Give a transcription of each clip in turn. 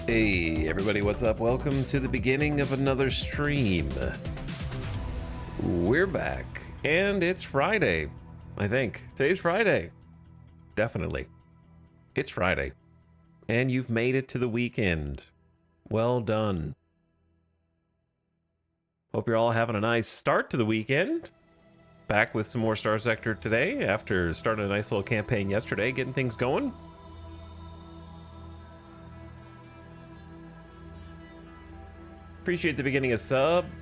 Hey everybody, what's up? Welcome to the beginning of another stream. We're back, and it's Friday, I think. Today's Friday. Definitely. It's Friday. And you've made it to the weekend. Well done. Hope you're all having a nice start to the weekend. Back with some more Star Sector today after starting a nice little campaign yesterday, getting things going. Appreciate the beginning of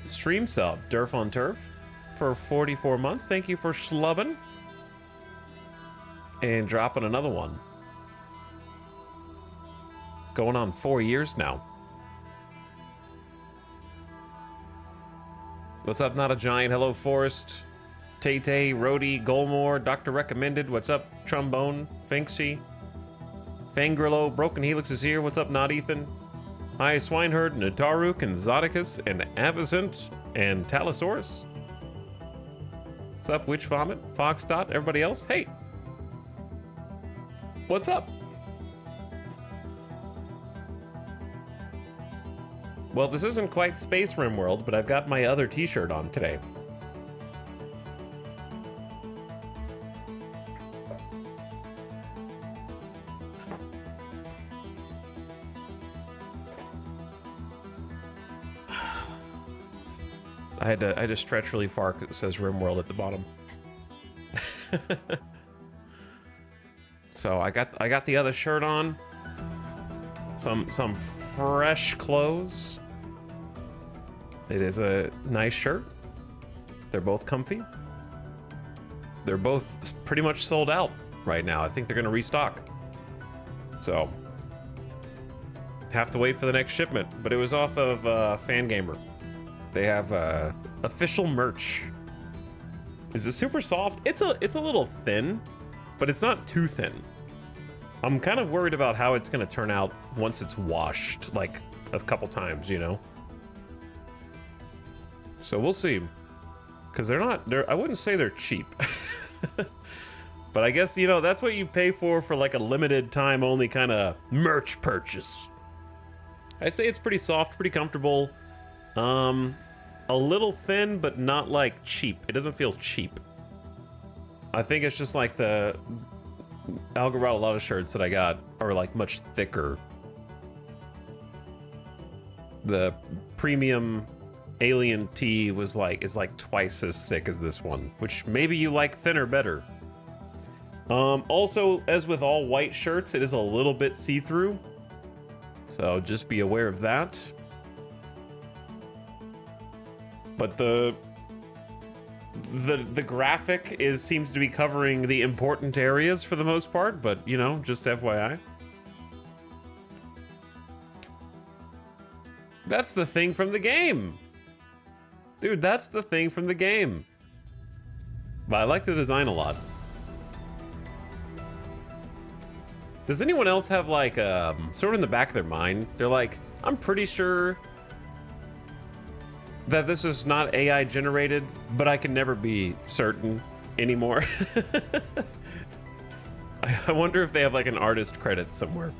stream sub, Durf on Turf, for 44 months. Thank you for schlubbing. And dropping another one. Going on 4 years now. What's up, Not a Giant? Hello, Forrest. Tay-Tay, Rhodey, Golmore, Dr. Recommended. What's up, Trombone, Finksy. Fangrillo, Broken Helix is here. What's up, Not Ethan? Hi, Swineherd, Nataruk, and Zodicus, and Avicent, and Talosaurus. What's up, Witch Vomit, Fox Dot, everybody else? Hey! What's up? Well, this isn't quite Space Rim World, but I've got my other t-shirt on today. I had to stretch really far because it says RimWorld at the bottom. So I got the other shirt on. Some fresh clothes. It is a nice shirt. They're both comfy. They're both pretty much sold out right now. I think they're gonna restock. So have to wait for the next shipment. But it was off of Fangamer. They have official merch. Is it super soft? It's a little thin, but it's not too thin. I'm kind of worried about how it's gonna turn out once it's washed, like a couple times, you know? So we'll see. Cause I wouldn't say they're cheap. But I guess, you know, that's what you pay for like a limited time only kind of merch purchase. I'd say it's pretty soft, pretty comfortable. A little thin, but not like cheap. It doesn't feel cheap. I think it's just like the Algarot, a lot of shirts that I got are like much thicker. The premium Alien tee is like twice as thick as this one, which maybe you like thinner better. Also, as with all white shirts, it is a little bit see-through, so just be aware of that. But the graphic seems to be covering the important areas for the most part, but you know, just FYI. That's the thing from the game. Dude, that's the thing from the game. But I like the design a lot. Does anyone else have like sort of in the back of their mind, they're like, I'm pretty sure that this is not AI generated, but I can never be certain anymore. I wonder if they have like an artist credit somewhere.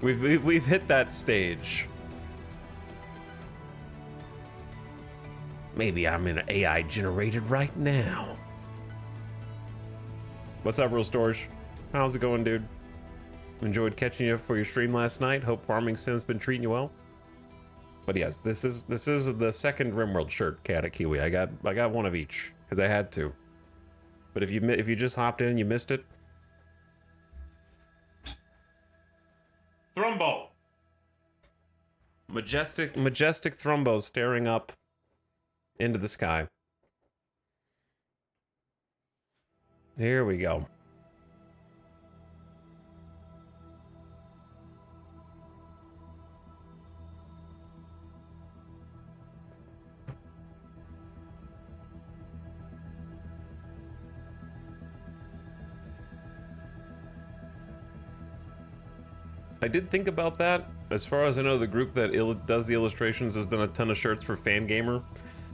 We've hit that stage. Maybe I'm in AI generated right now. What's up, Real Storage? How's it going, dude? Enjoyed catching you for your stream last night. Hope Farming Sim's been treating you well. But yes, this is the second RimWorld shirt, Cat at Kiwi. I got one of each because I had to. But if you just hopped in and you missed it, Thrumbo, majestic Thrumbo staring up into the sky. Here we go. I did think about that. As far as I know, the group that does the illustrations has done a ton of shirts for Fangamer.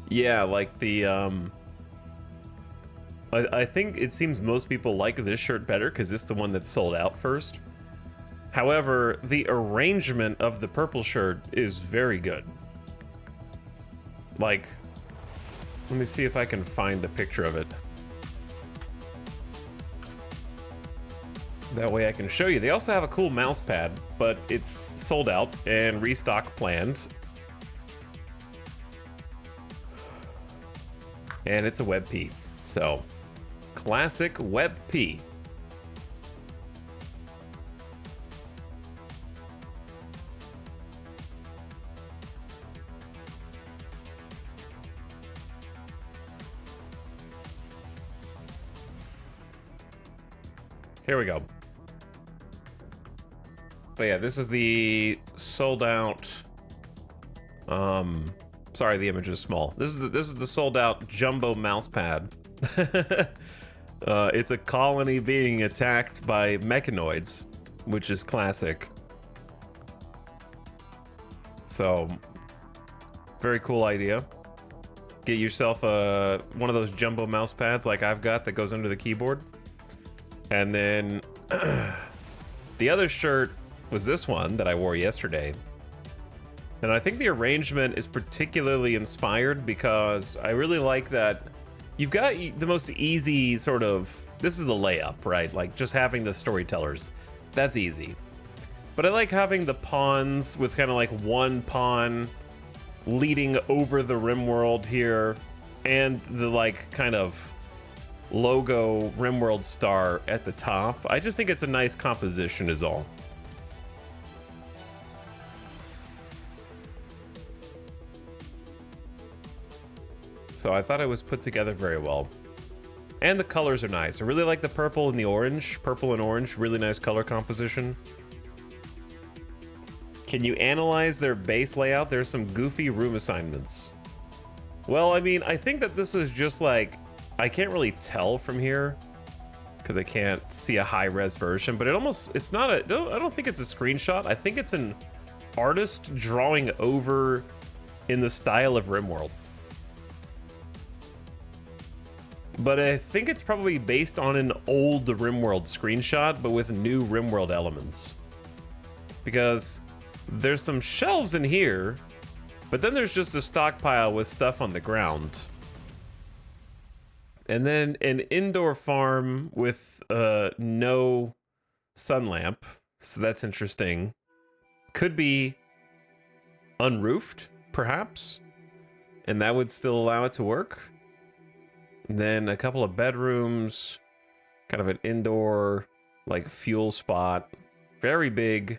Yeah, like the I think it seems most people like this shirt better because it's the one that sold out first. However, the arrangement of the purple shirt is very good. Like, let me see if I can find a picture of it. That way I can show you. They also have a cool mouse pad, but it's sold out and restock planned. And it's a WebP. So, classic WebP. Here we go. But yeah, this is the sold out. Sorry, the image is small. This is the sold out jumbo mouse pad. It's a colony being attacked by mechanoids, which is classic. So, very cool idea. Get yourself one of those jumbo mouse pads like I've got that goes under the keyboard. And then the other shirt was this one that I wore yesterday. And I think the arrangement is particularly inspired because I really like that you've got the most easy sort of, this is the layup, right? Like just having the storytellers, that's easy. But I like having the pawns with kind of like one pawn leading over the RimWorld here and the like kind of logo RimWorld star at the top. I just think it's a nice composition is all. So I thought it was put together very well. And the colors are nice. I really like the purple and the orange. Purple and orange, really nice color composition. Can you analyze their base layout? There's some goofy room assignments. Well, I mean, I think that this is just like, I can't really tell from here because I can't see a high-res version, but it's not I don't think it's a screenshot. I think it's an artist drawing over in the style of RimWorld. But I think it's probably based on an old RimWorld screenshot, but with new RimWorld elements. Because there's some shelves in here, but then there's just a stockpile with stuff on the ground. And then an indoor farm with no sun lamp, so that's interesting. Could be unroofed, perhaps, and that would still allow it to work. And then a couple of bedrooms, kind of an indoor, like fuel spot, very big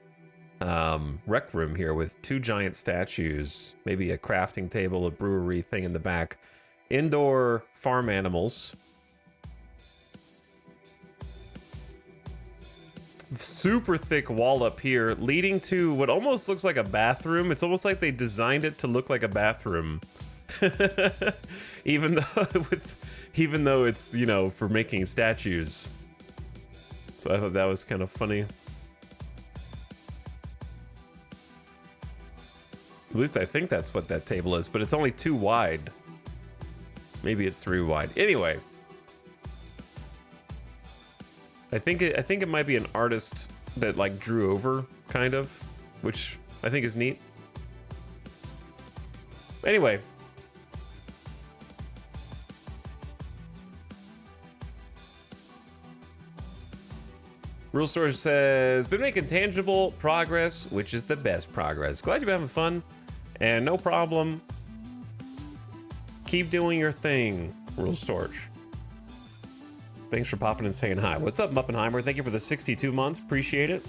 rec room here with 2 giant statues, maybe a crafting table, a brewery thing in the back. Indoor farm animals. Super thick wall up here leading to what almost looks like a bathroom. It's almost like they designed it to look like a bathroom. even though it's, you know, for making statues. So I thought that was kind of funny. At least I think that's what that table is, but it's only 2 wide. Maybe it's 3 wide. Anyway, I think it might be an artist that like drew over, kind of, which I think is neat. Anyway. Rule Storage says, been making tangible progress, which is the best progress. Glad you've been having fun, and no problem. Keep doing your thing, Rule Storage. Thanks for popping and saying hi. What's up, Muppenheimer? Thank you for the 62 months. Appreciate it.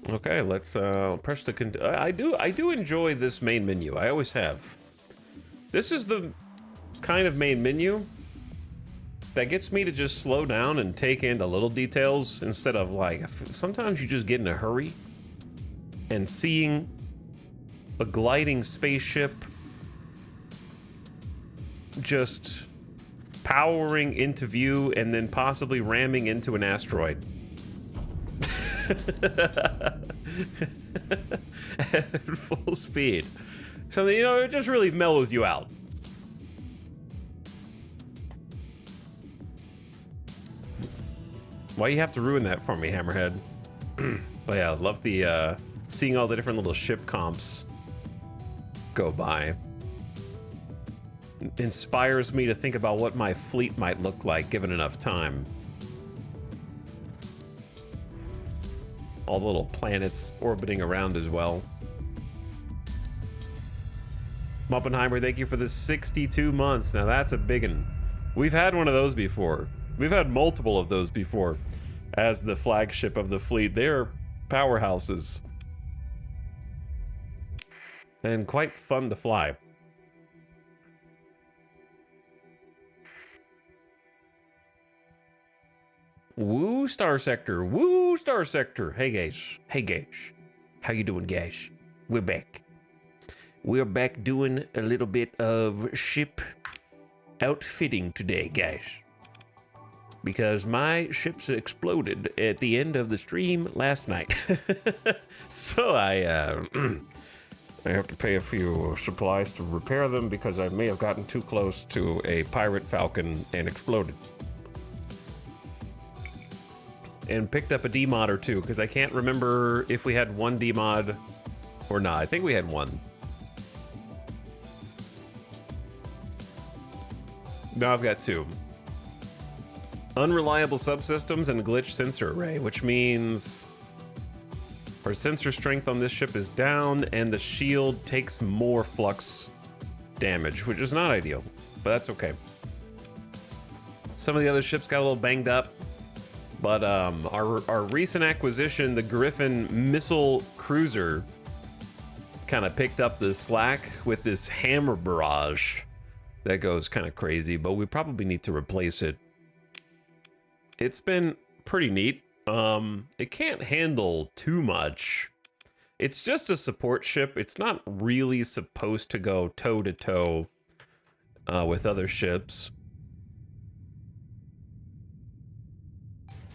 Okay, let's press the. I do enjoy this main menu. I always have. This is the kind of main menu that gets me to just slow down and take in the little details instead of like sometimes you just get in a hurry. And seeing a gliding spaceship just powering into view and then possibly ramming into an asteroid. At full speed. So, you know, it just really mellows you out. Why you have to ruin that for me, Hammerhead? But yeah, I love the seeing all the different little ship comps go by. Inspires me to think about what my fleet might look like given enough time. All the little planets orbiting around as well. Moppenheimer, thank you for the 62 months. Now that's a big one. We've had one of those before. We've had multiple of those before as the flagship of the fleet. They're powerhouses. And quite fun to fly. Woo, Star Sector. Woo, Star Sector. Hey, guys. Hey, guys. How you doing, guys? We're back. We're back doing a little bit of ship outfitting today, guys. Because my ships exploded at the end of the stream last night. So I have to pay a few supplies to repair them because I may have gotten too close to a pirate falcon and exploded. And picked up a D-mod or two, because I can't remember if we had one D-mod or not. I think we had one. No, I've got two. Unreliable subsystems and glitch sensor array, which means our sensor strength on this ship is down and the shield takes more flux damage, which is not ideal, but that's okay. Some of the other ships got a little banged up. But our recent acquisition, the Griffin missile cruiser, kind of picked up the slack with this hammer barrage that goes kind of crazy, but we probably need to replace it. It's been pretty neat. It can't handle too much. It's just a support ship. It's not really supposed to go toe-to-toe with other ships.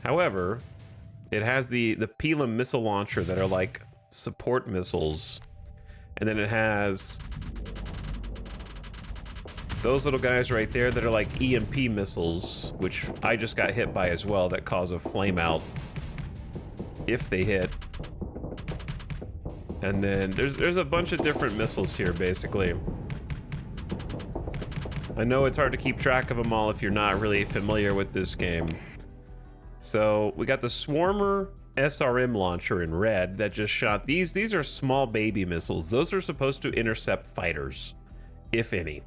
However, it has the Pilum missile launcher that are like support missiles. And then it has those little guys right there that are like EMP missiles, which I just got hit by as well, that cause a flame out if they hit. And then there's a bunch of different missiles here, basically. I know it's hard to keep track of them all if you're not really familiar with this game. So we got the Swarmer SRM launcher in red that just shot these. These are small baby missiles. Those are supposed to intercept fighters, if any.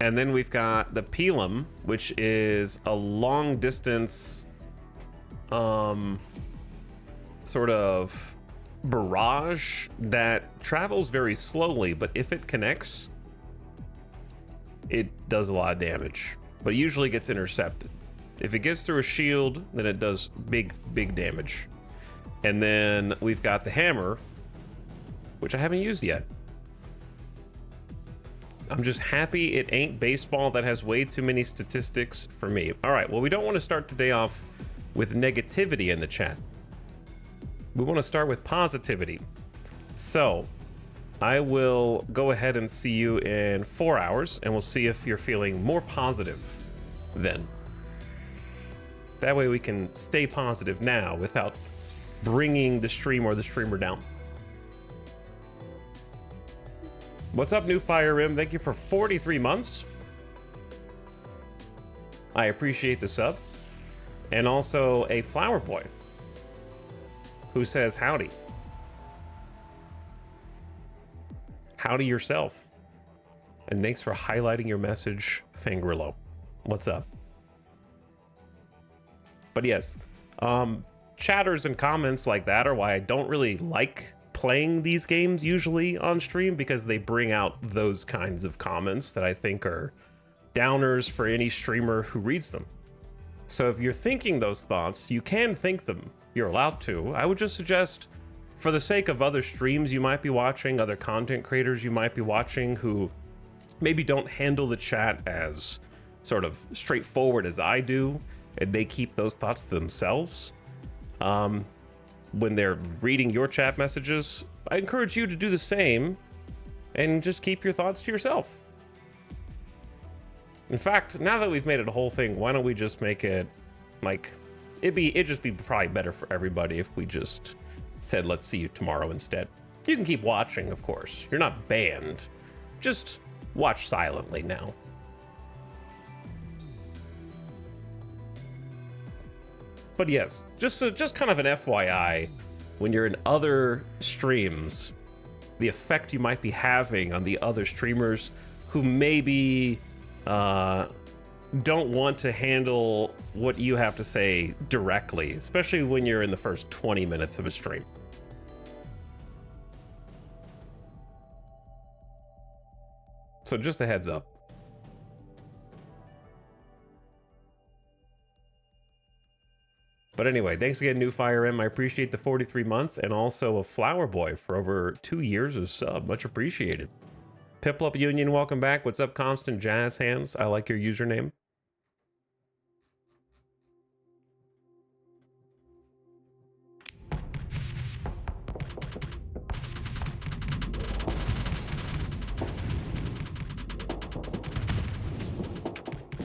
And then we've got the Pilum, which is a long distance sort of barrage that travels very slowly, but if it connects, it does a lot of damage, but usually gets intercepted. If it gets through a shield, then it does big damage. And then we've got the hammer, which I haven't used yet. I'm just happy it ain't baseball that has way too many statistics for me. All right, well, we don't want to start today off with negativity in the chat. We want to start with positivity. So I will go ahead and see you in 4 hours, and we'll see if you're feeling more positive then. That way we can stay positive now without bringing the stream or the streamer down. What's up, New Fire Rim? Thank you for 43 months. I appreciate the sub. And also a Flower Boy who says howdy. Howdy yourself. And thanks for highlighting your message, Fangrillo. What's up? But yes, chatters and comments like that are why I don't really like playing these games usually on stream, because they bring out those kinds of comments that I think are downers for any streamer who reads them. So if you're thinking those thoughts, you can think them. You're allowed to. I would just suggest, for the sake of other streams you might be watching, other content creators you might be watching who maybe don't handle the chat as sort of straightforward as I do, and they keep those thoughts to themselves. When they're reading your chat messages, I encourage you to do the same and just keep your thoughts to yourself. In fact, now that we've made it a whole thing, why don't we just make it like it'd just be probably better for everybody if we just said let's see you tomorrow instead. You can keep watching, of course. You're not banned. Just watch silently now. But yes, just kind of an FYI, when you're in other streams, the effect you might be having on the other streamers who maybe don't want to handle what you have to say directly, especially when you're in the first 20 minutes of a stream. So just a heads up. But anyway, thanks again, New Fire M. I appreciate the 43 months and also a Flower Boy for over 2 years of sub. Much appreciated. Piplup Union, welcome back. What's up, Constant Jazz Hands? I like your username.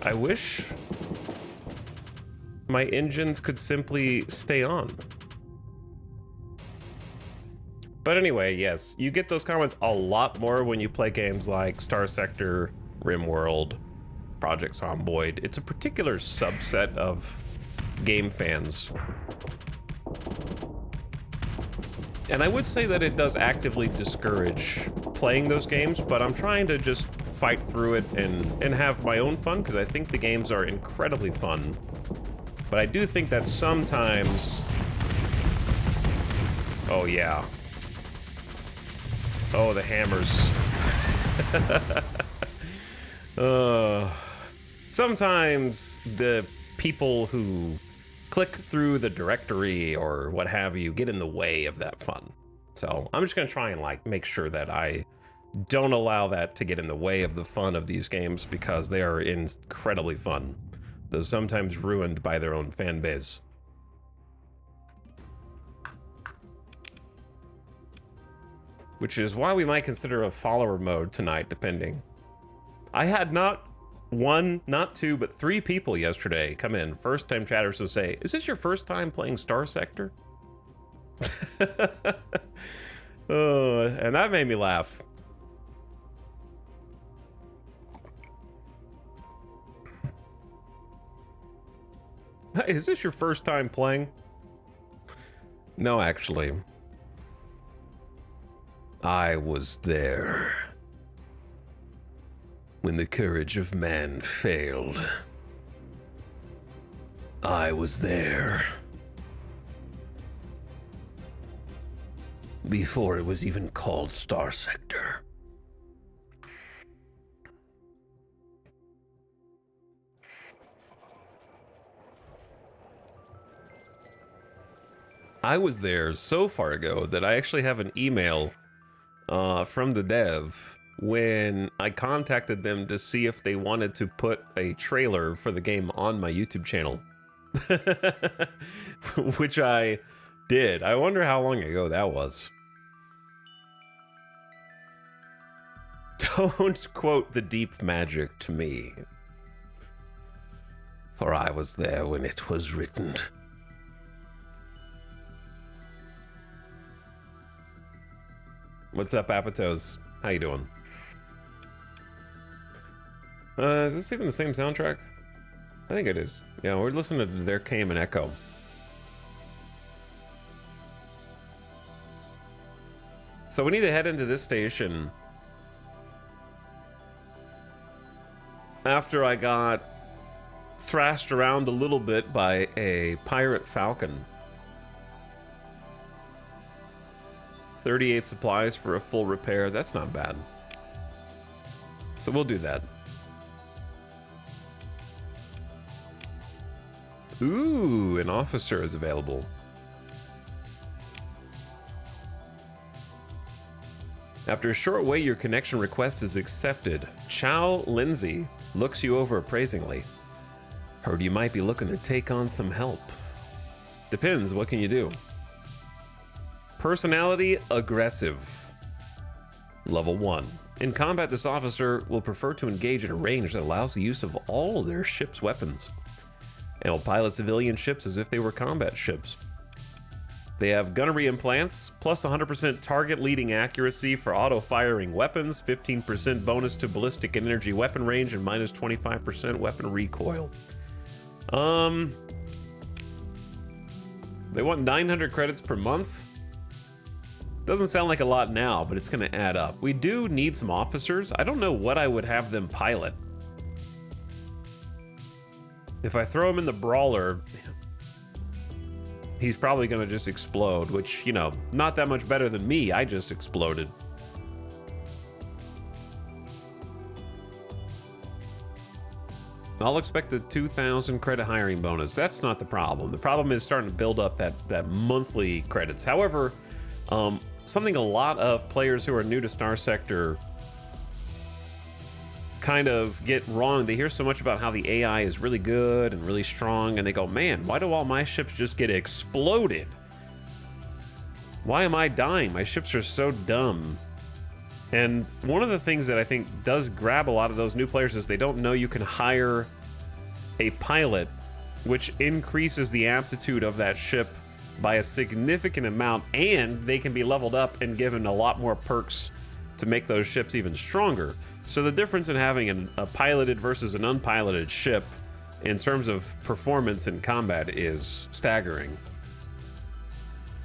I wish my engines could simply stay on. But anyway, yes, you get those comments a lot more when you play games like Star Sector, RimWorld, Project Zomboid. It's a particular subset of game fans. And I would say that it does actively discourage playing those games, but I'm trying to just fight through it and have my own fun, because I think the games are incredibly fun. But I do think that sometimes... Oh, yeah. Oh, the hammers. Sometimes the people who click through the directory or what have you get in the way of that fun. So I'm just gonna try and like make sure that I don't allow that to get in the way of the fun of these games, because they are incredibly fun, though sometimes ruined by their own fan base. Which is why we might consider a follower mode tonight, depending. I had not one, not two, but 3 people yesterday come in, first time chatters, to say, is this your first time playing Star Sector? And that made me laugh. Is this your first time playing? No, actually. I was there when the courage of man failed. I was there before it was even called Star Sector. I was there so far ago that I actually have an email from the dev when I contacted them to see if they wanted to put a trailer for the game on my YouTube channel. Which I did. I wonder how long ago that was. Don't quote the deep magic to me, for I was there when it was written. What's up, Apatos? How you doing? Is this even the same soundtrack? I think it is. Yeah, we're listening to There Came an Echo. So we need to head into this station after I got thrashed around a little bit by a pirate falcon. 38 supplies for a full repair. That's not bad. So we'll do that. Ooh, an officer is available. After a short wait, your connection request is accepted. Chow Lindsay looks you over appraisingly. Heard you might be looking to take on some help. Depends, what can you do? Personality, aggressive. Level 1. In combat, this officer will prefer to engage at a range that allows the use of all their ship's weapons, and will pilot civilian ships as if they were combat ships. They have gunnery implants, plus 100% target leading accuracy for auto-firing weapons, 15% bonus to ballistic and energy weapon range, and minus 25% weapon recoil. They want 900 credits per month. Doesn't sound like a lot now, but it's gonna add up. We do need some officers. I don't know what I would have them pilot. If I throw him in the brawler, he's probably gonna just explode, which, you know, not that much better than me. I just exploded. I'll expect a 2,000 credit hiring bonus. That's not the problem. The problem is starting to build up that monthly credits. However, something a lot of players who are new to Star Sector kind of get wrong. They hear so much about how the AI is really good and really strong, and they go, man, why do all my ships just get exploded? Why am I dying? My ships are so dumb. And one of the things that I think does grab a lot of those new players is they don't know you can hire a pilot, which increases the aptitude of that ship by a significant amount, and they can be leveled up and given a lot more perks to make those ships even stronger. So the difference in having a piloted versus an unpiloted ship in terms of performance in combat is staggering.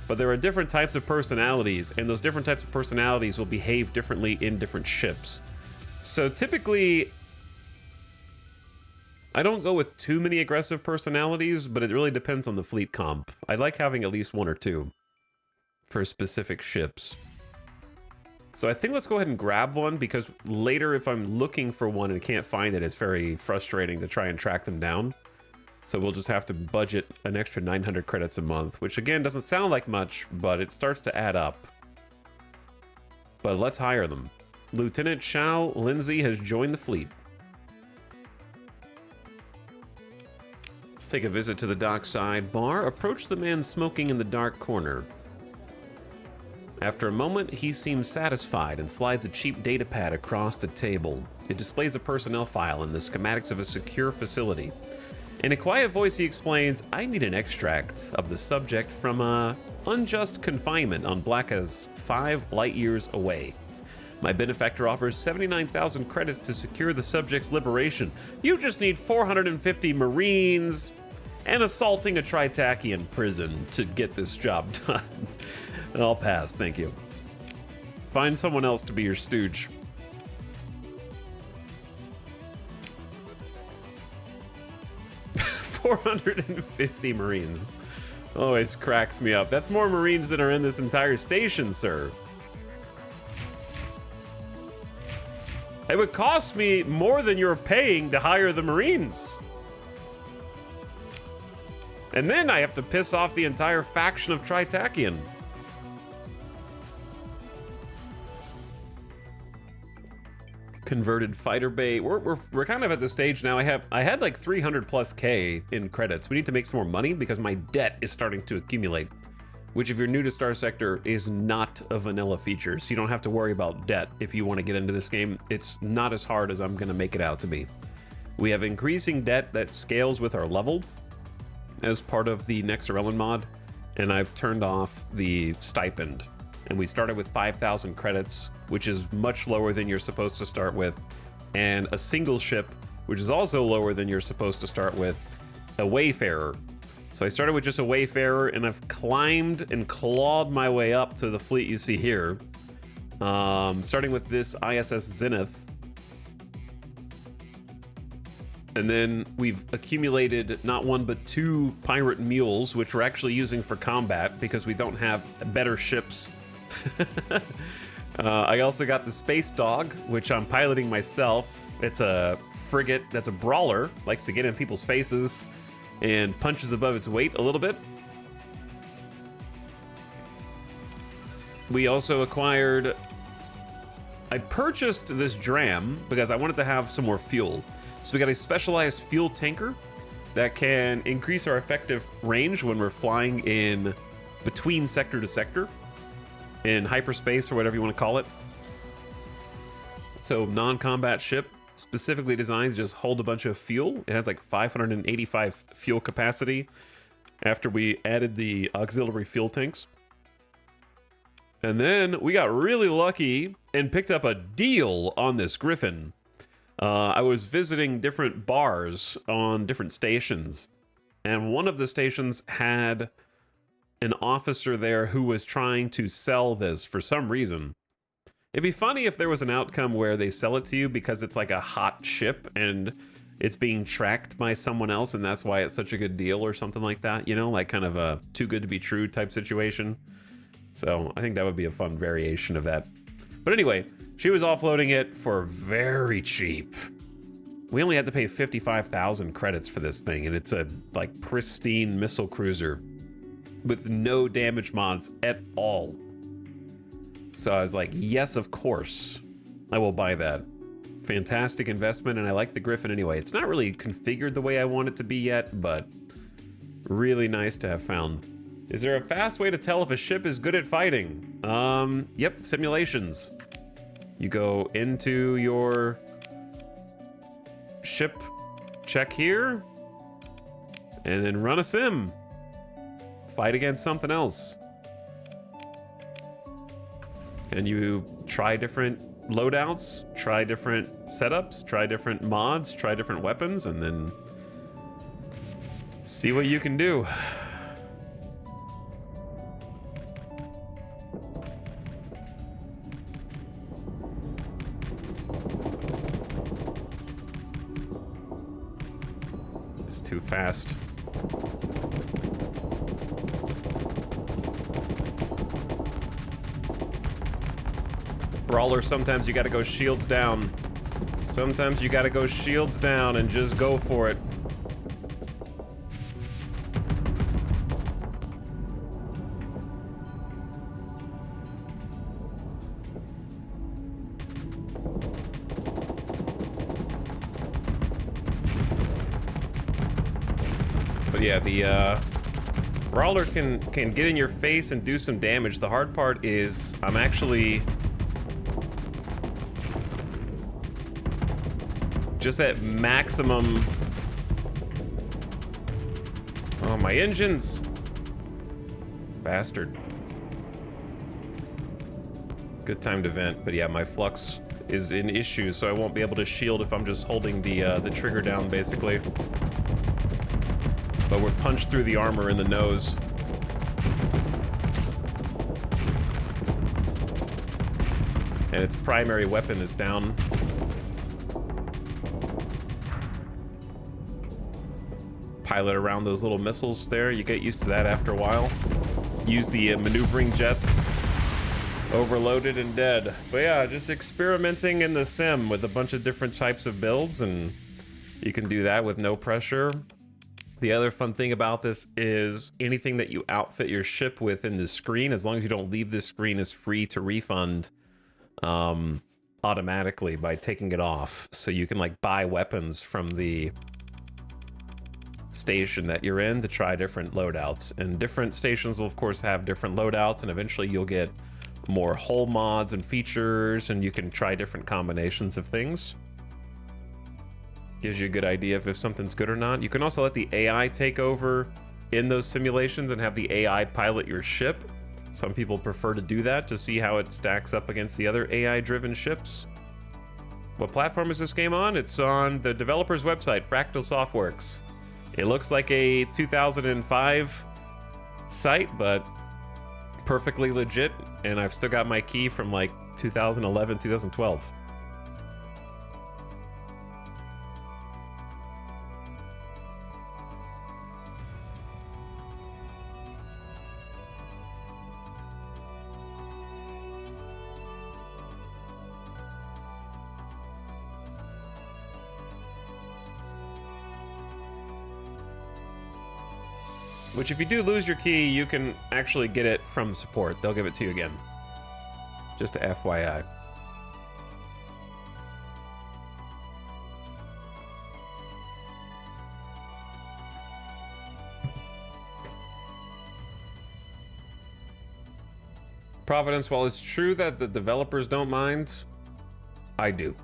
But there are different types of personalities, and those different types of personalities will behave differently in different ships. So typically, I don't go with too many aggressive personalities, but it really depends on the fleet comp. I like having at least one or two for specific ships. So I think let's go ahead and grab one, because later if I'm looking for one and can't find it, it's very frustrating to try and track them down. So we'll just have to budget an extra 900 credits a month, which again doesn't sound like much, but it starts to add up. But let's hire them. Lieutenant Shao Lindsay has joined the fleet. Let's take a visit to the dockside bar. Approach the man smoking in the dark corner. After a moment, he seems satisfied and slides a cheap data pad across the table. It displays a personnel file and the schematics of a secure facility. In a quiet voice, he explains, I need an extract of the subject from unjust confinement on Blacka's 5 light years away. My benefactor offers 79,000 credits to secure the subject's liberation. You just need 450 Marines and assaulting a Tritakian prison to get this job done. I'll pass, thank you. Find someone else to be your stooge. $450 Marines. Always cracks me up. That's more Marines than are in this entire station, sir. It would cost me more than you're paying to hire the Marines. And then I have to piss off the entire faction of Tritakian. Converted fighter bay. We're kind of at the stage now. I had like 300 plus K in credits. We need to make some more money because my debt is starting to accumulate, which if you're new to Star Sector is not a vanilla feature. So you don't have to worry about debt if you want to get into this game. It's not as hard as I'm going to make it out to be. We have increasing debt that scales with our level as part of the Nexarellan mod, and I've turned off the stipend. And we started with 5,000 credits, which is much lower than you're supposed to start with, and a single ship, which is also lower than you're supposed to start with, a Wayfarer. So I started with just a Wayfarer, and I've climbed and clawed my way up to the fleet you see here. Starting with this ISS Zenith. And then we've accumulated not one but 2 pirate mules, which we're actually using for combat because we don't have better ships. I also got the Space Dog, which I'm piloting myself. It's a frigate that's a brawler, likes to get in people's faces and punches above its weight a little bit. We also acquired... I purchased this Dram because I wanted to have some more fuel. So we got a specialized fuel tanker that can increase our effective range when we're flying in between sector to sector, in hyperspace or whatever you want to call it. So non-combat ship, specifically designed to just hold a bunch of fuel. It has like 585 fuel capacity after we added the auxiliary fuel tanks. And then we got really lucky and picked up a deal on this Griffin. I was visiting different bars on different stations, and one of the stations had an officer there who was trying to sell this for some reason. It'd be funny if there was an outcome where they sell it to you because it's like a hot ship and it's being tracked by someone else, and that's why it's such a good deal or something like that, you know, like kind of a too good to be true type situation. So I think that would be a fun variation of that. But anyway, she was offloading it for very cheap. We only had to pay 55,000 credits for this thing, and it's a like pristine missile cruiser with no damage mods at all. So I was like, yes, of course, I will buy that. Fantastic investment, and I like the Griffin anyway. It's not really configured the way I want it to be yet, but really nice to have found. Is there a fast way to tell if a ship is good at fighting? Yep, simulations. You go into your ship check here, and then run a sim. Fight against something else. And you try different loadouts, try different setups, try different mods, try different weapons, and then see what you can do. It's too fast. Brawler, sometimes you gotta go shields down. Sometimes you gotta go shields down and just go for it. But yeah, the Brawler can get in your face and do some damage. The hard part is I'm actually just at maximum. Oh, my engines. Bastard. Good time to vent, but yeah, my flux is in issue, so I won't be able to shield if I'm just holding the trigger down, basically. But we're punched through the armor in the nose. And its primary weapon is down. Pilot around those little missiles there. You get used to that after a while. Use the maneuvering jets. Overloaded and dead. But yeah, just experimenting in the sim with a bunch of different types of builds, and you can do that with no pressure. The other fun thing about this is anything that you outfit your ship with in the screen, as long as you don't leave this screen, is free to refund automatically by taking it off. So you can like buy weapons from the station that you're in to try different loadouts, and different stations will of course have different loadouts, and eventually you'll get more hull mods and features, and you can try different combinations of things. Gives you a good idea of if something's good or not. You can also let the AI take over in those simulations and have the AI pilot your ship. Some people prefer to do that to see how it stacks up against the other AI driven ships. What platform is this game on? It's on the developer's website, Fractal Softworks. It looks like a 2005 site, but perfectly legit, and I've still got my key from like 2011, 2012. Which, if you do lose your key, you can actually get it from support. They'll give it to you again. Just a FYI. Providence, while it's true that the developers don't mind, I do.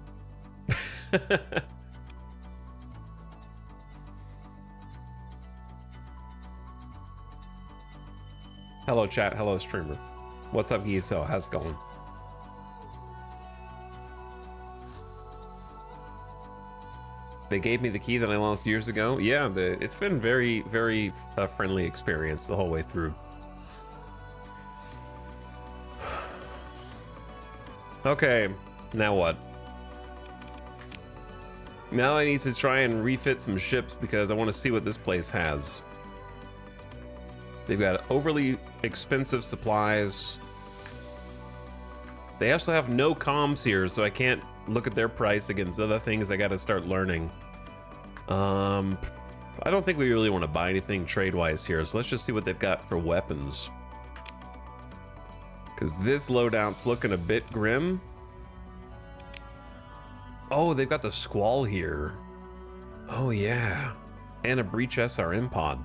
Hello chat, hello streamer. What's up, Giso? How's it going? They gave me the key that I lost years ago. Yeah, it's been very, very friendly experience the whole way through. Okay, now what? Now I need to try and refit some ships because I want to see what this place has. They've got overly expensive supplies. They also have no comms here, so I can't look at their price against other things I gotta start learning. I don't think we really want to buy anything trade-wise here, so let's just see what they've got for weapons. Because this loadout's looking a bit grim. Oh, they've got the Squall here. Oh yeah, and a Breach SRM pod.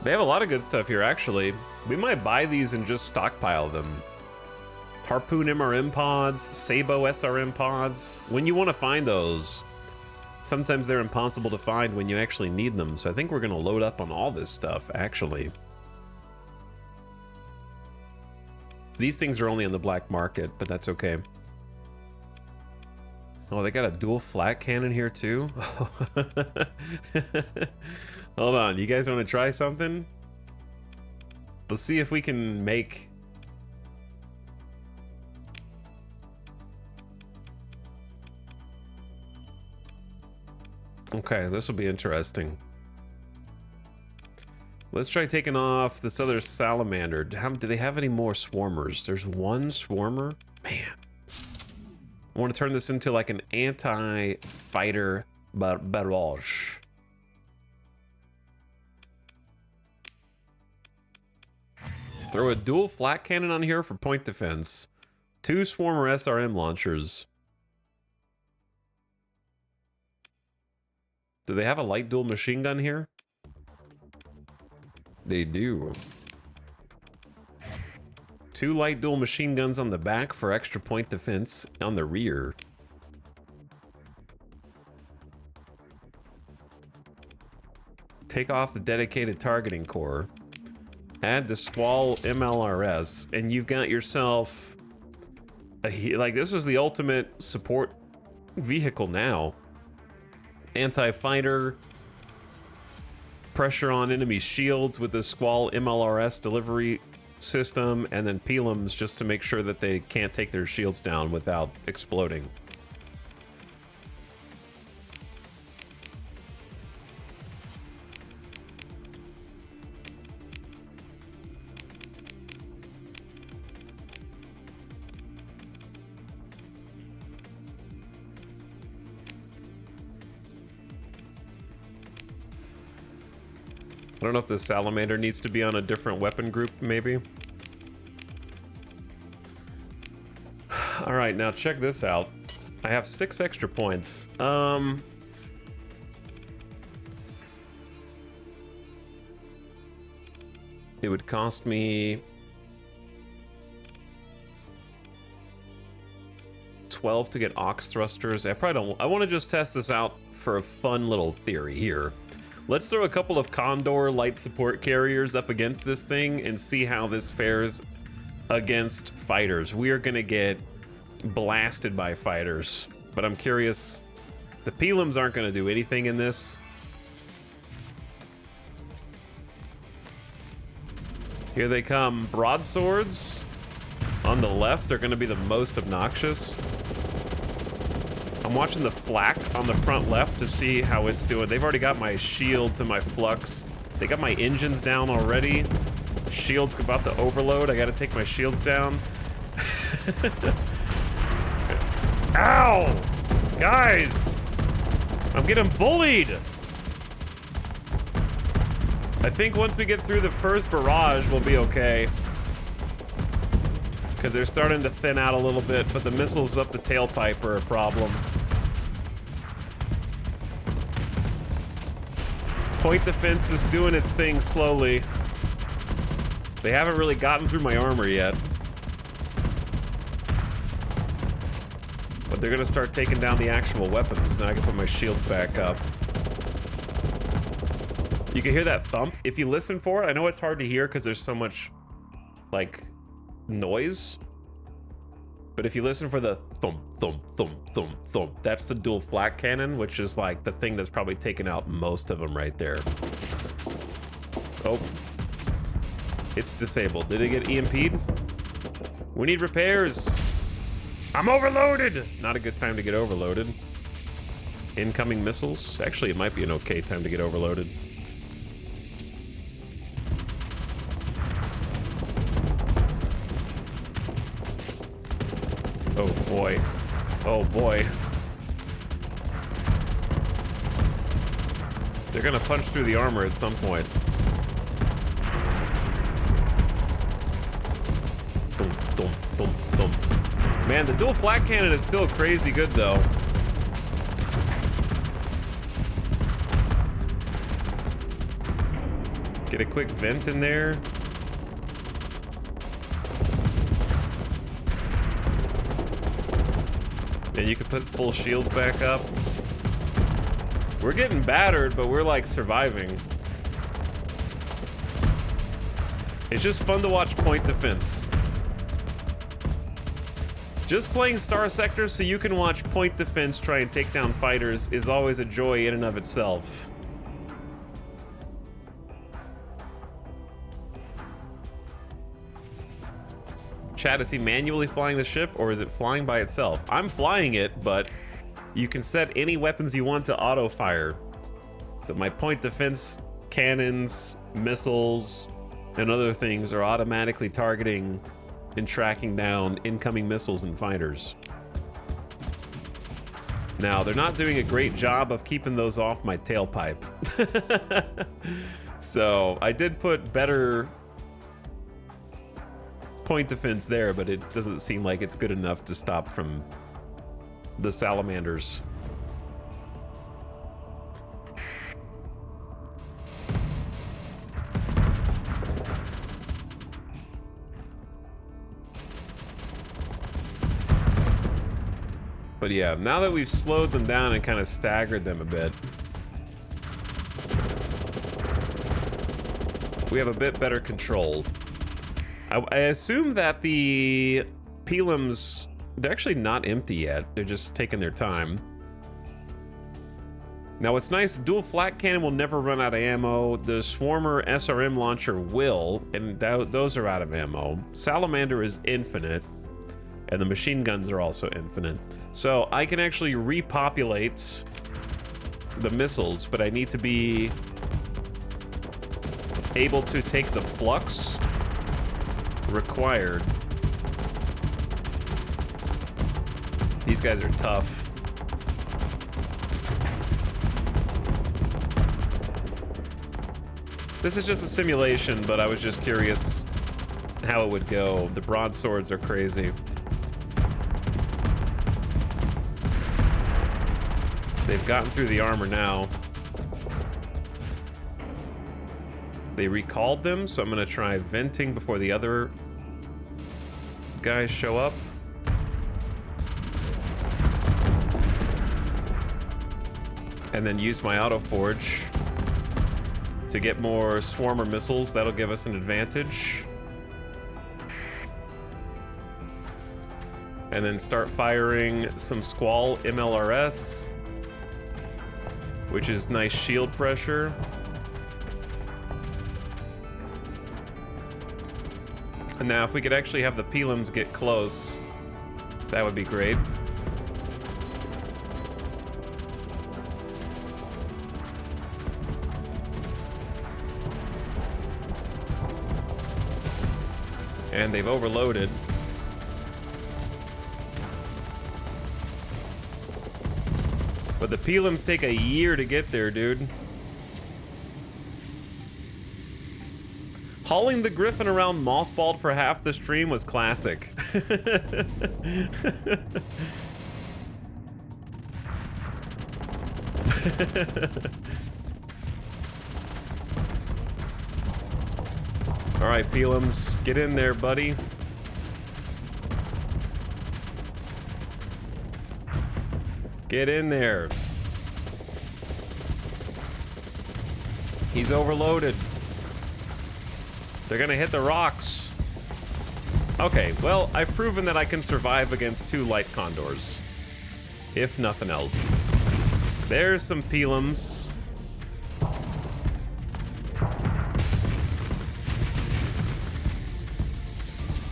They have a lot of good stuff here, actually. We might buy these and just stockpile them. Harpoon MRM pods, Sabo SRM pods. When you want to find those, sometimes they're impossible to find when you actually need them. So I think we're going to load up on all this stuff, actually. These things are only on the black market, but that's okay. Oh, they got a dual flat cannon here, too? Hold on, you guys want to try something? Let's see if we can make... Okay, this will be interesting. Let's try taking off this other salamander. Do they have any more swarmers? There's one swarmer? Man. I want to turn this into like an anti-fighter barrage. Throw a dual flat cannon on here for point defense. 2 swarmer SRM launchers. Do they have a light dual machine gun here? They do. 2 light dual machine guns on the back for extra point defense on the rear. Take off the dedicated targeting core. Add the Squall MLRS, and you've got yourself a, like, this was the ultimate support vehicle now. Anti-fighter, pressure on enemy shields with the Squall MLRS delivery system, and then Pelums just to make sure that they can't take their shields down without exploding. I don't know if the salamander needs to be on a different weapon group, maybe. All right, now check this out. I have 6 extra points. It would cost me 12 to get ox thrusters. I probably don't. I want to just test this out for a fun little theory here. Let's throw a couple of Condor light support carriers up against this thing and see how this fares against fighters. We are gonna get blasted by fighters, but I'm curious. The Pelums aren't gonna do anything in this. Here they come. Broadswords on the left are gonna be the most obnoxious. I'm watching the flak on the front left to see how it's doing. They've already got my shields and my flux. They got my engines down already. Shield's about to overload. I gotta take my shields down. Ow! Guys! I'm getting bullied! I think once we get through the first barrage, we'll be okay. Because they're starting to thin out a little bit, but the missiles up the tailpipe are a problem. Point defense is doing its thing slowly. They haven't really gotten through my armor yet. But they're gonna start taking down the actual weapons. Now I can put my shields back up. You can hear that thump. If you listen for it, I know it's hard to hear because there's so much, like, noise. But if you listen for the thump, thump, thump, thump, thump, that's the dual flak cannon, which is like the thing that's probably taken out most of them right there. Oh. It's disabled. Did it get EMP'd? We need repairs. I'm overloaded. Not a good time to get overloaded. Incoming missiles. Actually, it might be an okay time to get overloaded. Oh boy. Oh boy. They're gonna punch through the armor at some point. Thump, thump, thump, thump. Man, the dual flak cannon is still crazy good though. Get a quick vent in there. And you can put full shields back up. We're getting battered, but we're like surviving. It's just fun to watch point defense. Just playing Star Sector so you can watch point defense try and take down fighters is always a joy in and of itself. Chat, is he manually flying the ship or is it flying by itself? I'm flying it, but you can set any weapons you want to auto fire. So my point defense cannons, missiles, and other things are automatically targeting and tracking down incoming missiles and fighters. Now, they're not doing a great job of keeping those off my tailpipe. So I did put better point defense there, but it doesn't seem like it's good enough to stop from the salamanders. But yeah, now that we've slowed them down and kind of staggered them a bit, we have a bit better control. I assume that the Pilums, they're actually not empty yet. They're just taking their time. Now what's nice, dual flak cannon will never run out of ammo. The Swarmer SRM launcher will, and those are out of ammo. Salamander is infinite, and the machine guns are also infinite. So I can actually repopulate the missiles, but I need to be able to take the flux required. These guys are tough. This is just a simulation, but I was just curious how it would go. The broadswords are crazy. They've gotten through the armor now. They recalled them, so I'm gonna try venting before the other guys show up. And then use my auto forge to get more Swarmer missiles. That'll give us an advantage. And then start firing some Squall MLRS, which is nice shield pressure. And now if we could actually have the Pilums get close, that would be great. And they've overloaded. But the Pilums take a year to get there, dude. Hauling the Griffin around mothballed for half the stream was classic. All right, Pelums, get in there, buddy. Get in there. He's overloaded. They're gonna hit the rocks. Okay, well, I've proven that I can survive against 2 light condors. If nothing else. There's some Pelums.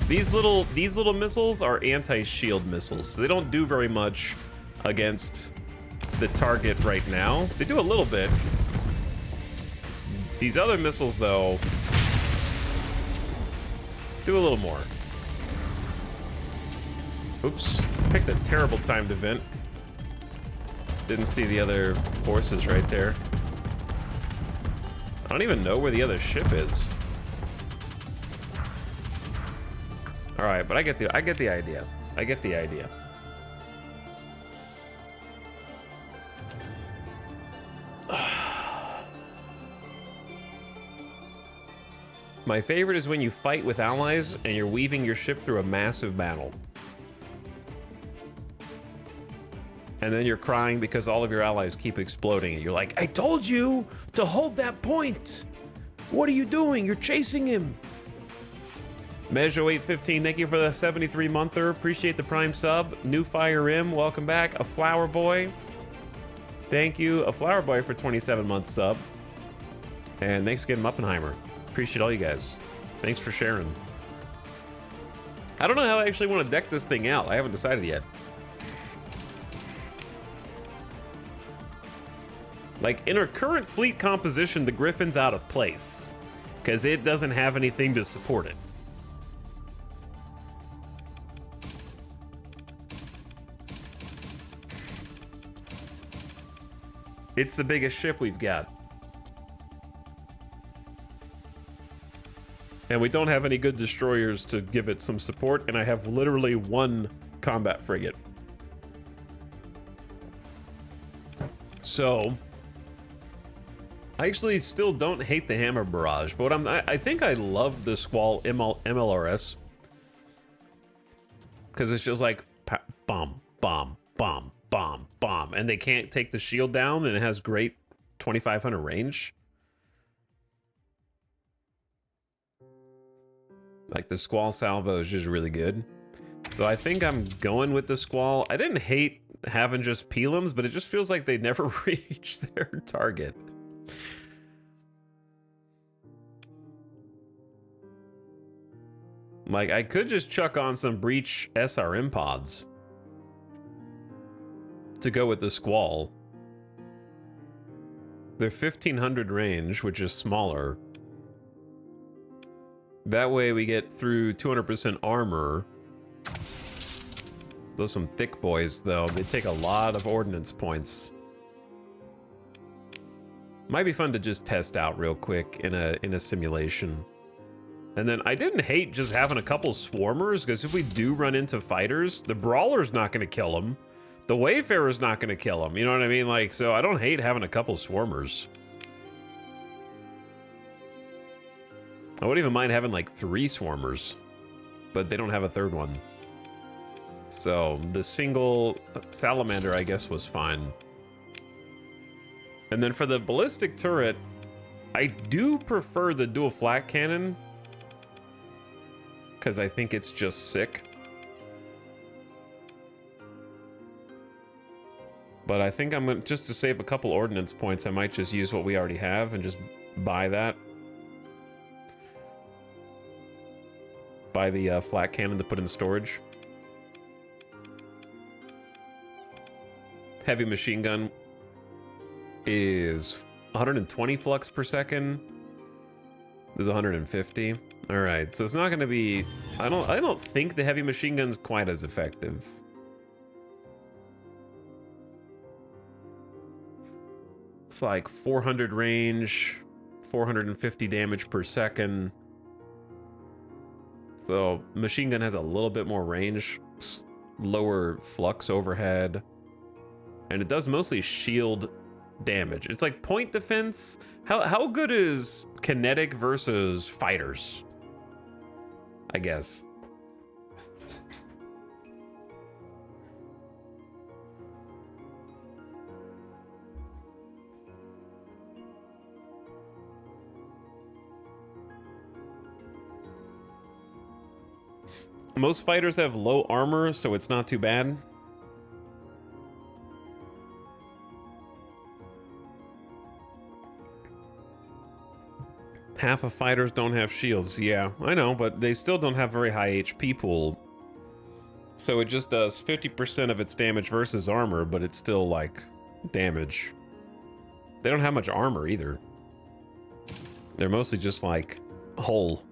These little missiles are anti-shield missiles, so they don't do very much against the target right now. They do a little bit. These other missiles, though, do a little more. Oops, picked a terrible time to vent. Didn't see the other forces right there. I don't even know where the other ship is. All right, but I get the idea. I get the idea. My favorite is when you fight with allies and you're weaving your ship through a massive battle. And then you're crying because all of your allies keep exploding. And you're like, I told you to hold that point. What are you doing? You're chasing him. Mejo815, thank you for the 73-monther. Appreciate the prime sub. New Fire M, welcome back. A Flower Boy. Thank you, A Flower Boy, for 27-month sub. And thanks again, Muppenheimer. Appreciate all you guys. Thanks for sharing. I don't know how I actually want to deck this thing out. I haven't decided yet. Like, in our current fleet composition, the Griffin's out of place because it doesn't have anything to support it. It's the biggest ship we've got. And we don't have any good destroyers to give it some support, and I have literally 1 combat frigate. So, I actually still don't hate the Hammer Barrage, but I think I love the Squall MLRS. Because it's just like, bomb, bomb, bomb, bomb, bomb, and they can't take the shield down, and it has great 2500 range. Like, the Squall salvo is just really good. So I think I'm going with the Squall. I didn't hate having just Pelums, but it just feels like they never reach their target. Like, I could just chuck on some Breach SRM pods to go with the Squall. They're 1500 range, which is smaller. That way we get through 200% armor. Those some thick boys, though. They take a lot of ordnance points. Might be fun to just test out real quick in a simulation. And then I didn't hate just having a couple swarmers, because if we do run into fighters, the Brawler's not going to kill them. The Wayfarer's not going to kill them. You know what I mean? Like, so I don't hate having a couple swarmers. I wouldn't even mind having like 3 swarmers, but they don't have a 3rd one. So the single salamander, I guess, was fine. And then for the ballistic turret, I do prefer the dual flak cannon, because I think it's just sick. But I think I'm gonna, just to save a couple ordnance points, I might just use what we already have and just buy that. Buy the flak cannon to put in storage. Heavy machine gun is 120 flux per second. This is 150. All right, so it's not going to be. I don't think the heavy machine gun's quite as effective. It's like 400 range, 450 damage per second. So machine gun has a little bit more range, lower flux overhead, and it does mostly shield damage. It's like point defense. How good is kinetic versus fighters? I guess. Most fighters have low armor, so it's not too bad. Half of fighters don't have shields. Yeah, I know, but they still don't have very high HP pool. So it just does 50% of its damage versus armor, but it's still, like, damage. They don't have much armor, either. They're mostly just, like, hull.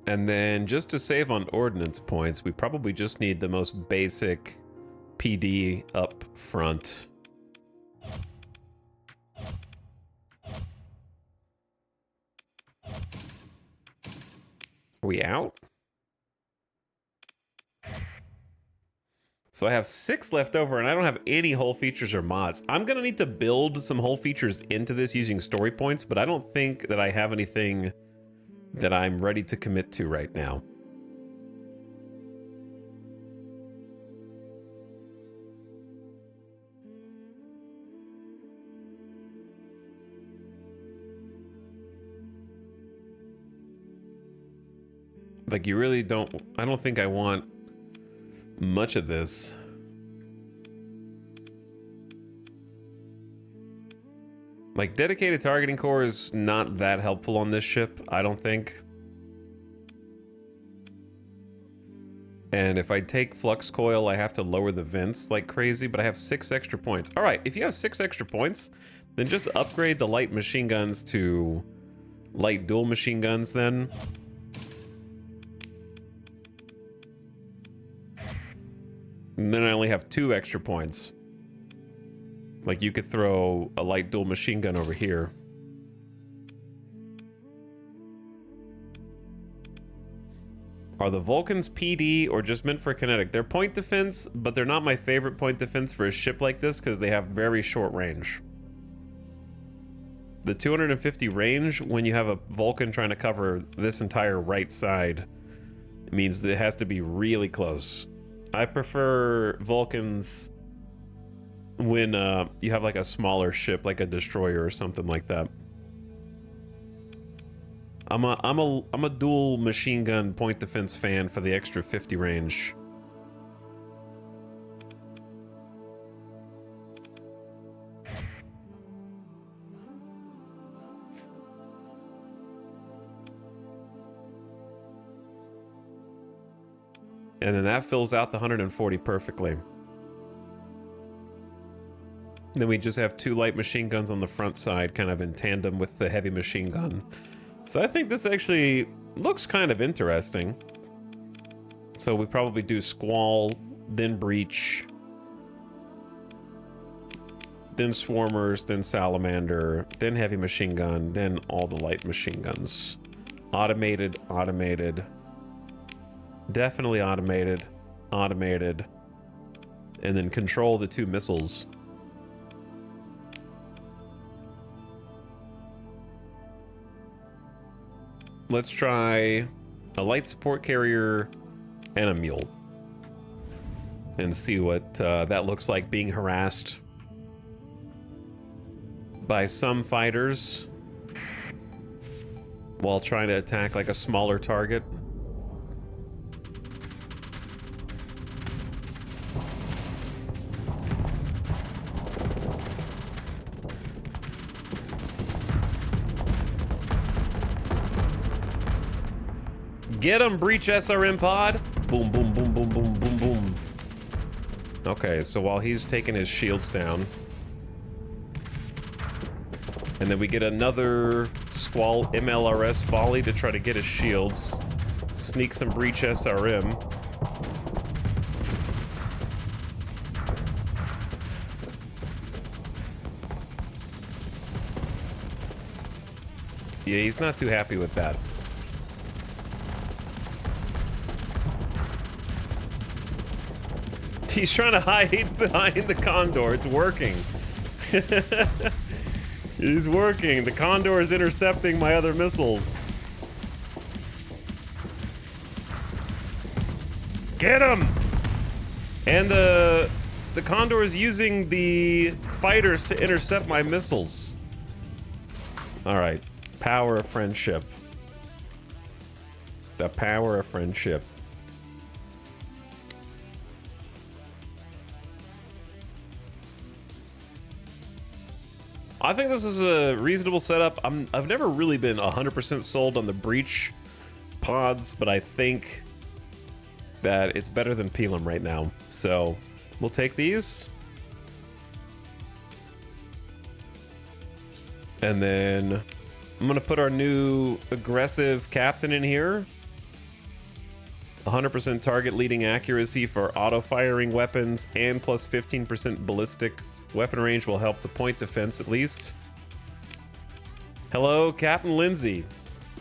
And then, just to save on ordnance points, we probably just need the most basic PD up front. Are we out? So I have 6 left over, and I don't have any hull features or mods. I'm gonna need to build some hull features into this using story points, but I don't think that I have anything that I'm ready to commit to right now. Like, you really don't... I don't think I want much of this. Like, dedicated targeting core is not that helpful on this ship, I don't think. And if I take flux coil, I have to lower the vents like crazy, but I have 6 extra points. All right, if you have 6 extra points, then just upgrade the light machine guns to light dual machine guns then. And then I only have 2 extra points. Like, you could throw a light dual machine gun over here. Are the Vulcans PD or just meant for kinetic? They're point defense, but they're not my favorite point defense for a ship like this because they have very short range. The 250 range, when you have a Vulcan trying to cover this entire right side, means that it has to be really close. I prefer Vulcans when you have like a smaller ship, like a destroyer or something like that. I'm a dual machine gun point defense fan for the extra 50 range. And then that fills out the 140 perfectly. Then we just have 2 light machine guns on the front side, kind of in tandem with the heavy machine gun. So I think this actually looks kind of interesting. So we probably do Squall, then Breach, then Swarmers, then Salamander, then heavy machine gun, then all the light machine guns. Automated, automated. Definitely automated, automated. And then control the 2 missiles. Let's try a light support carrier and a mule. And see what that looks like being harassed by some fighters while trying to attack like a smaller target. Get him, Breach SRM pod! Boom, boom, boom, boom, boom, boom, boom. Okay, so while he's taking his shields down. And then we get another Squall MLRS volley to try to get his shields. Sneak some Breach SRM. Yeah, he's not too happy with that. He's trying to hide behind the Condor. It's working. He's working. The Condor is intercepting my other missiles. Get him! And the Condor is using the fighters to intercept my missiles. All right. Power of friendship. The power of friendship. I think this is a reasonable setup. I've never really been 100% sold on the breach pods, but I think that it's better than Pelham right now. So we'll take these. And then I'm gonna put our new aggressive captain in here. 100% target leading accuracy for auto-firing weapons and plus 15% ballistic weapon range will help the point defense at least. Hello, Captain Lindsay.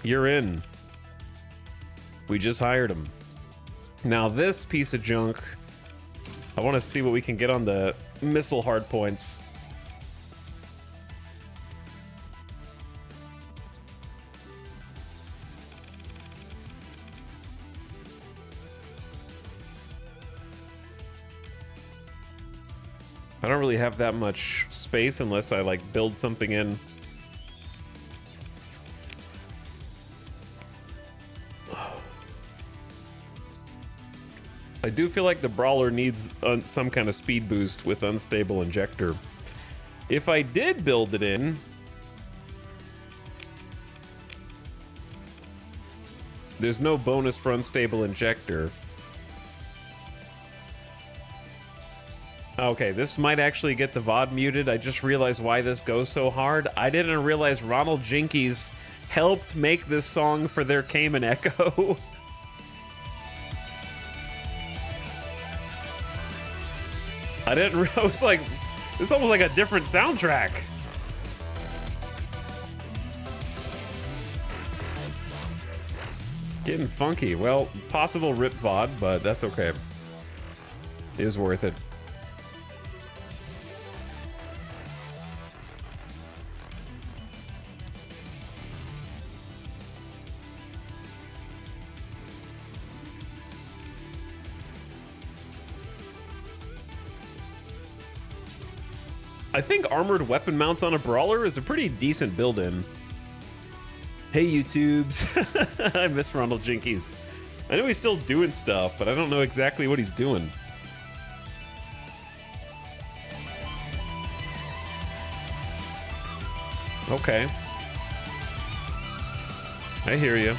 You're in. We just hired him. Now this piece of junk, I want to see what we can get on the missile hard points. I don't really have that much space unless I like build something in. I do feel like the Brawler needs some kind of speed boost with unstable injector. If I did build it in, there's no bonus for unstable injector. Okay, this might actually get the VOD muted. I just realized why this goes so hard. I didn't realize Ronald Jinkies helped make this song for their Cayman Echo. I was like, it's almost like a different soundtrack. Getting funky. Well, possible rip VOD, but that's okay. It is worth it. I think armored weapon mounts on a Brawler is a pretty decent build-in. Hey, YouTubes. I miss Ronald Jinkies. I know he's still doing stuff, but I don't know exactly what he's doing. Okay. I hear you.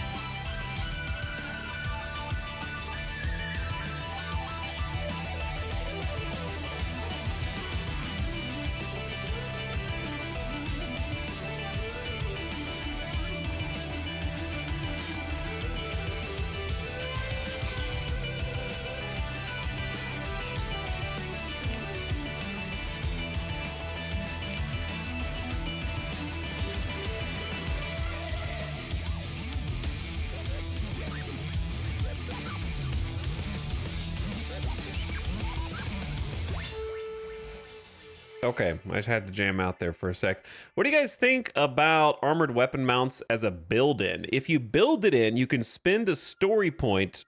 Okay, I just had to jam out there for a sec. What do you guys think about armored weapon mounts as a build-in? If you build it in, you can spend a story point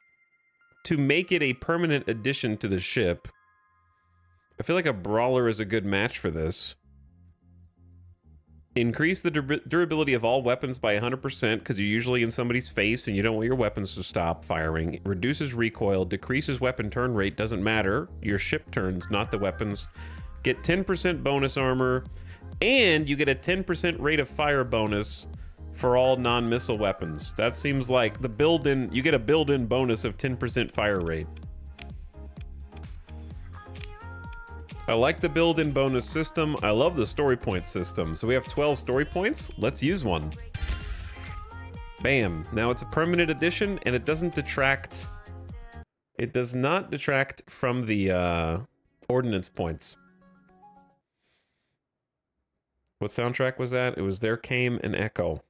to make it a permanent addition to the ship. I feel like a Brawler is a good match for this. Increase the durability of all weapons by 100% because you're usually in somebody's face and you don't want your weapons to stop firing. It reduces recoil, decreases weapon turn rate, doesn't matter. Your ship turns, not the weapons. Get 10% bonus armor, and you get a 10% rate of fire bonus for all non-missile weapons. That seems like the build-in, you get a build-in bonus of 10% fire rate. I like the build-in bonus system. I love the story point system. So we have 12 story points. Let's use one. Bam. Now it's a permanent addition, and it doesn't detract. It does not detract from the ordnance points. What soundtrack was that? It was There Came an Echo.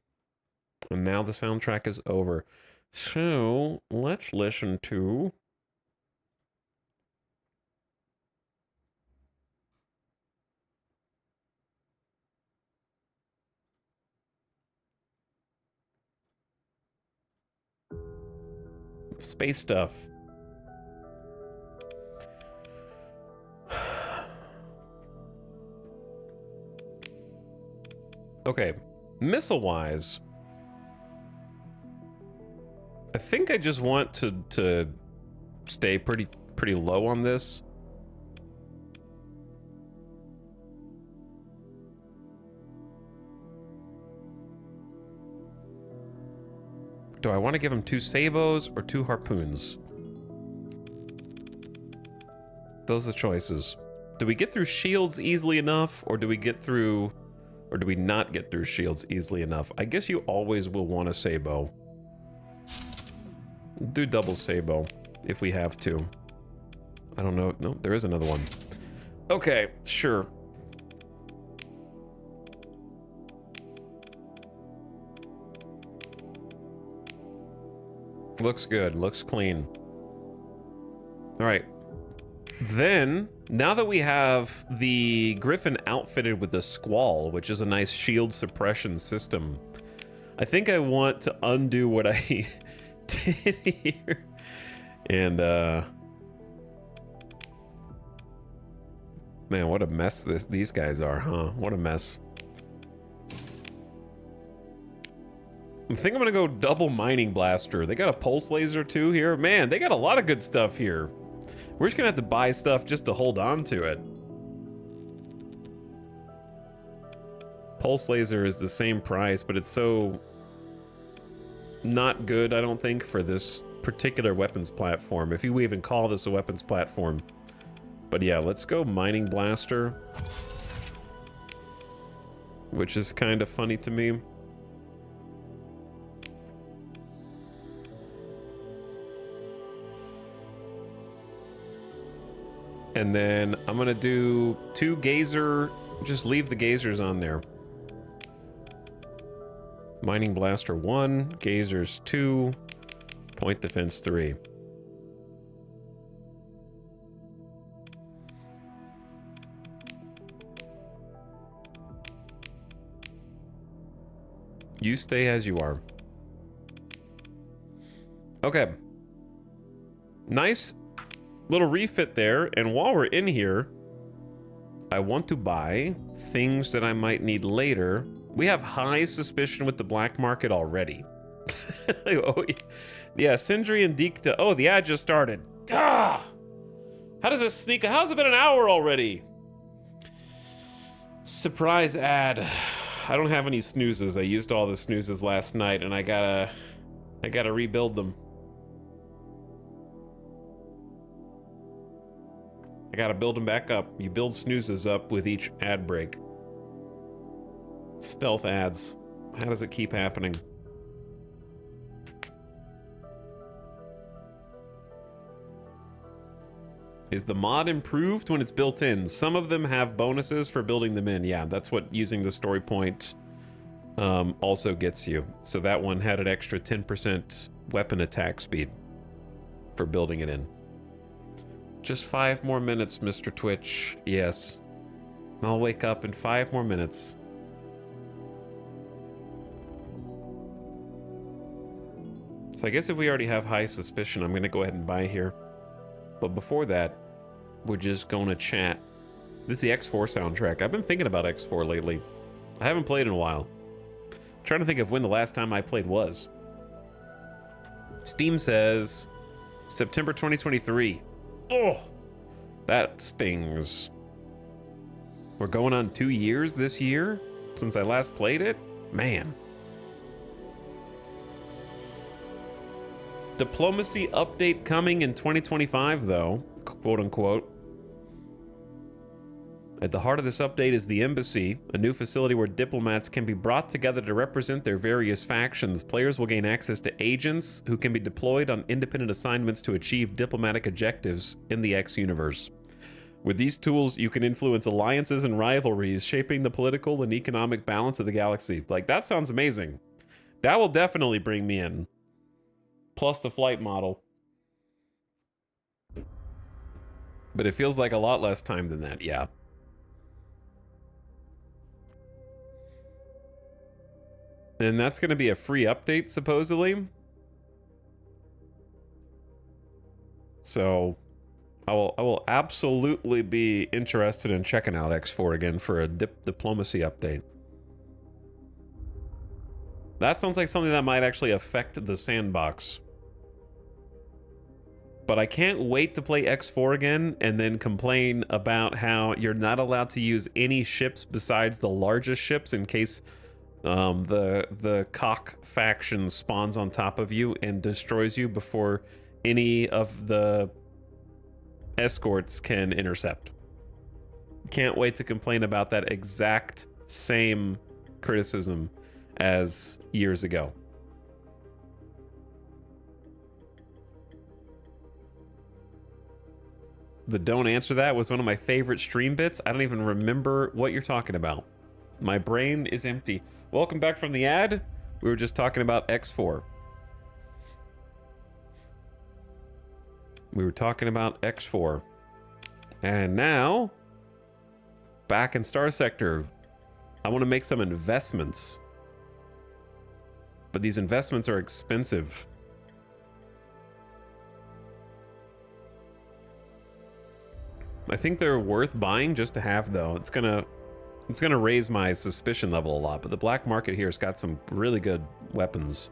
And now the soundtrack is over. So let's listen to... Space stuff. Okay, missile-wise, I think I just want to stay pretty low on this. Do I want to give him 2 sabos or 2 harpoons? Those are the choices. Do we get through shields easily enough, or do we get through, or do we not get through shields easily enough? I guess you always will want a sabo. Do double sabo if we have to. I don't know. No, there is another one. Okay, sure. Looks good. Looks clean. All right. Then, now that we have the Griffin outfitted with the Squall, which is a nice shield suppression system, I think I want to undo what I did here. And, man, what a mess these guys are, huh? What a mess. I think I'm gonna go double Mining Blaster. They got a Pulse Laser too here. Man, they got a lot of good stuff here. We're just gonna have to buy stuff just to hold on to it. Pulse Laser is the same price, but it's so not good, I don't think, for this particular weapons platform, if you even call this a weapons platform. But yeah, let's go Mining Blaster, which is kind of funny to me. And then I'm gonna do 2 Gazer, just leave the Gazers on there. Mining Blaster 1, Gazers 2, Point Defense 3. You stay as you are. Okay. Nice little refit there, and while we're in here, I want to buy things that I might need later. We have high suspicion with the black market already. Oh, yeah, Sindri and Dikta. Oh, the ad just started. Ah! How does this sneak? How's it been an hour already? Surprise ad. I don't have any snoozes. I used all the snoozes last night, and I gotta rebuild them. I gotta build them back up. You build snoozes up with each ad break. Stealth ads. How does it keep happening? Is the mod improved when it's built in? Some of them have bonuses for building them in. Yeah, that's what using the story point also gets you. So that one had an extra 10% weapon attack speed for building it in. Just 5 more minutes, Mr. Twitch. Yes. I'll wake up in 5 more minutes. So I guess if we already have high suspicion, I'm gonna go ahead and buy here. But before that, we're just gonna chat. This is the X4 soundtrack. I've been thinking about X4 lately. I haven't played in a while. I'm trying to think of when the last time I played was. Steam says September 2023. Oh, that stings. We're going on 2 years this year since I last played it? Man. Diplomacy update coming in 2025, though, quote unquote. At the heart of this update is the Embassy, a new facility where diplomats can be brought together to represent their various factions. Players will gain access to agents who can be deployed on independent assignments to achieve diplomatic objectives in the X universe. With these tools, you can influence alliances and rivalries, shaping the political and economic balance of the galaxy. Like, that sounds amazing. That will definitely bring me in. Plus the flight model. But it feels like a lot less time than that, yeah. And that's going to be a free update, supposedly. So I will absolutely be interested in checking out X4 again for a diplomacy update. That sounds like something that might actually affect the sandbox. But I can't wait to play X4 again and then complain about how you're not allowed to use any ships besides the largest ships in case the cock faction spawns on top of you and destroys you before any of the escorts can intercept. Can't wait to complain about that exact same criticism as years ago. The don't answer that was one of my favorite stream bits. I don't even remember what you're talking about. My brain is empty. Welcome back from the ad. We were just talking about X4. We were talking about X4. And now, back in Star Sector, I want to make some investments. But these investments are expensive. I think they're worth buying just to have, though. It's gonna raise my suspicion level a lot, but the black market here has got some really good weapons.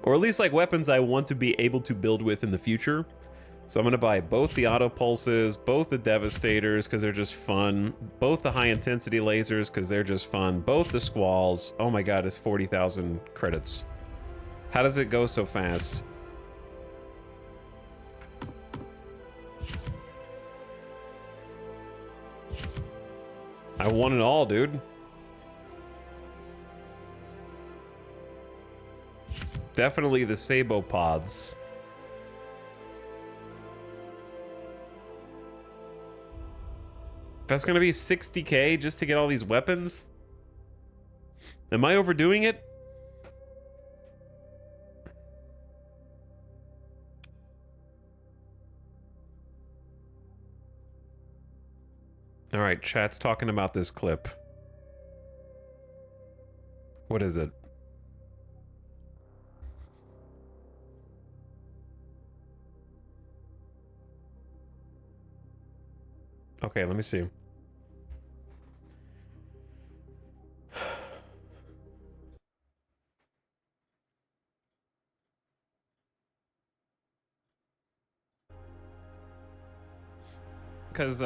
Or at least like weapons I want to be able to build with in the future. So I'm gonna buy both the auto pulses, both the devastators because they're just fun, both the high intensity lasers because they're just fun, both the squalls. Oh my god, it's 40,000 credits. How does it go so fast? I want it all, dude. Definitely the Sabo pods. That's gonna be 60k just to get all these weapons? Am I overdoing it? All right, chat's talking about this clip. What is it? Okay, let me see. Because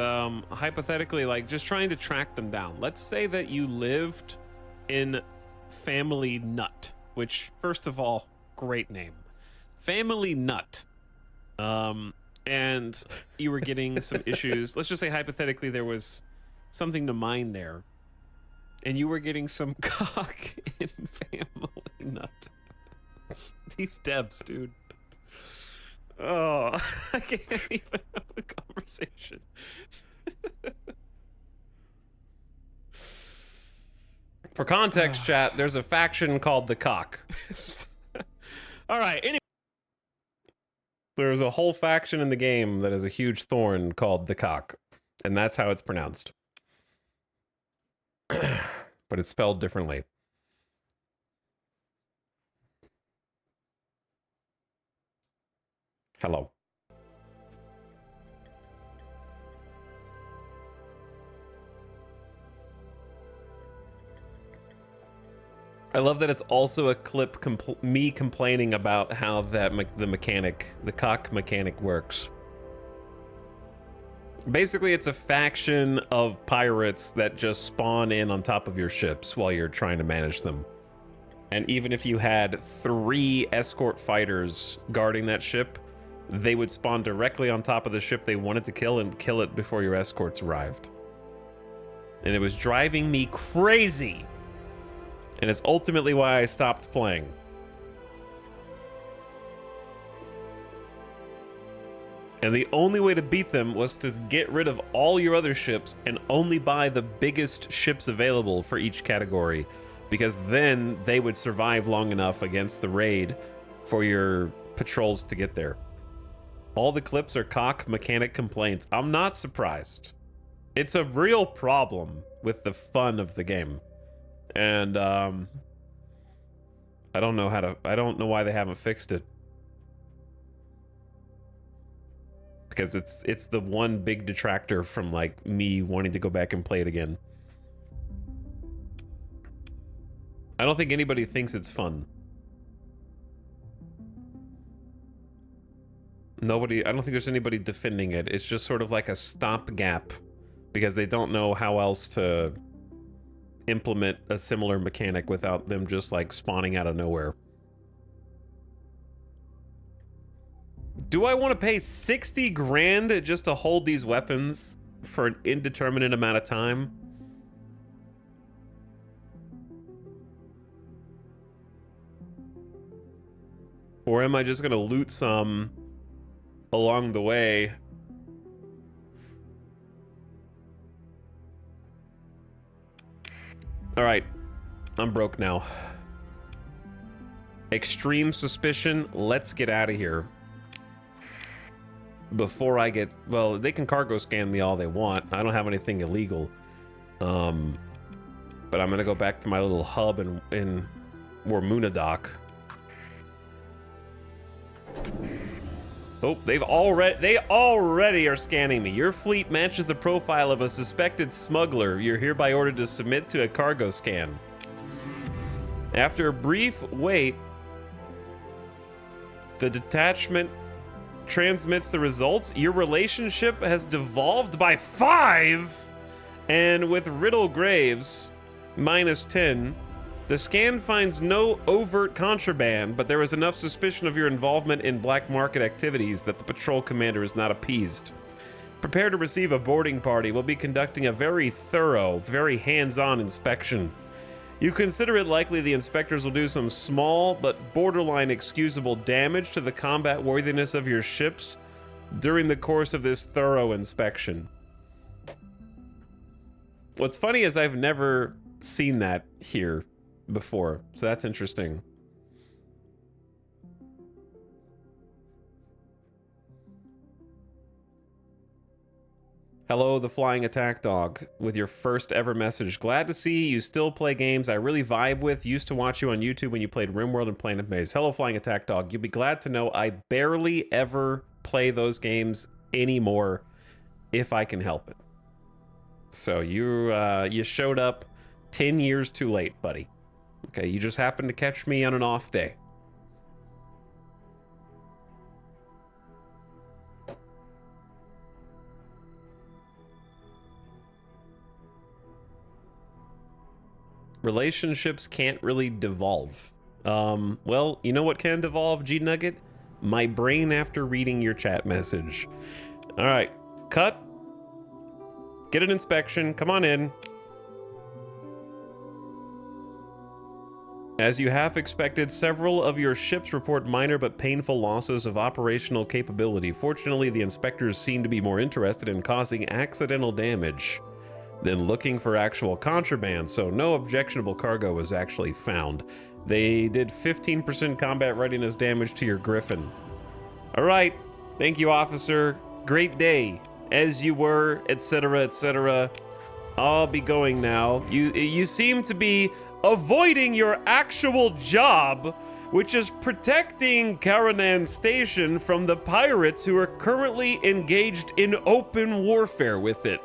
hypothetically, like, just trying to track them down. Let's say that you lived in Family Nut, which, first of all, great name. Family Nut. And you were getting some issues. Let's just say hypothetically there was something to mine there. And you were getting some cock in Family Nut. These devs, dude. Oh, I can't even have a conversation. For context, chat, there's a faction called the Cock. All right, anyway. There's a whole faction in the game that is a huge thorn called the Cock. And that's how it's pronounced. But it's spelled differently. Hello. I love that it's also a clip me complaining about how that the cock mechanic works. Basically, it's a faction of pirates that just spawn in on top of your ships while you're trying to manage them. And even if you had 3 escort fighters guarding that ship, they would spawn directly on top of the ship they wanted to kill and kill it before your escorts arrived. And it was driving me crazy. And it's ultimately why I stopped playing. And the only way to beat them was to get rid of all your other ships and only buy the biggest ships available for each category, because then they would survive long enough against the raid for your patrols to get there. All the clips are cock mechanic complaints. I'm not surprised. It's a real problem with the fun of the game. And I don't know why they haven't fixed it. because it's the one big detractor from like me wanting to go back and play it again. I don't think anybody thinks it's fun. Nobody, I don't think there's anybody defending it. It's just sort of like a stopgap because they don't know how else to implement a similar mechanic without them just like spawning out of nowhere. Do I want to pay 60 grand just to hold these weapons for an indeterminate amount of time? Or am I just gonna loot some along the way? All right, I'm broke now. Extreme suspicion, let's get out of here. Before I get, well, they can cargo scan me all they want. I don't have anything illegal. But I'm gonna go back to my little hub in Wormunadok. Oh, they already are scanning me. Your fleet matches the profile of a suspected smuggler. You're hereby ordered to submit to a cargo scan. After a brief wait, the detachment transmits the results. Your relationship has devolved by 5, and with Riddle Graves, -10, the scan finds no overt contraband, but there is enough suspicion of your involvement in black market activities that the patrol commander is not appeased. Prepare to receive a boarding party. We'll be conducting a very thorough, very hands-on inspection. You consider it likely the inspectors will do some small but borderline excusable damage to the combat worthiness of your ships during the course of this thorough inspection. What's funny is I've never seen that here before, so that's interesting. Hello, the Flying Attack Dog, with your first ever message. Glad to see you still play games I really vibe with. Used to watch you on YouTube when you played RimWorld and Planet Maze. Hello, Flying Attack Dog. You'll be glad to know I barely ever play those games anymore if I can help it. So you showed up 10 years too late, buddy. Okay, you just happened to catch me on an off day. Relationships can't really devolve. Well, you know what can devolve, G-Nugget? My brain after reading your chat message. All right, cut. Get an inspection, come on in. As you half expected, several of your ships report minor but painful losses of operational capability. Fortunately, the inspectors seem to be more interested in causing accidental damage than looking for actual contraband, so no objectionable cargo was actually found. They did 15% combat readiness damage to your Griffin. All right, thank you, officer. Great day, as you were, etc., etc. I'll be going now. You seem to be avoiding your actual job, which is protecting Karanan Station from the pirates who are currently engaged in open warfare with it.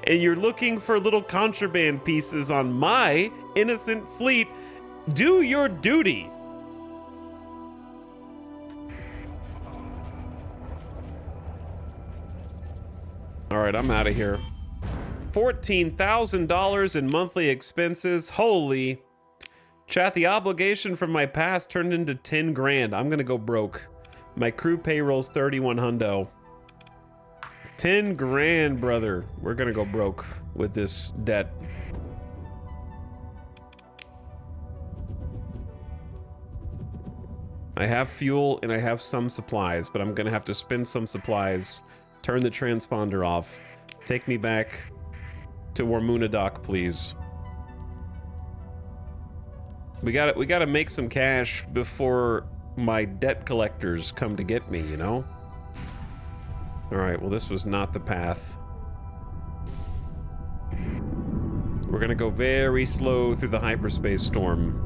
And you're looking for little contraband pieces on my innocent fleet. Do your duty. All right, I'm out of here. $14,000 in monthly expenses. Holy. Chat, the obligation from my past turned into 10 grand. I'm gonna go broke. My crew payroll's 31 hundo. 10 grand, brother. We're gonna go broke with this debt. I have fuel and I have some supplies, but I'm gonna have to spend some supplies, turn the transponder off, take me back to Wormunadok, please. We gotta make some cash before my debt collectors come to get me, you know? All right, well, this was not the path. We're gonna go very slow through the hyperspace storm.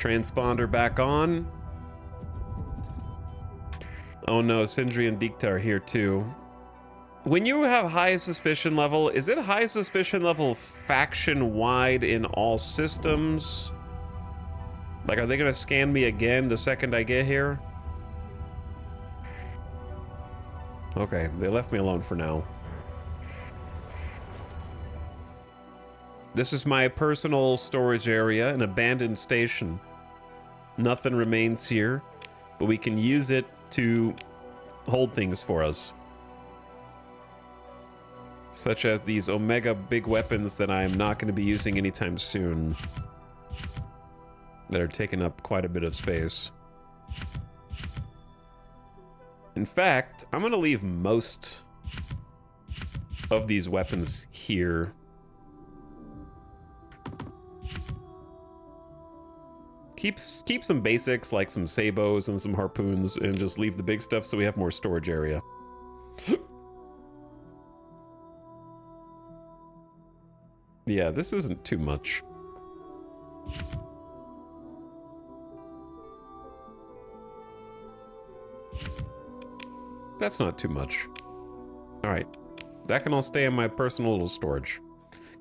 Transponder back on. Oh no, Sindri and Dikta are here too. When you have high suspicion level, is it high suspicion level faction-wide in all systems? Like, are they gonna scan me again the second I get here? Okay, they left me alone for now. This is my personal storage area, an abandoned station. Nothing remains here, but we can use it to hold things for us. Such as these Omega big weapons that I'm not going to be using anytime soon. That are taking up quite a bit of space. In fact, I'm going to leave most of these weapons here. Keep some basics like some sabos and some harpoons and just leave the big stuff so we have more storage area. Yeah, this isn't too much. That's not too much. All right, that can all stay in my personal little storage.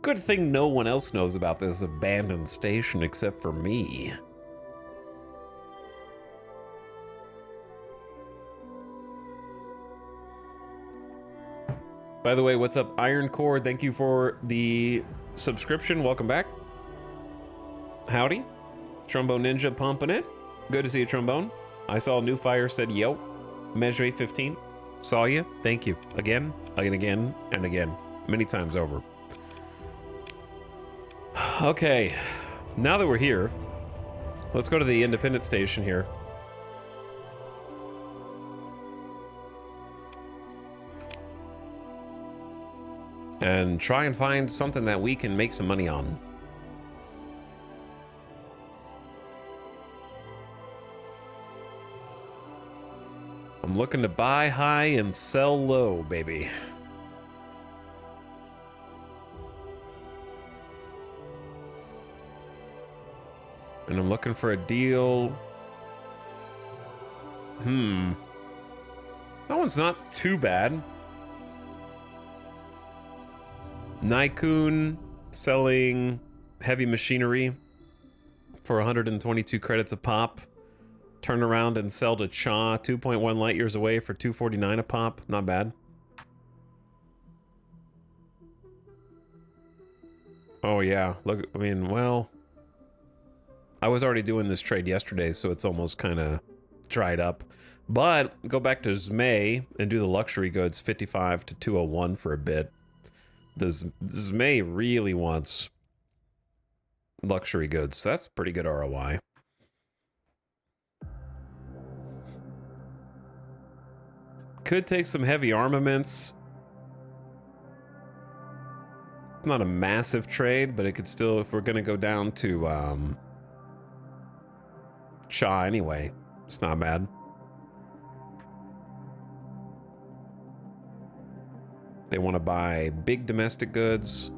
Good thing no one else knows about this abandoned station except for me. By the way, what's up, Iron Core? Thank you for the subscription. Welcome back. Howdy. Trombone Ninja pumping it. Good to see you, Trombone. I saw New Fire said, yo. Measure 15. Saw you. Thank you. Again, and again, and again. Many times over. Okay. Now that we're here, let's go to the independent station here. And try and find something that we can make some money on. I'm looking to buy high and sell low, baby. And I'm looking for a deal. That one's not too bad. Nikon selling heavy machinery for 122 credits a pop. Turn around and sell to Cha 2.1 light years away for 249 a pop. Not bad. Oh yeah, look, I mean, well, I was already doing this trade yesterday, so it's almost kind of dried up. But go back to Zmei and do the luxury goods 55 to 201 for a bit. The Zmei really wants luxury goods. So that's pretty good ROI. Could take some heavy armaments. Not a massive trade, but it could still, if we're gonna go down to Cha anyway, it's not bad. They want to buy big domestic goods.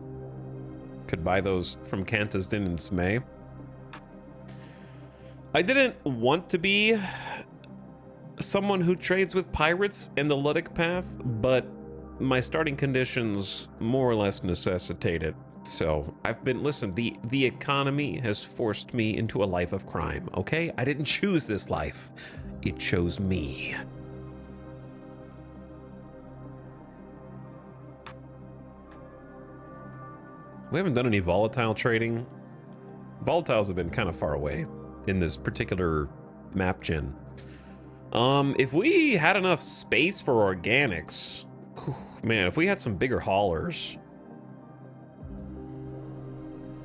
Could buy those from Kanta's Din and Zmei. I didn't want to be someone who trades with pirates in the Ludic path, but my starting conditions more or less necessitate it. So I've been, listen, the economy has forced me into a life of crime, okay? I didn't choose this life. It chose me. We haven't done any volatile trading. Volatiles have been kind of far away in this particular map gen. If we had enough space for organics, whew, man, if we had some bigger haulers,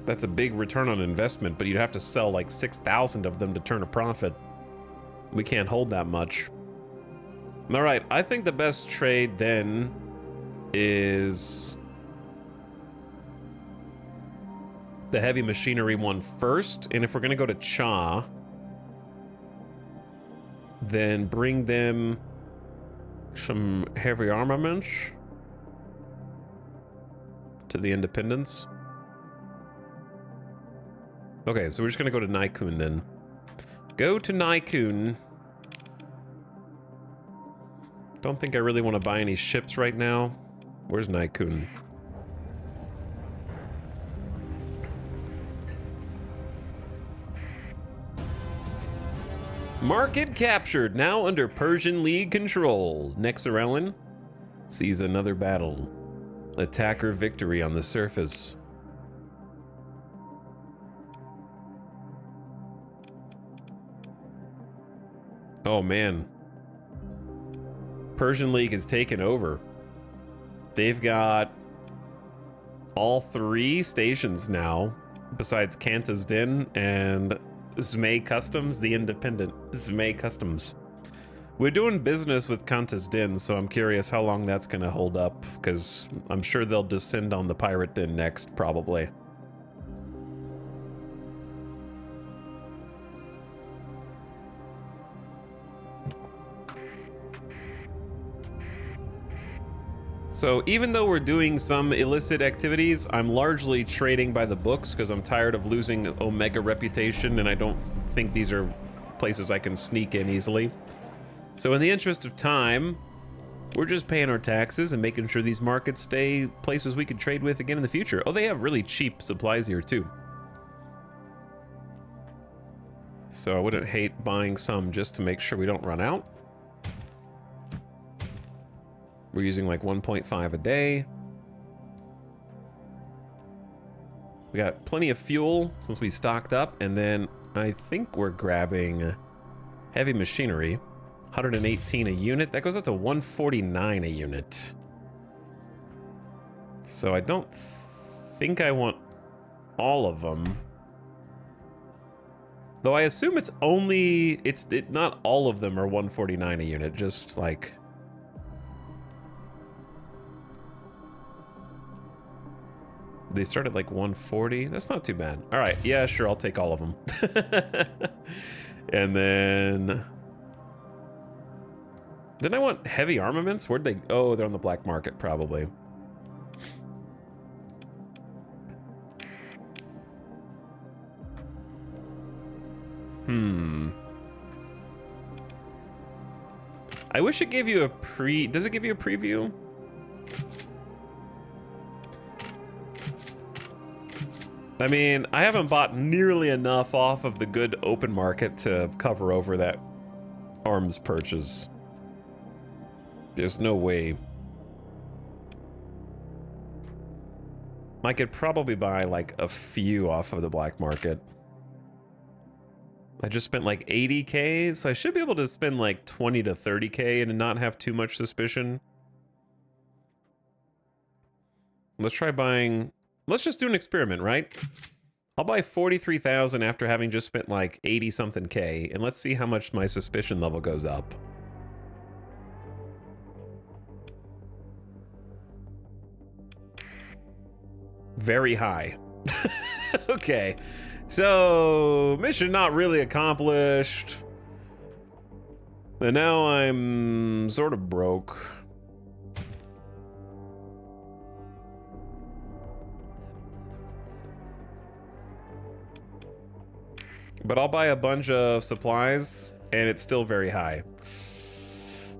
that's a big return on investment, but you'd have to sell like 6,000 of them to turn a profit. We can't hold that much. All right, I think the best trade then is the heavy machinery one first, and if we're gonna go to Cha, then bring them some heavy armaments to the Independence. Okay, so we're just gonna go to Nikon then. Go to Nykun. Don't think I really want to buy any ships right now. Where's Nykun? Market captured, now under Persian League control. Nexarellan sees another battle. Attacker victory on the surface. Oh man. Persian League has taken over. They've got all 3 stations now, besides Kanta's Den and Zmei Customs, the independent Zmei Customs. We're doing business with Kanta's Den, so I'm curious how long that's gonna hold up, because I'm sure they'll descend on the Pirate Den next, probably. So even though we're doing some illicit activities, I'm largely trading by the books because I'm tired of losing Omega reputation, and I don't think these are places I can sneak in easily. So in the interest of time, we're just paying our taxes and making sure these markets stay places we can trade with again in the future. Oh, they have really cheap supplies here too. So I wouldn't hate buying some just to make sure we don't run out. We're using like 1.5 a day. We got plenty of fuel since we stocked up, and then I think we're grabbing heavy machinery. 118 a unit. That goes up to 149 a unit. So I don't think I want all of them. Though I assume it's only, not all of them are 149 a unit, just like... They start at like 140. That's not too bad. All right, yeah, sure, I'll take all of them. And then... Didn't I want heavy armaments? Where'd they... Oh, they're on the black market, probably. I wish it gave you a pre... Does it give you a preview? I mean, I haven't bought nearly enough off of the good open market to cover over that arms purchase. There's no way. I could probably buy like a few off of the black market. I just spent like 80K, so I should be able to spend like 20 to 30K and not have too much suspicion. Let's try buying... Let's just do an experiment, right? I'll buy 43,000 after having just spent like 80 something K, and let's see how much my suspicion level goes up. Very high. Okay, so mission not really accomplished. And now I'm sort of broke. But I'll buy a bunch of supplies, and it's still very high.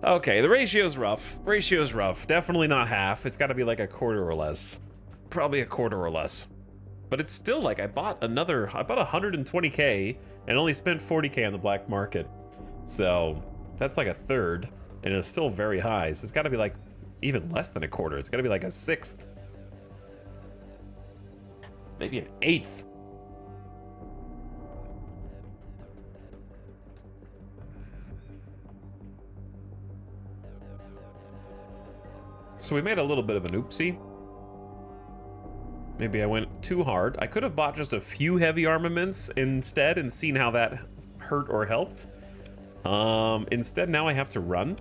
Okay, the ratio's rough. Ratio's rough. Definitely not half. It's got to be like a quarter or less. Probably a quarter or less. But it's still like I bought 120K and only spent 40K on the black market. So that's like a third, and it's still very high. So it's got to be like even less than a quarter. It's got to be like a sixth. Maybe an eighth. So we made a little bit of an oopsie. Maybe I went too hard. I could have bought just a few heavy armaments instead and seen how that hurt or helped. Instead, now I have to run.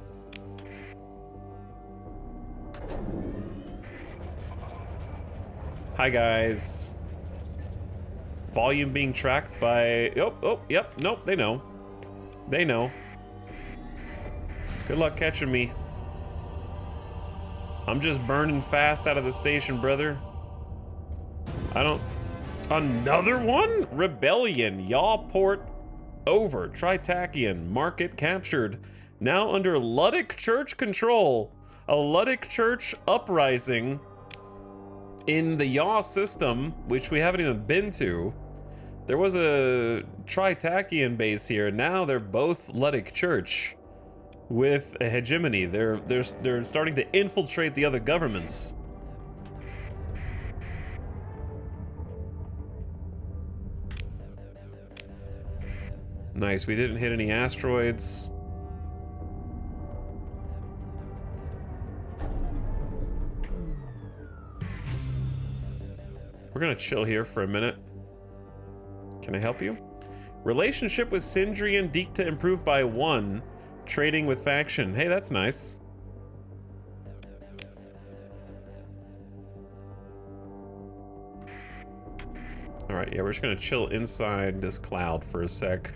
Hi, guys. Volume being tracked by... Oh, yep, nope, they know. They know. Good luck catching me. I'm just burning fast out of the station, brother. I don't... Another one? Rebellion. Yaw port over. Tritakian market captured. Now under Ludic Church control. A Ludic Church uprising in the Yaw system, which we haven't even been to. There was a Tritakian base here. Now they're both Ludic Church with a hegemony. They're starting to infiltrate the other governments. Nice, we didn't hit any asteroids. We're gonna chill here for a minute. Can I help you? Relationship with Sindri and Dikta improved by 1. Trading with faction. Hey, that's nice. All right, yeah, we're just gonna chill inside this cloud for a sec.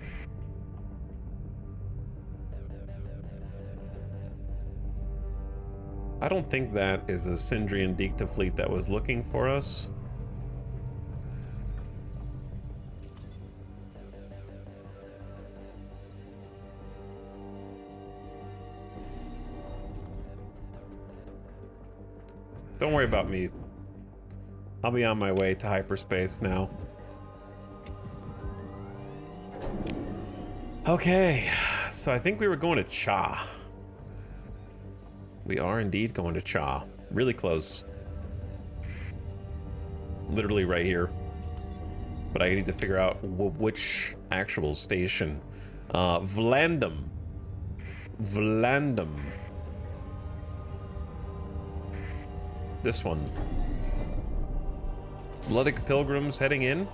I don't think that is a Sindri and Dikta fleet that was looking for us. Don't worry about me. I'll be on my way to hyperspace now. Okay, so I think we were going to Cha. We are indeed going to Cha. Really close. Literally right here. But I need to figure out which actual station. Vlandum. Vlandum. This one. Ludic pilgrims heading in.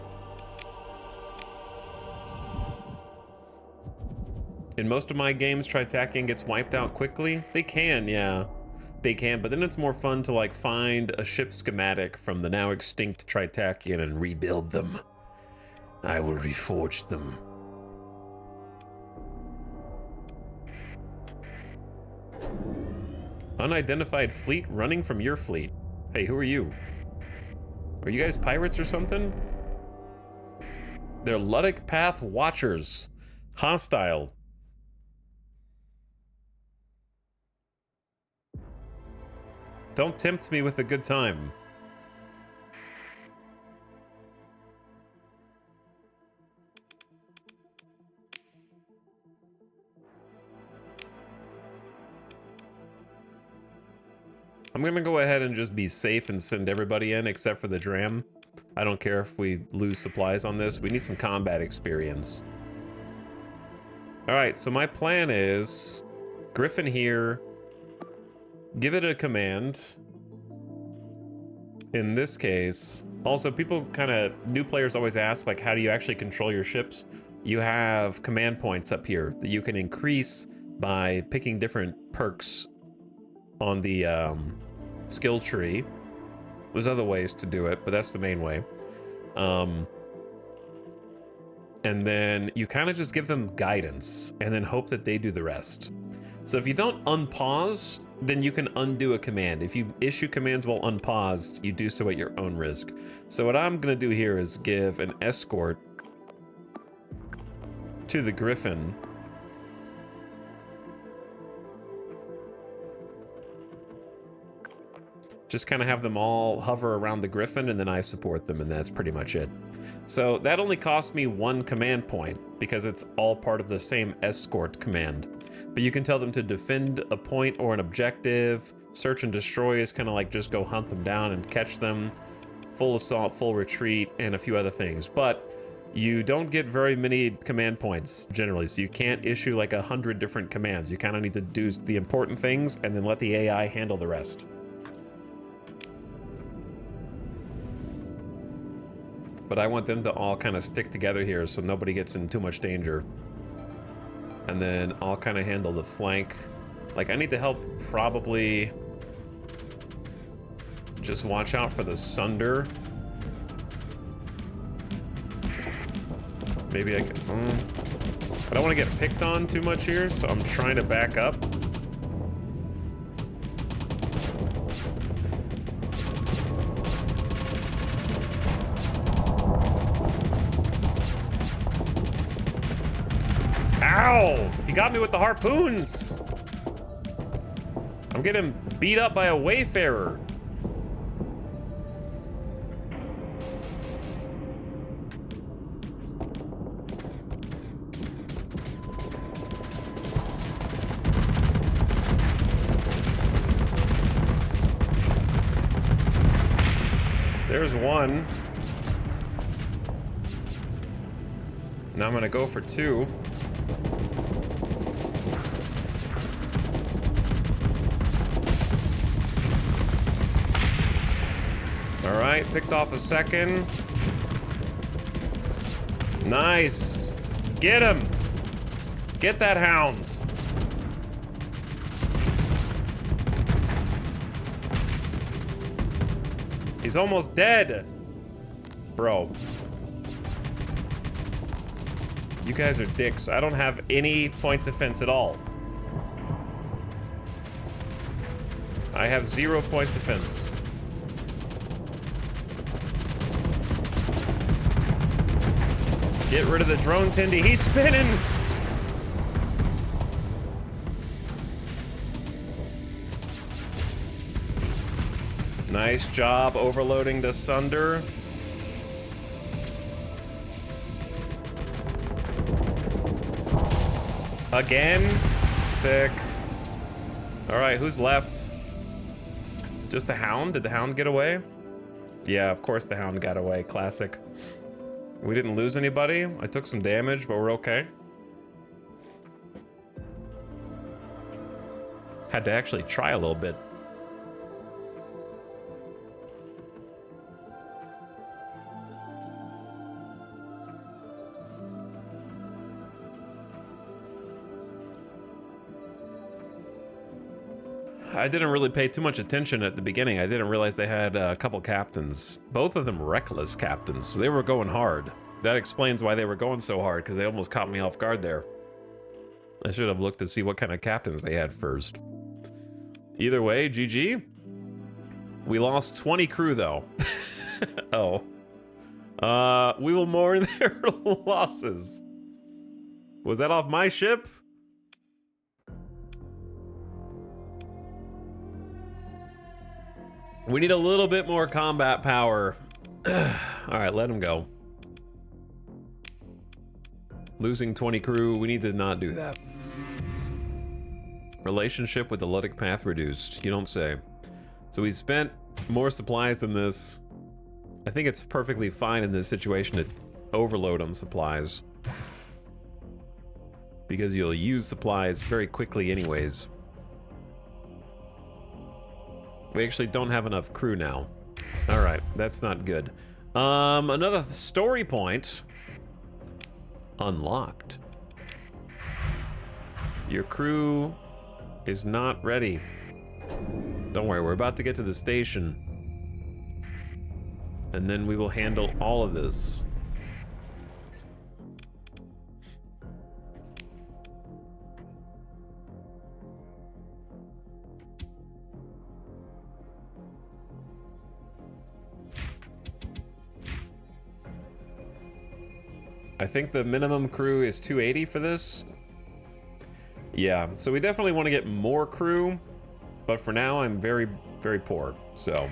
In most of my games, Tritakian gets wiped out quickly. They can, yeah. They can, but then it's more fun to like find a ship schematic from the now extinct Tritakian and rebuild them. I will reforge them. Unidentified fleet running from your fleet. Hey, who are you? Are you guys pirates or something? They're Ludic Path Watchers. Hostile. Don't tempt me with a good time. I'm gonna go ahead and just be safe and send everybody in except for the Dram. I don't care if we lose supplies on this. We need some combat experience. All right, so my plan is Griffin here. Give it a command. In this case, also people new players always ask like, how do you actually control your ships? You have command points up here that you can increase by picking different perks on the skill tree. There's other ways to do it, but that's the main way. And then you kind of just give them guidance and then hope that they do the rest. So if you don't unpause, then you can undo a command. If you issue commands while unpaused, you do so at your own risk. So what I'm gonna do here is give an escort to the Griffin. Just kind of have them all hover around the Griffin, and then I support them, and that's pretty much it. So that only cost me 1 command point, because it's all part of the same escort command. But you can tell them to defend a point or an objective. Search and destroy is kind of like just go hunt them down and catch them. Full assault, full retreat, and a few other things. But you don't get very many command points generally, so you can't issue like 100 different commands. You kind of need to do the important things and then let the AI handle the rest. But I want them to all kind of stick together here so nobody gets in too much danger. And then I'll kind of handle the flank. Like, I need to help probably just watch out for the Sunder. Maybe I can... I don't want to get picked on too much here, so I'm trying to back up. Ow! He got me with the harpoons! I'm getting beat up by a wayfarer. There's one. Now I'm gonna go for two. All right, picked off a second. Nice. Get him. Get that hound. He's almost dead. Bro. You guys are dicks. I don't have any point defense at all. I have 0 point defense. Get rid of the drone, Tindy. He's spinning! Nice job overloading the Sunder. Again? Sick. Alright, who's left? Just the Hound? Did the Hound get away? Yeah, of course the Hound got away. Classic. We didn't lose anybody. I took some damage, but we're okay. Had to actually try a little bit. I didn't really pay too much attention at the beginning. I didn't realize they had a couple captains. Both of them reckless captains, so they were going hard. That explains why they were going so hard, because they almost caught me off guard there. I should have looked to see what kind of captains they had first. Either way, GG. We lost 20 crew, though. Oh. We will mourn their losses. Was that off my ship? We need a little bit more combat power. All right, let him go. Losing 20 crew, we need to not do that. Relationship with the Ludic Path reduced, you don't say. So we spent more supplies than this. I think it's perfectly fine in this situation to overload on supplies, because you'll use supplies very quickly anyways. We actually don't have enough crew now. All right, that's not good. Another story point unlocked. Your crew is not ready. Don't worry, we're about to get to the station, and then we will handle all of this. I think the minimum crew is 280 for this. Yeah, so we definitely want to get more crew, but for now I'm very, very poor. So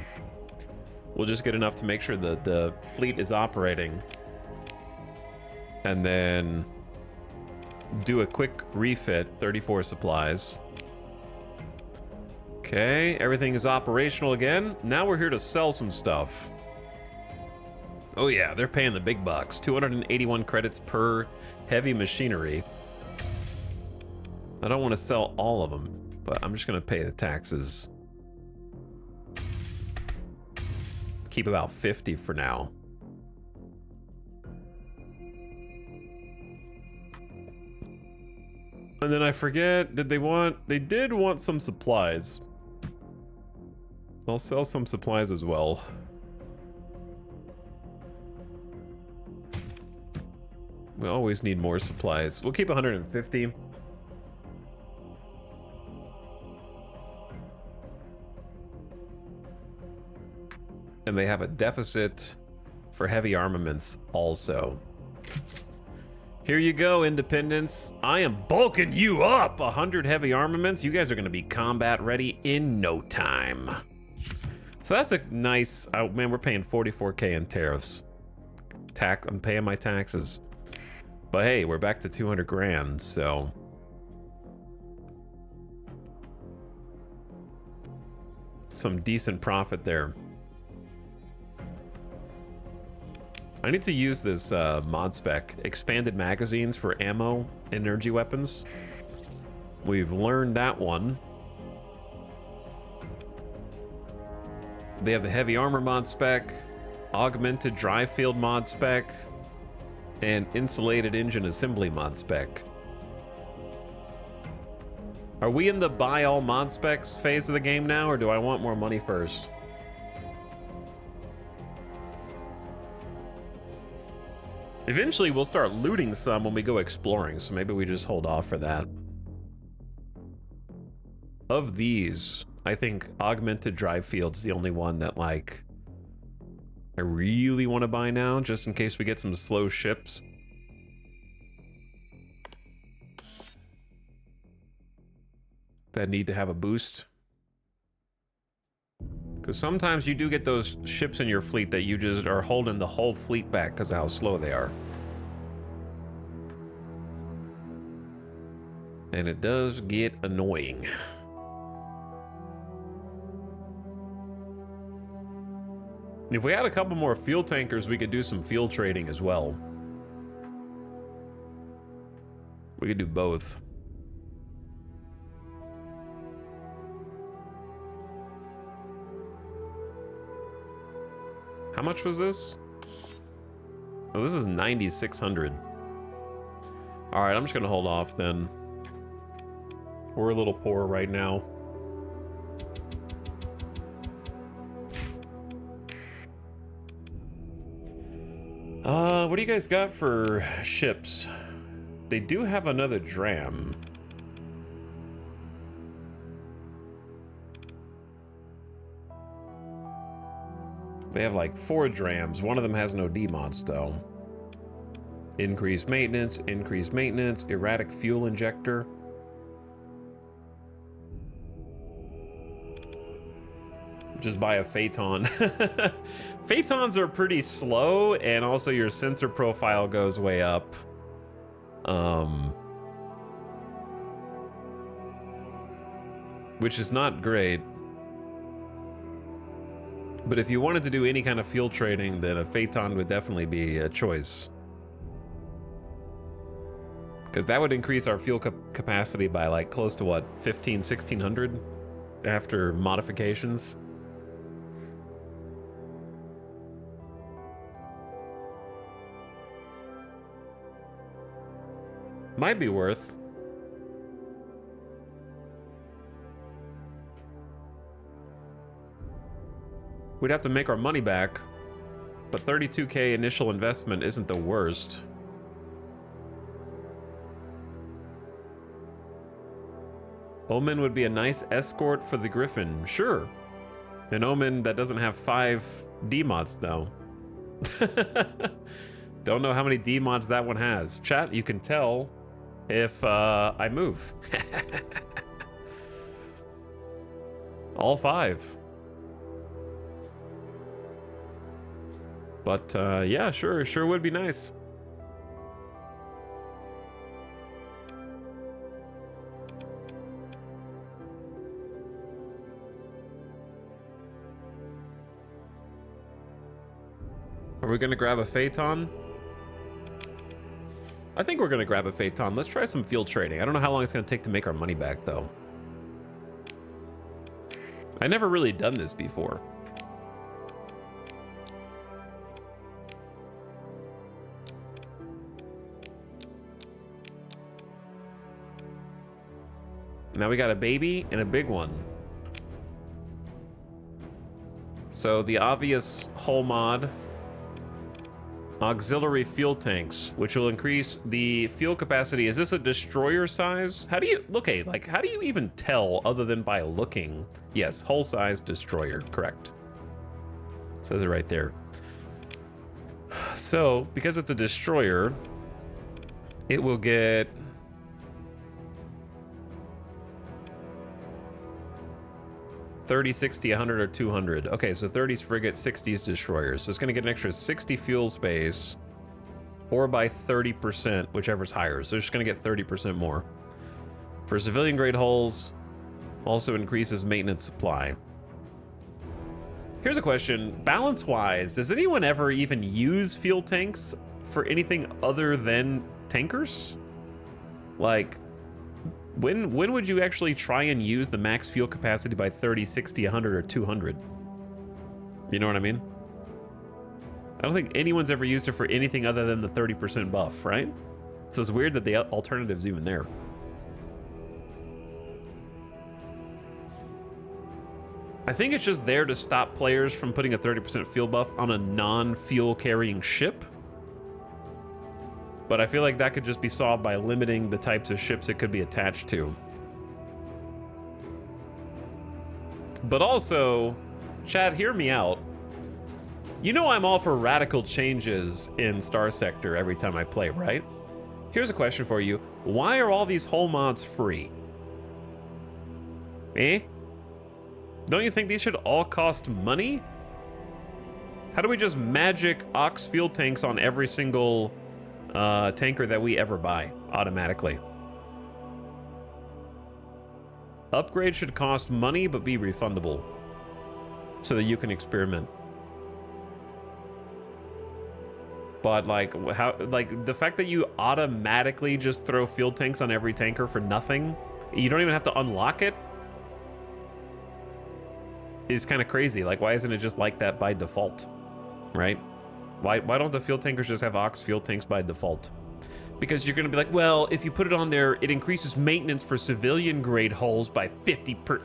we'll just get enough to make sure that the fleet is operating, and then do a quick refit, 34 supplies. Okay, everything is operational again. Now we're here to sell some stuff. Oh yeah, they're paying the big bucks. 281 credits per heavy machinery. I don't want to sell all of them, but I'm just gonna pay the taxes. Keep about 50 for now. And then I forget, they did want some supplies. I'll sell some supplies as well. We always need more supplies. We'll keep 150. And they have a deficit for heavy armaments also. Here you go, Independence. I am bulking you up. 100 heavy armaments. You guys are going to be combat ready in no time. So that's a nice... Oh, man, we're paying 44K in tariffs. I'm paying my taxes. But hey, we're back to 200 grand, so... some decent profit there. I need to use this mod spec, expanded magazines for ammo, energy weapons. We've learned that one. They have the heavy armor mod spec, augmented drive field mod spec, and insulated engine assembly mod spec. Are we in the buy all mod specs phase of the game now, or do I want more money first? Eventually, we'll start looting some when we go exploring, so maybe we just hold off for that. Of these, I think augmented drive field's the only one that, like, I really want to buy now, just in case we get some slow ships. That need to have a boost. Because sometimes you do get those ships in your fleet that you just are holding the whole fleet back because of how slow they are. And it does get annoying. If we had a couple more fuel tankers, we could do some fuel trading as well. We could do both. How much was this? Oh, this is 9,600. All right, I'm just gonna hold off then. We're a little poor right now. What do you guys got for ships? They do have another dram. They have like 4 drams. One of them has no D-mods though. Increased maintenance, erratic fuel injector. Just buy a Phaeton. Phaetons are pretty slow, and also your sensor profile goes way up. Which is not great. But if you wanted to do any kind of fuel trading, then a Phaeton would definitely be a choice. Because that would increase our fuel capacity by like close to what, 1600 after modifications. Might be worth. We'd have to make our money back, but 32K initial investment isn't the worst. Omen would be a nice escort for the Griffin. Sure. An Omen that doesn't have 5 D-mods though. Don't know how many D-mods that one has. Chat, you can tell if I move. All 5. But yeah, sure would be nice. Are we gonna grab a Phaeton? I think we're gonna grab a Phaeton. Let's try some field trading. I don't know how long it's gonna take to make our money back though. I never really done this before. Now we got a baby and a big one. So the obvious hull mod, auxiliary fuel tanks, which will increase the fuel capacity. Is this a destroyer size? How do you, okay, like how do you even tell other than by looking? Yes, hull size destroyer, correct. It says it right there. So because it's a destroyer, It will get... $30, $60, $100, or $200. Okay, so 30's frigate, 60's destroyers. So it's going to get an extra 60 fuel space, or by 30%, whichever's higher. So it's just going to get 30% more. For civilian grade hulls, also increases maintenance supply. Here's a question. Balance-wise, does anyone ever even use fuel tanks for anything other than tankers? Like... When would you actually try and use the max fuel capacity by 30, 60, 100, or 200? You know what I mean? I don't think anyone's ever used it for anything other than the 30% buff, right? So it's weird that the alternative's even there. I think it's just there to stop players from putting a 30% fuel buff on a non-fuel carrying ship. But I feel like that could just be solved by limiting the types of ships it could be attached to. But also, Chad, hear me out. You know I'm all for radical changes in Star Sector every time I play, right? Here's a question for you. Why are all these hull mods free? Eh? Don't you think these should all cost money? How do we just magic Ox fuel tanks on every single... tanker that we ever buy automatically? Upgrade should cost money but be refundable so that you can experiment. But like how, like the fact that you automatically just throw fuel tanks on every tanker for nothing, you don't even have to unlock it, is kind of crazy. Like, why isn't it just like that by default, right? Why don't the fuel tankers just have Ox fuel tanks by default? Because you're going to be like, well, if you put it on there, it increases maintenance for civilian grade hulls by 50%.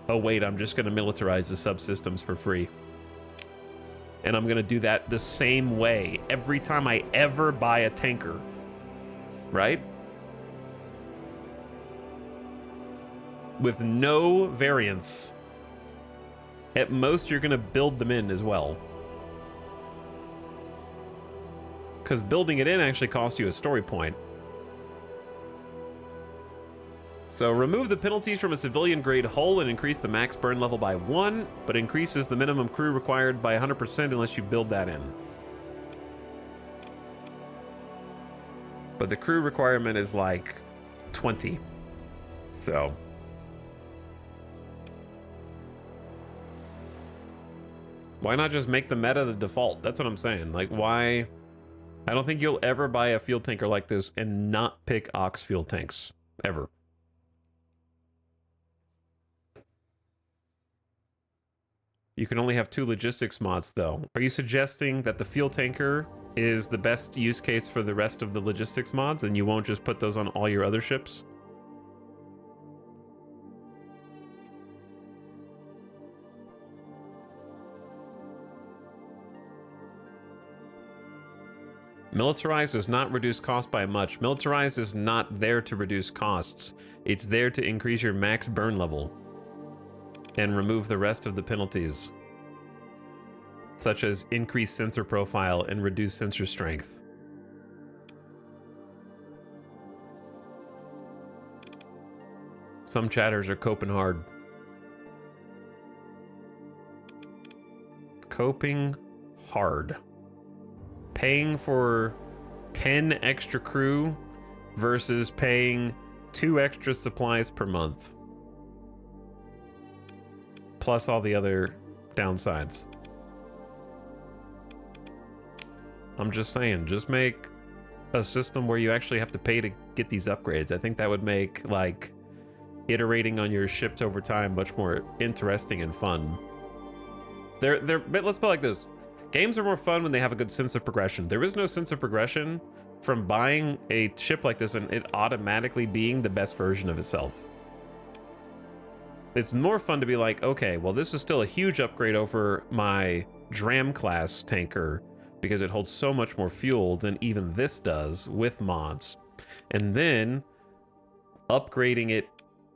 Oh, wait, I'm just going to militarize the subsystems for free. And I'm going to do that the same way every time I ever buy a tanker. Right? With no variance. At most, you're going to build them in as well. Because building it in actually costs you a story point. So remove the penalties from a civilian grade hull and increase the max burn level by 1, but increases the minimum crew required by 100% unless you build that in. But the crew requirement is like 20. So... why not just make the meta the default? That's what I'm saying. Like, why... I don't think you'll ever buy a fuel tanker like this and not pick Ox fuel tanks. Ever. You can only have 2 logistics mods, though. Are you suggesting that the fuel tanker is the best use case for the rest of the logistics mods, and you won't just put those on all your other ships? Militarized does not reduce cost by much. Militarized is not there to reduce costs. It's there to increase your max burn level and remove the rest of the penalties, such as increased sensor profile and reduced sensor strength. Some chatters are coping hard. Coping hard. Paying for 10 extra crew versus paying 2 extra supplies per month. Plus all the other downsides. I'm just saying, just make a system where you actually have to pay to get these upgrades. I think that would make, like, iterating on your ships over time much more interesting and fun. But let's put it like this. Games are more fun when they have a good sense of progression. There is no sense of progression from buying a ship like this and it automatically being the best version of itself. It's more fun to be like, okay, well, this is still a huge upgrade over my Dram class tanker because it holds so much more fuel than even this does with mods. And then upgrading it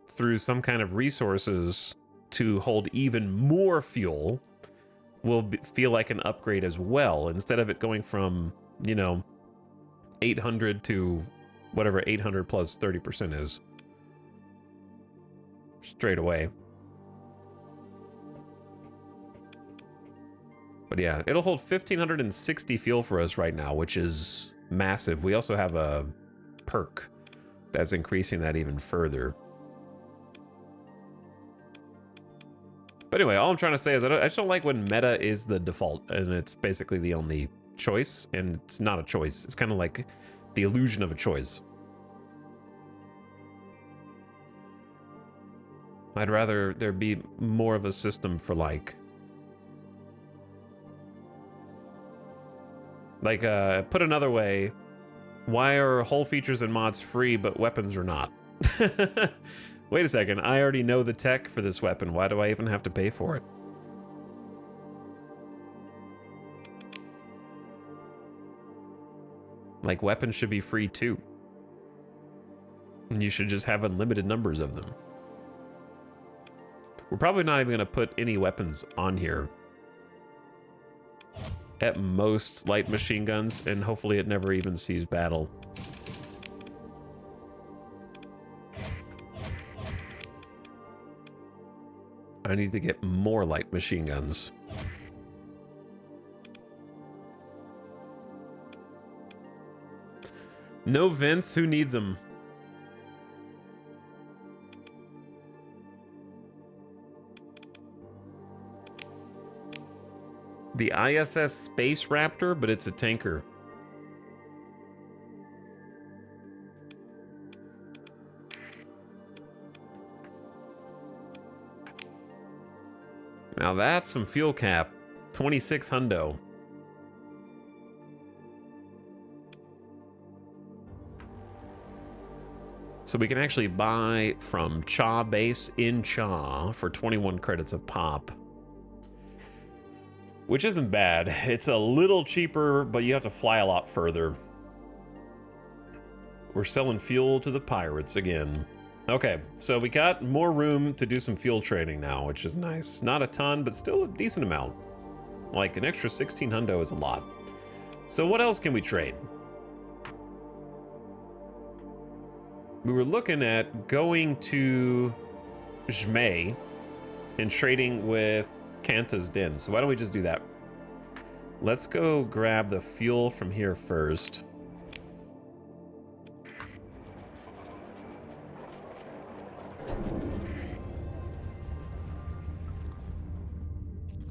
through some kind of resources to hold even more fuel will feel like an upgrade as well, instead of it going from, you know, 800 to whatever 800 plus 30% is. Straight away. But yeah, it'll hold 1,560 fuel for us right now, which is massive. We also have a perk that's increasing that even further. But anyway, all I'm trying to say is I just don't like when meta is the default and it's basically the only choice, and it's not a choice. It's kind of like the illusion of a choice. I'd rather there be more of a system for like put another way, why are hull features and mods free but weapons are not? Wait a second, I already know the tech for this weapon. Why do I even have to pay for it? Like, weapons should be free too. And you should just have unlimited numbers of them. We're probably not even going to put any weapons on here. At most, light machine guns, and hopefully it never even sees battle. I need to get more light machine guns. No vents, who needs them? The ISS Space Raptor, but it's a tanker. Now that's some fuel cap. 26 hundo. So we can actually buy from Cha Base in Cha for 21 credits of pop. Which isn't bad. It's a little cheaper, but you have to fly a lot further. We're selling fuel to the pirates again. Okay, so we got more room to do some fuel trading now, which is nice. Not a ton, but still a decent amount. Like an extra 16 hundo is a lot. So what else can we trade? We were looking at going to Jmei and trading with Kanta's Den. So why don't we just do that? Let's go grab the fuel from here first.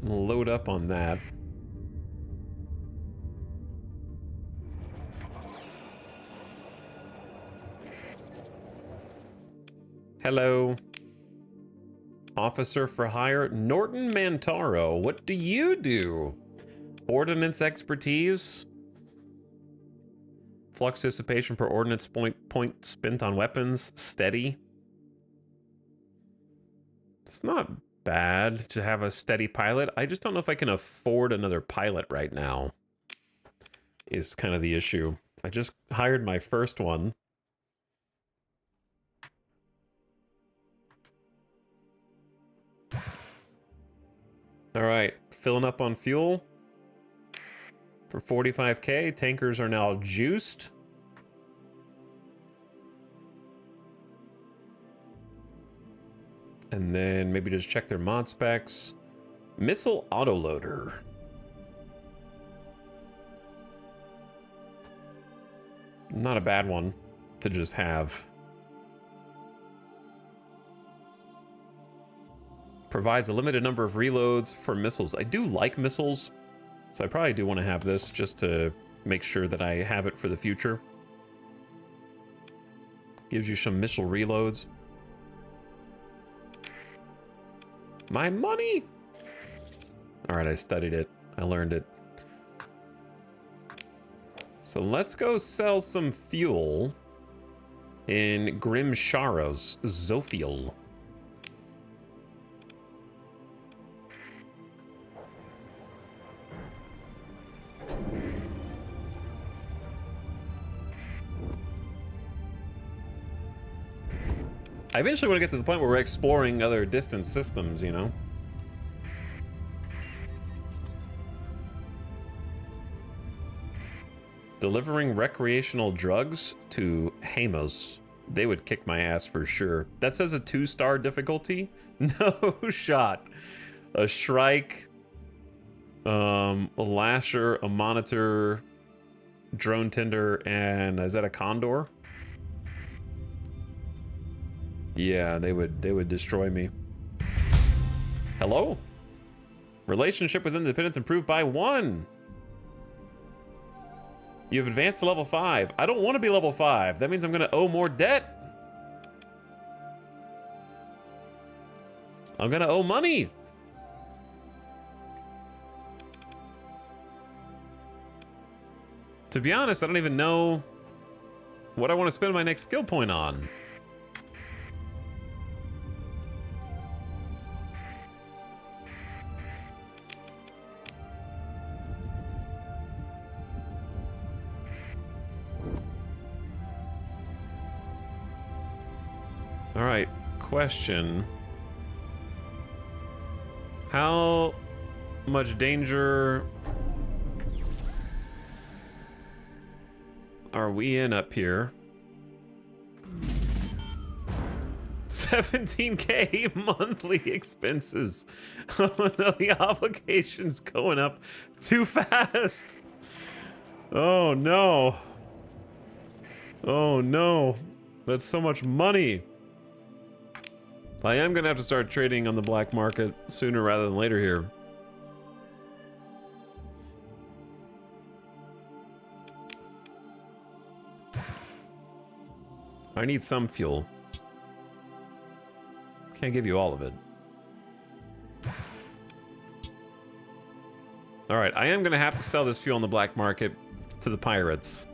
Load up on that. Hello. Officer for hire, Norton Mantaro. What do you do? Ordnance expertise. Flux dissipation per ordnance point spent on weapons. Steady. It's not bad to have a steady pilot. I just don't know if I can afford another pilot right now. Is kind of the issue. I just hired my first one. All right, filling up on fuel for 45K. Tankers are now juiced. And then maybe just check their mod specs. Missile autoloader. Not a bad one to just have. Provides a limited number of reloads for missiles. I do like missiles, so I probably do want to have this just to make sure that I have it for the future. Gives you some missile reloads. My money! Alright, I studied it. I learned it. So let's go sell some fuel in Grim Sharos, Zophiel. I eventually want to get to the point where we're exploring other distant systems, you know? Delivering recreational drugs to Hamos. They would kick my ass for sure. That says a 2-star difficulty? No shot. A Shrike, a Lasher, a Monitor, Drone Tender, and is that a Condor? Yeah, they would destroy me. Hello? Relationship with independence improved by 1. You've advanced to level 5. I don't want to be level 5. That means I'm gonna owe more debt. I'm gonna owe money. To be honest, I don't even know what I want to spend my next skill point on. All right, question. How much danger are we in up here? 17K monthly expenses. Oh no, the obligation's going up too fast. Oh no. Oh no. That's so much money. I am gonna have to start trading on the black market sooner rather than later here. I need some fuel. Can't give you all of it. All right, I am gonna have to sell this fuel on the black market to the pirates.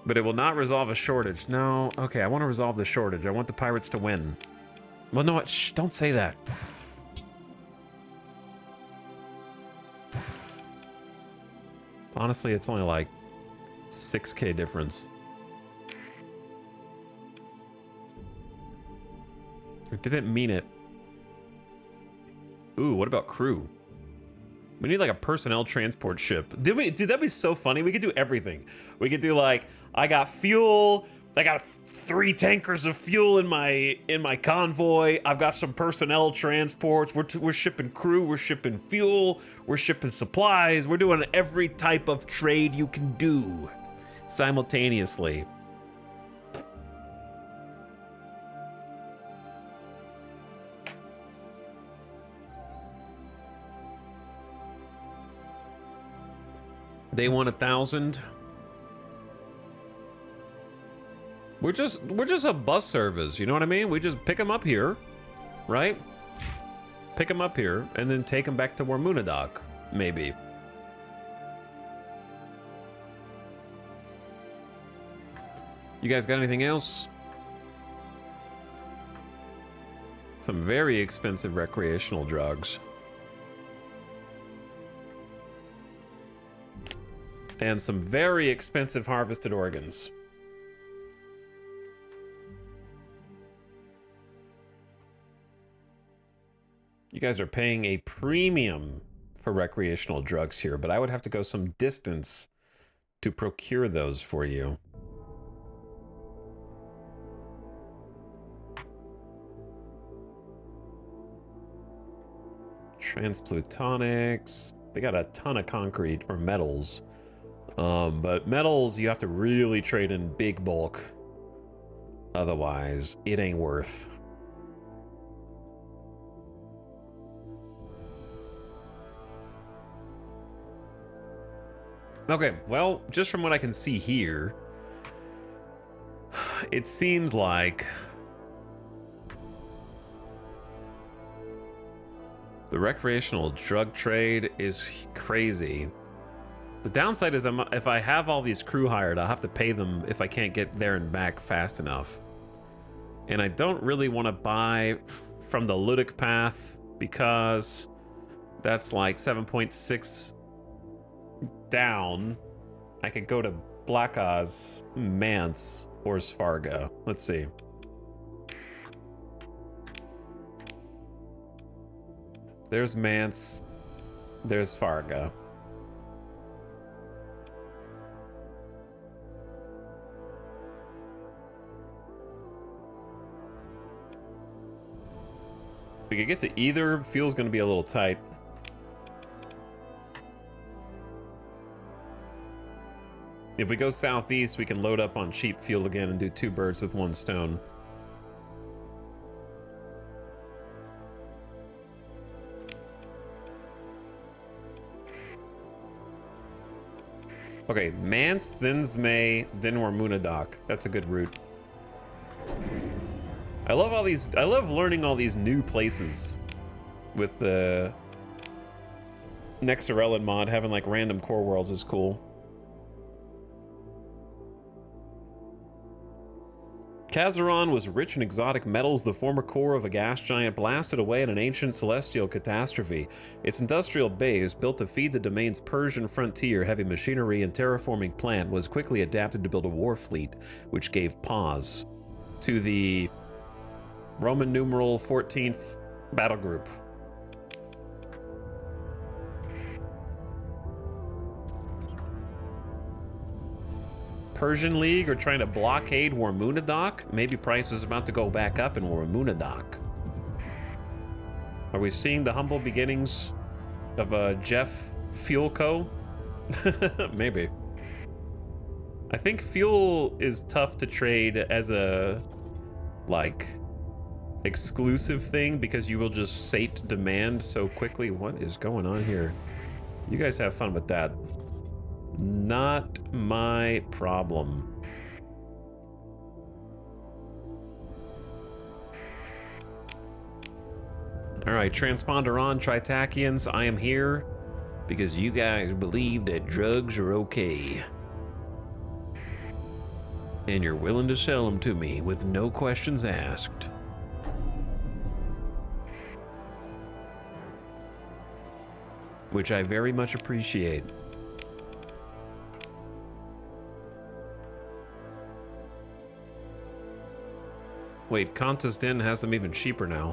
But it will not resolve a shortage. No, okay, I want to resolve the shortage. I want the pirates to win. Well, no, shh, don't say that. Honestly, it's only like 6K difference. I didn't mean it. Ooh, what about crew? We need like a personnel transport ship. Dude, that'd be so funny. We could do everything. We could do like, I got fuel. I got 3 tankers of fuel in my convoy. I've got some personnel transports. We're shipping crew. We're shipping fuel. We're shipping supplies. We're doing every type of trade you can do simultaneously. They want 1,000. We're just a bus service, you know what I mean? We just pick them up here, right? Pick them up here and then take them back to Warmunadoc, maybe. You guys got anything else? Some very expensive recreational drugs. And some very expensive harvested organs. You guys are paying a premium for recreational drugs here, but I would have to go some distance to procure those for you. Transplutonics. They got a ton of concrete or metals. But metals, you have to really trade in big bulk. Otherwise, it ain't worth. Okay, well, just from what I can see here, it seems like the recreational drug trade is crazy. The downside is if I have all these crew hired, I'll have to pay them if I can't get there and back fast enough. And I don't really want to buy from the Ludic path because that's like 7.6 down. I could go to Black Oz, Mance, or Sfarga. Let's see. There's Mance. There's Farga. We could get to either. Fuel's going to be a little tight. If we go southeast, we can load up on cheap fuel again and do 2 birds with 1 stone. Okay, Mance, then Zmei, then Warmunadoc. That's a good route. I love all these. I love learning all these new places with the Nexarellan mod. Having like random core worlds is cool. Kazaron was rich in exotic metals. The former core of a gas giant blasted away in an ancient celestial catastrophe. Its industrial base, built to feed the domain's Persian frontier heavy machinery and terraforming plant, was quickly adapted to build a war fleet, which gave pause to the Roman numeral 14th battle group. Persian League are trying to blockade Warmunadoc. Maybe price is about to go back up in Warmunadoc. Are we seeing the humble beginnings of Jeff Fuel Co? Maybe. I think fuel is tough to trade as a like exclusive thing because you will just sate demand so quickly. What is going on here? You guys have fun with that. Not my problem. All right, transponder on, Tritachians. I am here because you guys believe that drugs are okay. And you're willing to sell them to me with no questions asked. Which I very much appreciate. Wait, Kanta's Den has them even cheaper now.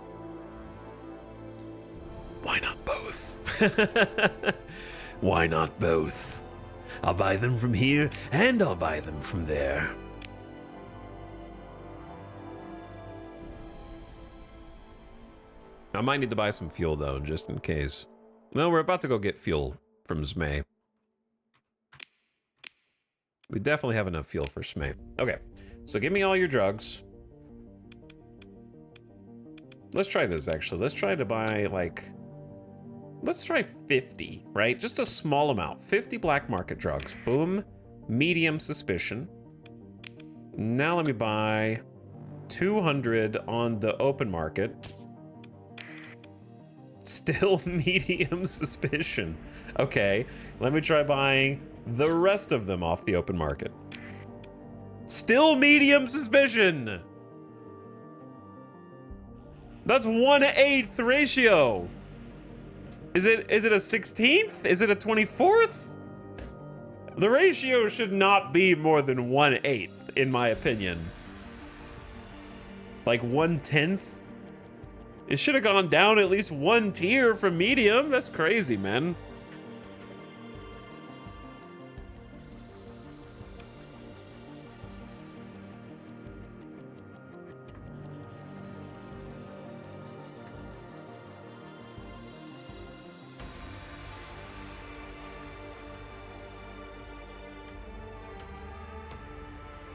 Why not both? Why not both? I'll buy them from here, and I'll buy them from there. I might need to buy some fuel, though, just in case. No, we're about to go get fuel from Zmei. We definitely have enough fuel for Zmei. Okay, so give me all your drugs. Let's try this, actually. Let's try to buy, like... Let's try 50, right? Just a small amount. 50 black market drugs. Boom. Medium suspicion. Now let me buy 200 on the open market. Still medium suspicion. Okay, let me try buying the rest of them off the open market. Still medium suspicion. That's 1/8 ratio. Is it a 16th? Is it a 24th? The ratio should not be more than 1/8, in my opinion. Like 1/10? It should have gone down at least 1 tier from medium. That's crazy, man.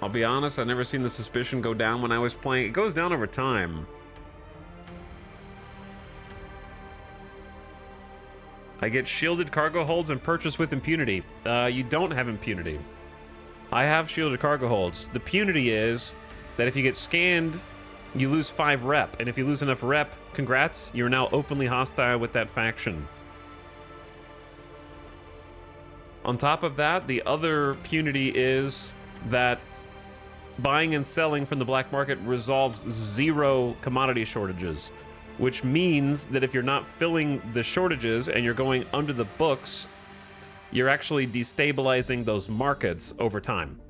I'll be honest, I've never seen the suspicion go down when I was playing. It goes down over time. I get shielded cargo holds and purchase with impunity. You don't have impunity. I have shielded cargo holds. The punity is that if you get scanned, you lose 5 rep. And if you lose enough rep, congrats, you're now openly hostile with that faction. On top of that, the other punity is that buying and selling from the black market resolves 0 commodity shortages, which means that if you're not filling the shortages and you're going under the books, you're actually destabilizing those markets over time.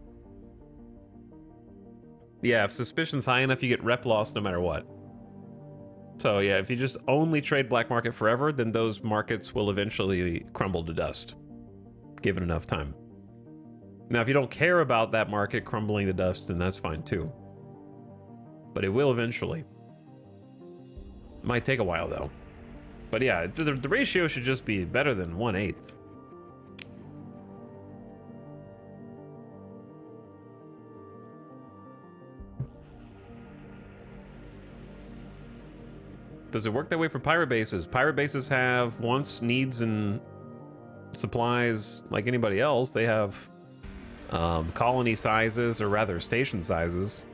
Yeah, if suspicion's high enough, you get rep loss no matter what. So yeah, if you just only trade black market forever, then those markets will eventually crumble to dust, given enough time. Now, if you don't care about that market crumbling to dust, then that's fine too. But it will eventually. Might take a while though. But yeah, the ratio should just be better than 1/8. Does it work that way for pirate bases? Pirate bases have wants, needs, and supplies like anybody else. They have colony sizes, or rather station sizes.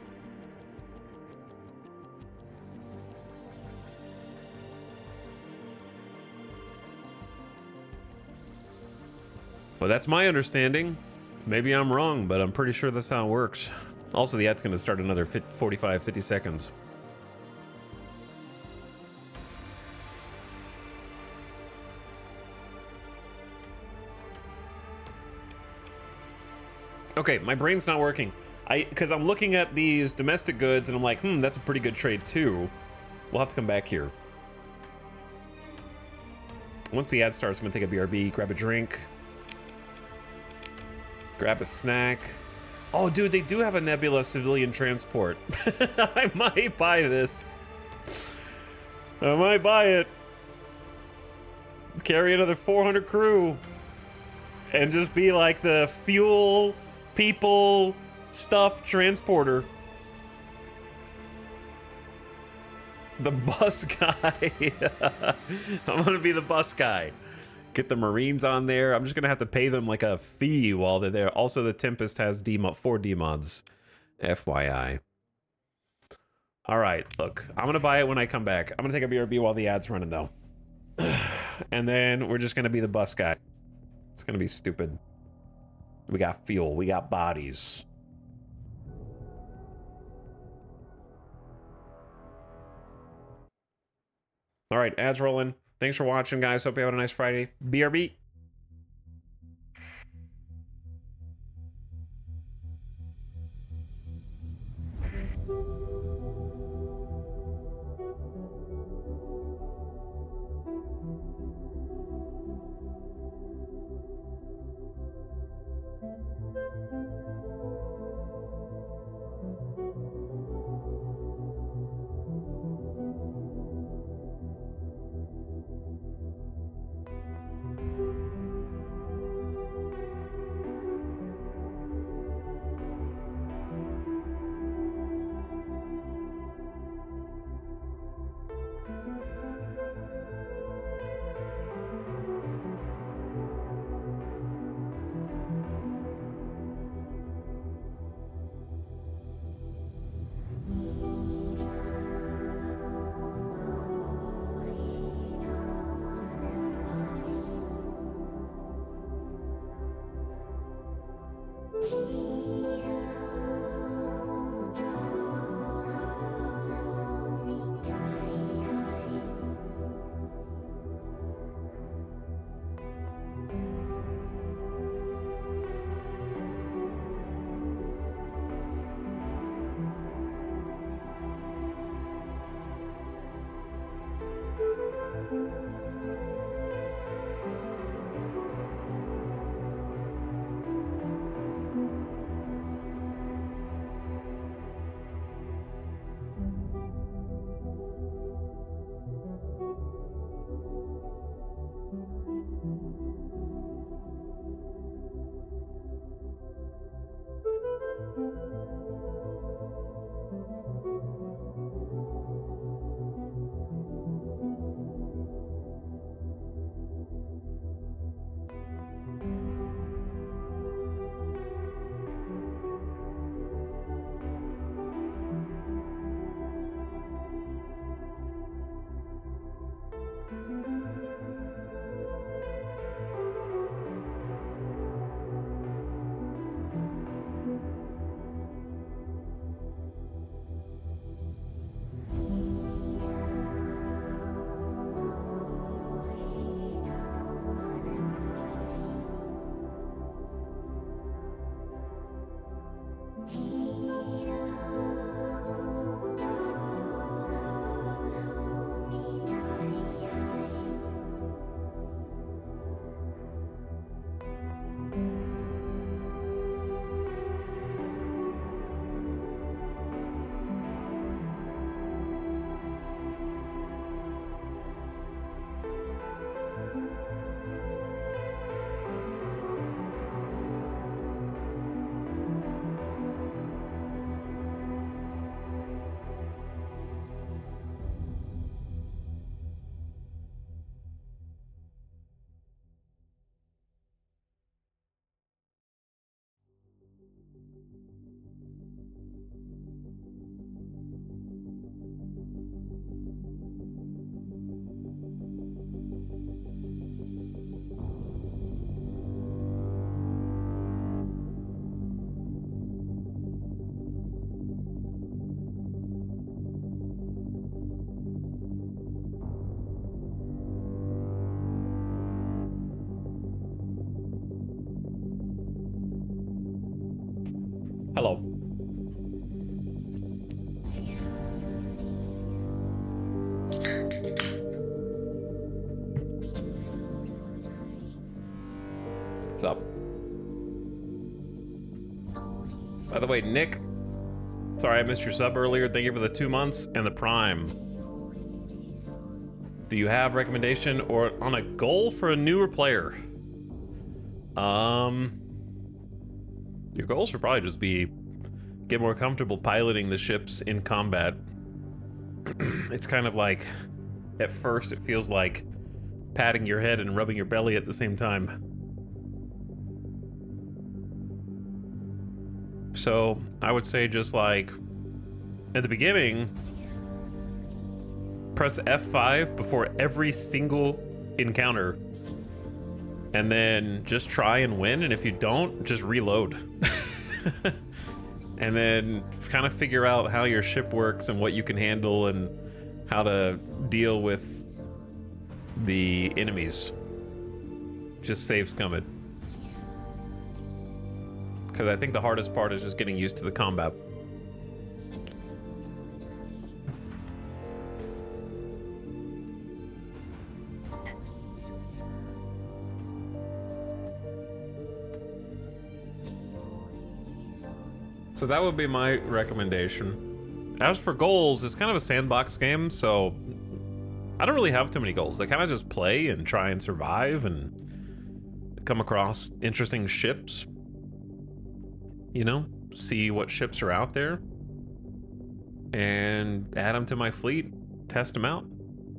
But that's my understanding. Maybe I'm wrong, but I'm pretty sure that's how it works. Also, the ad's going to start another 45, 50 seconds. Okay, my brain's not working. Because I'm looking at these domestic goods and I'm like, that's a pretty good trade too. We'll have to come back here. Once the ad starts, I'm gonna take a BRB, grab a drink, grab a snack. Oh, dude, they do have a Nebula civilian transport. I might buy this. I might buy it. Carry another 400 crew. And just be like the fuel, people, stuff transporter. The bus guy. I'm gonna be the bus guy. Get the Marines on there. I'm just gonna have to pay them like a fee while they're there. Also, the Tempest has 4 D-mods. FYI. All right, look. I'm gonna buy it when I come back. I'm gonna take a BRB while the ad's running though. And then we're just gonna be the bus guy. It's gonna be stupid. We got fuel. We got bodies. All right, ads rolling. Thanks for watching, guys. Hope you have a nice Friday. BRB. By the way, Nick, sorry I missed your sub earlier. Thank you for the 2 months and the Prime. Do you have recommendation or on a goal for a newer player? Your goal should probably just be get more comfortable piloting the ships in combat. It's kind of like, at first it feels like patting your head and rubbing your belly at the same time. So I would say just like, at the beginning, press F5 before every single encounter. And then just try and win, and if you don't, just reload. And then kind of figure out how your ship works and what you can handle and how to deal with the enemies. Just save scum it. Because I think the hardest part is just getting used to the combat. So that would be my recommendation. As for goals, it's kind of a sandbox game, so I don't really have too many goals. I kind of just play and try and survive and come across interesting ships. You know, see what ships are out there and add them to my fleet, test them out,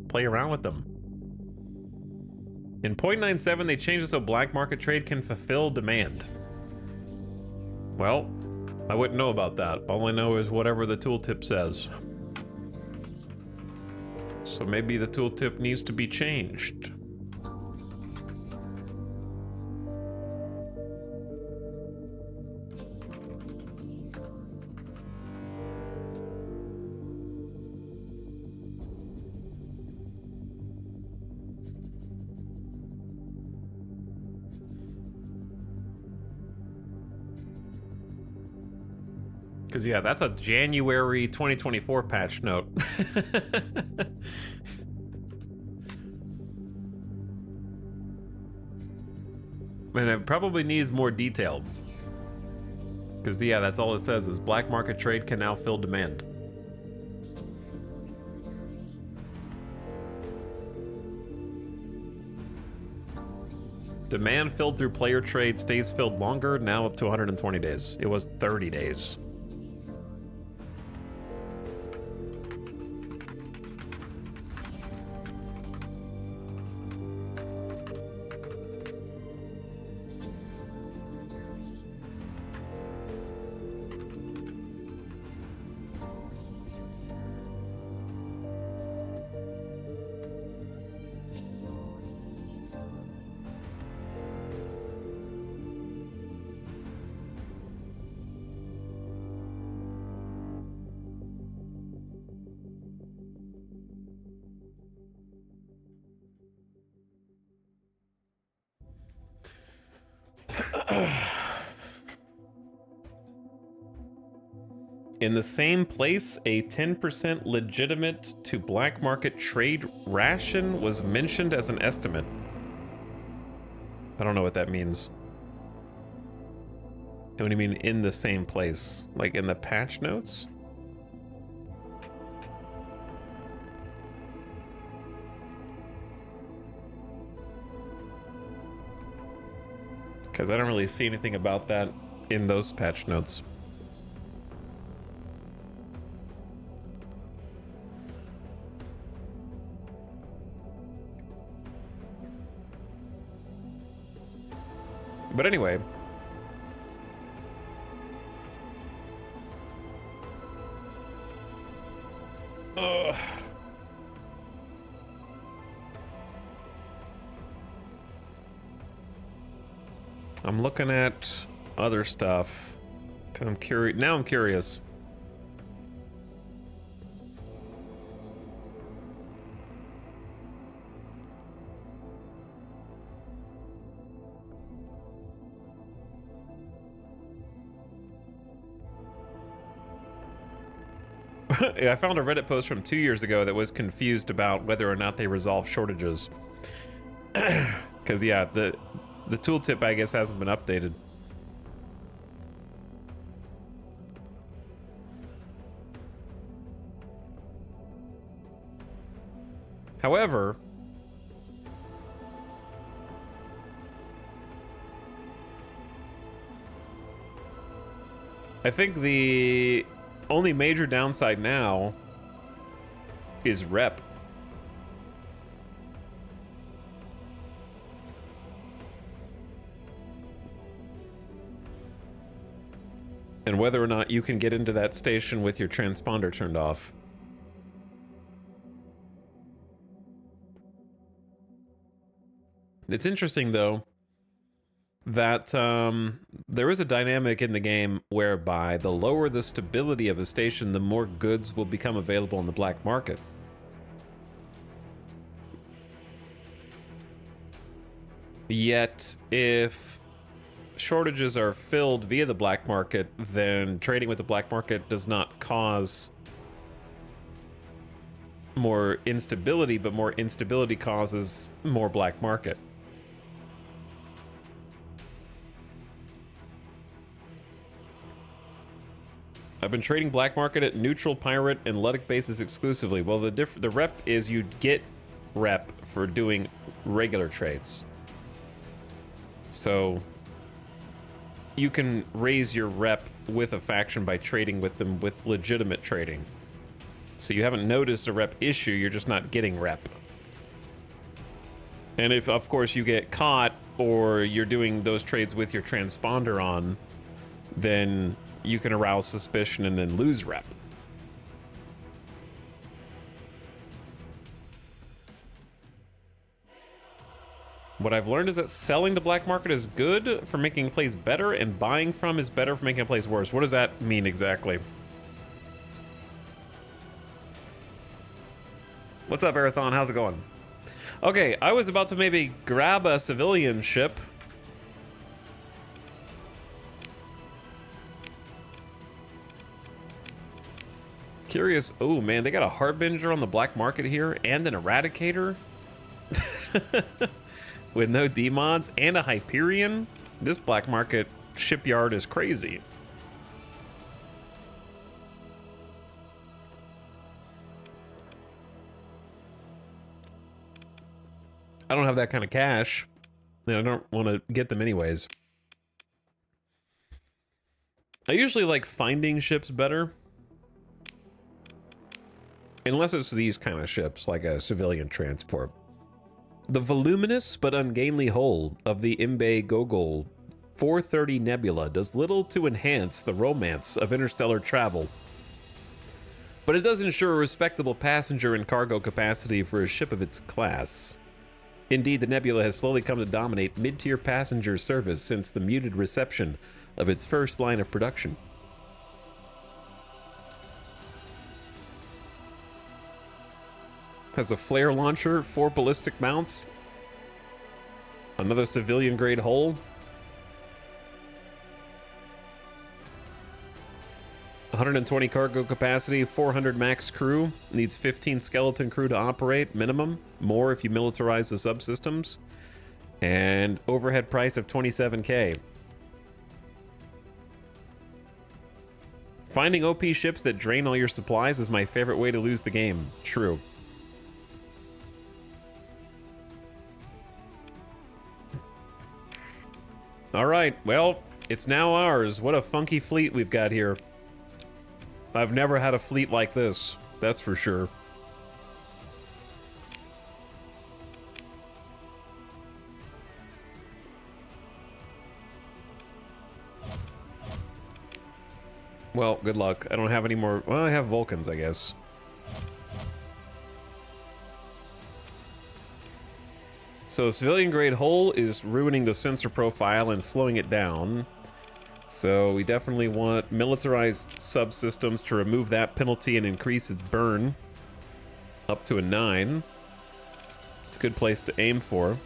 play around with them. In 0.97, they changed it so black market trade can fulfill demand. Well, I wouldn't know about that. All I know is whatever the tooltip says. So maybe the tooltip needs to be changed. Because, yeah, that's a January 2024 patch note. And it probably needs more detail. Because, yeah, that's all it says is black market trade can now fill demand. Demand filled through player trade stays filled longer, now up to 120 days. It was 30 days. In the same place, a 10% legitimate to black market trade ration was mentioned as an estimate. I don't know what that means. What do you mean in the same place? Like in the patch notes? Because I don't really see anything about that in those patch notes. But anyway, I'm looking at other stuff because I'm curious. Now I'm curious. I found a Reddit post from 2 years ago that was confused about whether or not they resolve shortages. Because, yeah, the tooltip, I guess, hasn't been updated. However, I think the only major downside now is rep. And whether or not you can get into that station with your transponder turned off. It's interesting, though, that there is a dynamic in the game whereby the lower the stability of a station, the more goods will become available in the black market. Yet, if shortages are filled via the black market, then trading with the black market does not cause more instability, but more instability causes more black market. I've been trading black market at neutral, pirate, and Ludic bases exclusively. Well, the rep is you get rep for doing regular trades. So you can raise your rep with a faction by trading with them with legitimate trading. So you haven't noticed a rep issue, you're just not getting rep. And if, of course, you get caught or you're doing those trades with your transponder on, then you can arouse suspicion and then lose rep. What I've learned is that selling to black market is good for making plays better, and buying from is better for making plays worse. What does that mean exactly? What's up, Arathon? How's it going? Okay, I was about to maybe grab a civilian ship. Curious. Oh, man, they got a Harbinger on the black market here and an Eradicator. With no D-mods and a Hyperion. This black market shipyard is crazy. I don't have that kind of cash. I don't want to get them anyways. I usually like finding ships better. Unless it's these kind of ships, like a civilian transport. The voluminous but ungainly hull of the Imbe Gogol 430 Nebula does little to enhance the romance of interstellar travel, but it does ensure a respectable passenger and cargo capacity for a ship of its class. Indeed, the Nebula has slowly come to dominate mid-tier passenger service since the muted reception of its first line of production. Has a flare launcher, 4 ballistic mounts, another civilian grade hull, 120 cargo capacity, 400 max crew, needs 15 skeleton crew to operate, minimum, more if you militarize the subsystems, and overhead price of 27K. Finding OP ships that drain all your supplies is my favorite way to lose the game. True. All right, well, it's now ours. What a funky fleet we've got here. I've never had a fleet like this, that's for sure. Well, good luck. I don't have any more. Well, I have Vulcans, I guess. So the civilian grade hull is ruining the sensor profile and slowing it down. So we definitely want militarized subsystems to remove that penalty and increase its burn up to a 9. It's a good place to aim for.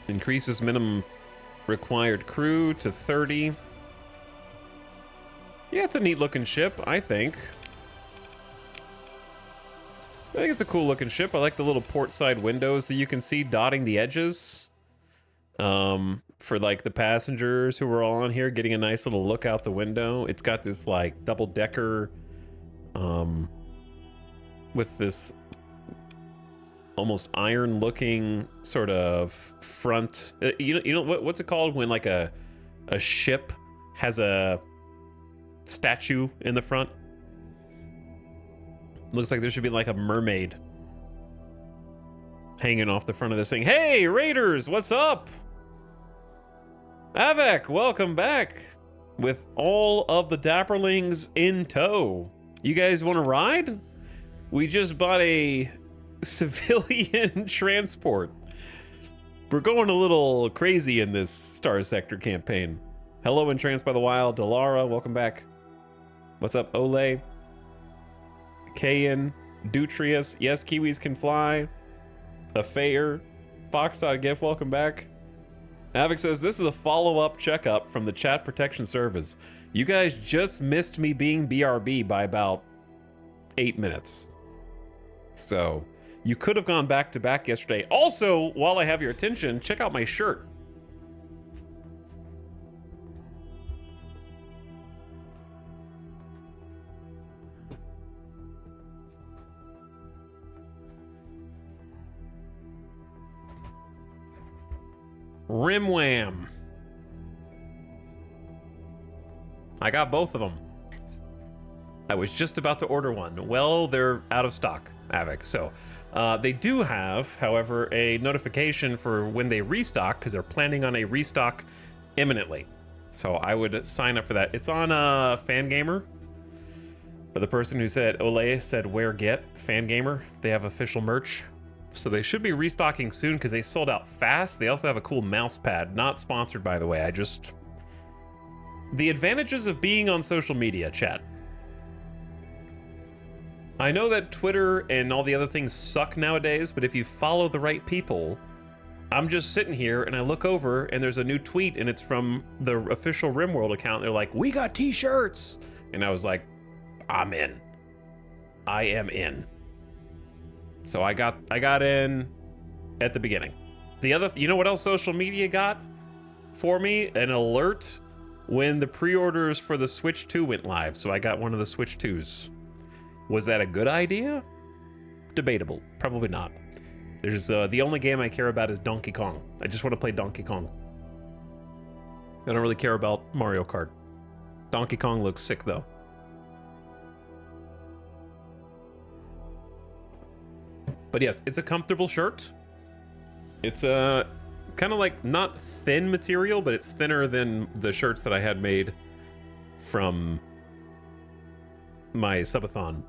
Increases minimum required crew to 30. Yeah, it's a neat looking ship, I think. I think it's a cool looking ship. I like the little port side windows that you can see dotting the edges. For like the passengers who are all on here getting a nice little look out the window. It's got this like double decker with this almost iron-looking sort of front. You know what's it called when like a ship has a statue in the front? Looks like there should be like a mermaid hanging off the front of this thing. Hey, Raiders, what's up? Avec, welcome back with all of the Dapperlings in tow. You guys want to ride? We just bought a civilian transport. We're going a little crazy in this Star Sector campaign. Hello, Entranced by the Wild. Delara, welcome back. What's up, Ole? Kayan, Dutrius, yes, Kiwis can fly. Affair, Fox.gif, welcome back. Avic says, this is a follow-up checkup from the chat protection service. You guys just missed me being BRB by about 8 minutes. So, you could have gone back to back yesterday. Also, while I have your attention, check out my shirt. Rimwam. I got both of them. I was just about to order one. Well, they're out of stock, Avic. So they do have, however, a notification for when they restock, because they're planning on a restock imminently. So I would sign up for that. It's on Fangamer. For the person who said, Ole said, where get Fangamer, they have official merch. So they should be restocking soon because they sold out fast. They also have a cool mouse pad. Not sponsored, by the way. The advantages of being on social media, chat. I know that Twitter and all the other things suck nowadays, but if you follow the right people, I'm just sitting here and I look over and there's a new tweet and it's from the official RimWorld account. They're like, we got t-shirts. And I was like, I'm in. I am in. So I got in at the beginning. You know what else social media got for me? An alert when the pre-orders for the Switch 2 went live. So I got one of the Switch 2s. Was that a good idea? Debatable. Probably not. There's the only game I care about is Donkey Kong. I just want to play Donkey Kong. I don't really care about Mario Kart. Donkey Kong looks sick though. But yes, it's a comfortable shirt. It's a kind of like not thin material, but it's thinner than the shirts that I had made from my subathon.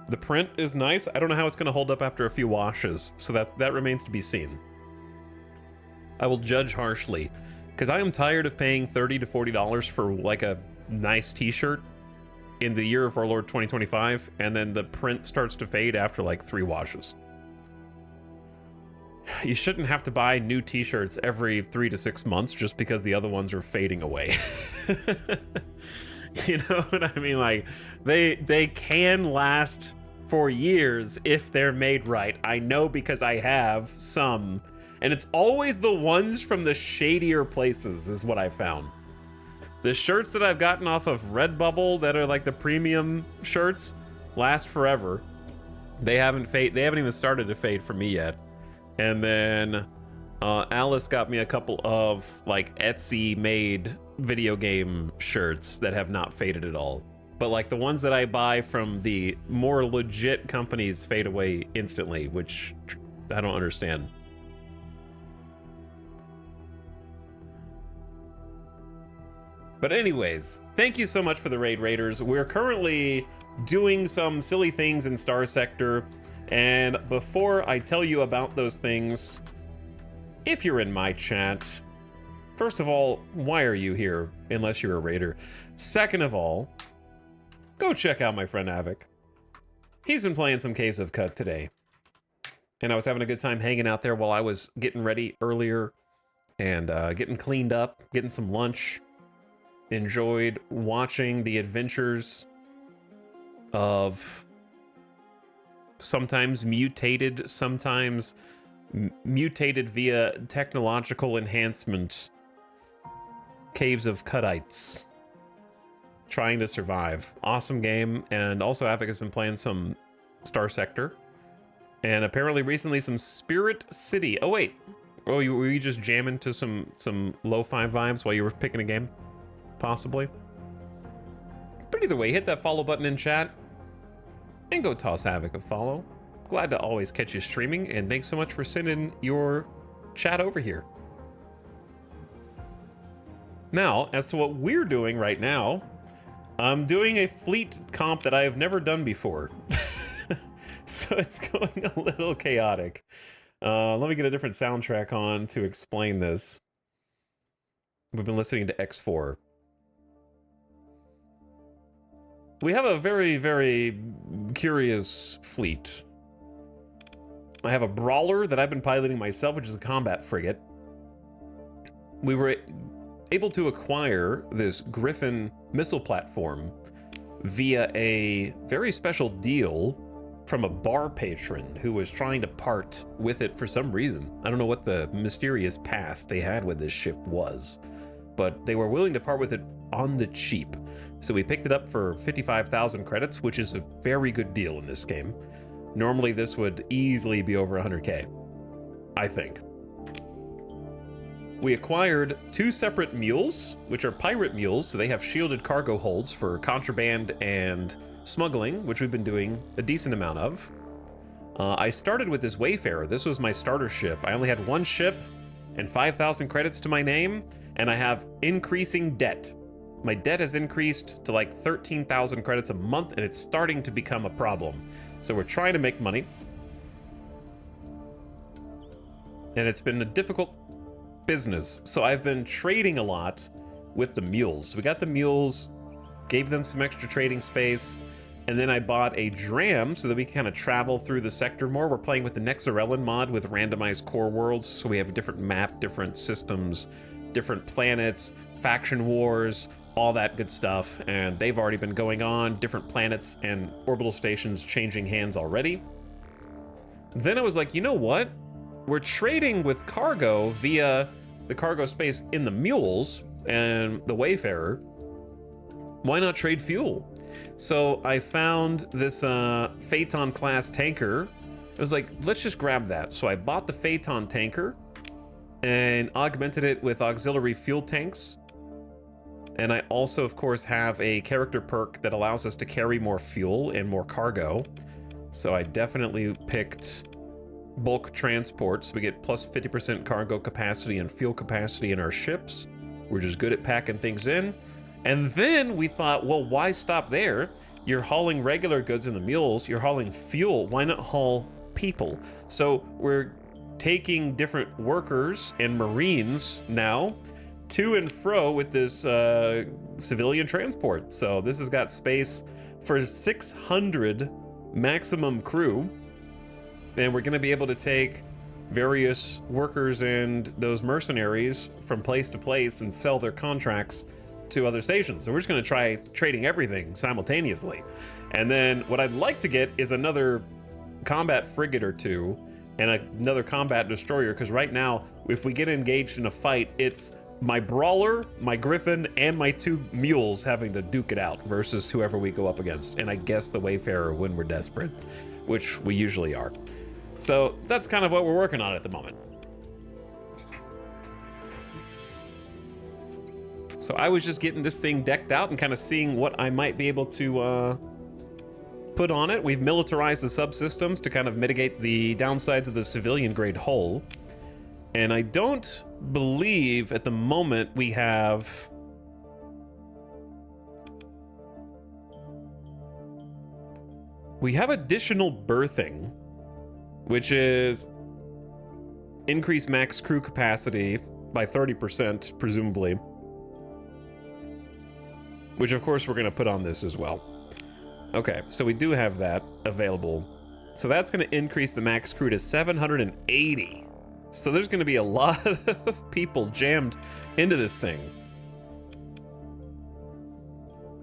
The print is nice. I don't know how it's going to hold up after a few washes, so that remains to be seen. I will judge harshly because I am tired of paying $30 to $40 for like a nice t-shirt in the year of our Lord 2025, and then the print starts to fade after like 3 washes. You shouldn't have to buy new t-shirts every 3 to 6 months just because the other ones are fading away. You know what I mean? Like, they can last for years if they're made right. I know because I have some, and it's always the ones from the shadier places is what I found. The shirts that I've gotten off of Redbubble that are like the premium shirts last forever. They haven't even started to fade for me yet. And then Alice got me a couple of like Etsy made video game shirts that have not faded at all. But like the ones that I buy from the more legit companies fade away instantly, which I don't understand. But anyways, thank you so much for the raid, Raiders. We're currently doing some silly things in Star Sector, and before I tell you about those things, if you're in my chat, first of all, why are you here unless you're a raider? Second of all, go check out my friend Avic. He's been playing some Caves of Cut today, and I was having a good time hanging out there while I was getting ready earlier and getting cleaned up, getting some lunch. Enjoyed watching the adventures of sometimes mutated, sometimes mutated via technological enhancement Caves of Cuttites trying to survive. Awesome game. And also Avic has been playing some Star Sector. And apparently recently some Spirit City. Oh, wait. Oh, were you just jamming to some lo-fi vibes while you were picking a game? Possibly. But either way, hit that follow button in chat. And go toss Havoc a follow. Glad to always catch you streaming. And thanks so much for sending your chat over here. Now, as to what we're doing right now, I'm doing a fleet comp that I have never done before. So it's going a little chaotic. Let me get a different soundtrack on to explain this. We've been listening to X4. We have a very, very curious fleet. I have a Brawler that I've been piloting myself, which is a combat frigate. We were able to acquire this Griffin missile platform via a very special deal from a bar patron who was trying to part with it for some reason. I don't know what the mysterious past they had with this ship was, but they were willing to part with it on the cheap. So we picked it up for 55,000 credits, which is a very good deal in this game. Normally this would easily be over 100k, I think. We acquired 2 separate mules, which are pirate mules, so they have shielded cargo holds for contraband and smuggling, which we've been doing a decent amount of. I started with this Wayfarer. This was my starter ship. I only had 1 ship and 5,000 credits to my name, and I have increasing debt. My debt has increased to like 13,000 credits a month, and it's starting to become a problem. So we're trying to make money. And it's been a difficult business. So I've been trading a lot with the mules. We got the mules, gave them some extra trading space, and then I bought a Dram so that we can kind of travel through the sector more. We're playing with the Nexarellan mod with randomized core worlds, so we have a different map, different systems, different planets, faction wars, all that good stuff, and they've already been going on, different planets and orbital stations changing hands already. Then I was like, you know what? We're trading with cargo via the cargo space in the mules and the Wayfarer. Why not trade fuel? So I found this Phaeton class tanker. I was like, let's just grab that. So I bought the Phaeton tanker and augmented it with auxiliary fuel tanks. And I also, of course, have a character perk that allows us to carry more fuel and more cargo. So I definitely picked bulk transport, so we get plus 50% cargo capacity and fuel capacity in our ships. We're just good at packing things in. And then we thought, well, why stop there? You're hauling regular goods in the mules, you're hauling fuel, why not haul people? So we're taking different workers and Marines now to and fro with this civilian transport. So this has got space for 600 maximum crew, and we're gonna be able to take various workers and those mercenaries from place to place and sell their contracts to other stations. So we're just gonna try trading everything simultaneously. And then what I'd like to get is another combat frigate or 2 and another combat destroyer, because right now, if we get engaged in a fight, it's my Brawler, my Griffin, and my 2 mules having to duke it out versus whoever we go up against. And I guess the Wayfarer when we're desperate, which we usually are. So that's kind of what we're working on at the moment. So I was just getting this thing decked out and kind of seeing what I might be able to put on it. We've militarized the subsystems to kind of mitigate the downsides of the civilian grade hull. And I don't believe at the moment we have additional berthing, which is increase max crew capacity by 30%, presumably, which of course we're going to put on this as well. Okay, so we do have that available. So that's going to increase the max crew to 780. So there's going to be a lot of people jammed into this thing.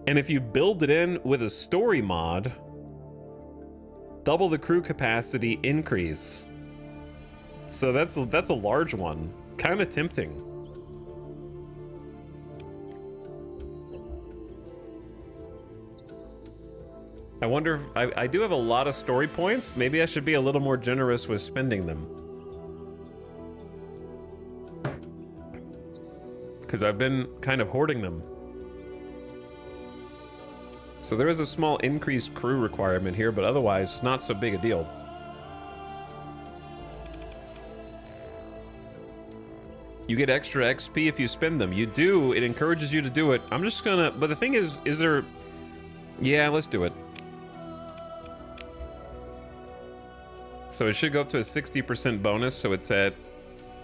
And if you build it in with a story mod, double the crew capacity increase. So that's a large one. Kind of tempting. I wonder if I do have a lot of story points. Maybe I should be a little more generous with spending them. Because I've been kind of hoarding them. So there is a small increased crew requirement here, but otherwise, not so big a deal. You get extra XP if you spend them. You do. It encourages you to do it. I'm just gonna... But the thing is there... Yeah, let's do it. So it should go up to a 60% bonus, so it's at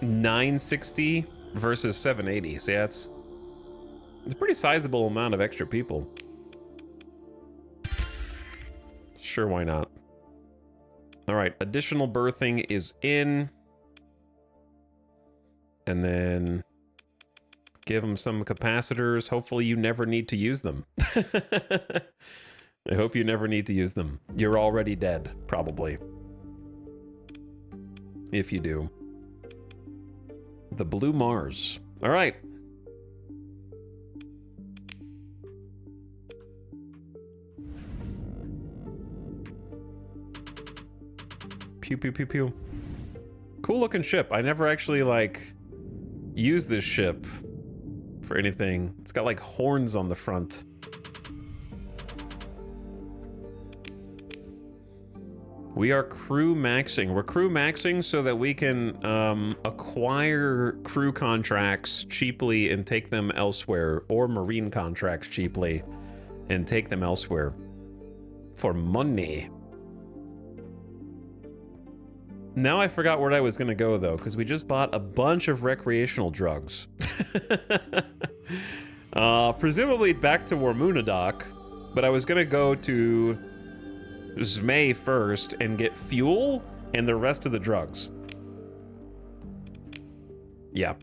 960 versus 780. So yeah, it's a pretty sizable amount of extra people. Sure, why not? All right, additional berthing is in. And then give them some capacitors. Hopefully you never need to use them. I hope you never need to use them. You're already dead, probably. If you do. The Blue Mars. All right. Pew, pew, pew, pew. Cool looking ship. I never actually, like, used this ship for anything. It's got, like, horns on the front. We are crew maxing. We're crew maxing so that we can acquire crew contracts cheaply and take them elsewhere, or marine contracts cheaply and take them elsewhere for money. Now I forgot where I was gonna go though, because we just bought a bunch of recreational drugs. Presumably back to Warmunadoc, but I was gonna go to Zmei first and get fuel and the rest of the drugs. Yeah.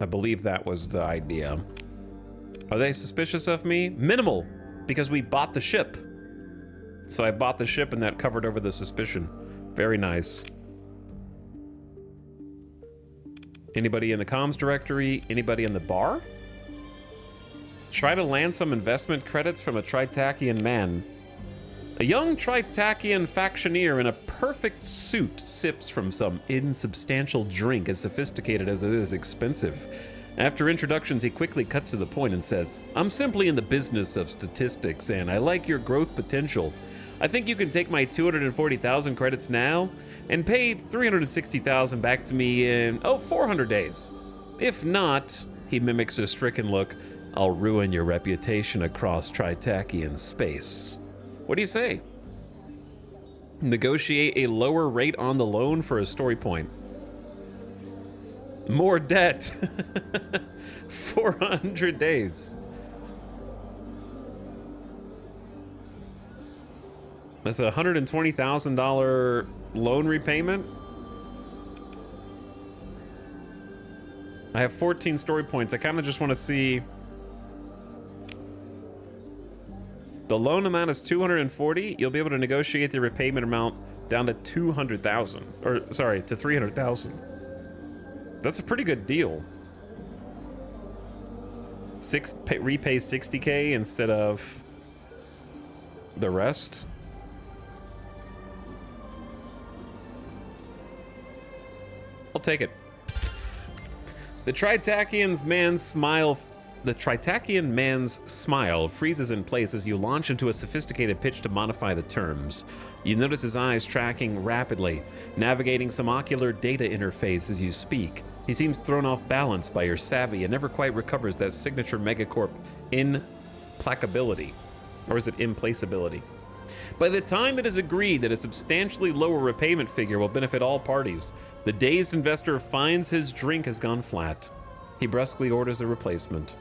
I believe that was the idea. Are they suspicious of me? Minimal, because we bought the ship. So I bought the ship and that covered over the suspicion. Very nice. Anybody in the comms directory? Anybody in the bar? Try to land some investment credits from a Tritachian man. A young Tritachian factioneer in a perfect suit sips from some insubstantial drink as sophisticated as it is expensive. After introductions, he quickly cuts to the point and says, "I'm simply in the business of statistics, and I like your growth potential. I think you can take my 240,000 credits now and pay 360,000 back to me in, 400 days. If not," he mimics a stricken look, "I'll ruin your reputation across Tritachian space. What do you say? Negotiate a lower rate on the loan for a story point. More debt. 400 days. That's a $120,000 loan repayment. I have 14 story points. I kind of just want to see. The loan amount is 240. You'll be able to negotiate the repayment amount down to 200,000, or sorry, to 300,000. That's a pretty good deal. Repay 60K instead of the rest. I'll take it. The Tritachian man's smile freezes in place as you launch into a sophisticated pitch to modify the terms. You notice his eyes tracking rapidly, navigating some ocular data interface as you speak. He seems thrown off balance by your savvy and never quite recovers that signature Megacorp implacability. Or is it implaceability? By the time it is agreed that a substantially lower repayment figure will benefit all parties, the dazed investor finds his drink has gone flat. He brusquely orders a replacement.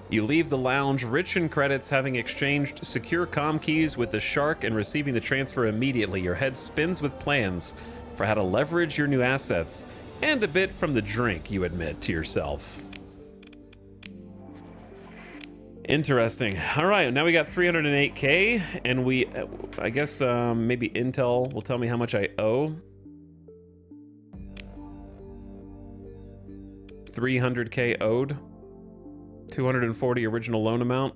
You leave the lounge rich in credits, having exchanged secure comm keys with the shark and receiving the transfer immediately. Your head spins with plans for how to leverage your new assets, and a bit from the drink, you admit to yourself. Interesting. All right, now we got 308K, and we, I guess maybe Intel will tell me how much I owe. 300K owed. 240 original loan amount.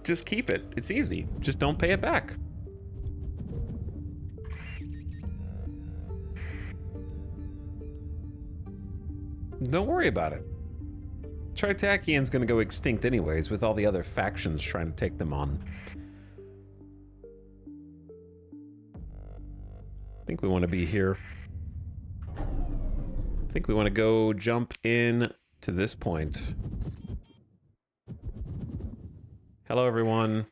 Just keep it. It's easy. Just don't pay it back. Don't worry about it. Tritakian's gonna go extinct anyways, with all the other factions trying to take them on. I think we want to be here. I think we want to go jump in to this point. Hello, everyone.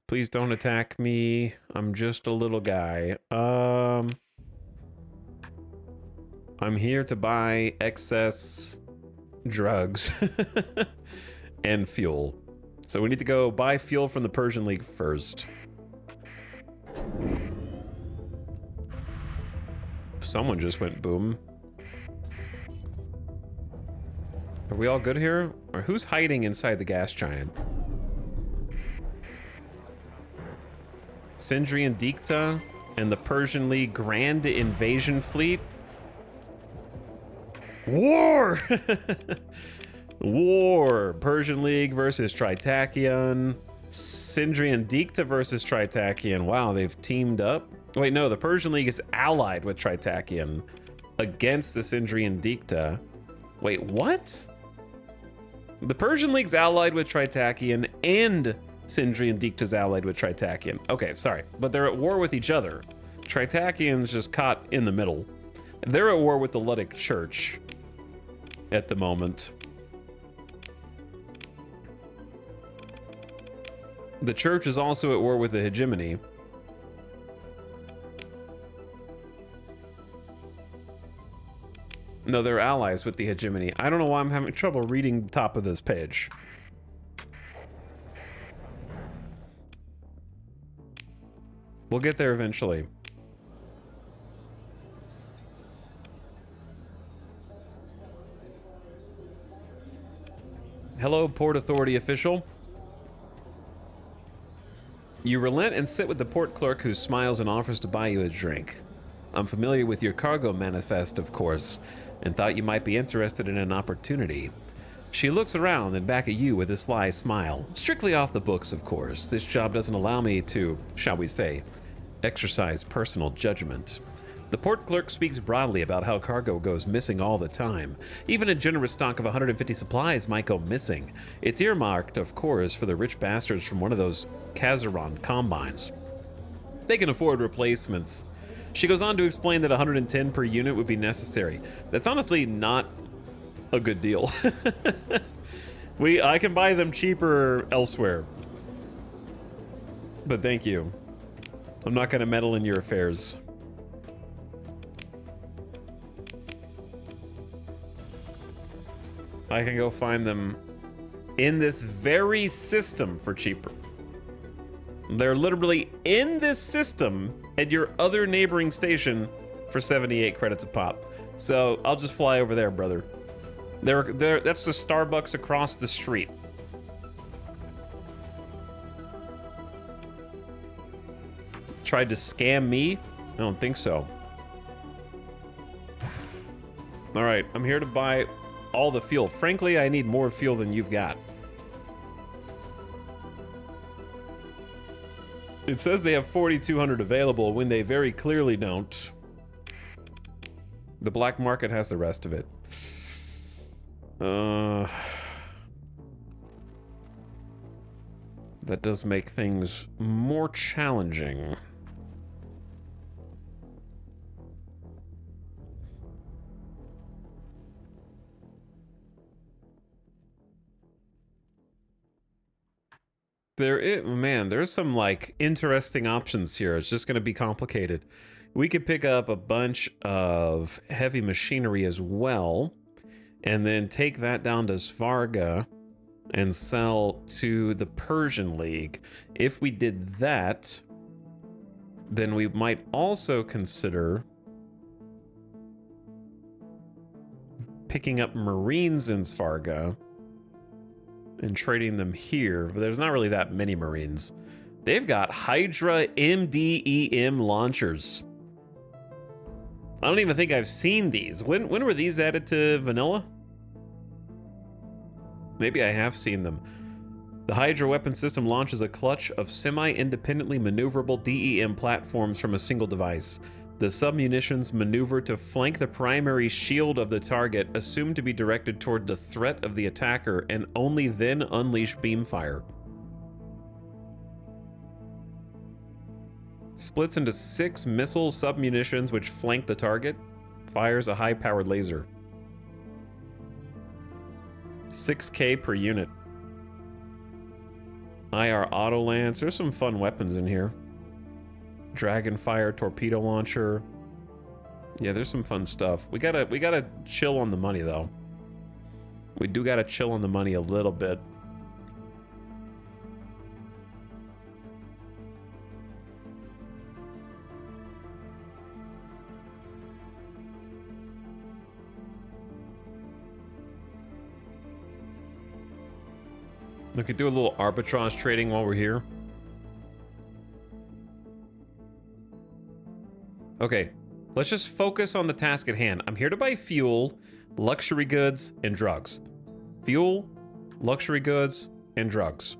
Please don't attack me. I'm just a little guy. I'm here to buy excess drugs and fuel. So we need to go buy fuel from the Persian League first. Someone just went boom. Are we all good here? Or who's hiding inside the gas giant? Sindrian Dikta and the Persian League Grand Invasion Fleet? War! War! Persian League versus Tritakian. Sindrian Dikta versus Tritakian. Wow, they've teamed up. Wait, no, the Persian League is allied with Tritakian against the Sindrian Dikta. Wait, what? The Persian League's allied with Tritakian and Sindrian Dikta's allied with Tritakian. Okay, sorry, but they're at war with each other. Tritakian's just caught in the middle. They're at war with the Ludic Church at the moment. The Church is also at war with the Hegemony. No, they're allies with the Hegemony. I don't know why I'm having trouble reading the top of this page. We'll get there eventually. Hello, Port Authority official. You relent and sit with the port clerk who smiles and offers to buy you a drink. I'm familiar with your cargo manifest, of course, and thought you might be interested in an opportunity. She looks around and back at you with a sly smile. Strictly off the books, of course. This job doesn't allow me to, shall we say, exercise personal judgment. The port clerk speaks broadly about how cargo goes missing all the time. Even a generous stock of 150 supplies might go missing. It's earmarked, of course, for the rich bastards from one of those Kazaron combines. They can afford replacements. She goes on to explain that 110 per unit would be necessary. That's honestly not a good deal. I can buy them cheaper elsewhere. But thank you. I'm not going to meddle in your affairs. I can go find them in this very system for cheaper. They're literally in this system at your other neighboring station for 78 credits a pop. So I'll just fly over there, brother. That's the Starbucks across the street. Tried to scam me? I don't think so. All right, I'm here to buy all the fuel. Frankly, I need more fuel than you've got. It says they have 4,200 available when they very clearly don't. The black market has the rest of it. That does make things more challenging. There's some like interesting options here. It's just going to be complicated. We could pick up a bunch of heavy machinery as well, and then take that down to Svarga and sell to the Persian League. If we did that, then we might also consider picking up Marines in Svarga and trading them here, but there's not really that many Marines. They've got Hydra MDEM launchers. I don't even think I've seen these. When were these added to vanilla? Maybe I have seen them. The Hydra weapon system launches a clutch of semi-independently maneuverable DEM platforms from a single device. The submunitions maneuver to flank the primary shield of the target, assumed to be directed toward the threat of the attacker, and only then unleash beam fire. Splits into 6 missile submunitions which flank the target. Fires a high-powered laser. 6K per unit. IR Auto Lance. There's some fun weapons in here. Dragonfire torpedo launcher. Yeah, there's some fun stuff. We gotta chill on the money though. We do gotta chill on the money a little bit. We could do a little arbitrage trading while we're here. Okay, let's just focus on the task at hand. I'm here to buy fuel, luxury goods, and drugs. Fuel, luxury goods, and drugs.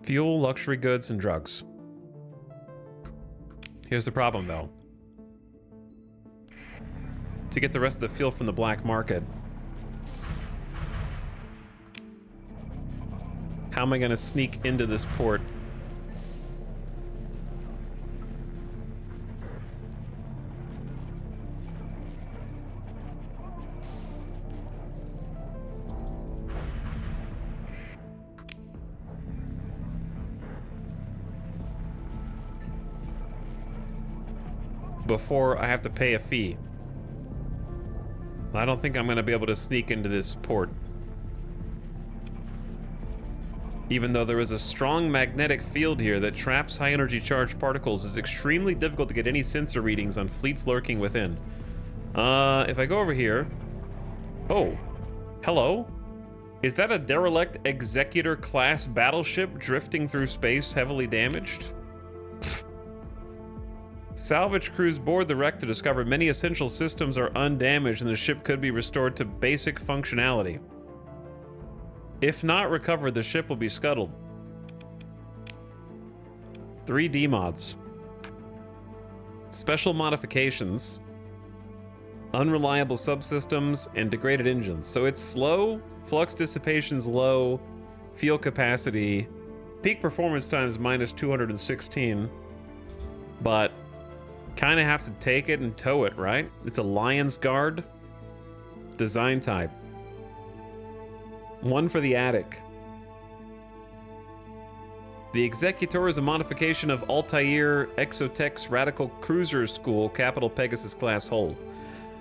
Fuel, luxury goods, and drugs. Here's the problem, though. To get the rest of the fuel from the black market, how am I gonna sneak into this port? Before I have to pay a fee. I don't think I'm gonna be able to sneak into this port. Even though there is a strong magnetic field here that traps high-energy charged particles, it's extremely difficult to get any sensor readings on fleets lurking within. If I go over here... Oh, hello? Is that a derelict Executor-class battleship drifting through space heavily damaged? Pfft. Salvage crews board the wreck to discover many essential systems are undamaged and the ship could be restored to basic functionality. If not recovered, the ship will be scuttled. 3D mods. Special modifications. Unreliable subsystems and degraded engines. So it's slow, flux dissipation's low, fuel capacity, peak performance times minus 216. But kind of have to take it and tow it, right? It's a Lion's Guard design type. One for the attic. The Executor is a modification of Altair Exotech's Radical Cruiser School Capital Pegasus class hull.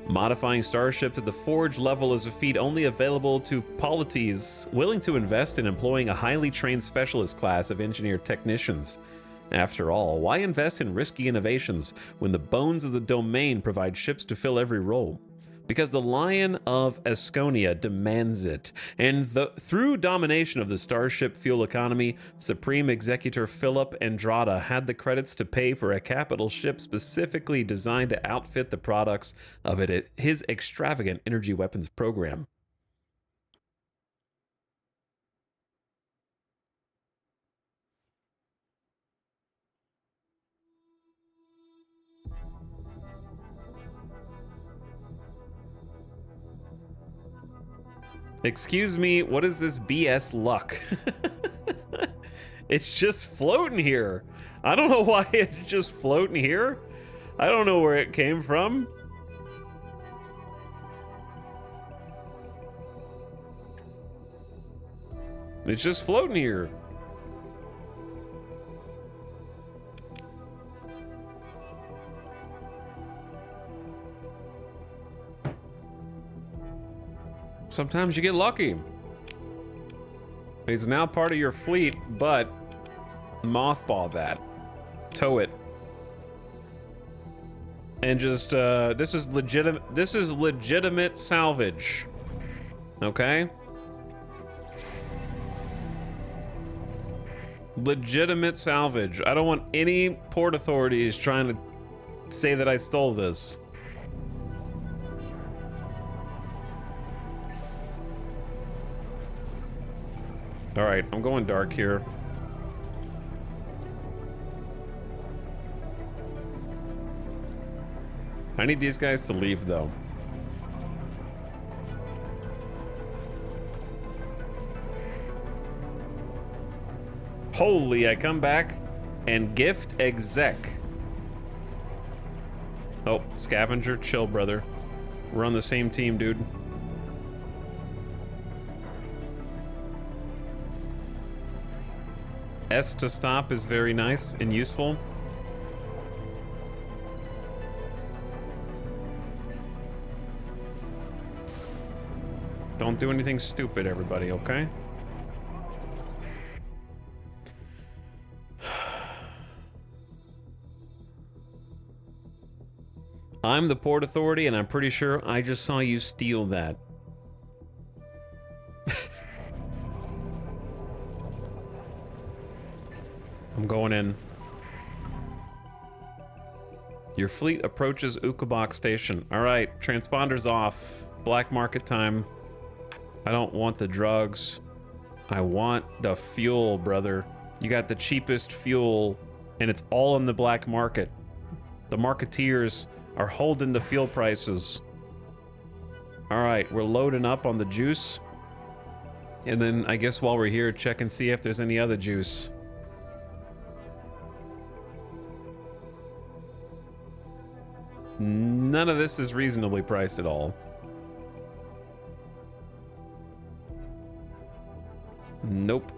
Modifying starships at the forge level is a feat only available to polities willing to invest in employing a highly trained specialist class of engineer technicians. After all, why invest in risky innovations when the bones of the domain provide ships to fill every role? Because the Lion of Asconia demands it, and through domination of the starship fuel economy, Supreme Executor Philip Andrada had the credits to pay for a capital ship specifically designed to outfit the products of his extravagant energy weapons program. Excuse me, what is this BS luck? It's just floating here. I don't know why it's just floating here. I don't know where it came from. It's just floating here. Sometimes you get lucky. He's now part of your fleet, but mothball that. Tow it. and just this is legitimate salvage. Okay? Legitimate salvage. I don't want any port authorities trying to say that I stole this. All right, I'm going dark here. I need these guys to leave, though. Holy, I come back and gift exec. Oh, scavenger, chill, brother. We're on the same team, dude. S to stop is very nice and useful. Don't do anything stupid, everybody, okay? I'm the Port Authority, and I'm pretty sure I just saw you steal that. I'm going in. Your fleet approaches Ukobok Station. All right, transponders off. Black market time. I don't want the drugs. I want the fuel, brother. You got the cheapest fuel, and it's all in the black market. The marketeers are holding the fuel prices. All right, we're loading up on the juice. And then I guess while we're here, check and see if there's any other juice. None of this is reasonably priced at all. Nope.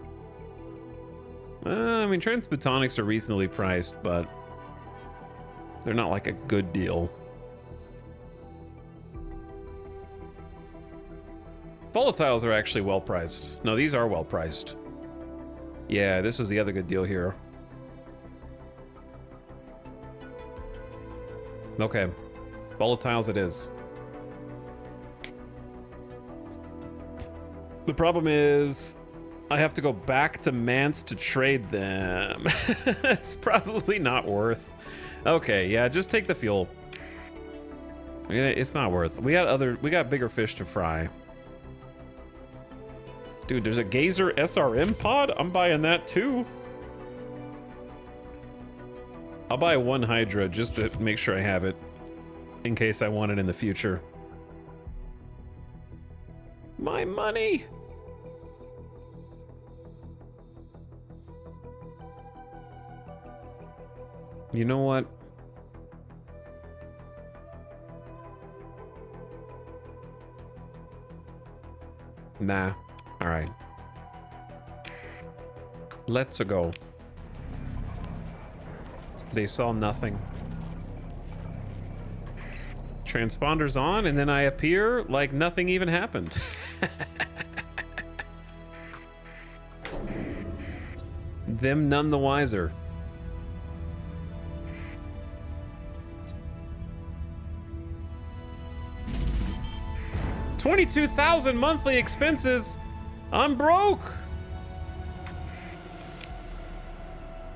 I mean, Transbotonics are reasonably priced, but they're not like a good deal. Volatiles are actually well priced. No, these are well priced. Yeah, this was the other good deal here. Okay. Volatiles it is. The problem is I have to go back to Mance to trade them. It's probably not worth. Okay, yeah, just take the fuel. Yeah, it's not worth. We got bigger fish to fry. Dude, there's a Gazer SRM pod? I'm buying that too. I'll buy one Hydra just to make sure I have it in case I want it in the future. My money! You know what? Nah. All right. Let's go. They saw nothing. Transponders on, and then I appear like nothing even happened. Them none the wiser. $22,000 monthly expenses. I'm broke.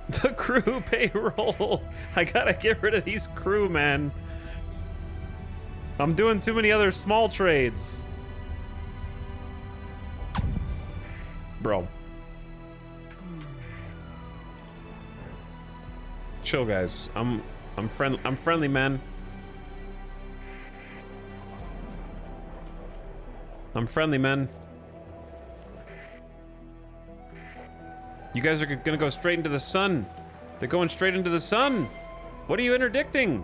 The crew payroll. I gotta get rid of these crew, man. I'm doing too many other small trades. Bro. Chill, guys. I'm friendly, man. I'm friendly, man. You guys are gonna go straight into the sun. They're going straight into the sun. What are you interdicting?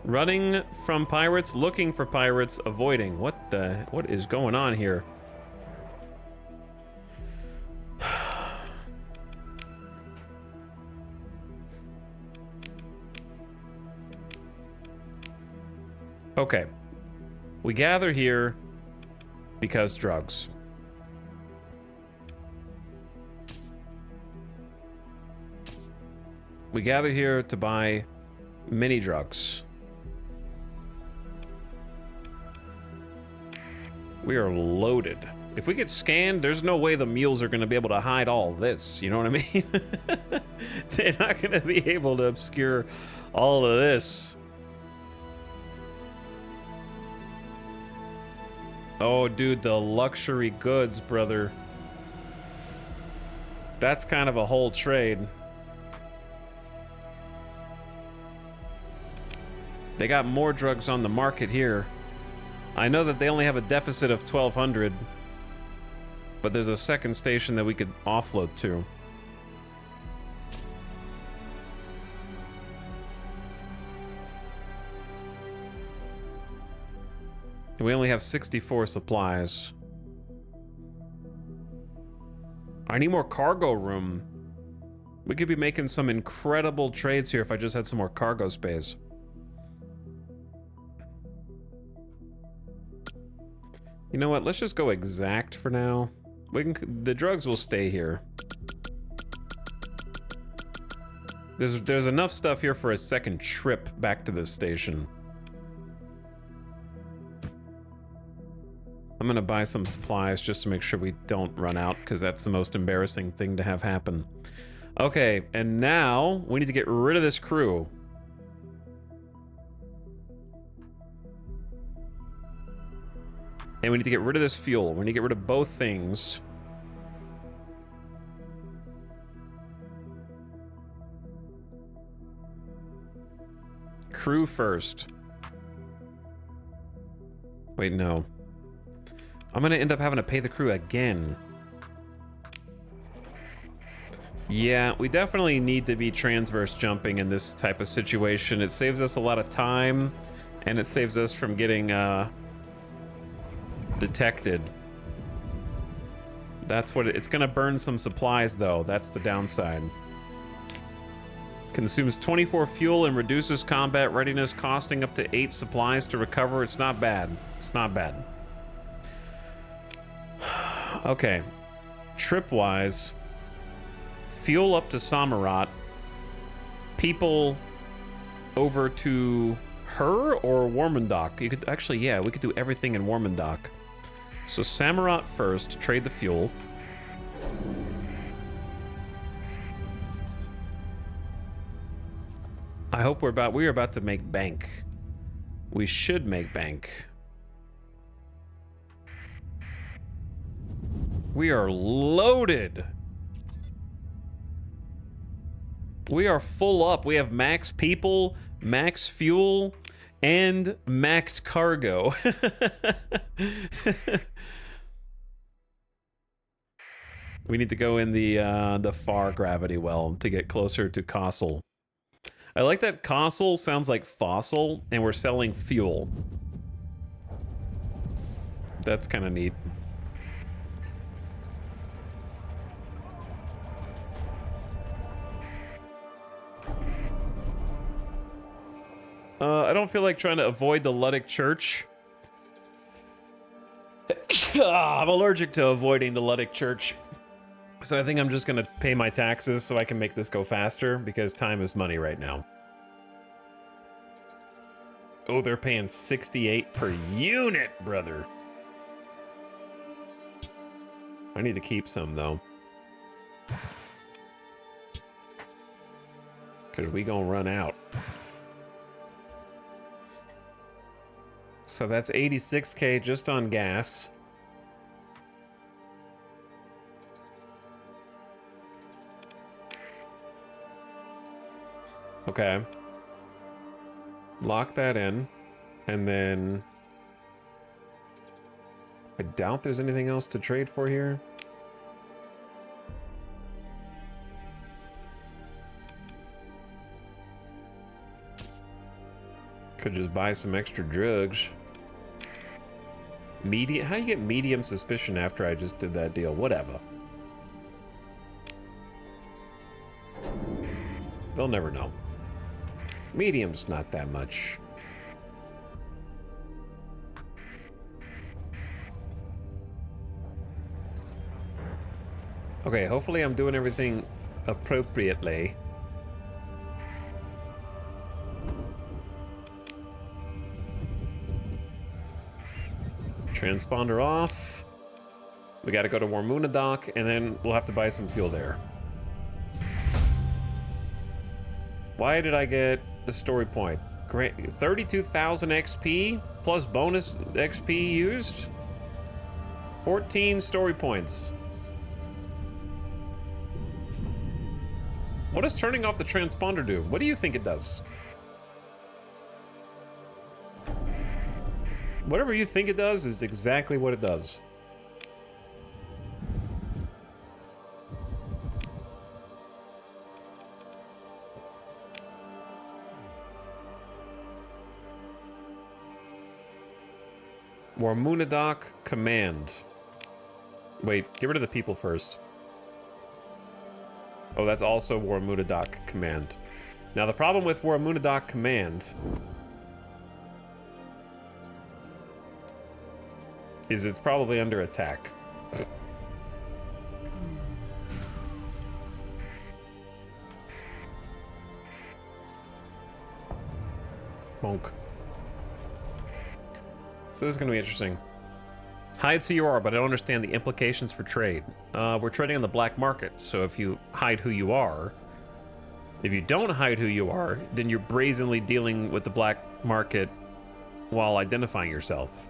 Running from pirates, looking for pirates, avoiding. What is going on here? Okay. We gather here because drugs. We gather here to buy mini drugs. We are loaded. If we get scanned, there's no way the mules are going to be able to hide all this. You know what I mean? They're not going to be able to obscure all of this. Oh, dude, the luxury goods, brother. That's kind of a whole trade. They got more drugs on the market here. I know that they only have a deficit of 1,200, but there's a second station that we could offload to. And we only have 64 supplies. I need more cargo room. We could be making some incredible trades here if I just had some more cargo space. You know what? Let's just go exact for now. The drugs will stay here. There's enough stuff here for a second trip back to this station. I'm gonna buy some supplies just to make sure we don't run out, because that's the most embarrassing thing to have happen. Okay, and now we need to get rid of this crew. And we need to get rid of this fuel. We need to get rid of both things. Crew first. Wait, no. I'm gonna end up having to pay the crew again. Yeah, we definitely need to be transverse jumping in this type of situation. It saves us a lot of time, and it saves us from getting detected. That's what it's gonna burn some supplies though. That's the downside. Consumes 24 fuel and reduces combat readiness, costing up to 8 supplies to recover. It's not bad. It's not bad. Okay. Trip-wise, fuel up to Samurott. People over to her or Warmandock. You could actually, yeah, we could do everything in Warmandock. So Samurott first, trade the fuel. I hope we are about to make bank. We should make bank. We are loaded. We are full up. We have max people, max fuel, and max cargo. We need to go in the far gravity well to get closer to Castle. I like that Castle sounds like fossil, and we're selling fuel. That's kind of neat. I don't feel like trying to avoid the Luddic Church. I'm allergic to avoiding the Luddic Church. So I think I'm just gonna pay my taxes so I can make this go faster, because time is money right now. Oh, they're paying 68 per unit, brother. I need to keep some though, because we gonna run out. So that's 86K just on gas. Okay. Lock that in. And then I doubt there's anything else to trade for here. Could just buy some extra drugs. Medium? How do you get medium suspicion after I just did that deal? Whatever. They'll never know. Medium's not that much. Okay, hopefully I'm doing everything appropriately. Transponder off. We got to go to Warmuna Dock, and then we'll have to buy some fuel there. Why did I get the story point? Great, 32,000 XP plus bonus XP used. 14 story points. What does turning off the transponder do? What do you think it does? Whatever you think it does is exactly what it does. Warmuna Dock command. Wait, get rid of the people first. Oh, that's also Warmuna Dock command. Now the problem with Warmuna Dock command is it's probably under attack. Bonk. So this is gonna be interesting. Hide who you are, but I don't understand the implications for trade. We're trading on the black market, so if you hide who you are, if you don't hide who you are, then you're brazenly dealing with the black market while identifying yourself.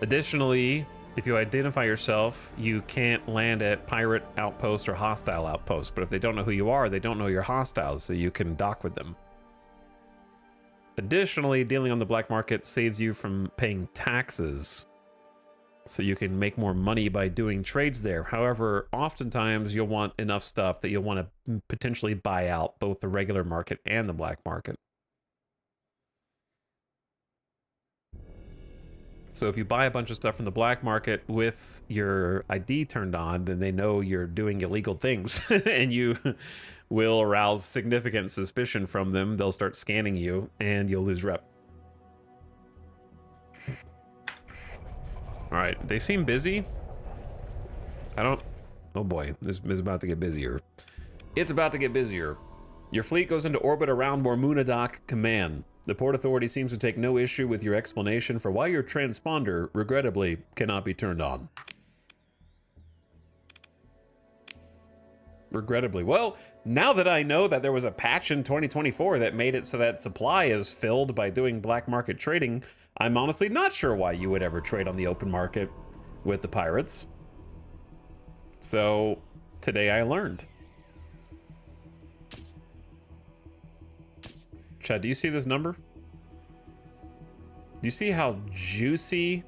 Additionally, if you identify yourself, you can't land at pirate outpost or hostile outpost, but if they don't know who you are, they don't know you're hostiles, so you can dock with them. Additionally, dealing on the black market saves you from paying taxes, so you can make more money by doing trades there. However, oftentimes you'll want enough stuff that you'll want to potentially buy out both the regular market and the black market. So if you buy a bunch of stuff from the black market with your ID turned on, then they know you're doing illegal things and you will arouse significant suspicion from them. They'll start scanning you and you'll lose rep. All right, they seem busy. Oh boy, this is about to get busier. It's about to get busier. Your fleet goes into orbit around Warmuna Dock Command. The Port Authority seems to take no issue with your explanation for why your transponder, regrettably, cannot be turned on. Regrettably. Well, now that I know that there was a patch in 2024 that made it so that supply is filled by doing black market trading, I'm honestly not sure why you would ever trade on the open market with the pirates. So, today I learned. Chad, do you see this number? Do you see how juicy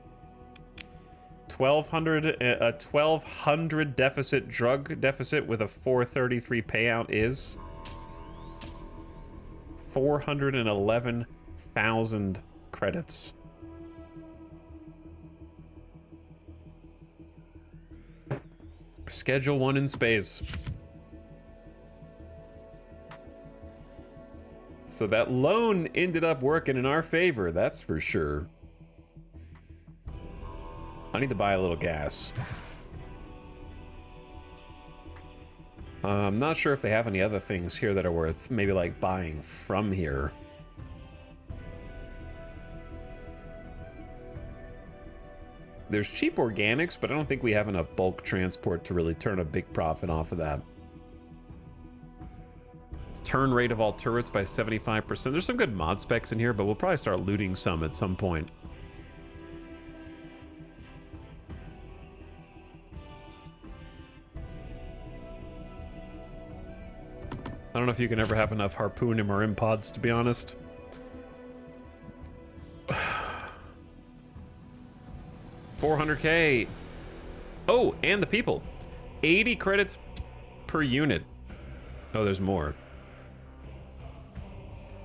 1,200 deficit drug deficit with a 433 payout is? 411,000 credits. Schedule 1 in space. So that loan ended up working in our favor, that's for sure. I need to buy a little gas. I'm not sure if they have any other things here that are worth maybe like buying from here. There's cheap organics, but I don't think we have enough bulk transport to really turn a big profit off of that. Turn rate of all turrets by 75%. There's some good mod specs in here, but we'll probably start looting some at some point. I don't know if you can ever have enough harpoon MRM pods, to be honest. $400K. Oh, and the people. 80 credits per unit. Oh, there's more.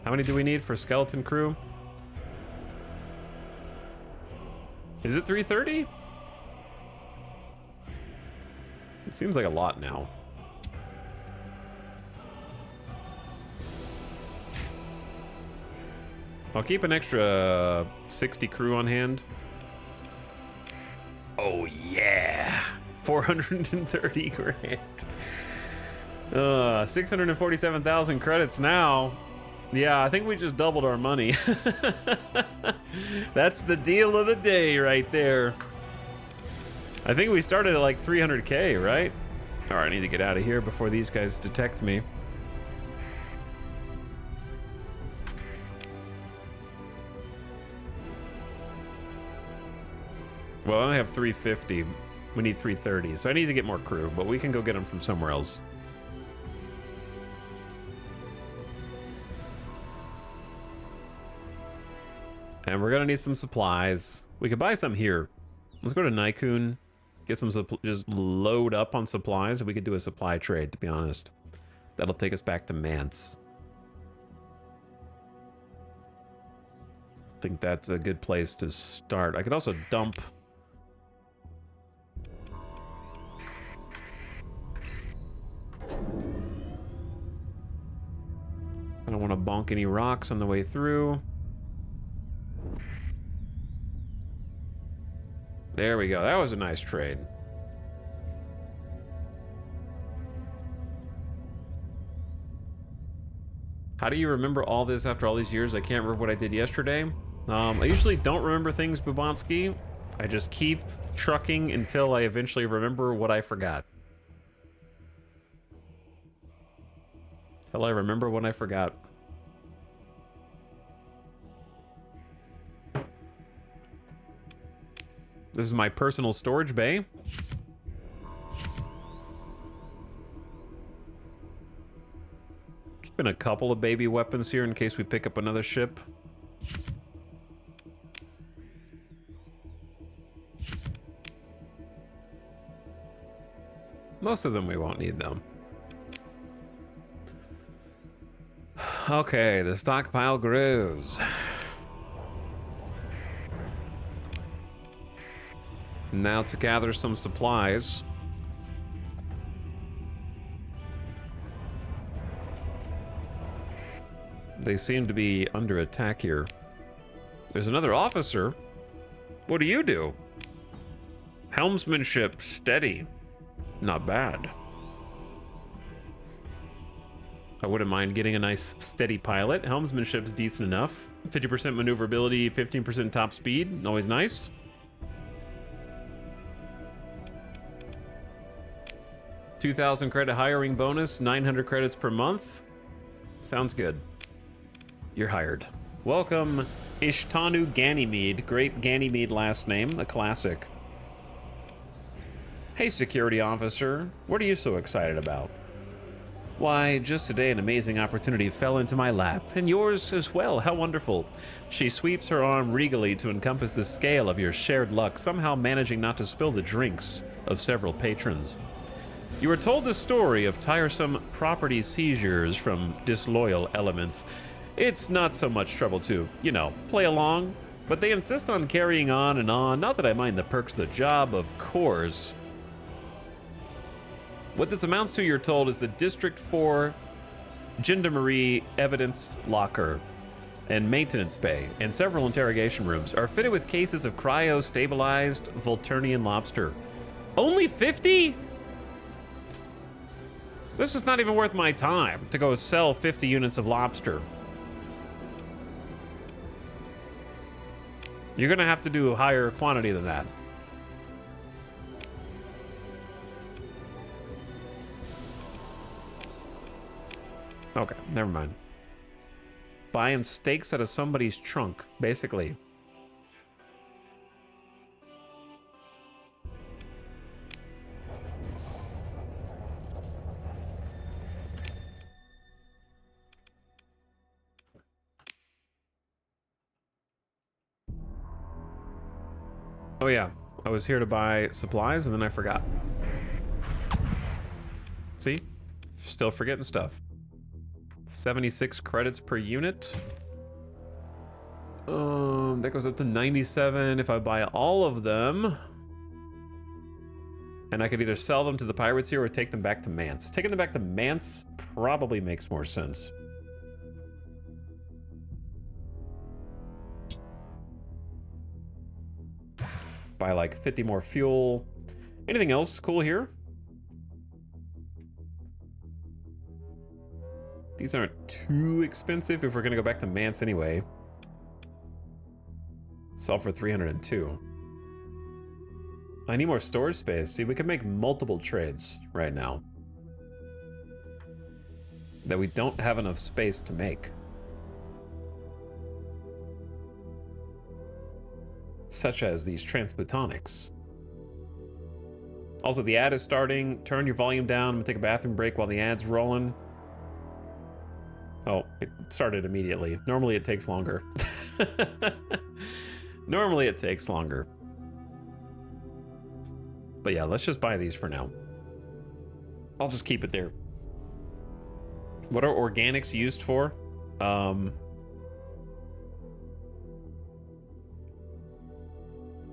How many do we need for skeleton crew? Is it 330? It seems like a lot now. I'll keep an extra 60 crew on hand. Oh yeah, 430 grand. 647,000 credits now. Yeah, I think we just doubled our money. That's the deal of the day right there. I think we started at like 300K, right? All right, I need to get out of here before these guys detect me. Well, I only have 350. We need 330, so I need to get more crew, but we can go get them from somewhere else. And we're gonna need some supplies. We could buy some here. Let's go to Nikun, get some, just load up on supplies, and we could do a supply trade, to be honest. That'll take us back to Mance. I think that's a good place to start. I could also dump. I don't want to bonk any rocks on the way through. There we go. That was a nice trade. How do you remember all this after all these years? I can't remember what I did yesterday. I usually don't remember things, Bubansky. I just keep trucking until I eventually remember what I forgot. Till I remember what I forgot. This is my personal storage bay. Keeping a couple of baby weapons here in case we pick up another ship. Most of them we won't need them. Okay, the stockpile grows. Now to gather some supplies. They seem to be under attack here. There's another officer. What do you do? Helmsmanship, steady. Not bad. I wouldn't mind getting a nice steady pilot. Helmsmanship's decent enough. 50% maneuverability, 15% top speed. Always nice. $2,000 credit hiring bonus, 900 credits per month. Sounds good. You're hired. Welcome, Ishtanu Ganymede. Great Ganymede last name, a classic. Hey, security officer. What are you so excited about? Why, just today an amazing opportunity fell into my lap, and yours as well. How wonderful. She sweeps her arm regally to encompass the scale of your shared luck, somehow managing not to spill the drinks of several patrons. You were told the story of tiresome property seizures from disloyal elements. It's not so much trouble to, you know, play along, but they insist on carrying on and on. Not that I mind the perks of the job, of course. What this amounts to, you're told, is the District 4 Gendarmerie evidence locker and maintenance bay and several interrogation rooms are fitted with cases of cryo-stabilized Volturnian lobster. Only 50? This is not even worth my time to go sell 50 units of lobster. You're gonna have to do a higher quantity than that. Okay, never mind. Buying steaks out of somebody's trunk, basically. Oh yeah, I was here to buy supplies and then I forgot. See? Still forgetting stuff. 76 credits per unit. That goes up to 97 if I buy all of them. And I could either sell them to the pirates here or take them back to Mance. Taking them back to Mance probably makes more sense. Buy like 50 more fuel. Anything else cool here? These aren't too expensive if we're gonna go back to Mance anyway. Sell for 302. I need more storage space. See, we can make multiple trades right now that we don't have enough space to make. Such as these transmutonics. Also, the ad is starting. Turn your volume down. I'm gonna take a bathroom break while the ad's rolling. Oh, it started immediately. Normally it takes longer. Normally it takes longer. But yeah, let's just buy these for now. I'll just keep it there. What are organics used for?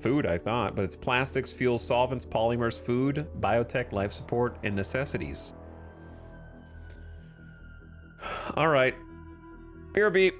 Food, I thought, but it's plastics, fuel, solvents, polymers, food, biotech, life support, and necessities. All right. Here, beep.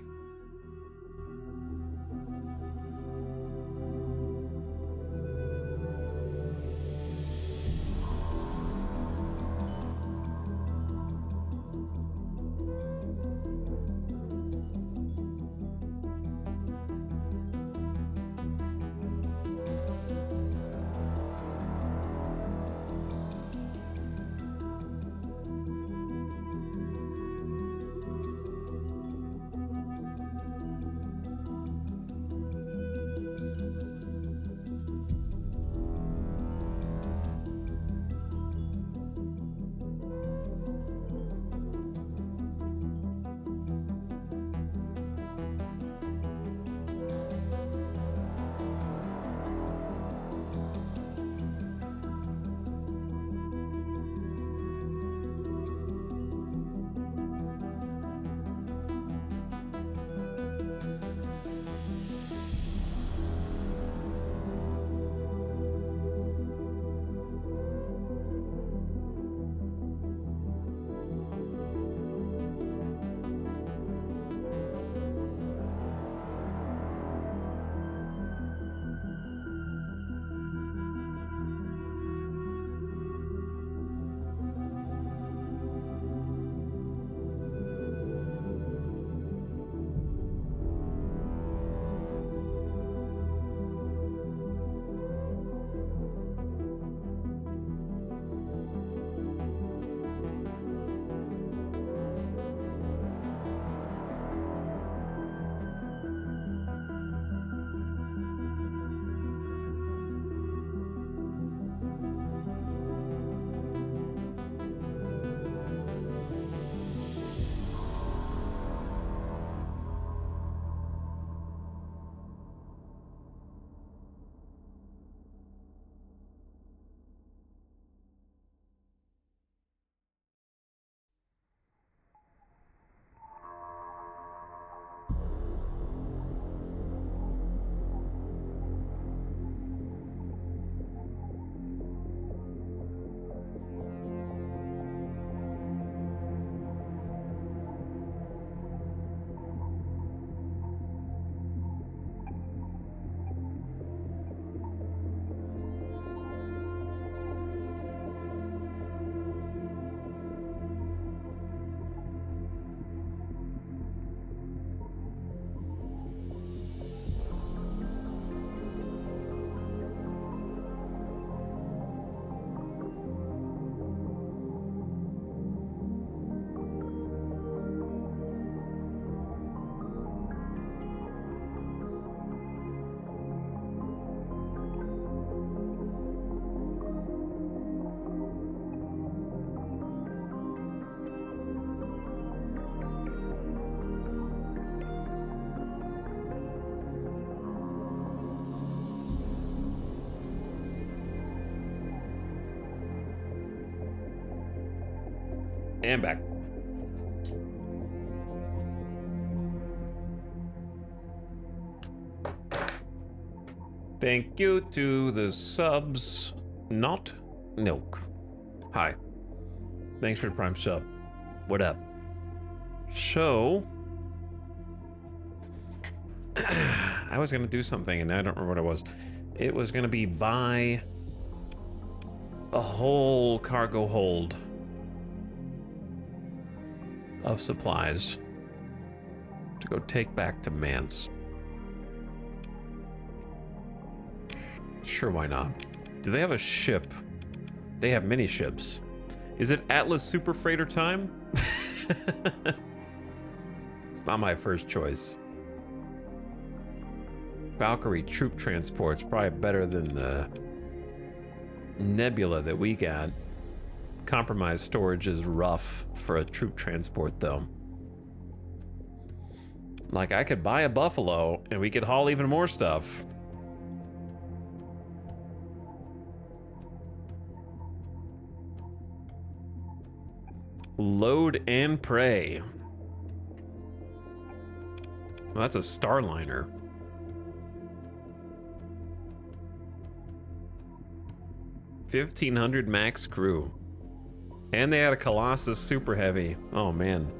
And back. Thank you to the subs. Not Milk. Hi. Thanks for the Prime sub. What up? So, I was gonna do something and I don't remember what it was. It was gonna be buy a whole cargo hold of supplies to go take back to Mance. Sure, why not? Do they have a ship? They have many ships. Is it Atlas Super Freighter time? It's not my first choice. Valkyrie troop transport's probably better than the Nebula that we got. Compromised storage is rough for a troop transport, though. Like, I could buy a Buffalo and we could haul even more stuff. Load and pray. Well, that's a Starliner. $1,500 max crew. And they had a Colossus Super Heavy. Oh, man.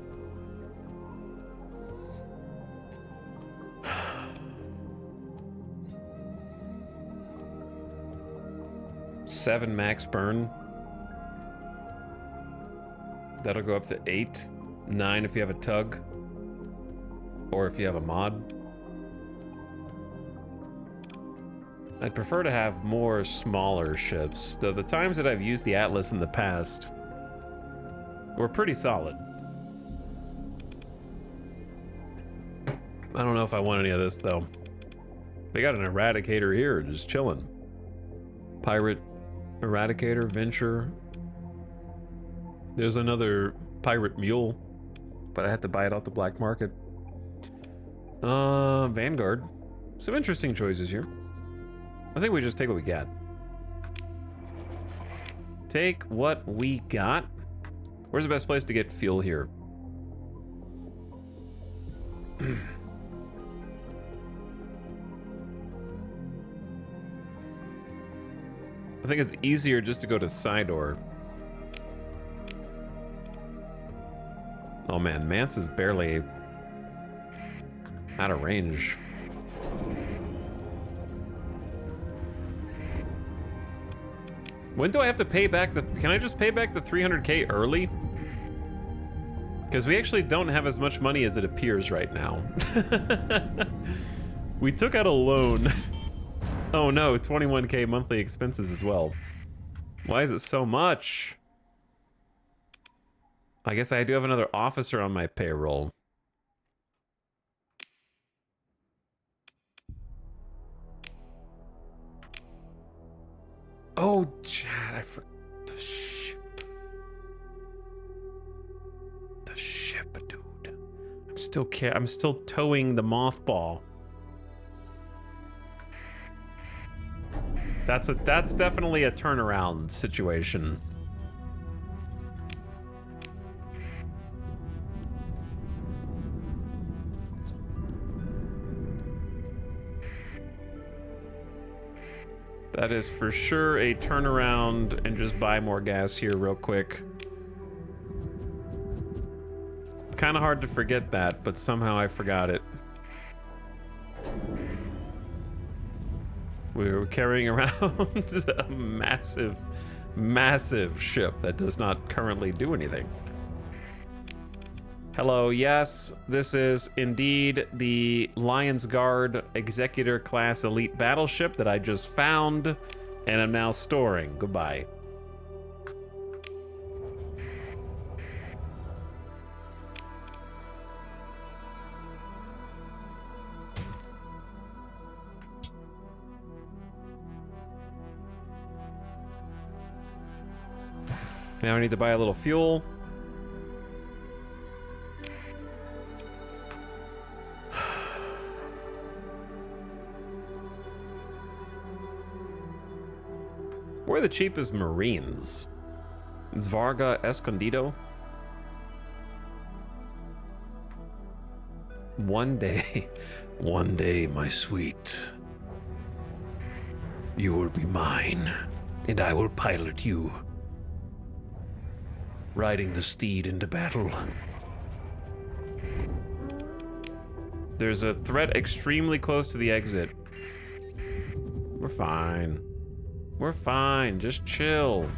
$7 max burn. That'll go up to 8, 9 if you have a tug, or if you have a mod. I'd prefer to have more smaller ships, though the times that I've used the Atlas in the past were pretty solid. I don't know if I want any of this, though. They got an Eradicator here, just chilling. Pirate, Eradicator, Venture. There's another Pirate Mule, but I had to buy it off the black market. Vanguard. Some interesting choices here. I think we just take what we got. Take what we got. Where's the best place to get fuel here? I think it's easier just to go to Sidor. Oh man, Mance is barely out of range. When do I have to pay back the... Can I just pay back the 300K early? Because we actually don't have as much money as it appears right now. We took out a loan. Oh no, 21K monthly expenses as well. Why is it so much? I guess I do have another officer on my payroll. Oh, Chad, I forgot the ship. The ship, dude. I'm still towing the mothball. That's definitely a turnaround situation. That is for sure a turnaround, and just buy more gas here real quick. It's kind of hard to forget that, but somehow I forgot it. We were carrying around a massive, massive ship that does not currently do anything. Hello, yes, this is indeed the Lions Guard Executor class elite battleship that I just found and am now storing. Goodbye. Now I need to buy a little fuel. Where are the cheapest Marines? Svarga Escondido? One day, my sweet, you will be mine, and I will pilot you, riding the steed into battle. There's a threat extremely close to the exit. We're fine. We're fine, just chill.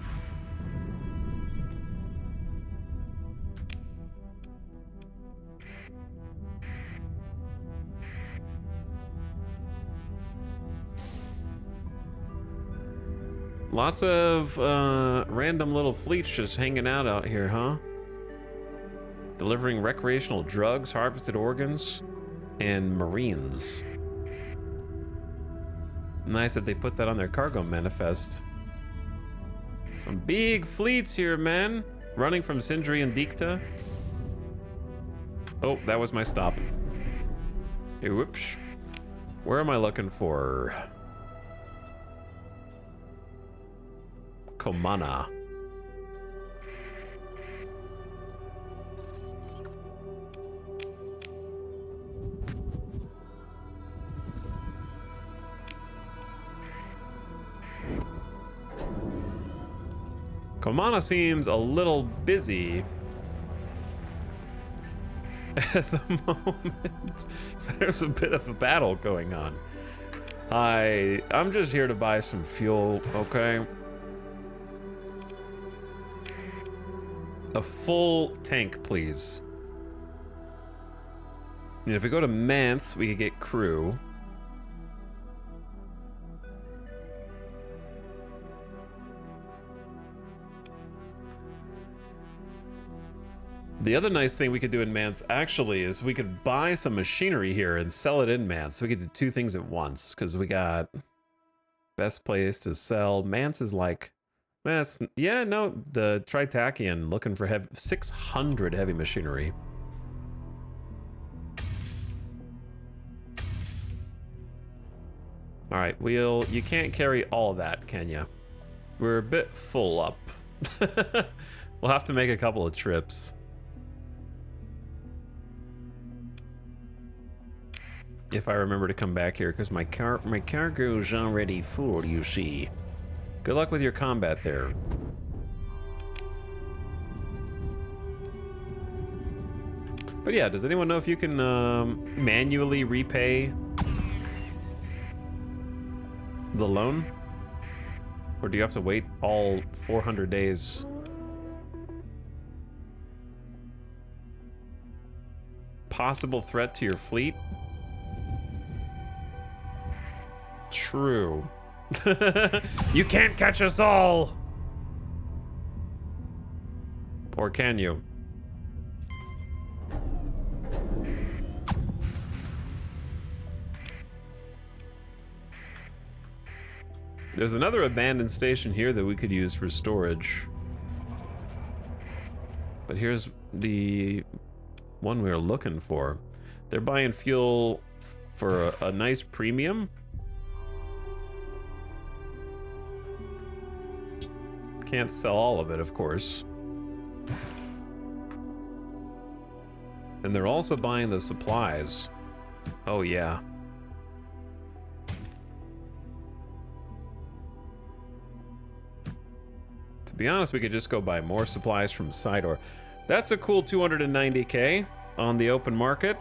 Lots of random little fleets just hanging out here, huh? Delivering recreational drugs, harvested organs, and marines. Nice that they put that on their cargo manifest. Some big fleets here, man. Running from Sindri and Dikta. Oh, that was my stop. Whoops. Where am I looking for? Komana. Komana seems a little busy at the moment. There's a bit of a battle going on. I'm just here to buy some fuel, okay? A full tank, please. And if we go to Mance, we could get crew. The other nice thing we could do in Mance, actually, is we could buy some machinery here and sell it in Mance. So we could do two things at once, because we got best place to sell. Mance is like, yeah, no, the Tritakian looking for 600 heavy machinery. All right, you can't carry all of that, can you? We're a bit full up. We'll have to make a couple of trips. If I remember to come back here, because my cargo's already full, you see. Good luck with your combat there. But yeah, does anyone know if you can manually repay the loan? Or do you have to wait all 400 days? Possible threat to your fleet? True. You can't catch us all! Or can you? There's another abandoned station here that we could use for storage. But here's the one we were looking for. They're buying fuel for a nice premium. Can't sell all of it, of course. And they're also buying the supplies. Oh, yeah. To be honest, we could just go buy more supplies from Sidor. That's a cool 290k on the open market.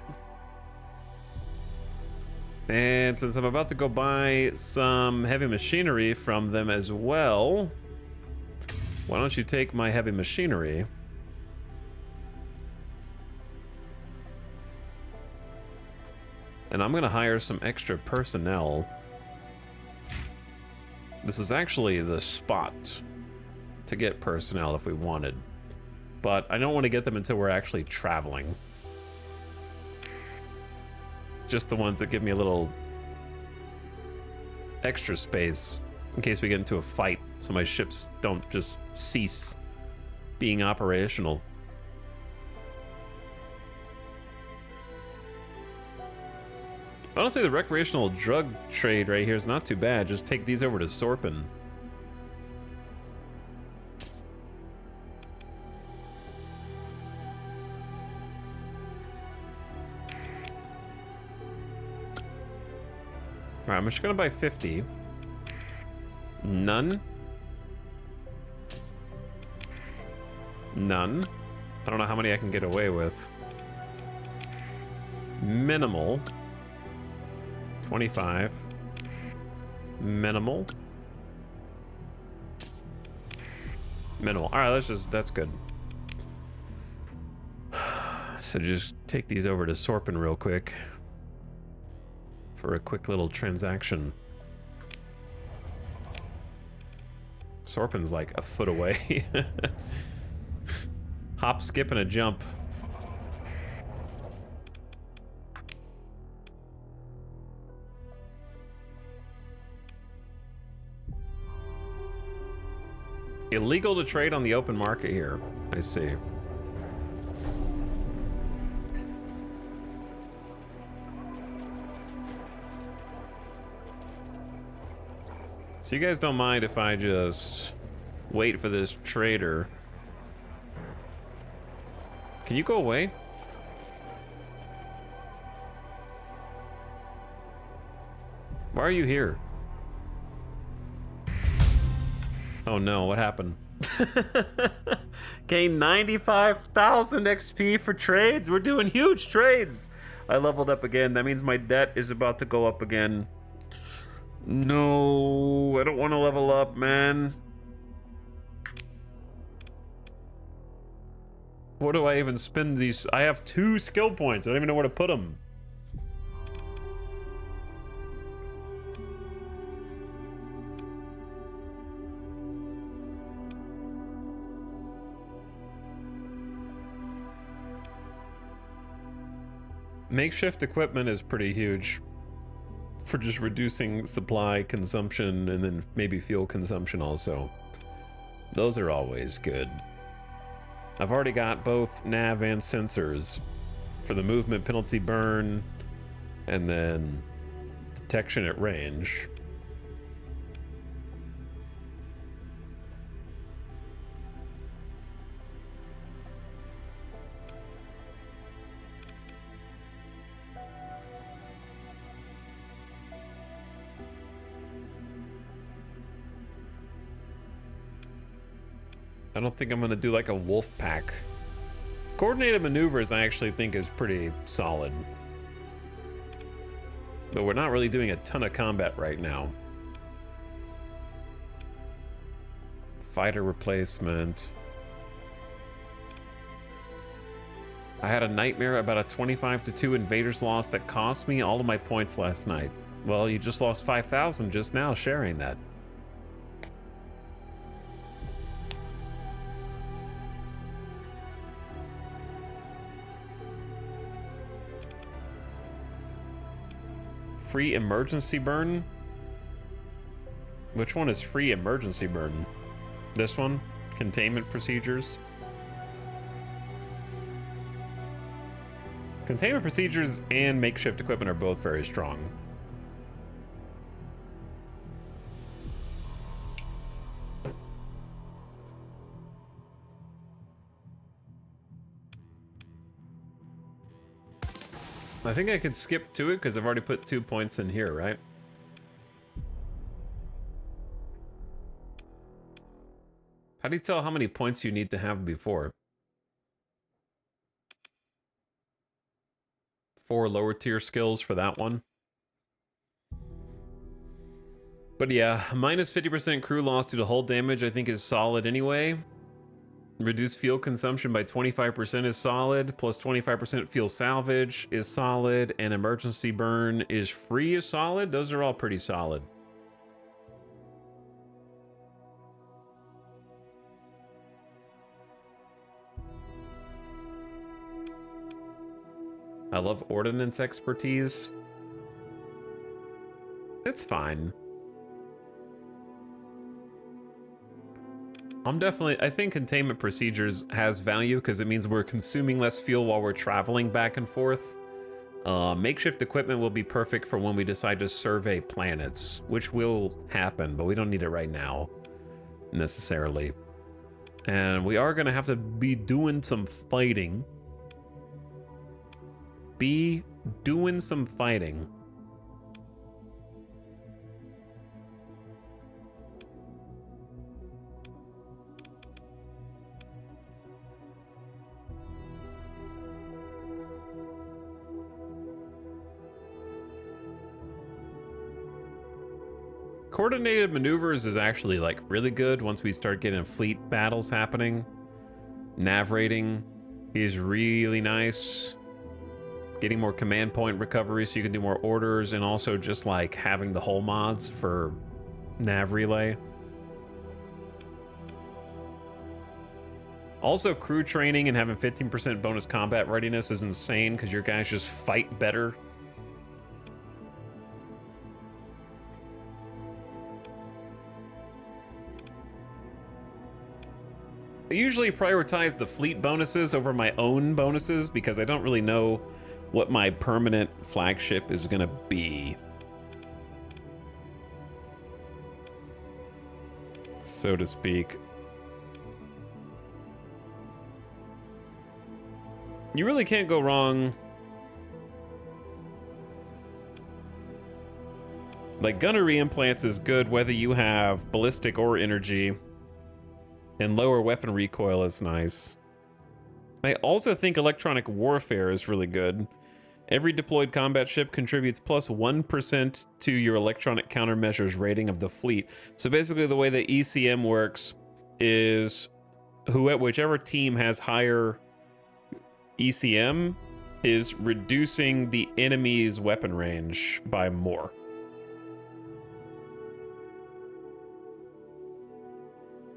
And since I'm about to go buy some heavy machinery from them as well, why don't you take my heavy machinery? And I'm gonna hire some extra personnel. This is actually the spot to get personnel if we wanted. But I don't want to get them until we're actually traveling. Just the ones that give me a little extra space in case we get into a fight, so my ships don't just cease being operational. Honestly, the recreational drug trade right here is not too bad. Just take these over to Sorpin. All right, I'm just gonna buy 50. None. None. I don't know how many I can get away with. Minimal. 25. Minimal. Minimal. All right, that's good. So just take these over to Sorpin real quick for a quick little transaction. Sorpin's like a foot away. Hop, skip, and a jump. Illegal to trade on the open market here. I see. So you guys don't mind if I just wait for this trader? Can you go away? Why are you here? Oh no, what happened? Gain 95,000 XP for trades. We're doing huge trades. I leveled up again. That means my debt is about to go up again. No, I don't want to level up, man. What do I even spend these? I have 2 skill points. I don't even know where to put them. Makeshift equipment is pretty huge for just reducing supply consumption and then maybe fuel consumption also. Those are always good. I've already got both nav and sensors for the movement penalty burn and then detection at range. I don't think I'm gonna do like a wolf pack. Coordinated maneuvers I actually think is pretty solid. But we're not really doing a ton of combat right now. Fighter replacement. I had a nightmare about a 25-2 invaders loss that cost me all of my points last night. Well, you just lost 5,000 just now sharing that. Free emergency burn? Which one is free emergency burn? This one? Containment procedures? Containment procedures and makeshift equipment are both very strong. I think I could skip to it because I've already put 2 points in here, right? How do you tell how many points you need to have before? 4 lower tier skills for that one. But yeah, minus 50% crew loss due to hull damage I think is solid anyway. Reduce fuel consumption by 25% is solid, plus 25% fuel salvage is solid, and emergency burn is free is solid. Those are all pretty solid. I love ordnance expertise. It's fine. I think containment procedures has value because it means we're consuming less fuel while we're traveling back and forth. Makeshift equipment will be perfect for when we decide to survey planets, which will happen, but we don't need it right now, necessarily. And we are gonna have to be doing some fighting. Coordinated maneuvers is actually like really good once we start getting fleet battles happening. Nav rating is really nice. Getting more command point recovery so you can do more orders, and also just like having the hull mods for nav relay. Also, crew training and having 15% bonus combat readiness is insane because your guys just fight better. I usually prioritize the fleet bonuses over my own bonuses because I don't really know what my permanent flagship is gonna be, so to speak. You really can't go wrong. Like, gunnery implants is good whether you have ballistic or energy, and lower weapon recoil is nice. I also think electronic warfare is really good. Every deployed combat ship contributes plus 1% to your electronic countermeasures rating of the fleet. So basically the way that ECM works is whichever team has higher ECM is reducing the enemy's weapon range by more.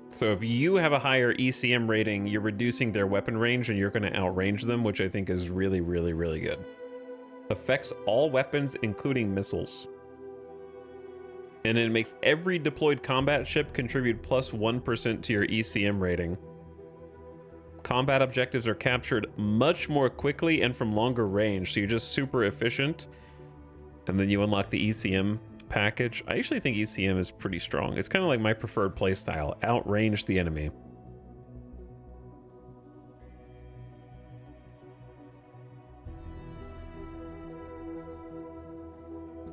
So if you have a higher ECM rating, you're reducing their weapon range and you're going to outrange them, which I think is really, really, really good. Affects all weapons, including missiles. And it makes every deployed combat ship contribute plus 1% to your ECM rating. Combat objectives are captured much more quickly and from longer range, so you're just super efficient. And then you unlock the ECM package. I actually think ECM is pretty strong. It's kind of like my preferred playstyle. Outrange the enemy.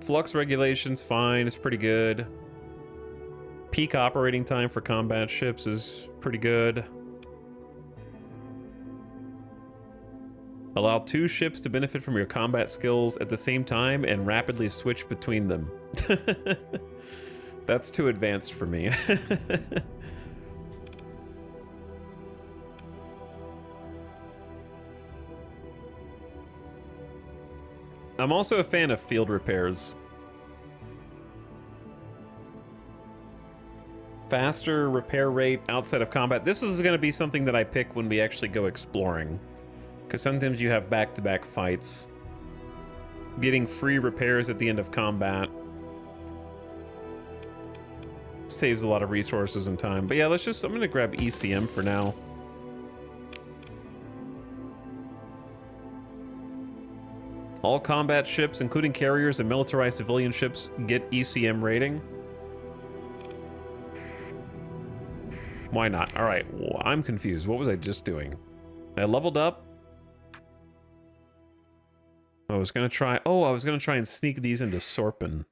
Flux regulation's fine. It's pretty good. Peak operating time for combat ships is pretty good. Allow 2 ships to benefit from your combat skills at the same time and rapidly switch between them. That's too advanced for me. I'm also a fan of field repairs. Faster repair rate outside of combat. This is going to be something that I pick when we actually go exploring. Because sometimes you have back-to-back fights. Getting free repairs at the end of combat saves a lot of resources and time. But yeah, I'm going to grab ECM for now. All combat ships, including carriers and militarized civilian ships, get ECM rating. Why not? All right, well, I'm confused. What was I just doing? I leveled up. I was gonna try and sneak these into Sorpin.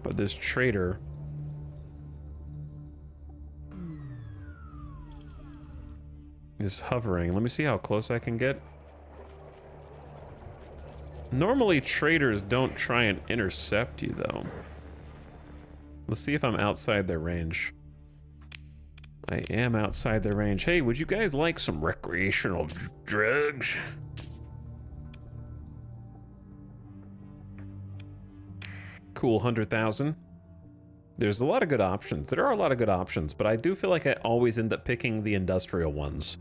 But this trader is hovering. Let me see how close I can get. Normally traders don't try and intercept you though. Let's see if I'm outside their range. I am outside their range. Hey, would you guys like some recreational drugs? Cool, 100,000. There's a lot of good options. There are a lot of good options, but I do feel like I always end up picking the industrial ones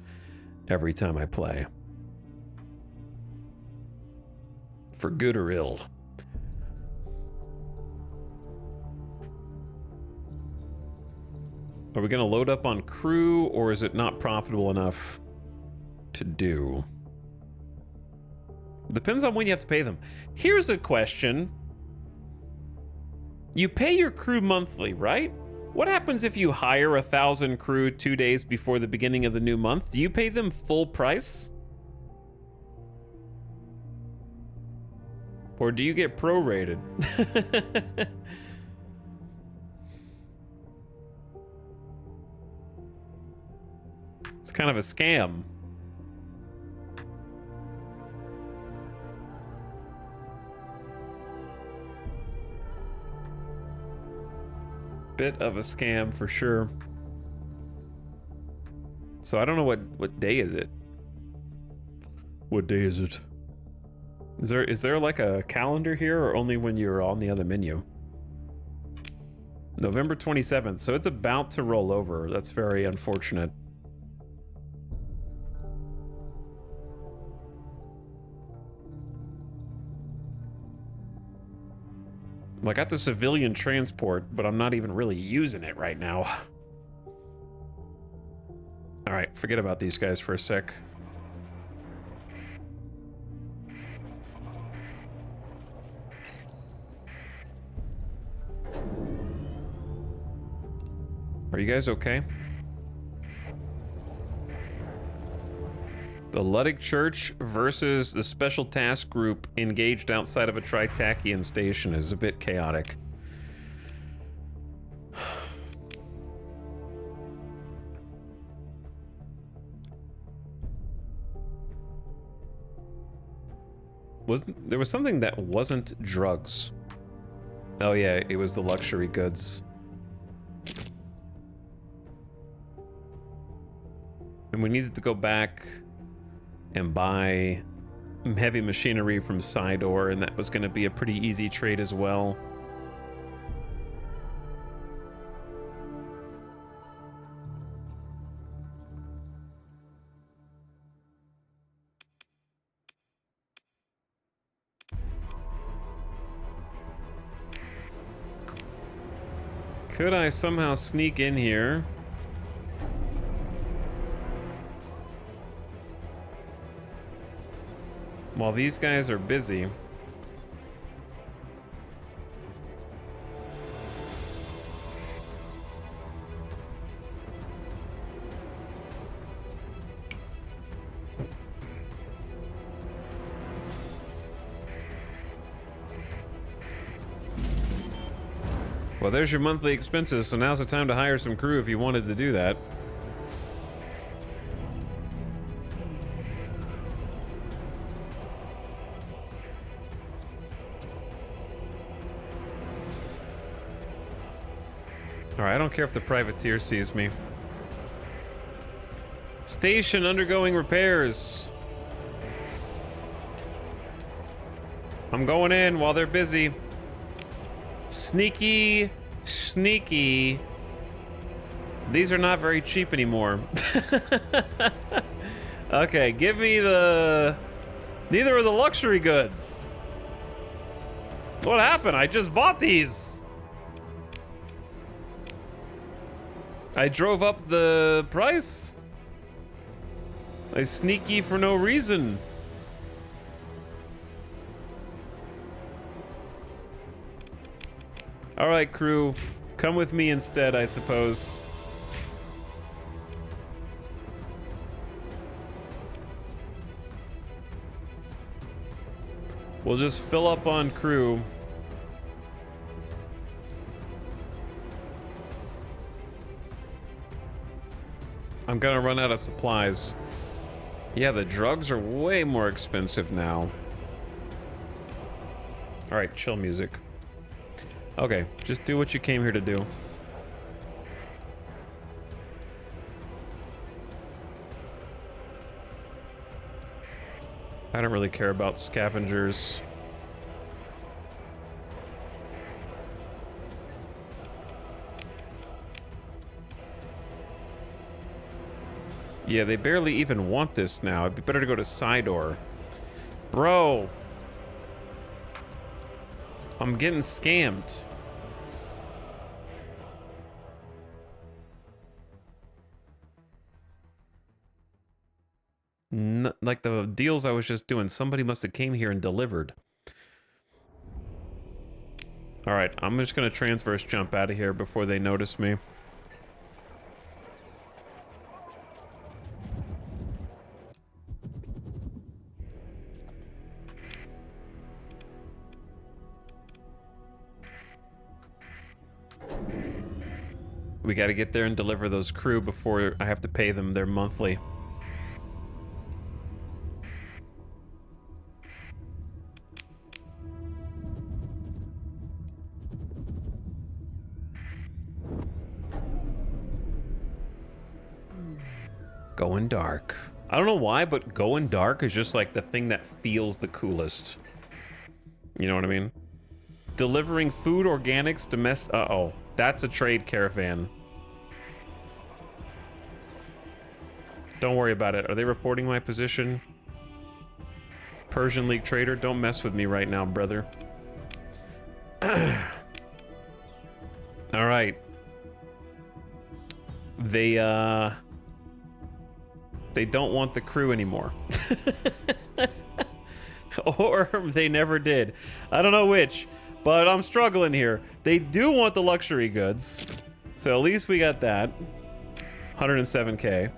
every time I play. For good or ill. Are we going to load up on crew, or is it not profitable enough to do? Depends on when you have to pay them. Here's a question. You pay your crew monthly, right? What happens if you hire 1,000 crew 2 days before the beginning of the new month? Do you pay them full price? Or do you get prorated? It's kind of a scam. Bit of a scam for sure. So I don't know what day is it? What day is it? Is there like a calendar here, or only when you're on the other menu? November 27th, so it's about to roll over. That's very unfortunate. I got the civilian transport, but I'm not even really using it right now. All right, forget about these guys for a sec. Are you guys okay? The Luddic Church versus the Special Task Group engaged outside of a Tritachian station is a bit chaotic. There was something that wasn't drugs. Oh yeah, it was the luxury goods. And we needed to go back and buy heavy machinery from Sidor, and that was going to be a pretty easy trade as well. Could I somehow sneak in here? While these guys are busy. Well, there's your monthly expenses, so now's the time to hire some crew if you wanted to do that. Alright, I don't care if the privateer sees me. Station undergoing repairs. I'm going in while they're busy. Sneaky, sneaky. These are not very cheap anymore. Okay, give me the... Neither are the luxury goods. What happened? I just bought these. I drove up the price. I sneaky for no reason. All right, crew, come with me instead, I suppose. We'll just fill up on crew. I'm gonna run out of supplies. Yeah, the drugs are way more expensive now. All right, chill music. Okay, just do what you came here to do. I don't really care about scavengers. Yeah, they barely even want this now. It'd be better to go to Sidor. Bro. I'm getting scammed. Like the deals I was just doing, somebody must have came here and delivered. All right, I'm just gonna transverse jump out of here before they notice me. We got to get there and deliver those crew before I have to pay them their monthly. Going dark. I don't know why, but going dark is just like the thing that feels the coolest. You know what I mean? Delivering food, organics, domestic. Uh-oh. That's a trade caravan. Don't worry about it. Are they reporting my position? Persian League trader, don't mess with me right now, brother. All right. They don't want the crew anymore. Or they never did. I don't know which, but I'm struggling here. They do want the luxury goods. So at least we got that. 107K.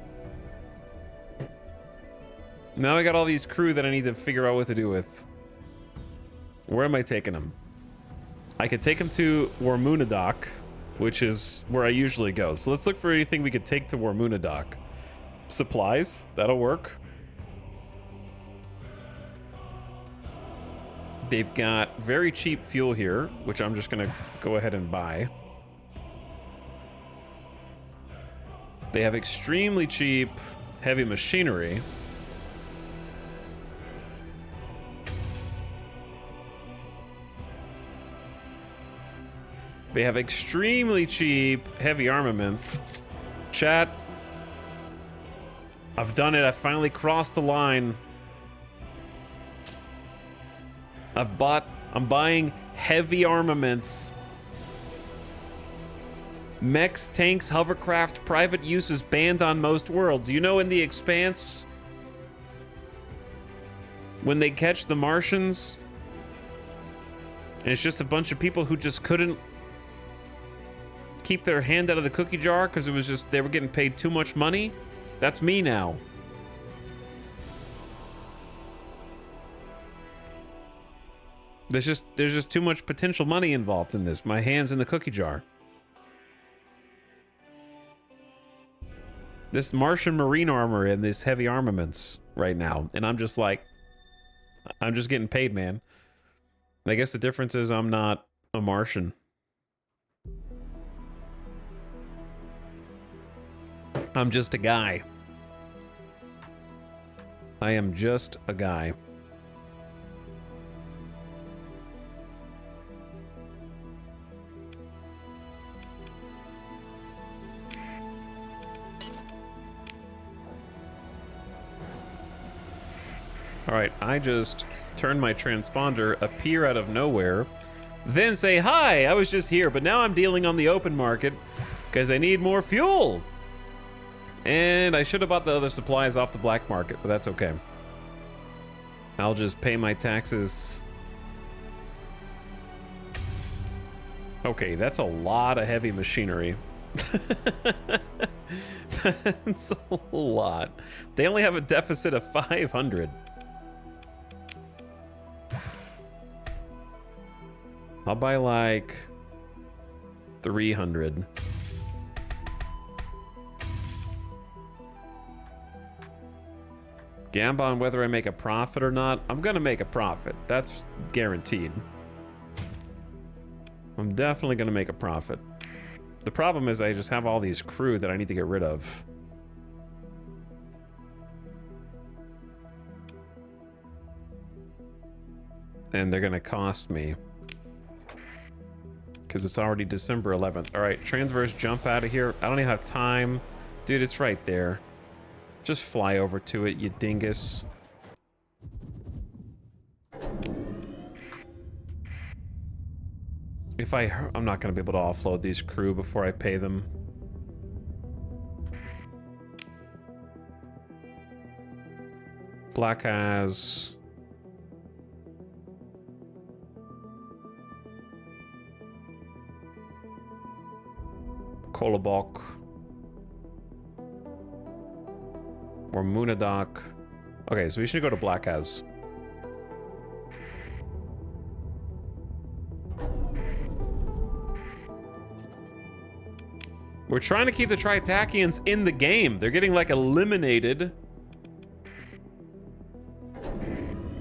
Now I got all these crew that I need to figure out what to do with. Where am I taking them? I could take them to Warmunadoc, which is where I usually go. So let's look for anything we could take to Warmunadoc. Supplies, that'll work. They've got very cheap fuel here, which I'm just gonna go ahead and buy. They have extremely cheap heavy machinery. They have extremely cheap heavy armaments. Chat, I've done it. I finally crossed the line. I'm buying heavy armaments. Mechs, tanks, hovercraft, private use is banned on most worlds. You know, in The Expanse, when they catch the Martians, and it's just a bunch of people who just couldn't keep their hand out of the cookie jar because it was just, they were getting paid too much money. That's me now. There's just too much potential money involved in this. My hand's in the cookie jar. This Martian marine armor and this heavy armaments right now, and I'm just like, I'm just getting paid, man. I guess the difference is I'm not a Martian. I'm just a guy. I am just a guy. All right, I just turned my transponder, appear out of nowhere, then say, hi, I was just here, but now I'm dealing on the open market because I need more fuel. And I should have bought the other supplies off the black market, but that's okay. I'll just pay my taxes. Okay, that's a lot of heavy machinery. That's a lot. They only have a deficit of 500. I'll buy like 300. Gamble on whether I make a profit or not. I'm gonna make a profit. That's guaranteed. I'm definitely gonna make a profit. The problem is I just have all these crew that I need to get rid of. And they're gonna cost me. Because it's already December 11th. All right, transverse jump out of here. I don't even have time. Dude, it's right there. Just fly over to it, you dingus. If I'm not gonna be able to offload these crew before I pay them. Black has... Kolobok. Or Munadoc. Okay, so we should go to Black Az. We're trying to keep the Tritakians in the game. They're getting like eliminated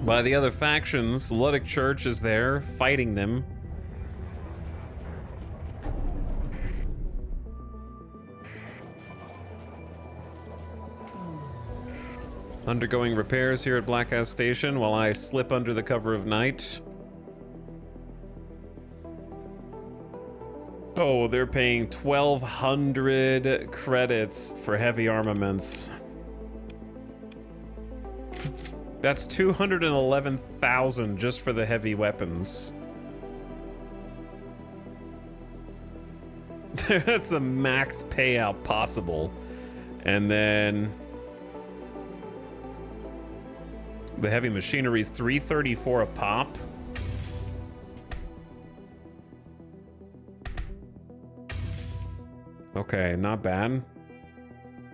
by the other factions. Ludic Church is there fighting them. Undergoing repairs here at Black Az Station while I slip under the cover of night. Oh, they're paying 1,200 credits for heavy armaments. That's 211,000 just for the heavy weapons. That's the max payout possible. And then the heavy machinery is 334 a pop. Okay, not bad.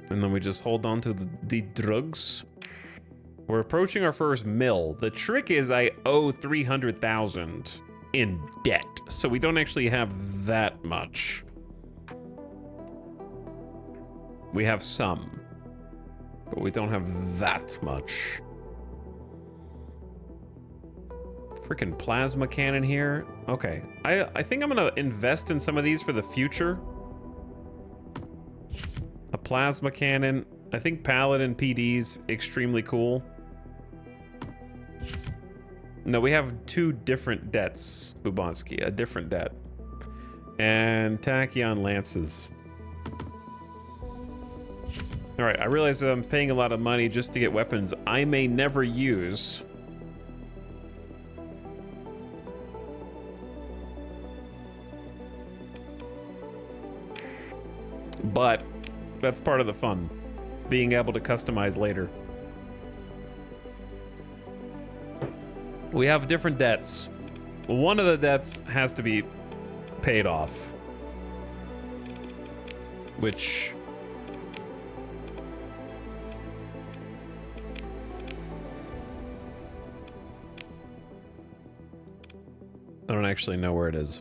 And then we just hold on to the drugs. We're approaching our first mill. The trick is I owe 300,000 in debt, so we don't actually have that much. We have some, but we don't have that much. Freaking plasma cannon here. Okay, I think I'm gonna invest in some of these for the future. A plasma cannon. I think Paladin PD's extremely cool. No, we have two different debts, Bubonsky, a different debt. And Tachyon Lances. All right, I realize that I'm paying a lot of money just to get weapons I may never use. But that's part of the fun, being able to customize later. We have different debts. One of the debts has to be paid off, which I don't actually know where it is.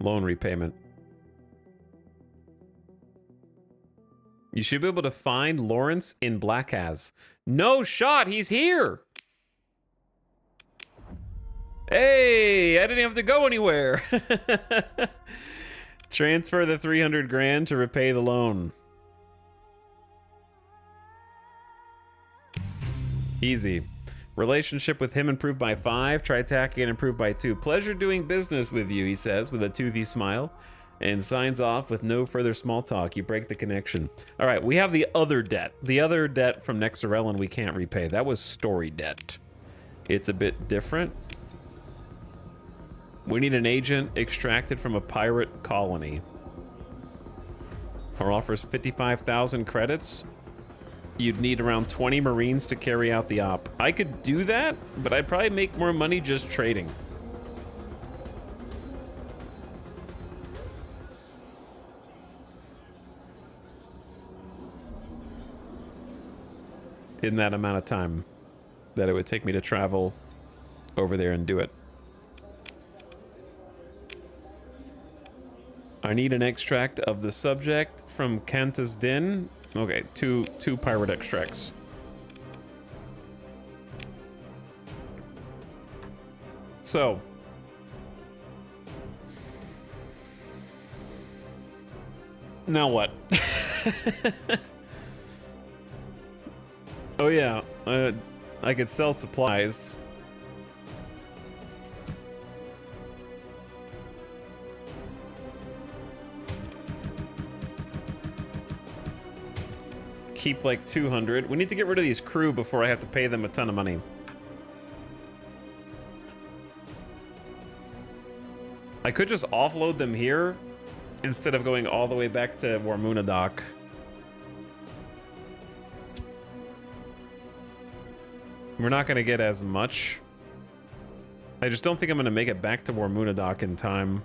Loan repayment. You should be able to find Lawrence in Blackaz. No shot, he's here. Hey, I didn't have to go anywhere. Transfer the 300 grand to repay the loan. Easy. Relationship with him improved by 5. Tritachyon improved by 2. Pleasure doing business with you, he says with a toothy smile. And signs off with no further small talk. You break the connection. All right, we have the other debt. The other debt from Nexarellan we can't repay. That was story debt. It's a bit different. We need an agent extracted from a pirate colony. Our offer is 55,000 credits. You'd need around 20 Marines to carry out the op. I could do that, but I'd probably make more money just trading. In that amount of time that it would take me to travel over there and do it. I need an extract of the subject from Kanta's Den. Okay, two pirate extracts. So now what? Oh yeah, I could sell supplies. Keep like 200. We need to get rid of these crew before I have to pay them a ton of money. I could just offload them here instead of going all the way back to Warmuna Dock. We're not gonna get as much. I just don't think I'm gonna make it back to Warmuna Dock in time.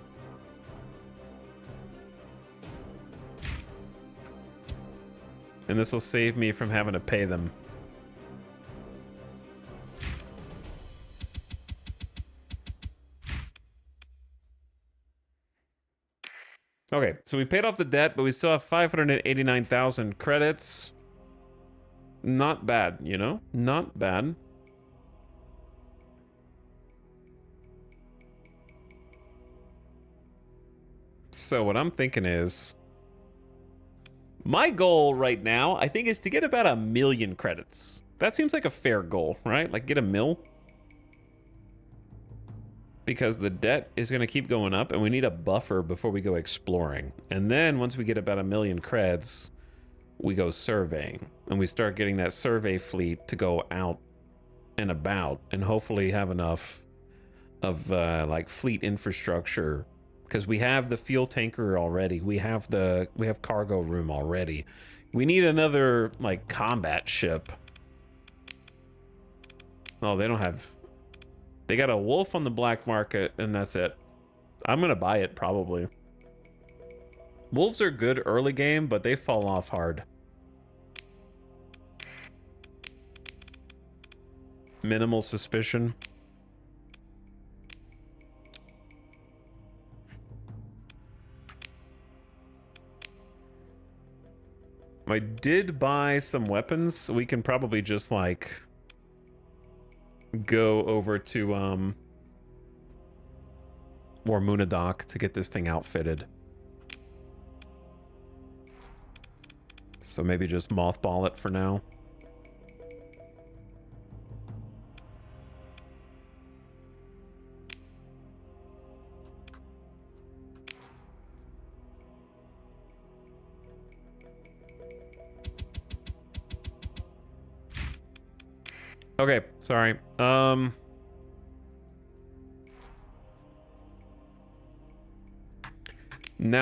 And this will save me from having to pay them. Okay, so we paid off the debt, but we still have 589,000 credits. Not bad, you know? Not bad. So what I'm thinking is, my goal right now, I think, is to get about 1 million credits. That seems like a fair goal, right? Like, get 1 mil. because the debt is going to keep going up and we need a buffer before we go exploring. And then once we get about 1 million creds, we go surveying and we start getting that survey fleet to go out and about and hopefully have enough of like fleet infrastructure, because we have the fuel tanker already. We have cargo room already. We need another like combat ship. Oh, they don't have. They got a wolf on the black market, and that's it. I'm gonna buy it probably. Wolves are good early game, but they fall off hard. Minimal suspicion. I did buy some weapons, so we can probably just like go over to Warmunadoc to get this thing outfitted. So maybe just mothball it for now. Okay, sorry. Now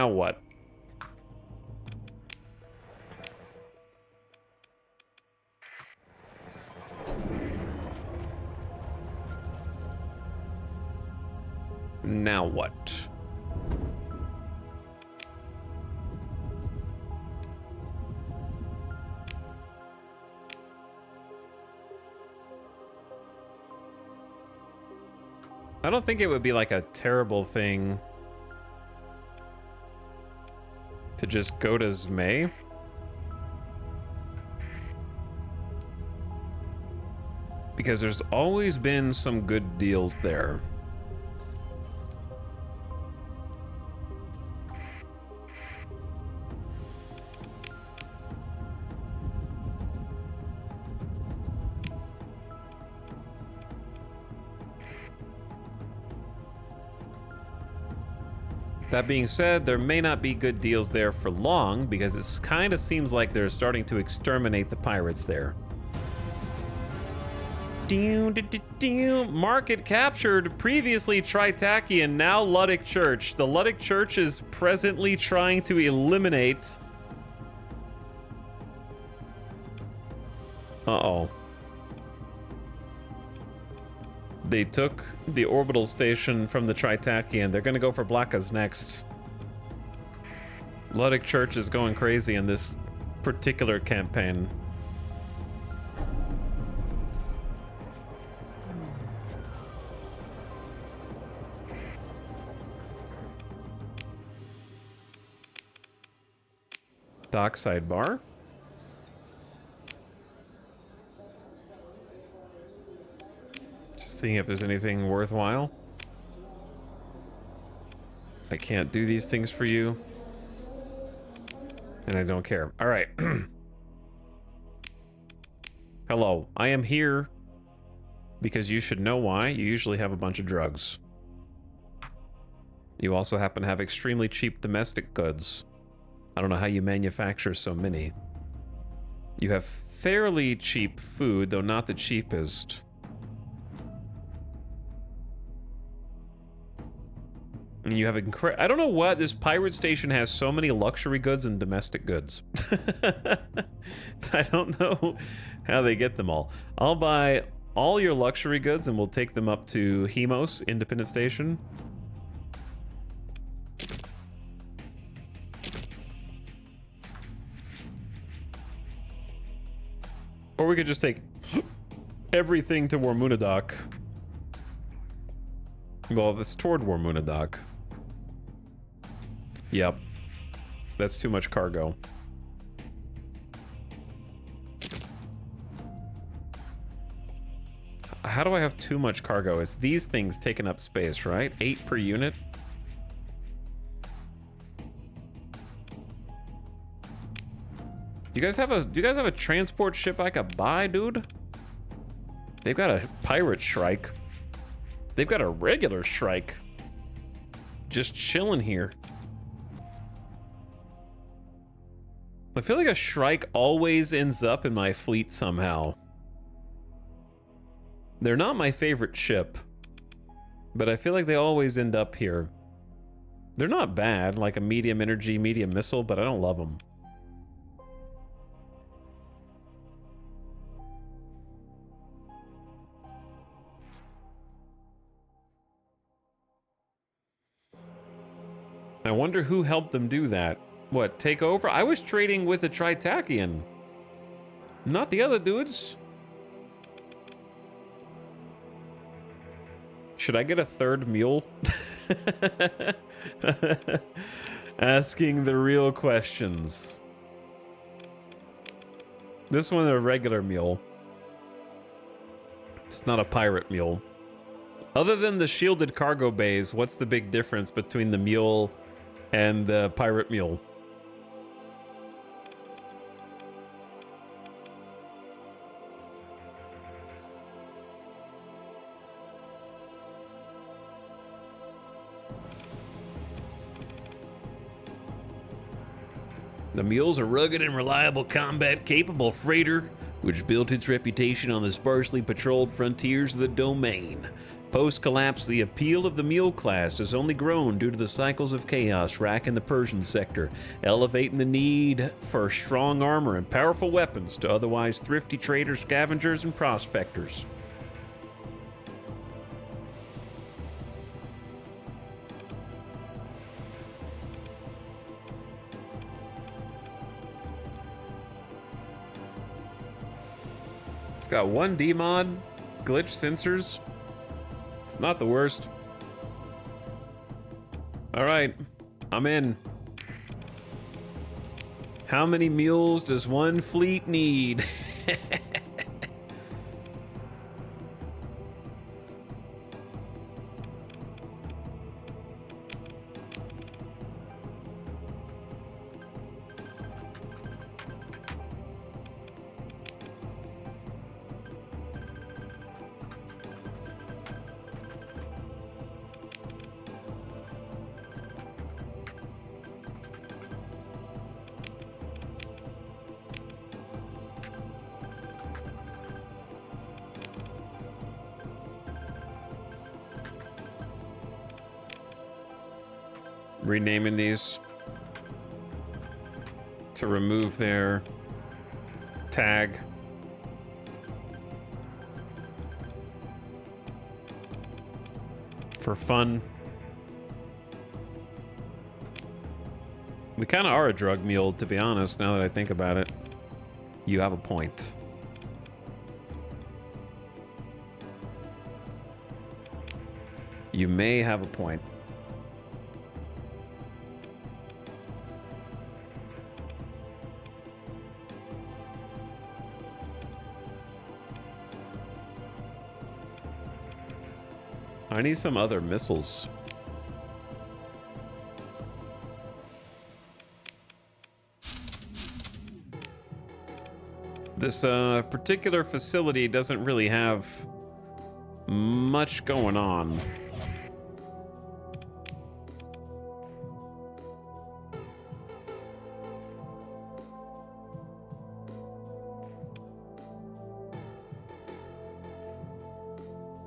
what? Now what? I don't think it would be like a terrible thing to just go to Zmei. Because there's always been some good deals there. That being said, there may not be good deals there for long, because it kind of seems like they're starting to exterminate the pirates there. Market captured, previously Tritakian, now Ludic Church. The Ludic Church is presently trying to eliminate... Uh-oh. They took the orbital station from the Tritakian. They're gonna go for Blackas next. Ludic Church is going crazy in this particular campaign. Dock sidebar. Seeing if there's anything worthwhile. I can't do these things for you. And I don't care. All right. Hello, I am here because you should know why. You usually have a bunch of drugs. You also happen to have extremely cheap domestic goods. I don't know how you manufacture so many. You have fairly cheap food, though not the cheapest. And you have I don't know what this pirate station has so many luxury goods and domestic goods. I don't know how they get them all. I'll buy all your luxury goods and we'll take them up to Hemos Independent Station. Or we could just take everything to Warmunadoc. Well, that's toward Warmunadoc. Yep. That's too much cargo. How do I have too much cargo? It's these things taking up space, right? 8 per unit. Do you guys have a transport ship I could buy, dude? They've got a pirate Shrike. They've got a regular Shrike just chilling here. I feel like a Shrike always ends up in my fleet somehow. They're not my favorite ship, but I feel like they always end up here. They're not bad, like a medium energy, medium missile, but I don't love them. I wonder who helped them do that. What, take over? I was trading with a Tritakian, not the other dudes. Should I get a third mule? Asking the real questions. This one's a regular mule. It's not a pirate mule. Other than the shielded cargo bays, what's the big difference between the mule and the pirate mule? The mule's a rugged and reliable combat-capable freighter, which built its reputation on the sparsely patrolled frontiers of the domain. Post-collapse, the appeal of the mule class has only grown due to the cycles of chaos racking the Persian sector, elevating the need for strong armor and powerful weapons to otherwise thrifty traders, scavengers, and prospectors. Got one D-mod, glitch sensors. It's not the worst. All right, I'm in. How many mules does one fleet need? Renaming these to remove their tag. For fun. We kind of are a drug mule, to be honest, now that I think about it. You have a point. You may have a point. I need some other missiles. This particular facility doesn't really have much going on.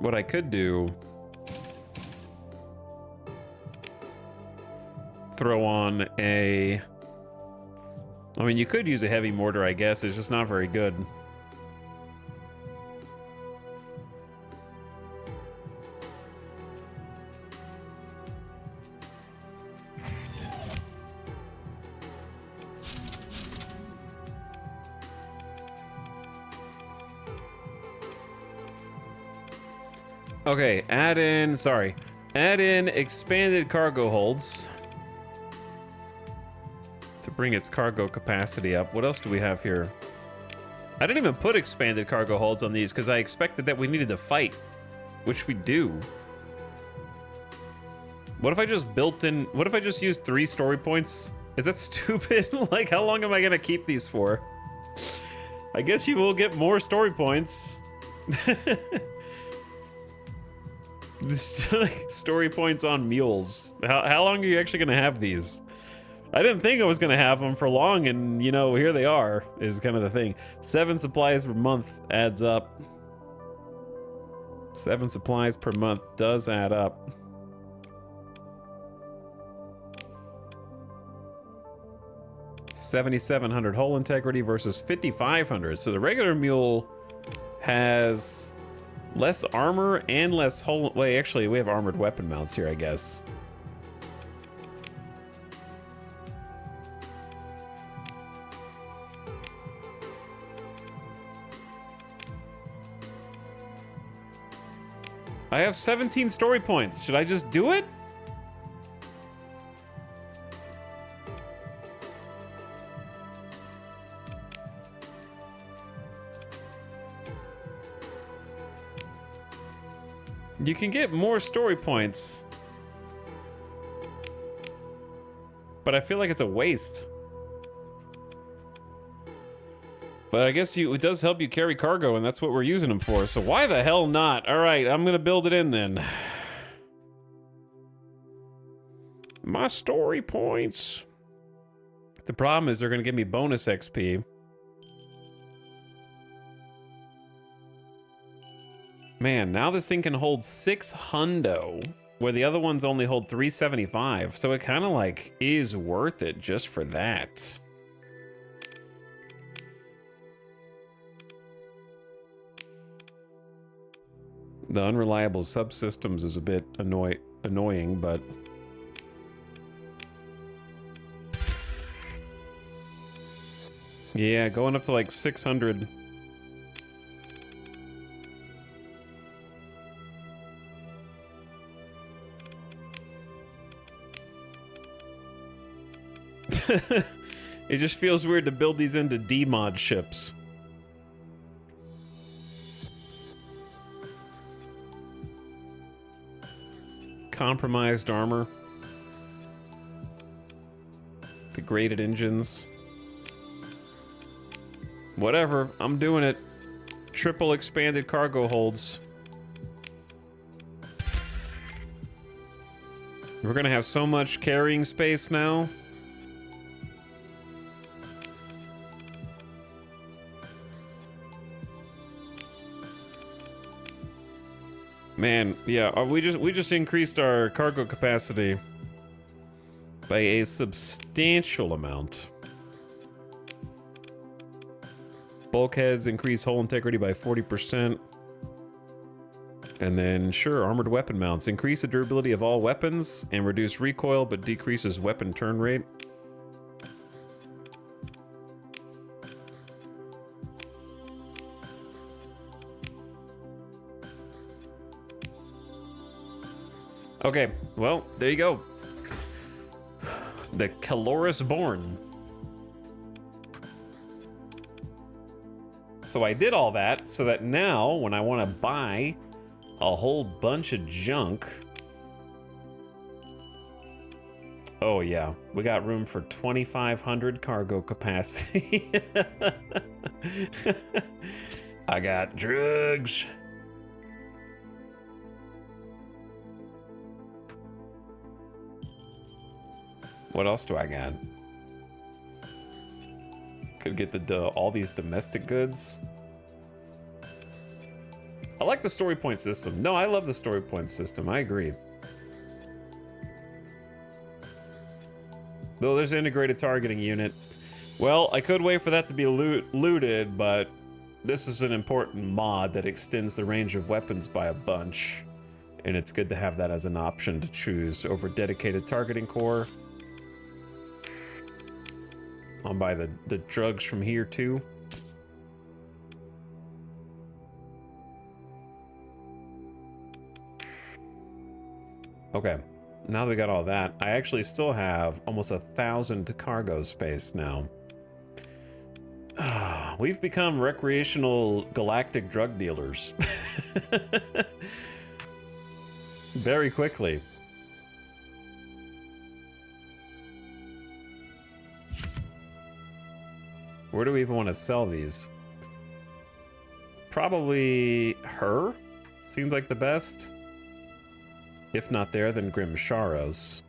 What I could do, throw on a, I mean, you could use a heavy mortar, I guess. It's just not very good. Okay, add in expanded cargo holds to bring its cargo capacity up. What else do we have here? I didn't even put expanded cargo holds on these because I expected that we needed to fight, which we do. What if I just what if I just used 3 story points? Is that stupid? Like, how long am I gonna keep these for? I guess you will get more story points. Story points on mules. How long are you actually gonna have these? I didn't think I was gonna have them for long, and you know, here they are, is kind of the thing. 7 supplies per month adds up. 7 supplies per month does add up. $7,700 hull integrity versus 5,500. So the regular mule has less armor and less hull. Wait, actually, we have armored weapon mounts here, I guess. I have 17 story points. Should I just do it? You can get more story points, but I feel like it's a waste. But I guess it does help you carry cargo, and that's what we're using them for. So why the hell not? All right, I'm gonna build it in then. My story points. The problem is they're gonna give me bonus XP. Man, now this thing can hold 6 hundo, where the other ones only hold 375. So it kind of like is worth it just for that. The unreliable subsystems is a bit annoying, but yeah, going up to like 600. It just feels weird to build these into D-mod ships. Compromised armor. Degraded engines. Whatever, I'm doing it. Triple expanded cargo holds. We're gonna have so much carrying space now. Man, yeah, we just increased our cargo capacity by a substantial amount. Bulkheads increase hull integrity by 40%. And then, sure, armored weapon mounts. Increase the durability of all weapons and reduce recoil, but decreases weapon turn rate. Okay, well, there you go. The Caloris Born. So I did all that so that now when I want to buy a whole bunch of junk. Oh yeah, we got room for 2,500 cargo capacity. I got drugs. What else do I got? Could get all these domestic goods. I like the story point system. No, I love the story point system. I agree. Though there's an integrated targeting unit. Well, I could wait for that to be looted, but this is an important mod that extends the range of weapons by a bunch. And it's good to have that as an option to choose over dedicated targeting core. I'll buy the drugs from here too. Okay, now that we got all that, I actually still have almost 1,000 cargo space now. We've become recreational galactic drug dealers. Very quickly. Where do we even want to sell these? Probably her. Seems like the best. If not there, then Grimsharos.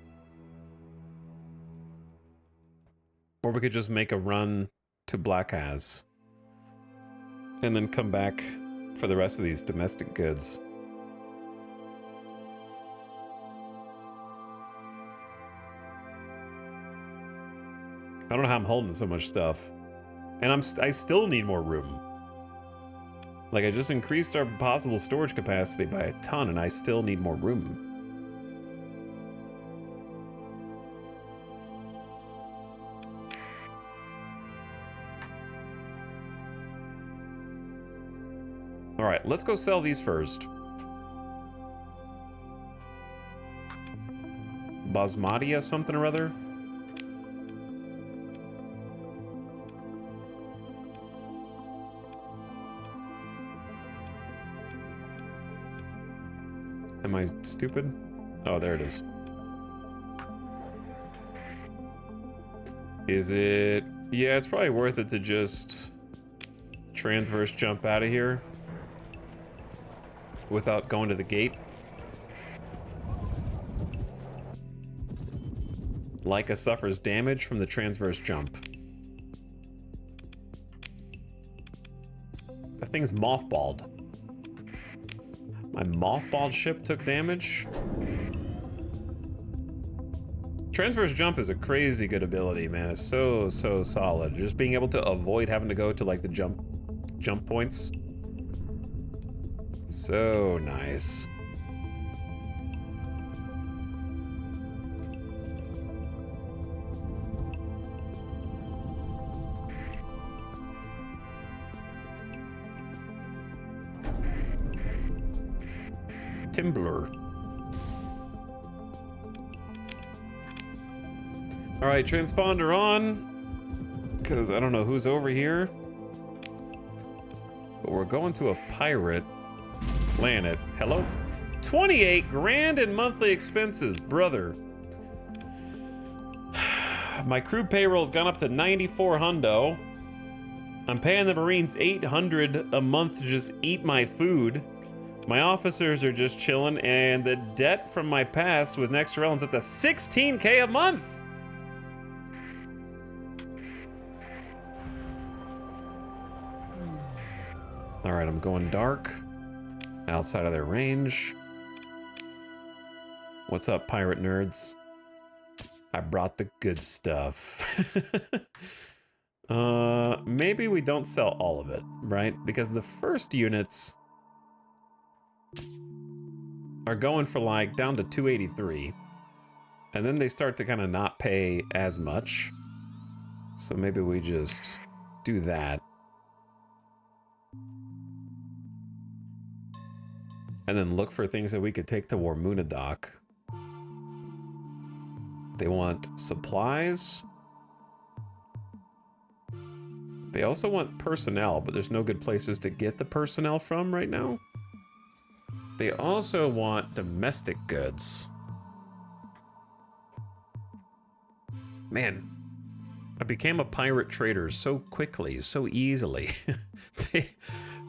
Or we could just make a run to Blackaz. And then come back for the rest of these domestic goods. I don't know how I'm holding so much stuff. And I still need more room. Like, I just increased our possible storage capacity by a ton, and I still need more room. All right, let's go sell these first. Basmatia something or other. Am I stupid? Oh, there it is. Is it... Yeah, it's probably worth it to just transverse jump out of here without going to the gate. Leica suffers damage from the transverse jump. That thing's mothballed. My mothballed ship took damage. Transverse jump is a crazy good ability, man. It's so solid. Just being able to avoid having to go to like the jump points. So nice. Timbler. All right, transponder on, because I don't know who's over here, but we're going to a pirate planet. Hello? 28 grand in monthly expenses, brother. My crew payroll's gone up to 94 hundo. I'm paying the Marines 800 a month to just eat my food. My officers are just chilling, and the debt from my past with Nexarellan's up to 16K a month. All right, I'm going dark, outside of their range. What's up, pirate nerds? I brought the good stuff. Maybe we don't sell all of it, right? Because the first units are going for like down to 283, and then they start to kind of not pay as much. So maybe we just do that. And then look for things that we could take to Warmunadoc. They want supplies. They also want personnel, but there's no good places to get the personnel from right now. They also want domestic goods. Man, I became a pirate trader so quickly, so easily.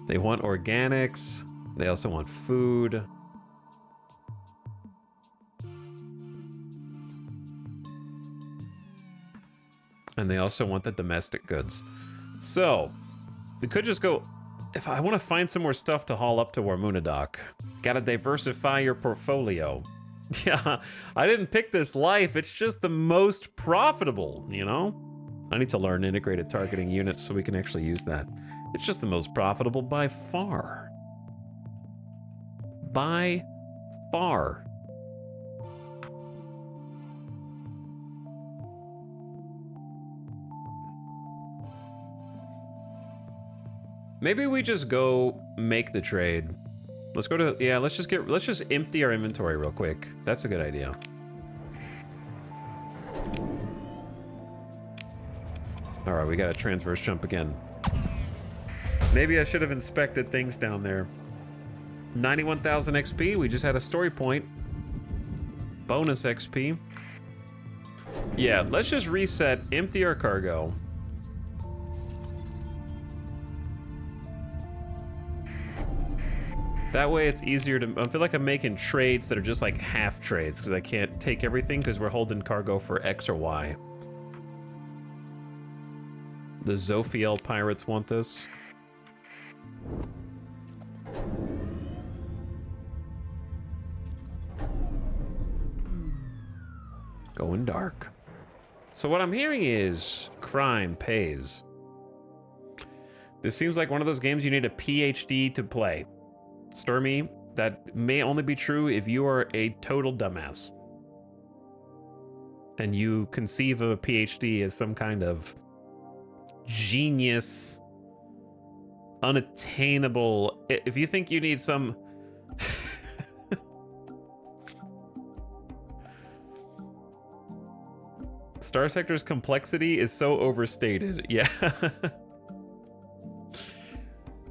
They want organics. They also want food. And they also want the domestic goods. So, we could just go... If I want to find some more stuff to haul up to Warmunadoc, gotta diversify your portfolio. Yeah, I didn't pick this life. It's just the most profitable, you know? I need to learn integrated targeting units so we can actually use that. It's just the most profitable by far. By far. Maybe we just go make the trade. Let's go to, yeah, let's just empty our inventory real quick. That's a good idea. All right, we got a transverse jump again. Maybe I should have inspected things down there. 91,000 XP, we just had a story point. Bonus XP. Yeah, let's just reset, empty our cargo. That way it's easier to, I feel like I'm making trades that are just like half trades because I can't take everything because we're holding cargo for X or Y. The Zophiel pirates want this. Going dark. So what I'm hearing is crime pays. This seems like one of those games you need a PhD to play. Sturmy, that may only be true if you are a total dumbass. And you conceive of a PhD as some kind of genius, unattainable. If you think you need some... Star Sector's complexity is so overstated. Yeah.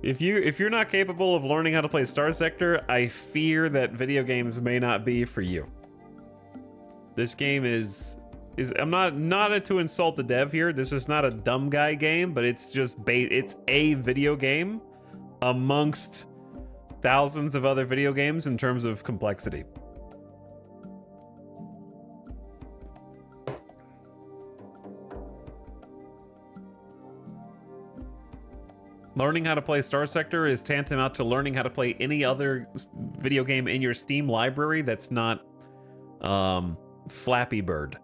If you're not capable of learning how to play Star Sector, I fear that video games may not be for you. This game is I'm not to insult the dev here. This is not a dumb guy game, but it's just it's a video game amongst thousands of other video games in terms of complexity. Learning how to play Star Sector is tantamount to learning how to play any other video game in your Steam library that's not Flappy Bird.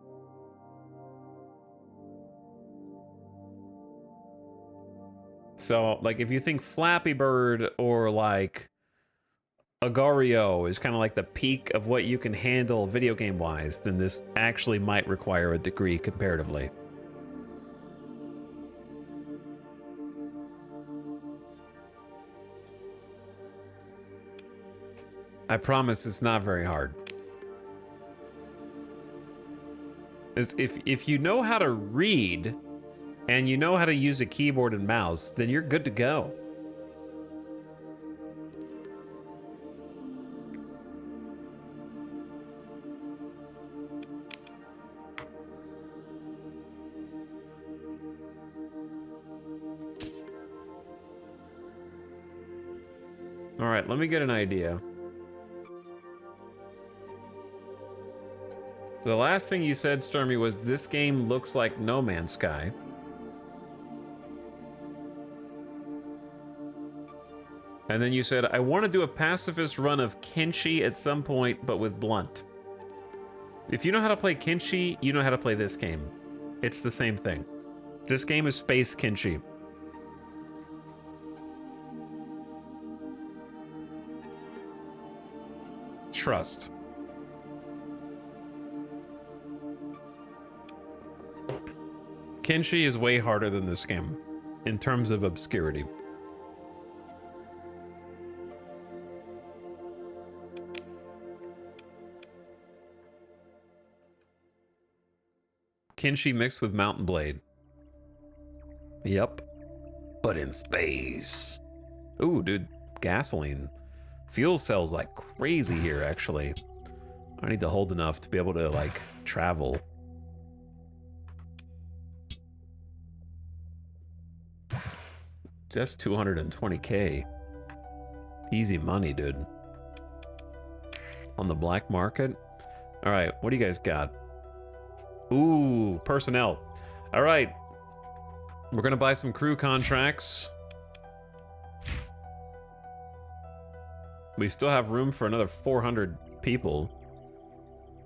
So, like, if you think Flappy Bird or, like, Agar.io is kind of like the peak of what you can handle video game-wise, then this actually might require a degree comparatively. I promise it's not very hard. If you know how to read and you know how to use a keyboard and mouse, then you're good to go. All right, let me get an idea. The last thing you said, Stormy, was this game looks like No Man's Sky. And then you said, I want to do a pacifist run of Kenshi at some point, but with Blunt. If you know how to play Kenshi, you know how to play this game. It's the same thing. This game is Space Kenshi. Trust. Kenshi is way harder than this game in terms of obscurity. Kenshi mixed with Mountain Blade. Yep. But in space. Ooh, dude, gasoline. Fuel cells like crazy here, actually. I need to hold enough to be able to, like, travel. Just 220K. Easy money, dude. On the black market. All right, what do you guys got? Ooh, personnel. All right. We're gonna buy some crew contracts. We still have room for another 400 people.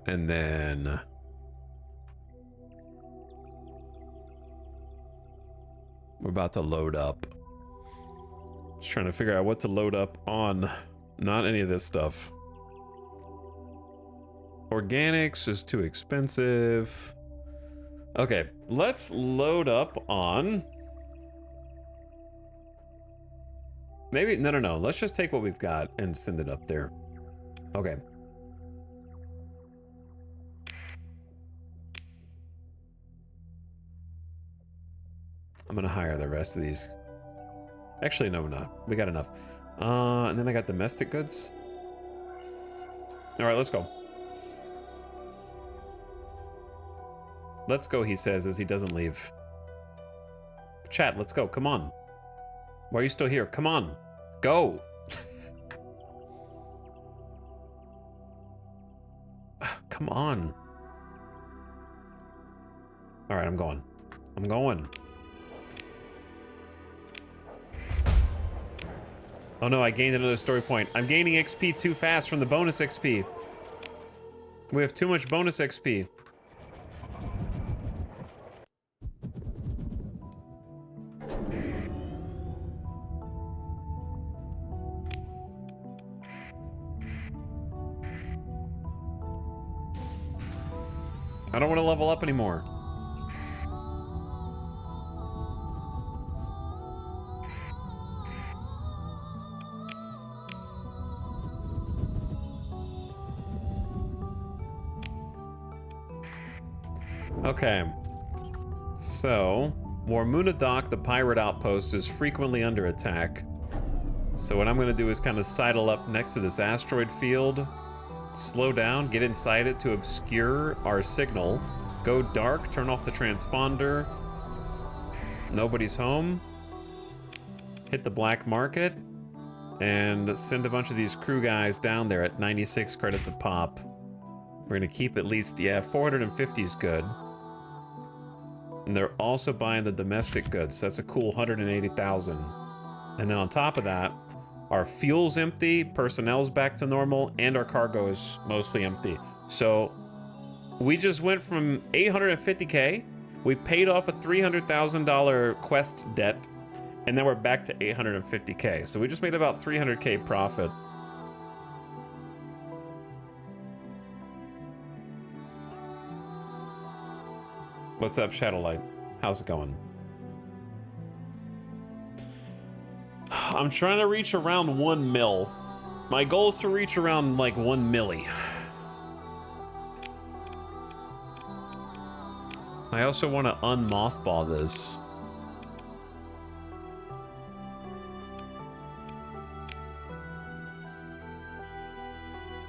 And then... we're about to load up. Just trying to figure out what to load up on. Not any of this stuff. Organics is too expensive. Okay, let's load up on... maybe, no. Let's just take what we've got and send it up there. Okay. I'm gonna hire the rest of these. Actually, no, we're not. We got enough. And then I got domestic goods. All right, let's go. Let's go, he says, as he doesn't leave. Chat, let's go. Come on. Why are you still here? Come on. Go. come on. All right, I'm going. I'm going. Oh no, I gained another story point. I'm gaining XP too fast from the bonus XP. We have too much bonus XP. I don't want to level up anymore. Okay. So, Warmuna Dock, the pirate outpost, is frequently under attack. So what I'm going to do is kind of sidle up next to this asteroid field, slow down, get inside it to obscure our signal, go dark, turn off the transponder, nobody's home, hit the black market, and send a bunch of these crew guys down there at 96 credits a pop. We're going to keep at least, yeah, 450 is good. And they're also buying the domestic goods, so that's a cool 180,000. And then on top of that, our fuel's empty, personnel's back to normal, and our cargo is mostly empty. So we just went from 850K, we paid off a $300,000 quest debt, and then we're back to 850K. So we just made about 300K profit. What's up, Shadowlight? How's it going? I'm trying to reach around 1 mil. My goal is to reach around like 1 milli. I also want to unmothball this.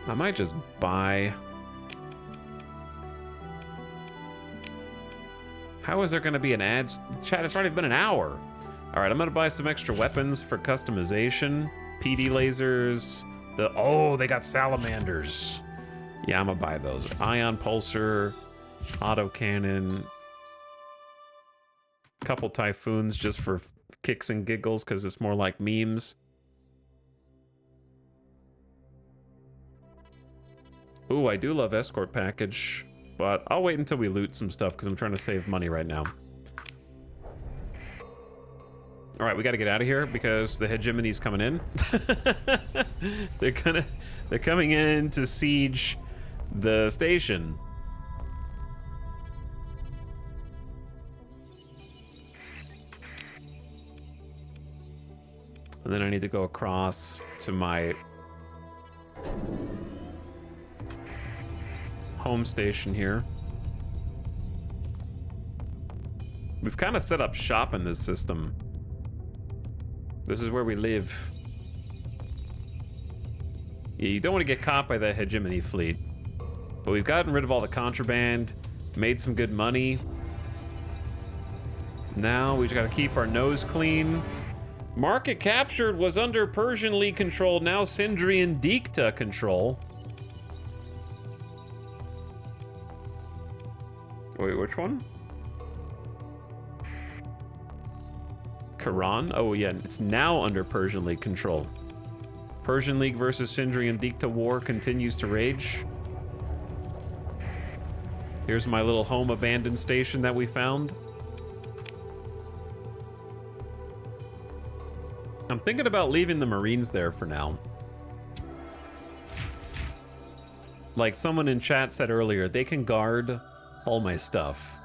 I might just buy... How is there going to be an ad? Chat, it's already been an hour. All right, I'm going to buy some extra weapons for customization. PD lasers. Oh, they got salamanders. Yeah, I'm going to buy those. Ion pulsar, autocannon. Couple typhoons just for kicks and giggles because it's more like memes. Ooh, I do love escort package. But I'll wait until we loot some stuff because I'm trying to save money right now. All right, we got to get out of here because the hegemony's coming in. They're coming in to siege the station. And then I need to go across to my home station here. We've kind of set up shop in this system. This is where we live. Yeah, you don't want to get caught by the hegemony fleet. But we've gotten rid of all the contraband, made some good money. Now we just got to keep our nose clean. Market captured was under Persian League control, now Sindrian Dikta control. Wait, which one? Quran? Oh yeah, it's now under Persian League control. Persian League versus Sindrian Dikta war continues to rage. Here's my little home abandoned station that we found. I'm thinking about leaving the Marines there for now. Like someone in chat said earlier, they can guard all my stuff.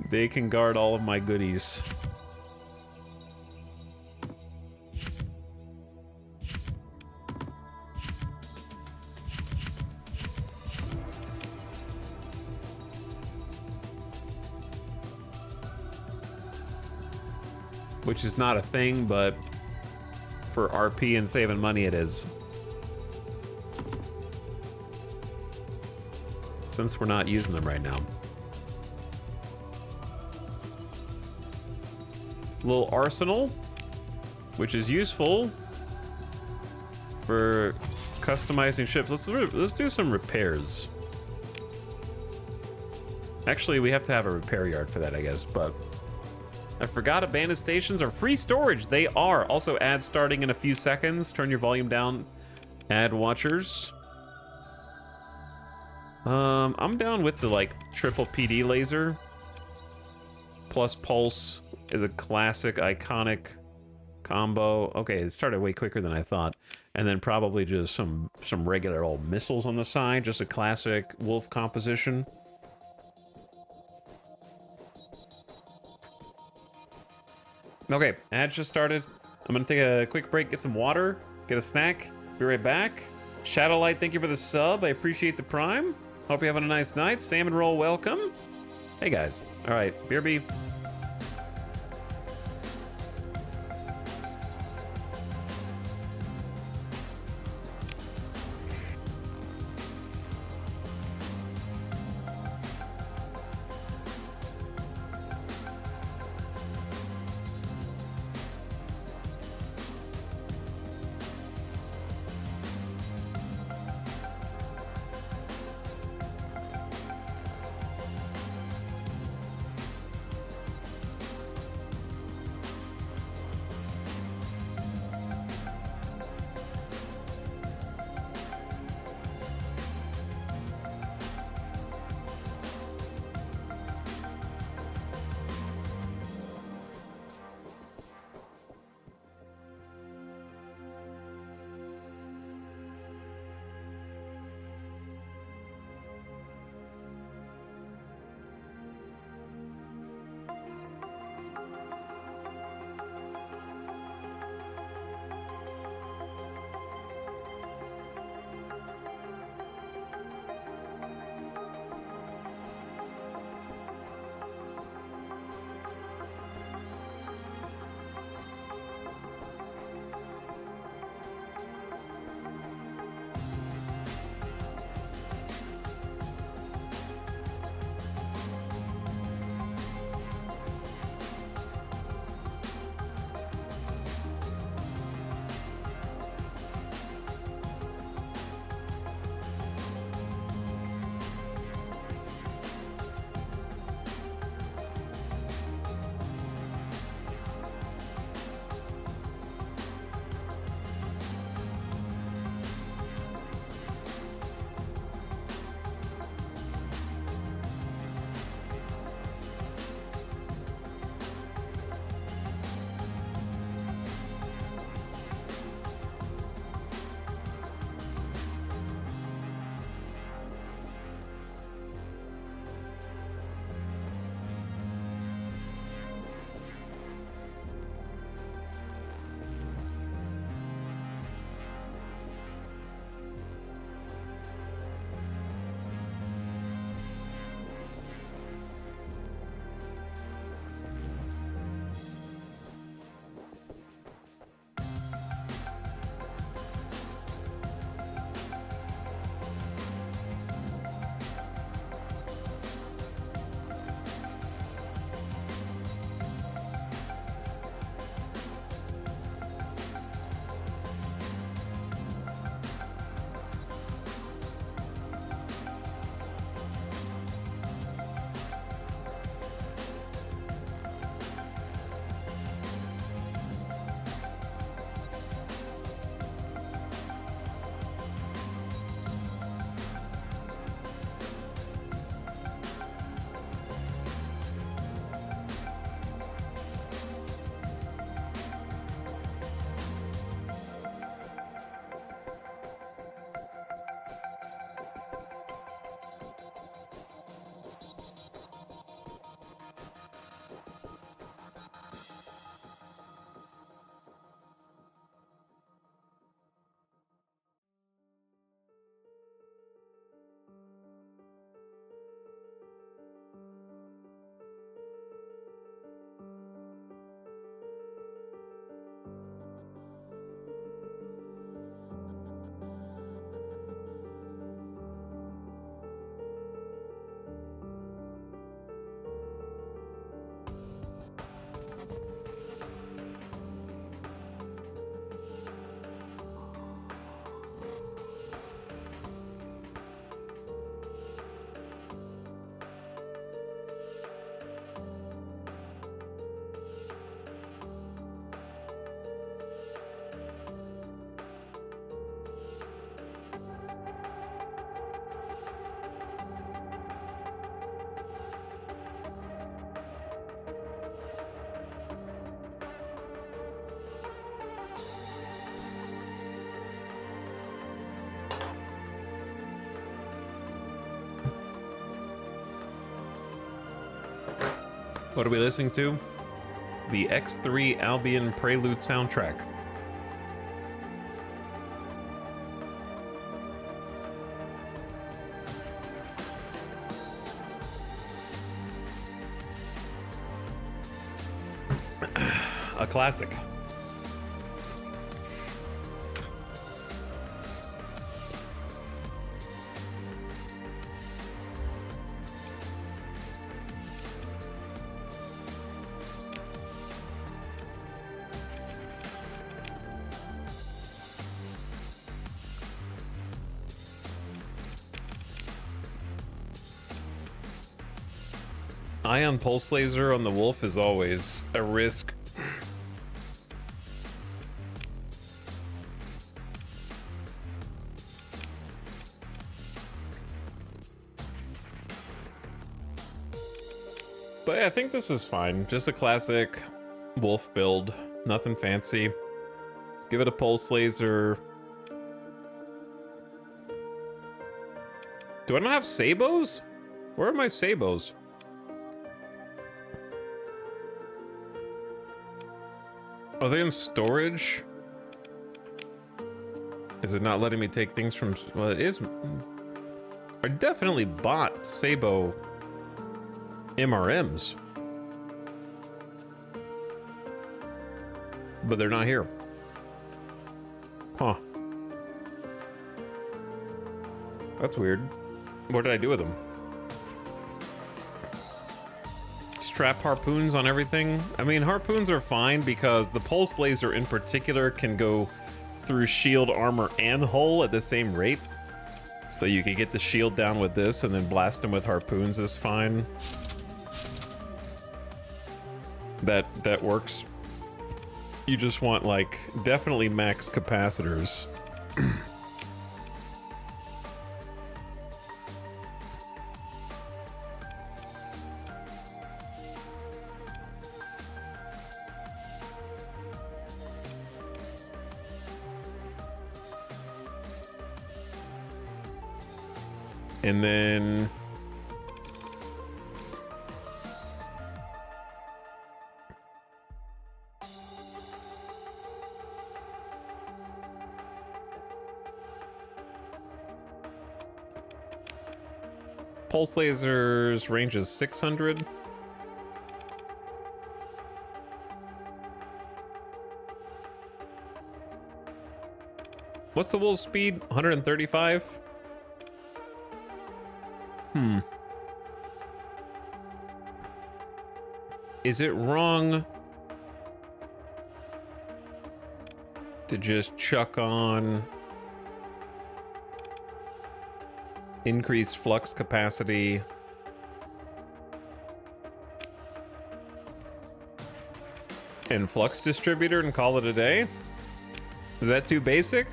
They can guard all of my goodies. Which is not a thing, but for RP and saving money it is. Since we're not using them right now. Little arsenal, which is useful for Customizing ships. Let's do some repairs. Actually, we have to have a repair yard for that, I guess, but I forgot abandoned stations are free storage. They are. Also, ads starting in a few seconds. Turn your volume down. Ad watchers. I'm down with the, like, triple PD laser. Plus pulse is a classic, iconic combo. Okay, it started way quicker than I thought. And then probably just some regular old missiles on the side. Just a classic wolf composition. Okay, ads just started. I'm gonna take a quick break, get some water, get a snack, be right back. Shadowlight, thank you for the sub. I appreciate the prime. Hope you're having a nice night. Salmon Roll, welcome. Hey guys. All right, BRB. What are we listening to? The X3 Albion Prelude soundtrack. A classic. Ion pulse laser on the wolf is always a risk. But I think this is fine. Just a classic wolf build. Nothing fancy. Give it a pulse laser. Do I not have sabos? Where are my sabos? Are they in storage? Is it not letting me take things from... Well, it is... I definitely bought Sabo MRMs. But they're not here. Huh. That's weird. What did I do with them? Strap harpoons on everything? I mean, harpoons are fine because the pulse laser in particular can go through shield, armor, and hull at the same rate. So you could get the shield down with this and then blast them with harpoons is fine. That works. You just want, like, definitely max capacitors. And then... Pulse lasers range is 600. What's the wolf speed? 135? Is it wrong to just chuck on increased flux capacity and flux distributor and call it a day? Is that too basic?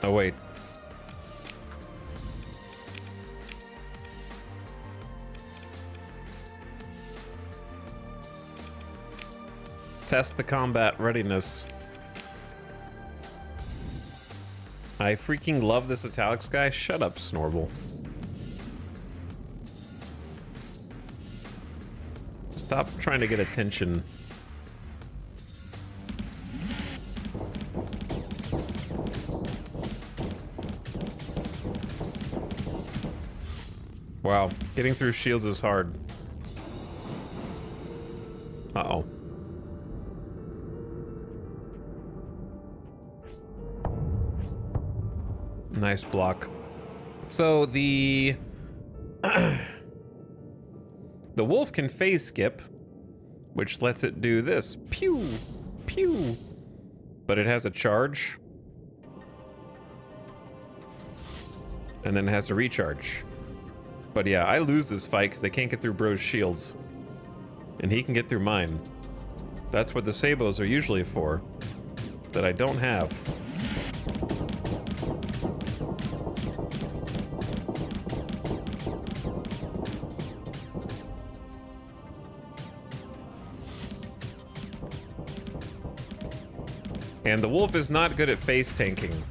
Oh, wait. Test the combat readiness. I freaking love this Italics guy. Shut up, Snorble. Stop trying to get attention. Wow, getting through shields is hard. Uh-oh. Nice block. So the the wolf can phase skip, which lets it do this. Pew! Pew! But it has a charge. And then it has a recharge. But yeah, I lose this fight because I can't get through bro's shields. And he can get through mine. That's what the sabos are usually for. That I don't have. And the wolf is not good at face tanking.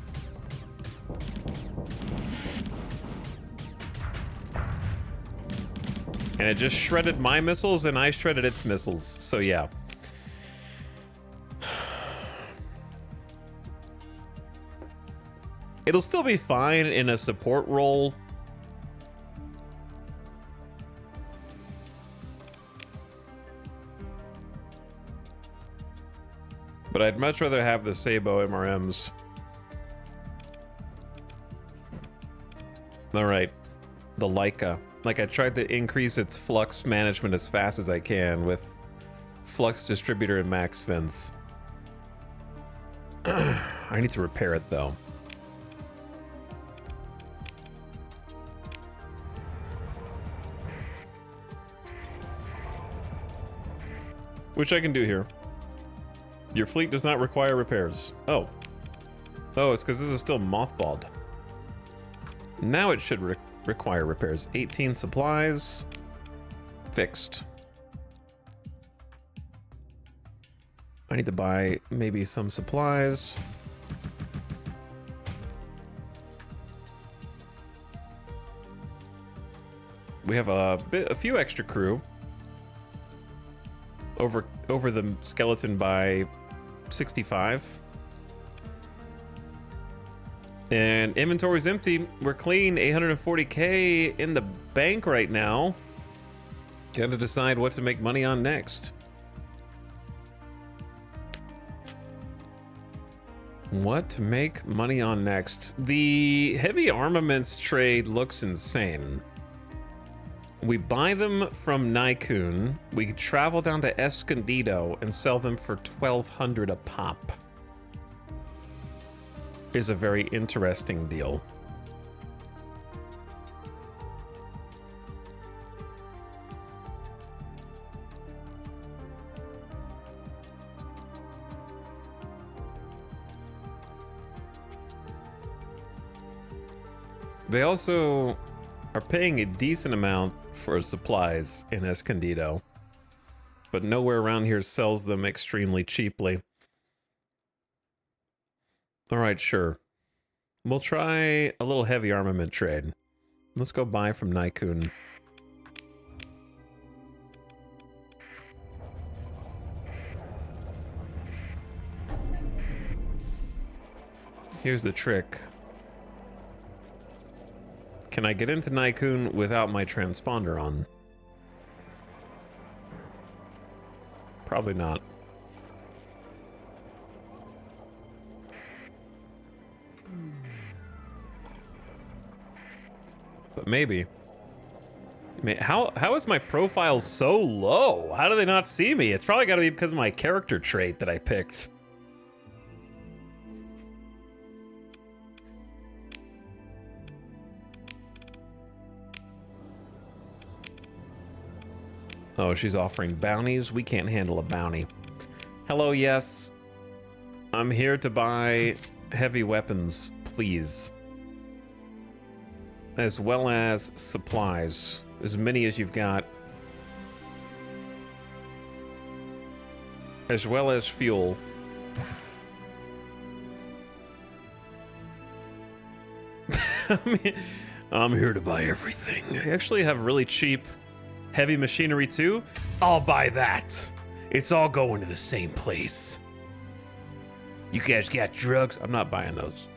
And it just shredded my missiles and I shredded its missiles. So yeah. It'll still be fine in a support role. But I'd much rather have the Sabo MRMs. All right, the Leica. Like, I tried to increase its flux management as fast as I can with Flux Distributor and Max Fins. I need to repair it though. Which I can do here. Your fleet does not require repairs. Oh. Oh, it's because this is still mothballed. Now it should require repairs. 18 supplies. Fixed. I need to buy maybe some supplies. We have a few extra crew. Over the skeleton by 65. And inventory's empty. We're clean. 840K in the bank right now. Gotta decide what to make money on next. What to make money on next? The heavy armaments trade looks insane. We buy them from Nykun. We travel down to Escondido and sell them for 1,200 a pop. Is a very interesting deal. They also are paying a decent amount for supplies in Escondido, but nowhere around here sells them extremely cheaply. All right, sure. We'll try a little heavy armament trade. Let's go buy from Nykun. Here's the trick. Can I get into Nykun without my transponder on? Probably not. But maybe. How is my profile so low? How do they not see me? It's probably got to be because of my character trait that I picked. Oh, she's offering bounties. We can't handle a bounty. Hello, yes. I'm here to buy heavy weapons, please. As well as supplies. As many as you've got. As well as fuel. I'm here to buy everything. I actually have really cheap heavy machinery too. I'll buy that. It's all going to the same place. You guys got drugs? I'm not buying those.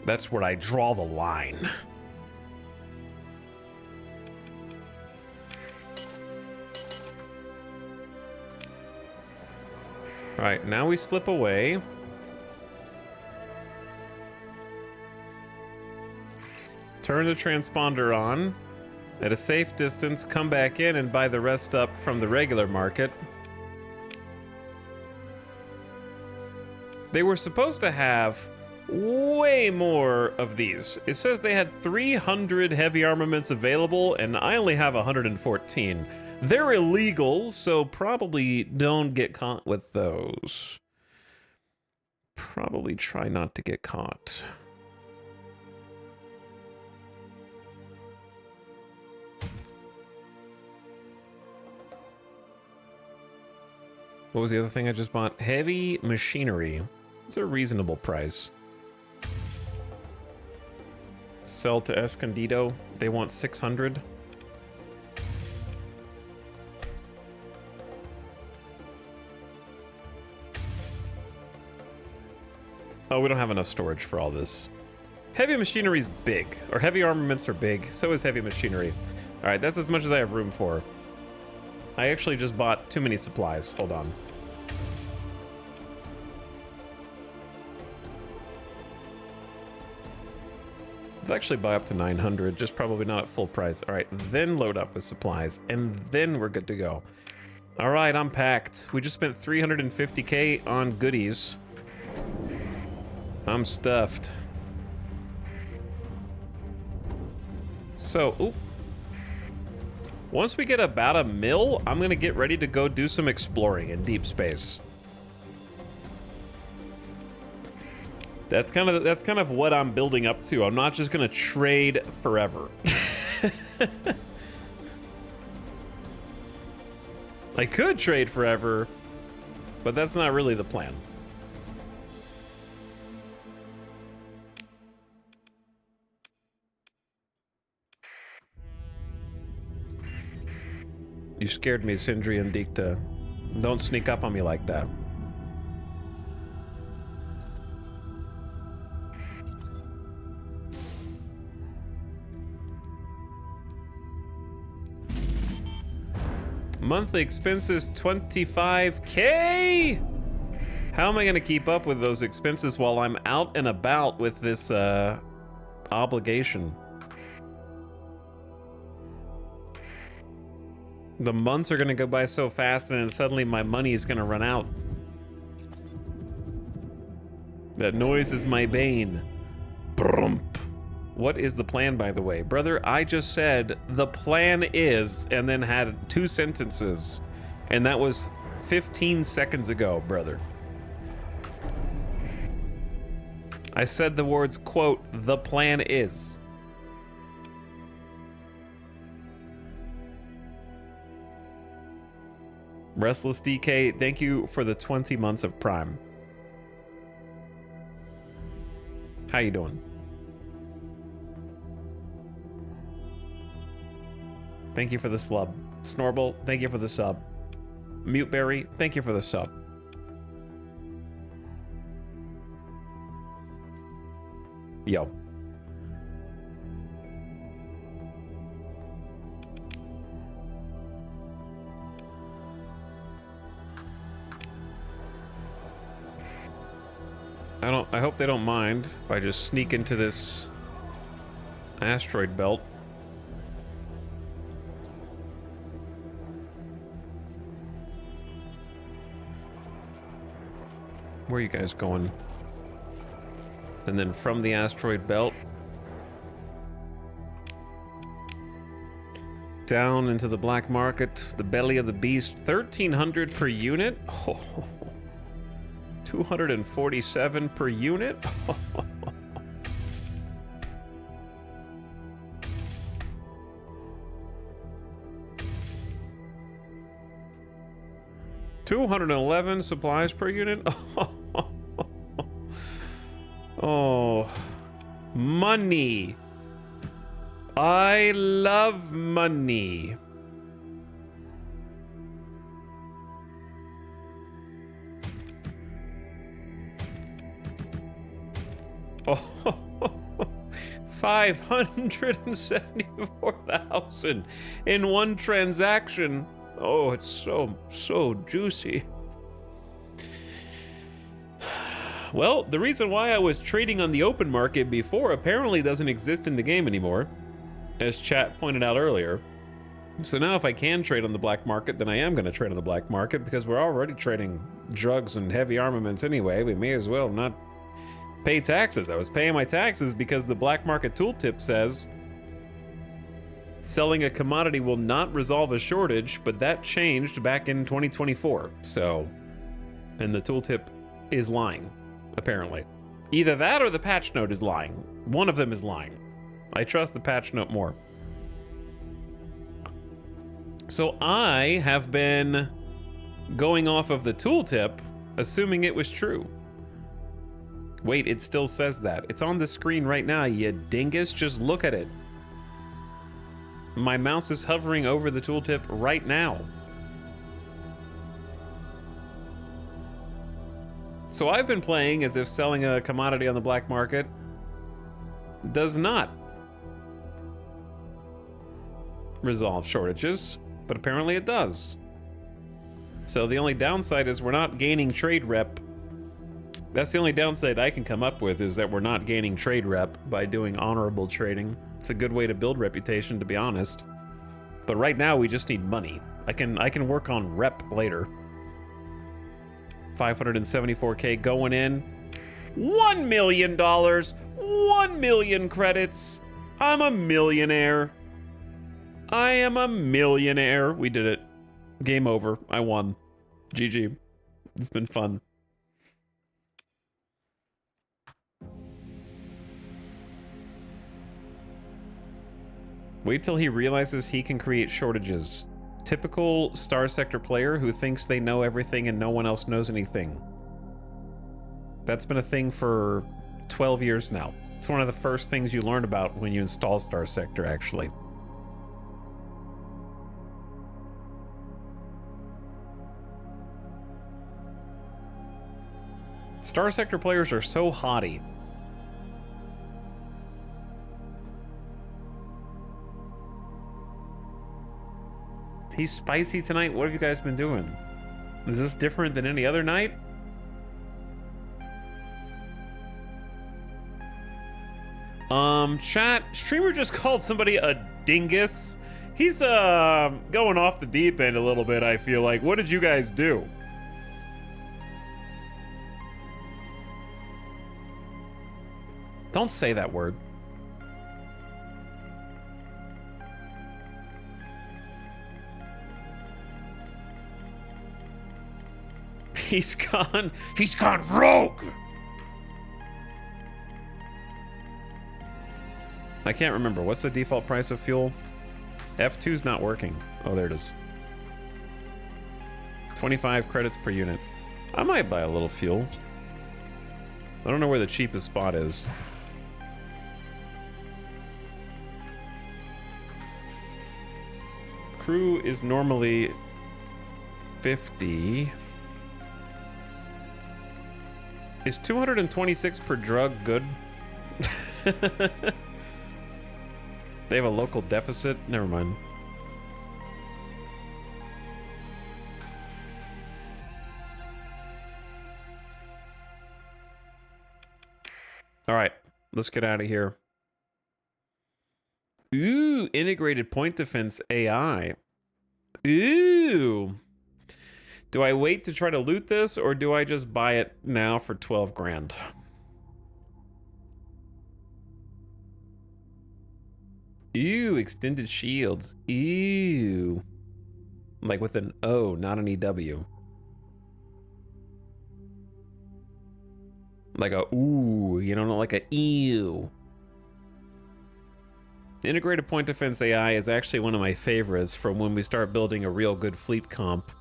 That's where I draw the line. All right, now we slip away. Turn the transponder on at a safe distance, come back in and buy the rest up from the regular market. They were supposed to have way more of these. It says they had 300 heavy armaments available and I only have 114. They're illegal, so probably don't get caught with those. Probably try not to get caught. What was the other thing I just bought? Heavy machinery. It's a reasonable price. sell to Escondido. They want 600. Oh, we don't have enough storage for all this. Heavy machinery's big, or heavy armaments are big, so is heavy machinery. All right, that's as much as I have room for. I actually just bought too many supplies. Hold on. I'll actually buy up to 900, just probably not at full price. All right, then load up with supplies, and then we're good to go. All right, I'm packed. We just spent 350K on goodies. I'm stuffed. So, oop. Once we get about a mil, I'm gonna get ready to go do some exploring in deep space. That's kind of what I'm building up to. I'm not just gonna trade forever. I could trade forever, but that's not really the plan. You scared me, Sindri and Dikta. Don't sneak up on me like that. Monthly expenses, 25K? How am I gonna keep up with those expenses while I'm out and about with this obligation? The months are gonna go by so fast and then suddenly my money is gonna run out. That noise is my bane. Brump. What is the plan, by the way? Brother, I just said the plan is, and then had 2 sentences. And that was 15 seconds ago, brother. I said the words, quote, the plan is. Restless DK, thank you for the 20 months of Prime. How you doing? Thank you for the slub. Snorble, thank you for the sub. Muteberry, thank you for the sub. Yo. I hope they don't mind if I just sneak into this asteroid belt. Where are you guys going? And then from the asteroid belt down into the black market, the belly of the beast, 1,300 per unit. Oh, 247 per unit. $211 supplies per unit. Oh, money. I love money. Oh, 574,000 in one transaction. Oh, it's so juicy. Well, the reason why I was trading on the open market before apparently doesn't exist in the game anymore, as chat pointed out earlier. So now if I can trade on the black market, then I am going to trade on the black market because we're already trading drugs and heavy armaments anyway. We may as well not pay taxes. I was paying my taxes because the black market tooltip says selling a commodity will not resolve a shortage, but that changed back in 2024. So, and the tooltip is lying, apparently. Either that or the patch note is lying. One of them is lying. I trust the patch note more. So I have been going off of the tooltip, assuming it was true. Wait, it still says that. It's on the screen right now, you dingus. Just look at it. My mouse is hovering over the tooltip right now. So I've been playing as if selling a commodity on the black market does not resolve shortages, but apparently it does. So the only downside is we're not gaining trade rep. That's the only downside I can come up with, is that we're not gaining trade rep by doing honorable trading. It's a good way to build reputation, to be honest. But right now we just need money. I can work on rep later. 574K going in. $1 million. 1 million credits. I'm a millionaire. I am a millionaire. We did it. Game over. I won. GG. It's been fun. Wait till he realizes he can create shortages. Typical Star Sector player who thinks they know everything and no one else knows anything. That's been a thing for 12 years now. It's one of the first things you learn about when you install Star Sector, actually. Star Sector players are so haughty. He's spicy tonight. What have you guys been doing? Is this different than any other night? Chat, streamer just called somebody a dingus. He's going off the deep end a little bit, I feel like. What did you guys do? Don't say that word. He's gone rogue! I can't remember. What's the default price of fuel? F2's not working. Oh, there it is. 25 credits per unit. I might buy a little fuel. I don't know where the cheapest spot is. Crew is normally 50. Is 226 per drug good? They have a local deficit? Never mind. All right, let's get out of here. Ooh, integrated point defense AI. Ooh. Do I wait to try to loot this, or do I just buy it now for 12 grand? Ew, extended shields. Ew. Like with an O, not an EW. Like a ooh, you know, not like a ew. Integrated point defense AI is actually one of my favorites from when we start building a real good fleet comp.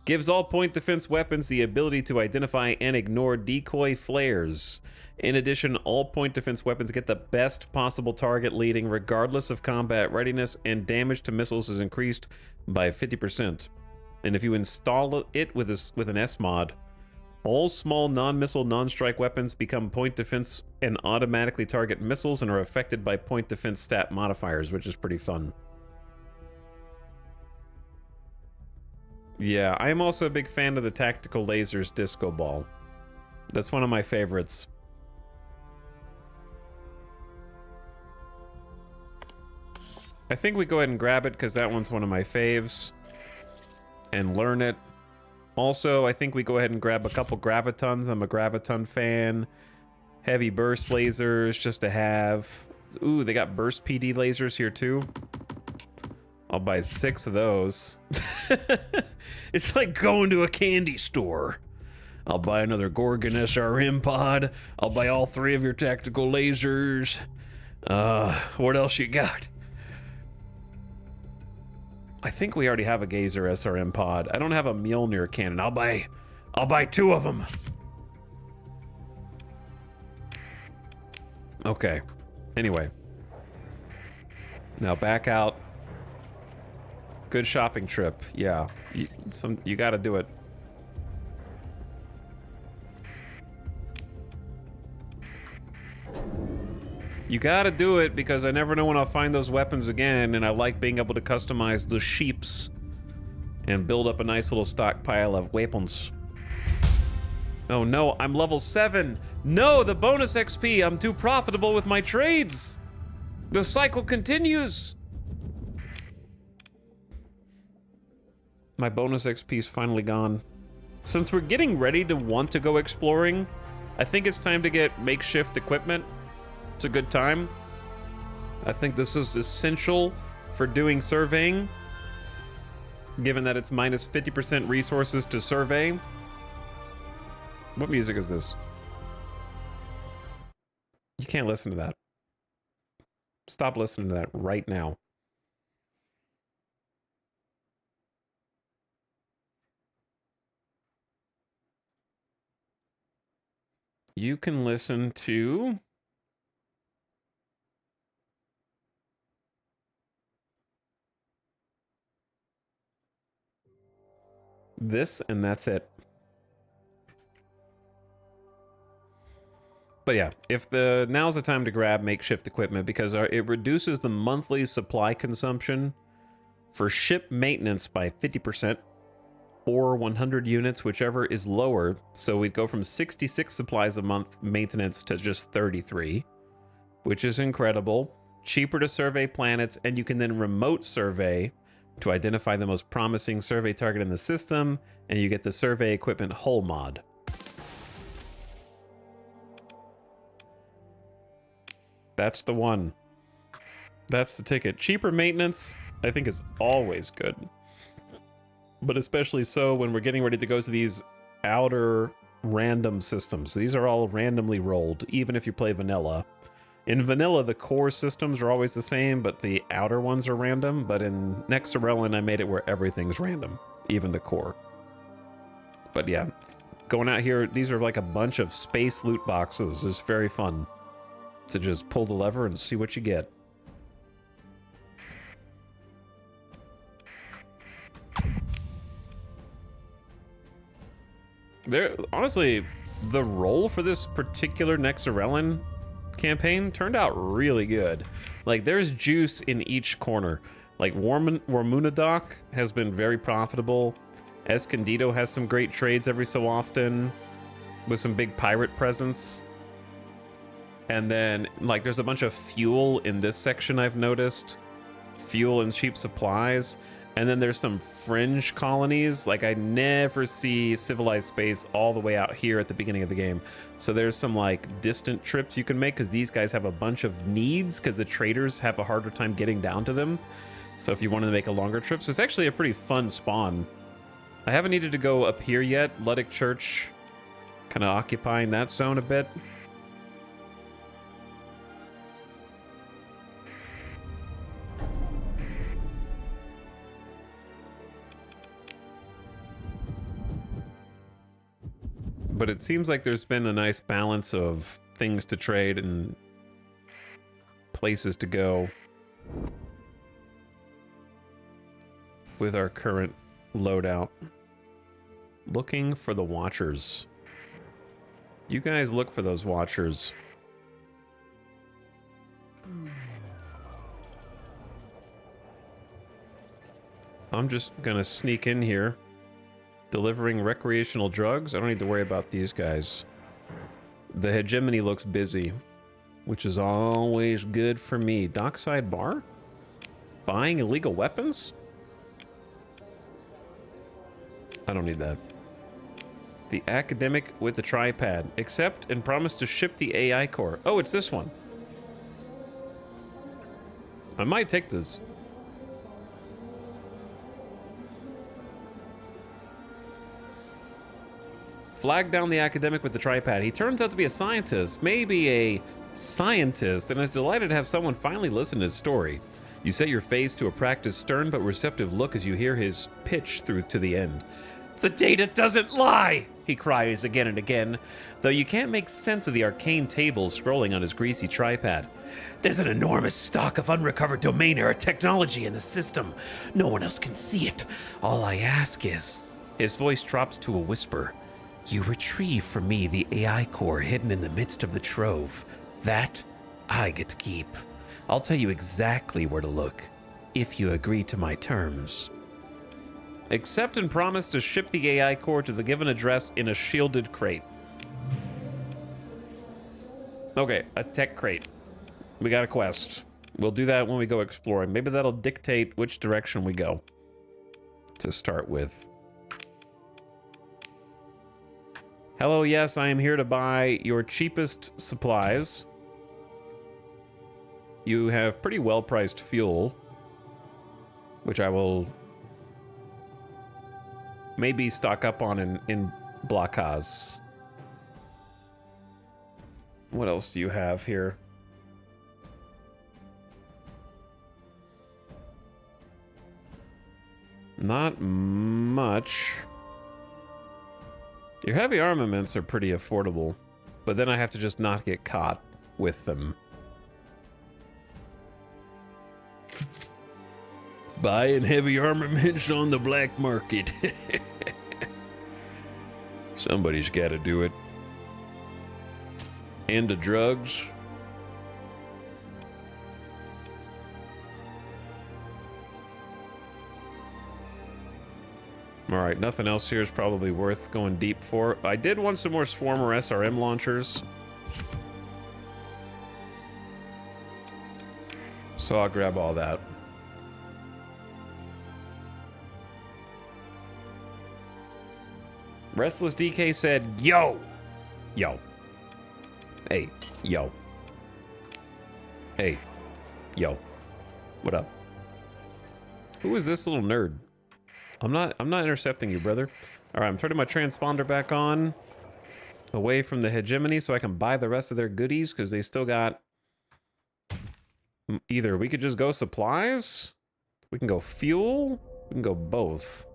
Gives all point defense weapons the ability to identify and ignore decoy flares. In addition, all point defense weapons get the best possible target leading regardless of combat readiness, and damage to missiles is increased by 50%. And if you install it with an S-mod, all small non-missile, non-strike weapons become point defense and automatically target missiles and are affected by point defense stat modifiers, which is pretty fun. Yeah, I am also a big fan of the Tactical Lasers Disco Ball. That's one of my favorites. I think we go ahead and grab it because that one's one of my faves. And learn it. Also, I think we go ahead and grab a couple Gravitons. I'm a Graviton fan. Heavy burst lasers just to have. Ooh, they got burst PD lasers here too. I'll buy 6 of those. It's like going to a candy store. I'll buy another Gorgon SRM pod. I'll buy all 3 of your tactical lasers. What else you got? I think we already have a Gazer SRM pod. I don't have a Mjolnir cannon. I'll buy 2 of them. Okay. Anyway. Now back out. Good shopping trip. Yeah. You gotta do it. You gotta do it because I never know when I'll find those weapons again, and I like being able to customize the sheeps and build up a nice little stockpile of weapons. Oh no, I'm level 7. No, the bonus XP. I'm too profitable with my trades. The cycle continues. My bonus XP is finally gone. Since we're getting ready to want to go exploring, I think it's time to get makeshift equipment. It's a good time. I think this is essential for doing surveying, given that it's minus 50% resources to survey. What music is this? You can't listen to that. Stop listening to that right now. You can listen to this, and that's it. But yeah, now's the time to grab makeshift equipment because it reduces the monthly supply consumption for ship maintenance by 50% or 100 units, whichever is lower. So we'd go from 66 supplies a month maintenance to just 33, which is incredible. Cheaper to survey planets, and you can then remote survey to identify the most promising survey target in the system, and you get the survey equipment hull mod. That's the one. That's the ticket. Cheaper maintenance, I think, is always good. But especially so when we're getting ready to go to these outer random systems. These are all randomly rolled, even if you play vanilla. In vanilla, the core systems are always the same, but the outer ones are random. But in Nexarellan, I made it where everything's random, even the core. But yeah, going out here, these are like a bunch of space loot boxes. It's very fun to just pull the lever and see what you get. Honestly, the role for this particular Nexarellan campaign turned out really good. Like, there's juice in each corner. Like, Wormunadoc has been very profitable. Escondido has some great trades every so often with some big pirate presence. And then, like, there's a bunch of fuel in this section I've noticed. Fuel and cheap supplies. And then there's some fringe colonies. Like, I never see civilized space all the way out here at the beginning of the game. So there's some, like, distant trips you can make because these guys have a bunch of needs because the traders have a harder time getting down to them. So if you wanted to make a longer trip, so it's actually a pretty fun spawn. I haven't needed to go up here yet. Luddic Church kind of occupying that zone a bit. But it seems like there's been a nice balance of things to trade and places to go with our current loadout. Looking for the Watchers. You guys look for those Watchers. I'm just gonna sneak in here. Delivering recreational drugs. I don't need to worry about these guys. The hegemony looks busy, which is always good for me. Dockside bar? Buying illegal weapons? I don't need that. The academic with the tripod. Accept and promise to ship the AI core. Oh, it's this one. I might take this. Flag down the academic with the tripod. He turns out to be a scientist, maybe a scientist, and is delighted to have someone finally listen to his story. You set your face to a practiced, stern but receptive look as you hear his pitch through to the end. The data doesn't lie, he cries again and again, though you can't make sense of the arcane table scrolling on his greasy tripod. There's an enormous stock of unrecovered domain era technology in the system. No one else can see it. All I ask is... His voice drops to a whisper. You retrieve for me the AI core hidden in the midst of the trove. That, I get to keep. I'll tell you exactly where to look, if you agree to my terms. Accept and promise to ship the AI core to the given address in a shielded crate. Okay, a tech crate. We got a quest. We'll do that when we go exploring. Maybe that'll dictate which direction we go to start with. Hello, yes, I am here to buy your cheapest supplies. You have pretty well-priced fuel, which I will maybe stock up on in Blockhaz. What else do you have here? Not much. Your heavy armaments are pretty affordable, but then I have to just not get caught with them. Buying heavy armaments on the black market. Somebody's got to do it. And the drugs. Alright, nothing else here is probably worth going deep for. I did want some more Swarmer SRM launchers. So I'll grab all that. Restless DK said, yo! Yo. Hey, yo. Hey, yo. What up? Who is this little nerd? I'm not intercepting you, brother. All right, I'm turning my transponder back on, away from the hegemony, so I can buy the rest of their goodies, because they still got... Either we could just go supplies, we can go fuel, we can go both.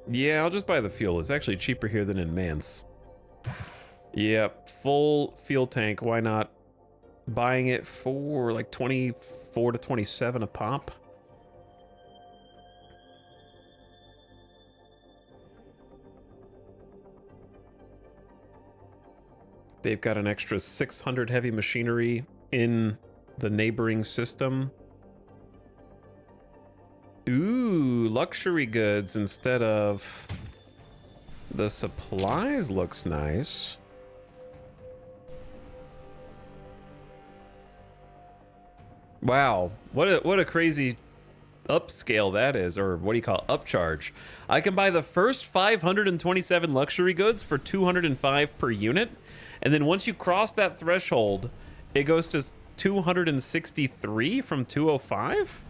Yeah, I'll just buy the fuel. It's actually cheaper here than in Mance. Yep, full fuel tank, why not? Buying it for like 24 to 27 a pop. They've got an extra 600 heavy machinery in the neighboring system. Ooh, luxury goods instead of the supplies looks nice. Wow, what a crazy upscale that is, or what do you call it, upcharge. I can buy the first 527 luxury goods for 205 per unit, and then once you cross that threshold, it goes to 263 from 205?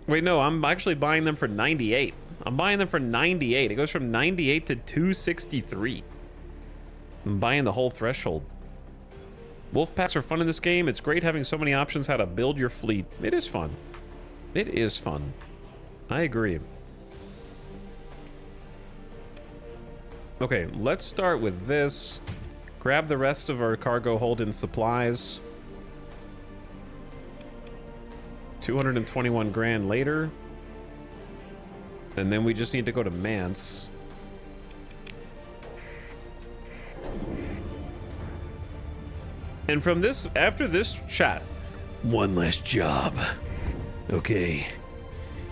Wait, no, I'm actually buying them for 98. I'm buying them for 98. It goes from 98 to 263. I'm buying the whole threshold. Wolf packs are fun in this game. It's great having so many options how to build your fleet. It is fun. It is fun. I agree. Okay, let's start with this. Grab the rest of our cargo hold in supplies. 221 grand later. And then we just need to go to Mance. And from this, after this chat, one last job. Okay,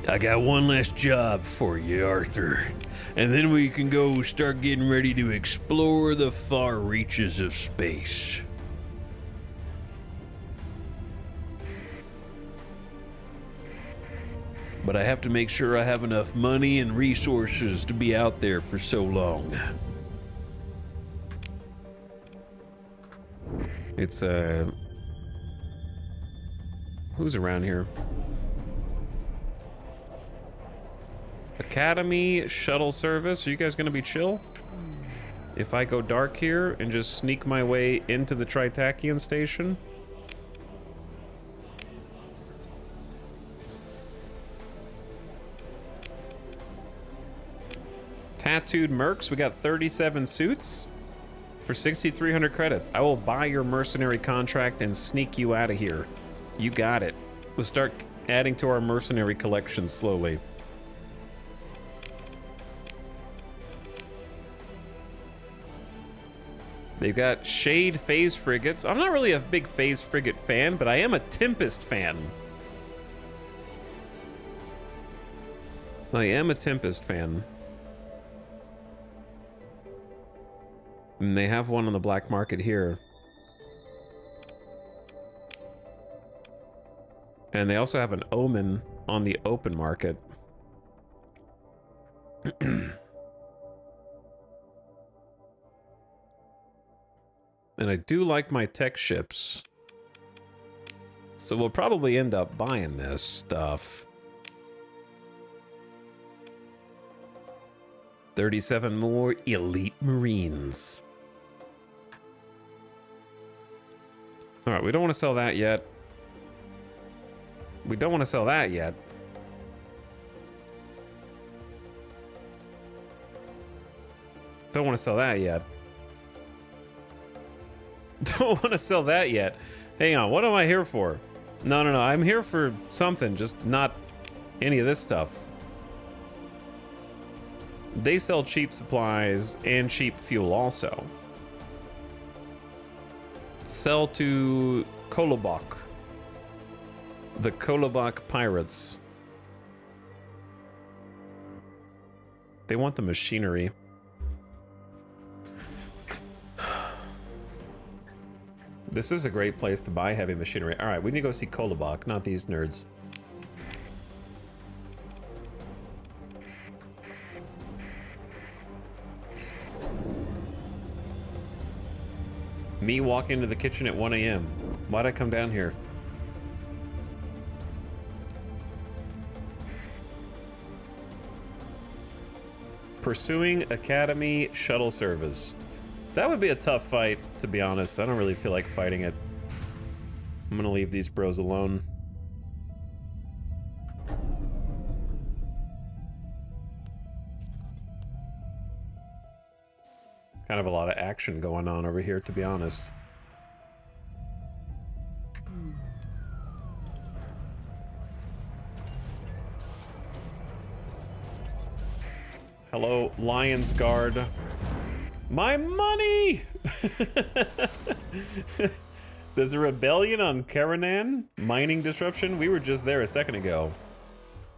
I got one last job for you, Arthur. And then we can go start getting ready to explore the far reaches of space. But I have to make sure I have enough money and resources to be out there for so long. It's who's around here? Academy shuttle service. Are you guys gonna be chill? If I go dark here and just sneak my way into the Tritakian station. Tattooed mercs, we got 37 suits for 6,300 credits. I will buy your mercenary contract and sneak you out of here. You got it. We'll start adding to our mercenary collection slowly. They've got Shade Phase frigates. I'm not really a big Phase frigate fan, but I am a Tempest fan. I am a Tempest fan. And they have one on the black market here. And they also have an Omen on the open market. And I do like my tech ships. So we'll probably end up buying this stuff. 37 more elite Marines. All right, we don't want to sell that yet. We don't want to sell that yet. Don't want to sell that yet. Don't want to sell that yet. Hang on, what am I here for? No, I'm here for something, just not any of this stuff. They sell cheap supplies and cheap fuel also. Sell to Kolobok. The Kolobok pirates. They want the machinery. This is a great place to buy heavy machinery. All right, we need to go see Kolobok, not these nerds. Me walking into the kitchen at 1 a.m. Why'd I come down here? Pursuing Academy shuttle service. That would be a tough fight, to be honest. I don't really feel like fighting it. I'm gonna leave these bros alone. Kind of a lot of action going on over here, to be honest. Hello, Lion's Guard. My money! There's a rebellion on Karanan? Mining disruption? We were just there a second ago.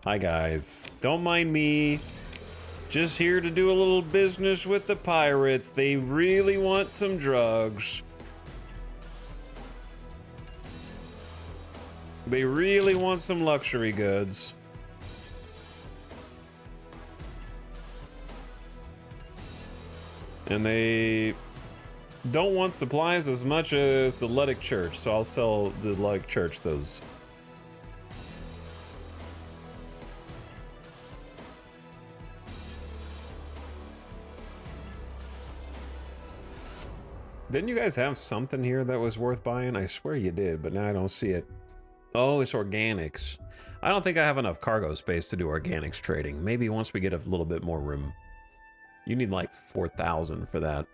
Hi guys. Don't mind me. Just here to do a little business with the pirates. They really want some drugs. They really want some luxury goods. And they don't want supplies as much as the Luddic Church, so I'll sell the Luddic Church those. Didn't you guys have something here that was worth buying? I swear you did, but now I don't see it. Oh, it's organics. I don't think I have enough cargo space to do organics trading. Maybe once we get a little bit more room. You need like 4,000 for that.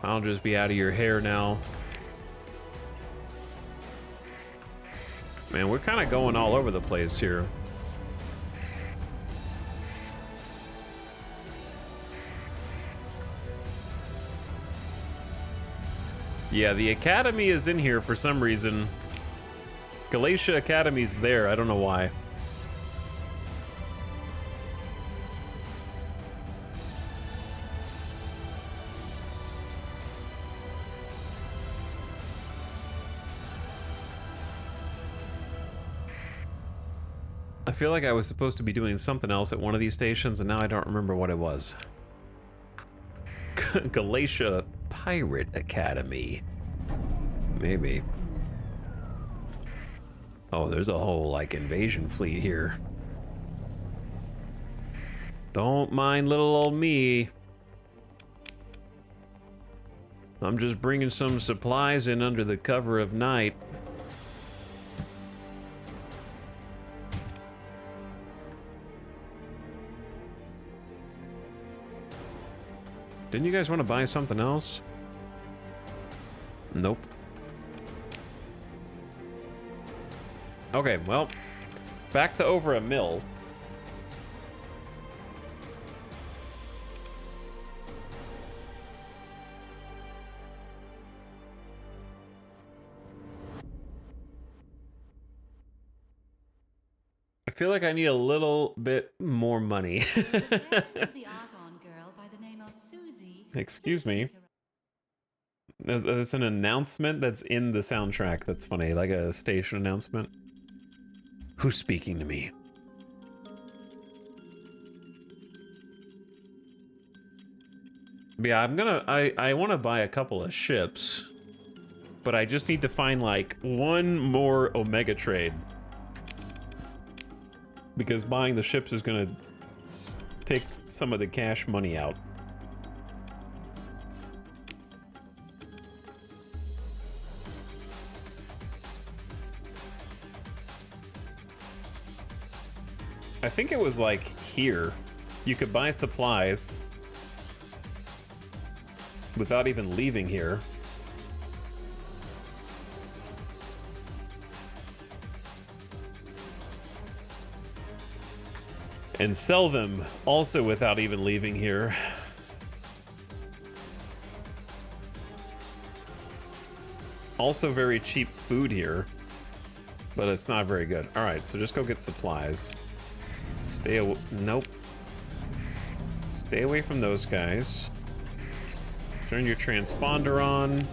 I'll just be out of your hair now. Man, we're kind of going all over the place here. Yeah, the Academy is in here for some reason. Galatia Academy's there, I don't know why. I feel like I was supposed to be doing something else at one of these stations, and now I don't remember what it was. Galatia Pirate Academy. Maybe. Oh, there's a whole, like, invasion fleet here. Don't mind little old me. I'm just bringing some supplies in under the cover of night. Didn't you guys want to buy something else? Nope. Okay, well, back to over a mill. I feel like I need a little bit more money. Excuse me. There's an announcement that's in the soundtrack. That's funny, like a station announcement. Who's speaking to me? But yeah, I want to buy a couple of ships, but I just need to find like one more Omega trade. Because buying the ships is gonna take some of the cash money out. I think it was like here. You could buy supplies without even leaving here. And sell them also without even leaving here. Also very cheap food here, but it's not very good. All right, so just go get supplies. Nope. Stay away from those guys. Turn your transponder on.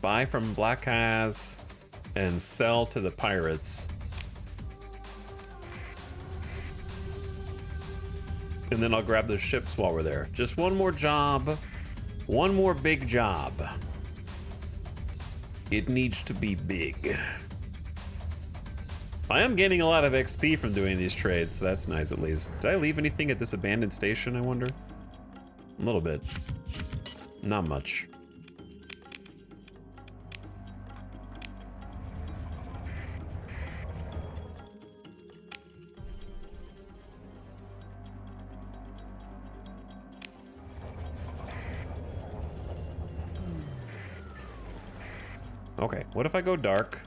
Buy from Black Has and sell to the pirates. And then I'll grab the ships while we're there. Just one more job. One more big job. It needs to be big. I am gaining a lot of XP from doing these trades, so that's nice at least. Did I leave anything at this abandoned station, I wonder? A little bit. Not much. Okay, what if I go dark?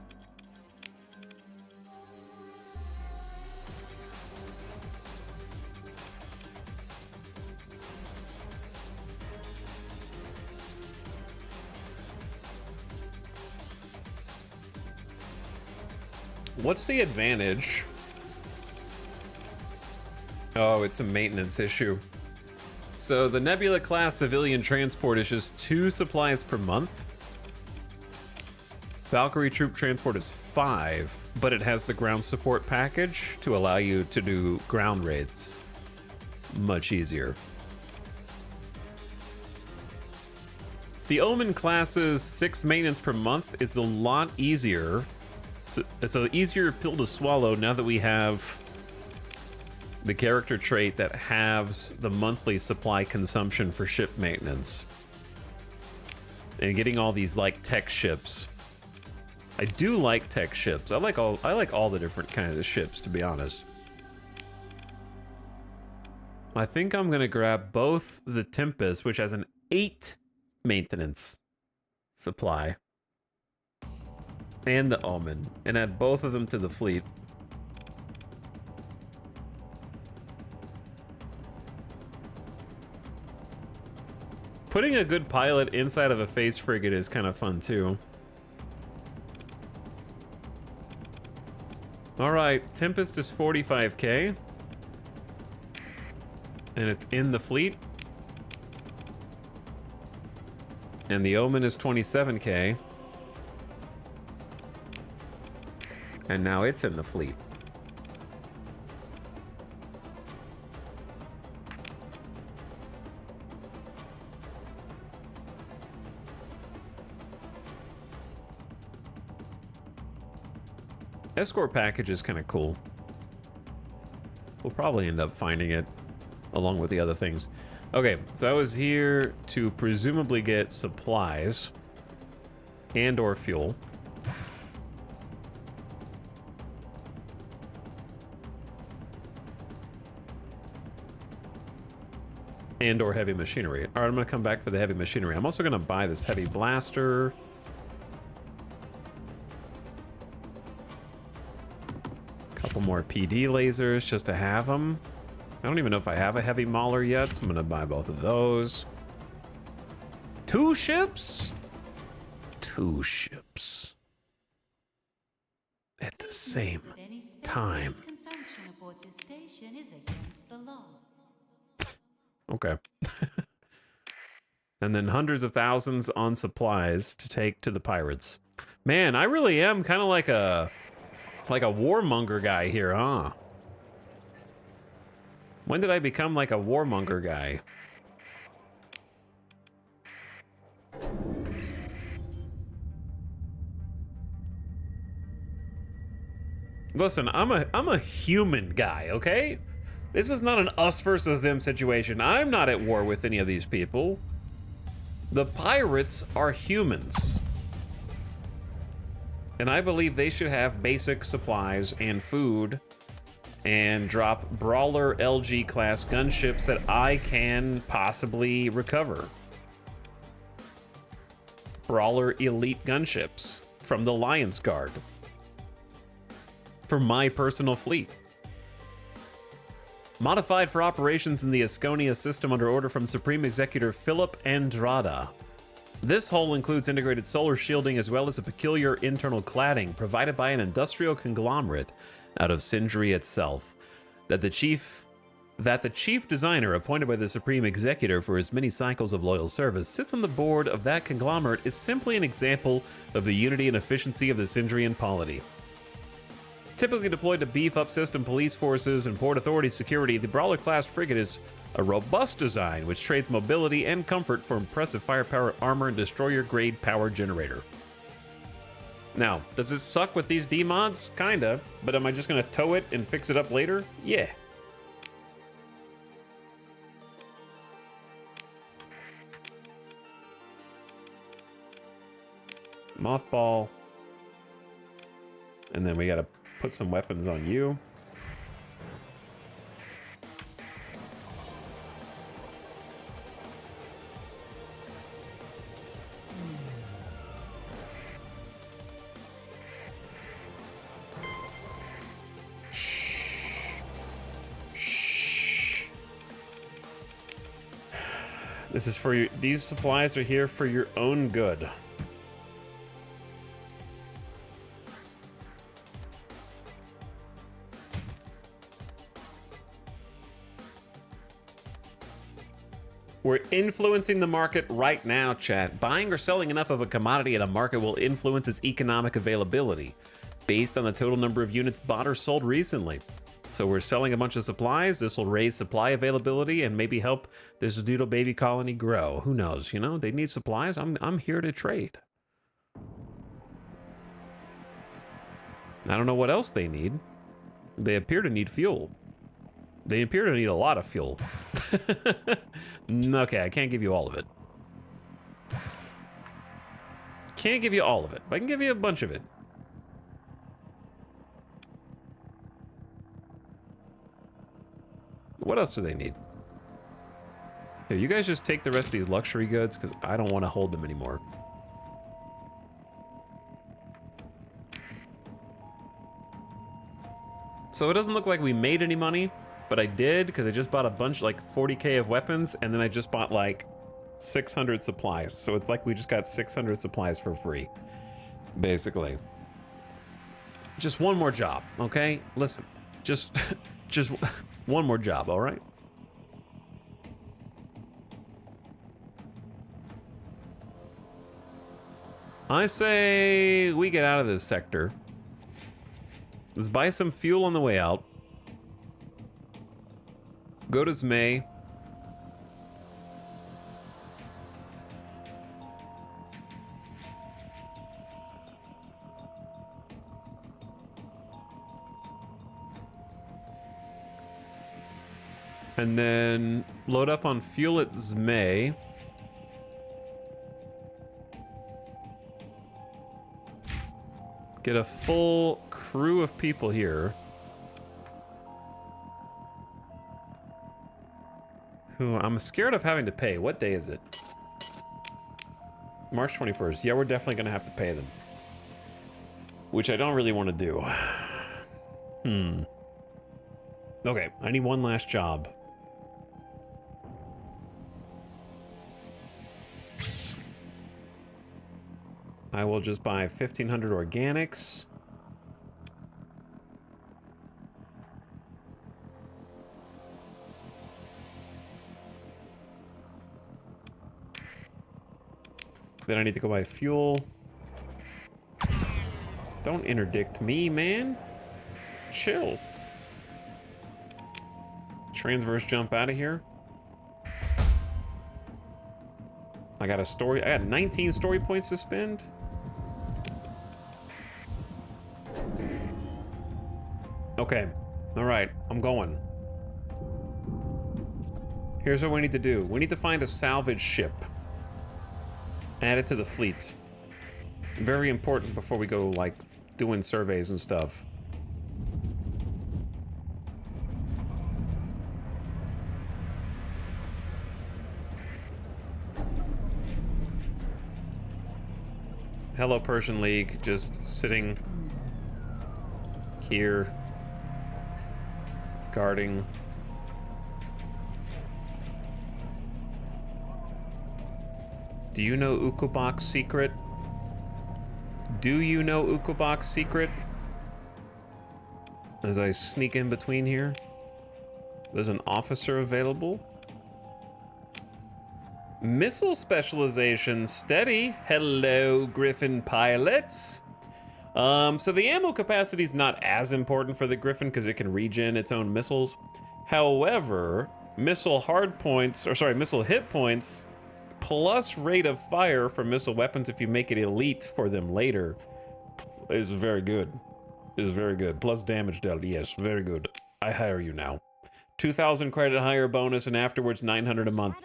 What's the advantage? Oh, it's a maintenance issue. So the Nebula class civilian transport is just 2 supplies per month. Valkyrie troop transport is 5, but it has the ground support package to allow you to do ground raids much easier. The Omen class's 6 maintenance per month is a lot easier. It's an easier pill to swallow now that we have the character trait that halves the monthly supply consumption for ship maintenance. And getting all these like tech ships. I do like tech ships. I like all the different kinds of ships, to be honest. I think I'm gonna grab both the Tempest, which has an 8 maintenance supply, and the Omen, and add both of them to the fleet. Putting a good pilot inside of a phase frigate is kind of fun too. All right, Tempest is 45k, and it's in the fleet. And the Omen is 27k, and now it's in the fleet. Escort package is kind of cool. We'll probably end up finding it along with the other things. Okay, so I was here to presumably get supplies and or fuel. And or heavy machinery. All right, I'm gonna come back for the heavy machinery. I'm also gonna buy this heavy blaster. Couple more PD lasers just to have them. I don't even know if I have a heavy mauler yet, so I'm gonna buy both of those. 2 ships? 2 ships. At the same time. Okay. And then hundreds of thousands on supplies to take to the pirates. Man, I really am kind of like a warmonger guy here, huh? When did I become like a warmonger guy? Listen, I'm a human guy, okay? This is not an us versus them situation. I'm not at war with any of these people. The pirates are humans. And I believe they should have basic supplies and food and drop brawler LG class gunships that I can possibly recover. Brawler elite gunships from the Lions Guard for my personal fleet. Modified for operations in the Asconia system under order from Supreme Executor Philip Andrada. This hull includes integrated solar shielding as well as a peculiar internal cladding provided by an industrial conglomerate out of Sindri itself. That the chief designer appointed by the Supreme Executor for his many cycles of loyal service sits on the board of that conglomerate is simply an example of the unity and efficiency of the Sindrian polity. Typically deployed to beef up system police forces and port authority security, the Brawler-class frigate is a robust design which trades mobility and comfort for impressive firepower, armor, and destroyer-grade power generator. Now, does it suck with these D-mods? Kinda, but am I just gonna tow it and fix it up later? Yeah. Mothball. And then we gotta put some weapons on you. This is for you. These supplies are here for your own good. We're influencing the market right now, chat. Buying or selling enough of a commodity at a market will influence its economic availability based on the total number of units bought or sold recently. So we're selling a bunch of supplies. This will raise supply availability and maybe help this doodle baby colony grow. Who knows? You know, they need supplies. I'm here to trade. I don't know what else they need. They appear to need fuel. They appear to need a lot of fuel. Okay, I can't give you all of it. Can't give you all of it, but I can give you a bunch of it. What else do they need? Here, you guys just take the rest of these luxury goods because I don't want to hold them anymore. So it doesn't look like we made any money, but I did because I just bought a bunch, like 40K of weapons, and then I just bought like 600 supplies. So it's like we just got 600 supplies for free, basically. Just one more job, okay? Listen, just one more job, all right? I say we get out of this sector. Let's buy some fuel on the way out. Go to Zmei. And then load up on fuel at Zmei. Get a full crew of people here. Who I'm scared of having to pay. What day is it? March 21st. Yeah, we're definitely gonna have to pay them. Which I don't really want to do. Okay, I need one last job. I will just buy 1,500 organics. Then I need to go buy fuel. Don't interdict me, man. Chill. Transverse jump out of here. I got a story. I got 19 story points to spend. Okay. All right. I'm going. Here's what we need to do. We need to find a salvage ship. Add it to the fleet. Very important before we go, like, doing surveys and stuff. Hello, Persian League. Just sitting here, guarding. Do you know Ukobak's secret? Do you know Ukobak's secret? As I sneak in between here, there's an officer available. Missile specialization, steady. Hello, Griffin pilots. So the ammo capacity is not as important for the Griffin because it can regen its own missiles. However, missile hit points plus rate of fire for missile weapons if you make it elite for them later is very good. Is very good. Plus damage dealt. Yes, very good. I hire you now. 2,000 credit hire bonus and afterwards 900 a month.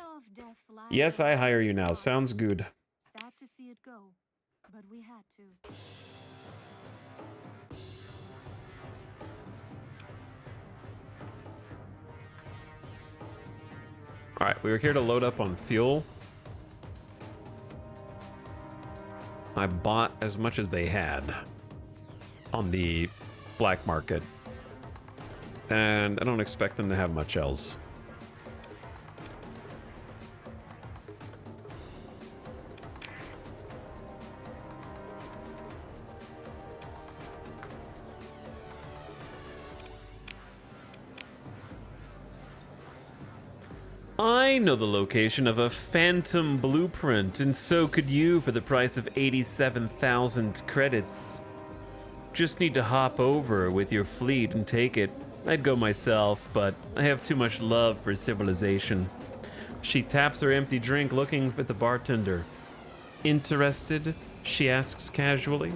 Yes, I hire you now. Sounds good. Sad to see it go, but we had to. All right, we were here to load up on fuel. I bought as much as they had on the black market, and I don't expect them to have much else. I know the location of a phantom blueprint, and so could you for the price of 87,000 credits. Just need to hop over with your fleet and take it. I'd go myself, but I have too much love for civilization. She taps her empty drink looking at the bartender. Interested? She asks casually.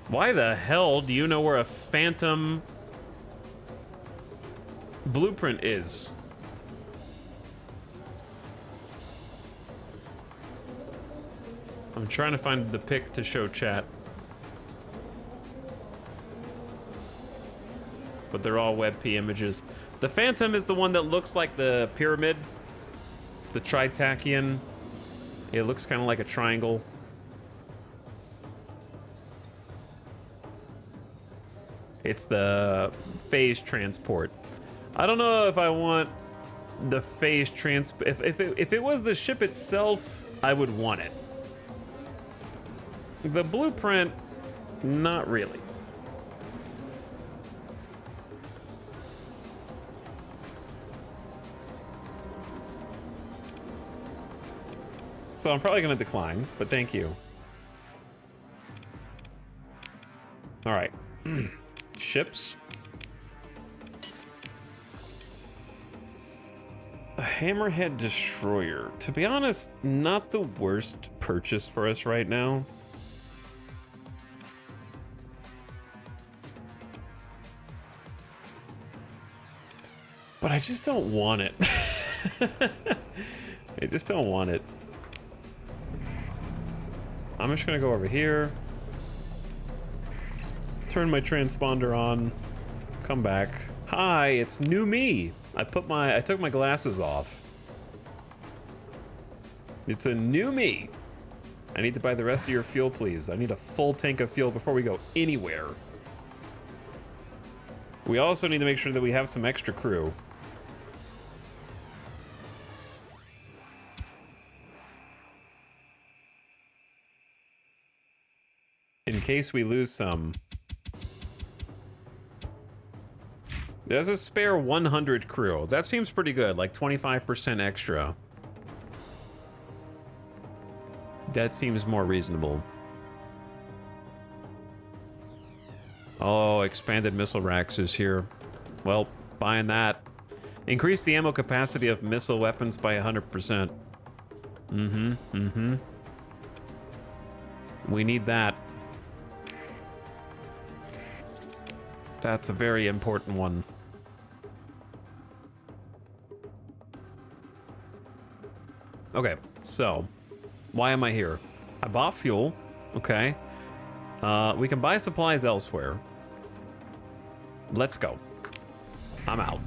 Why the hell do you know where a phantom blueprint is? I'm trying to find the pic to show chat. But they're all WebP images. The Phantom is the one that looks like the pyramid. The Tritachyon. It looks kind of like a triangle. It's the phase transport. I don't know if I want the phase transport. If it was the ship itself, I would want it. The blueprint, not really. So I'm probably going to decline, but thank you. All right. Ships. A Hammerhead Destroyer. To be honest, not the worst purchase for us right now. But I just don't want it. I just don't want it. I'm just gonna go over here. Turn my transponder on. Come back. Hi, it's new me. I took my glasses off. It's a new me. I need to buy the rest of your fuel, please. I need a full tank of fuel before we go anywhere. We also need to make sure that we have some extra crew. In case we lose some. There's a spare 100 crew. That seems pretty good, like 25% extra. That seems more reasonable. Oh, expanded missile racks is here. Well, buying that. Increase the ammo capacity of missile weapons by 100%. We need that. That's a very important one. Okay, so why am I here? I bought fuel. Okay. We can buy supplies elsewhere. Let's go. I'm out.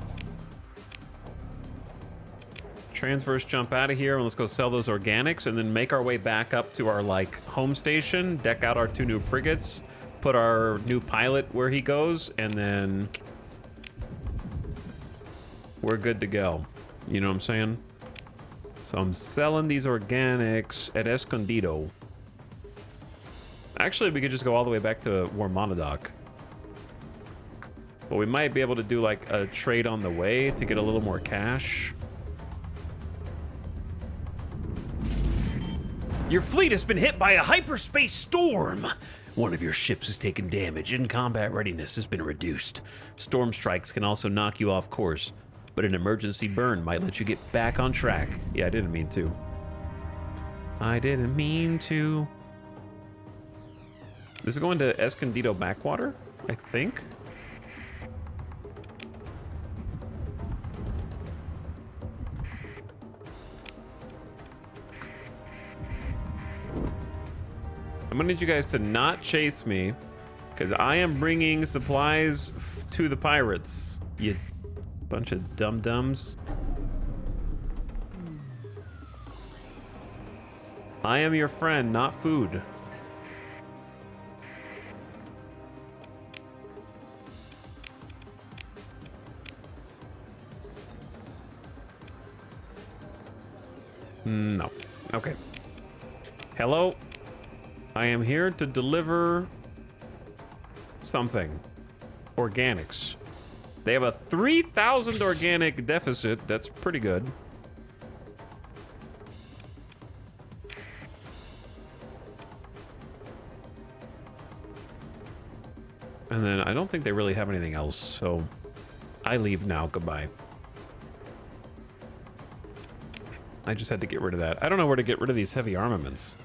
Transverse jump out of here and let's go sell those organics and then make our way back up to our like home station, deck out our 2 new frigates, put our new pilot where he goes, and then we're good to go. You know what I'm saying? So I'm selling these organics at Escondido. Actually, we could just go all the way back to Warmonadok. But we might be able to do like a trade on the way to get a little more cash. Your fleet has been hit by a hyperspace storm. One of your ships has taken damage and combat readiness has been reduced. Storm strikes can also knock you off course, but an emergency burn might let you get back on track. Yeah, I didn't mean to. I didn't mean to. This is going to Escondido Backwater, I think. I'm gonna need you guys to not chase me, because I am bringing supplies to the pirates, you bunch of dum-dums. I am your friend, not food. No. Okay. Hello? I am here to deliver something. Organics. They have a 3,000 organic deficit. That's pretty good. And then I don't think they really have anything else, so I leave now. Goodbye. I just had to get rid of that. I don't know where to get rid of these heavy armaments.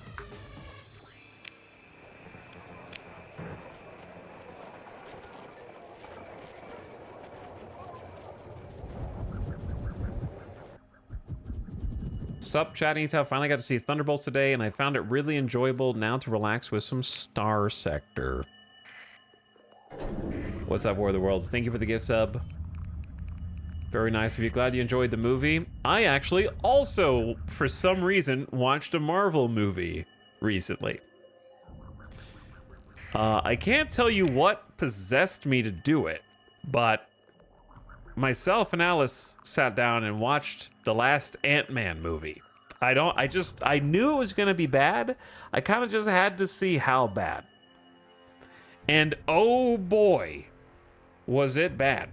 Sup, chatting tough. Finally got to see Thunderbolts today, and I found it really enjoyable now to relax with some Star Sector. What's up, War of the Worlds? Thank you for the gift sub. Very nice of you. Glad you enjoyed the movie. I actually also, for some reason, watched a Marvel movie recently. I can't tell you what possessed me to do it, but myself and Alice sat down and watched the last Ant-Man movie. I knew it was gonna be bad. I kind of just had to see how bad. And oh boy, was it bad.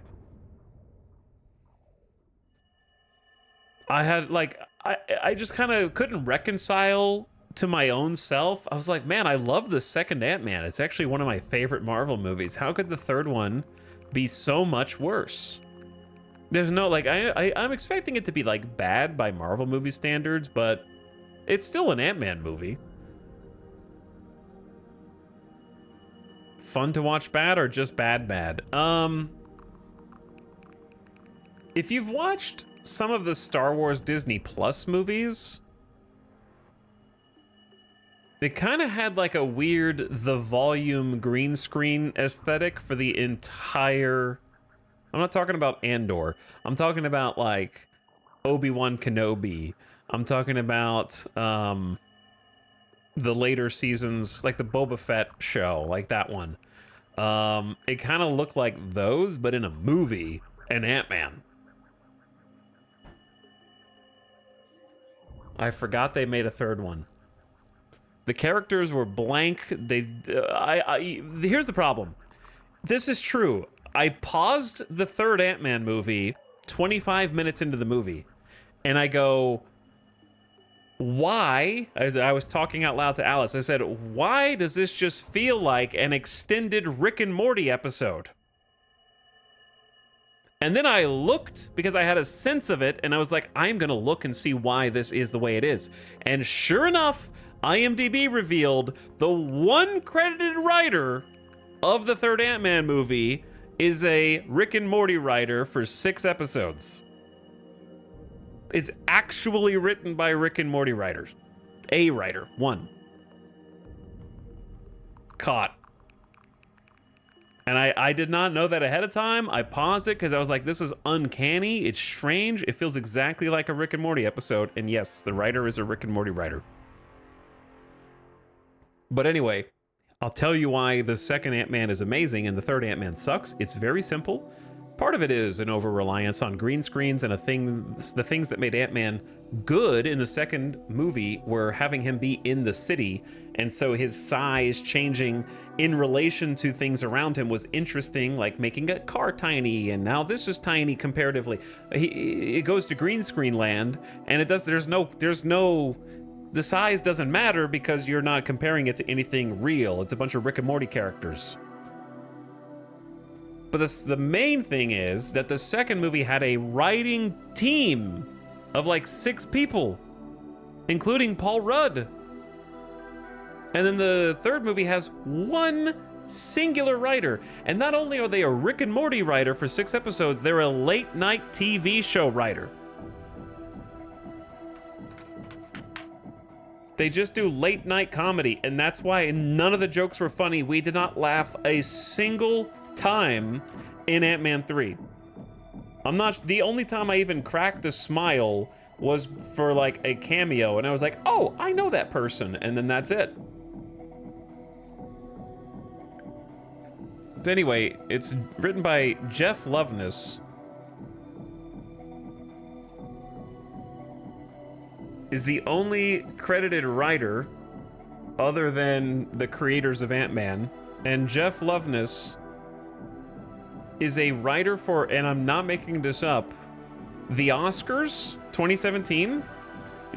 I had like, I just kind of couldn't reconcile to my own self. I was like, man, I love the second Ant-Man. It's actually one of my favorite Marvel movies. How could the third one be so much worse? There's no, like, I'm expecting it to be, like, bad by Marvel movie standards, but it's still an Ant-Man movie. Fun to watch bad or just bad? If you've watched some of the Star Wars Disney Plus movies, it kind of had like a weird the volume green screen aesthetic for the entire... I'm not talking about Andor. I'm talking about like Obi-Wan Kenobi. I'm talking about the later seasons, like the Boba Fett show, like that one. It kind of looked like those, but in a movie, and Ant-Man. I forgot they made a third one. The characters were blank. Here's the problem. This is true. I paused the third Ant-Man movie 25 minutes into the movie, and I go, why? As I was talking out loud to Alice, I said, why does this just feel like an extended Rick and Morty episode? And then I looked because I had a sense of it, and I was like, I'm gonna look and see why this is the way it is. And sure enough, IMDb revealed the one credited writer of the third Ant-Man movie is a Rick and Morty writer for 6 episodes. It's actually written by Rick and Morty writers. A writer, one. Caught. And I did not know that ahead of time. I paused it because I was like, this is uncanny. It's strange. It feels exactly like a Rick and Morty episode. And yes, the writer is a Rick and Morty writer. But anyway, I'll tell you why the second Ant-Man is amazing and the third Ant-Man sucks. It's very simple. Part of it is an over-reliance on green screens, and the things that made Ant-Man good in the second movie were having him be in the city, and so his size changing in relation to things around him was interesting, like making a car tiny, and now this is tiny comparatively. It goes to green screen land, and the size doesn't matter because you're not comparing it to anything real. It's a bunch of Rick and Morty characters. But the main thing is that the second movie had a writing team of like 6 people, including Paul Rudd. And then the third movie has one singular writer. And not only are they a Rick and Morty writer for 6 episodes, they're a late night TV show writer. They just do late night comedy, and that's why none of the jokes were funny. We did not laugh a single time in Ant-Man 3. The only time I even cracked a smile was for like a cameo, and I was like, oh, I know that person, and then that's it. But anyway, it's written by Jeff Loveness. Is the only credited writer other than the creators of Ant-Man, and Jeff Loveness is a writer for, and I'm not making this up, the Oscars 2017,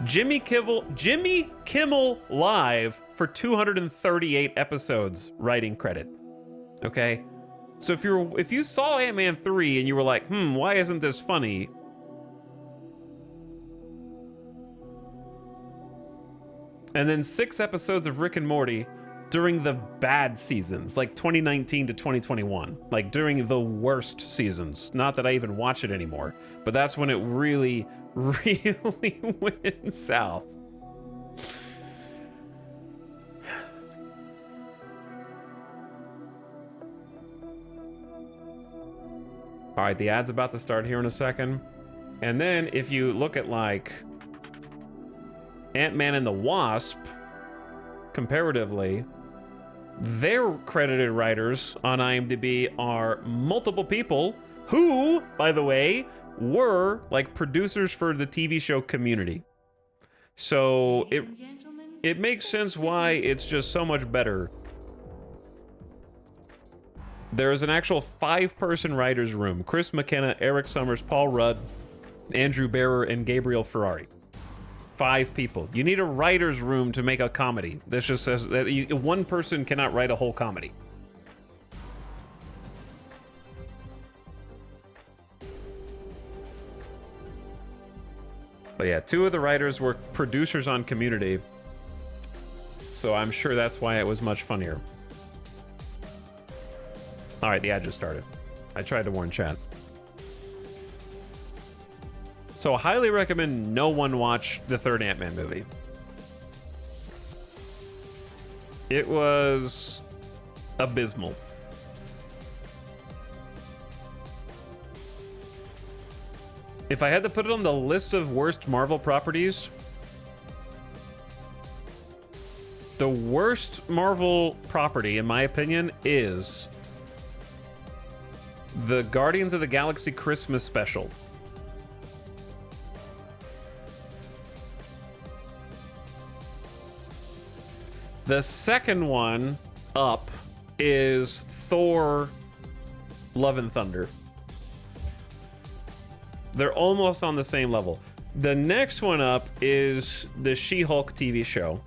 Jimmy Kimmel Live for 238 episodes writing credit. Okay? So if you saw Ant-Man 3 and you were like, why isn't this funny? And then 6 episodes of Rick and Morty during the bad seasons, like 2019 to 2021, like during the worst seasons. Not that I even watch it anymore, but that's when it really, really went south. All right, the ad's about to start here in a second. And then if you look at like Ant-Man and the Wasp, comparatively, their credited writers on IMDb are multiple people who, by the way, were like producers for the TV show Community. So it makes sense why it's just so much better. There is an actual 5-person writers room: Chris McKenna, Eric Summers, Paul Rudd, Andrew Barrer, and Gabriel Ferrari. 5 people. You need a writer's room to make a comedy. This just says that one person cannot write a whole comedy. But yeah, 2 of the writers were producers on Community, so I'm sure that's why it was much funnier. All right, the ad just started. I tried to warn chat. So I highly recommend no one watch the third Ant-Man movie. It was abysmal. If I had to put it on the list of worst Marvel properties, the worst Marvel property, in my opinion, is the Guardians of the Galaxy Christmas special. The second one up is Thor Love and Thunder. They're almost on the same level. The next one up is the She-Hulk TV show.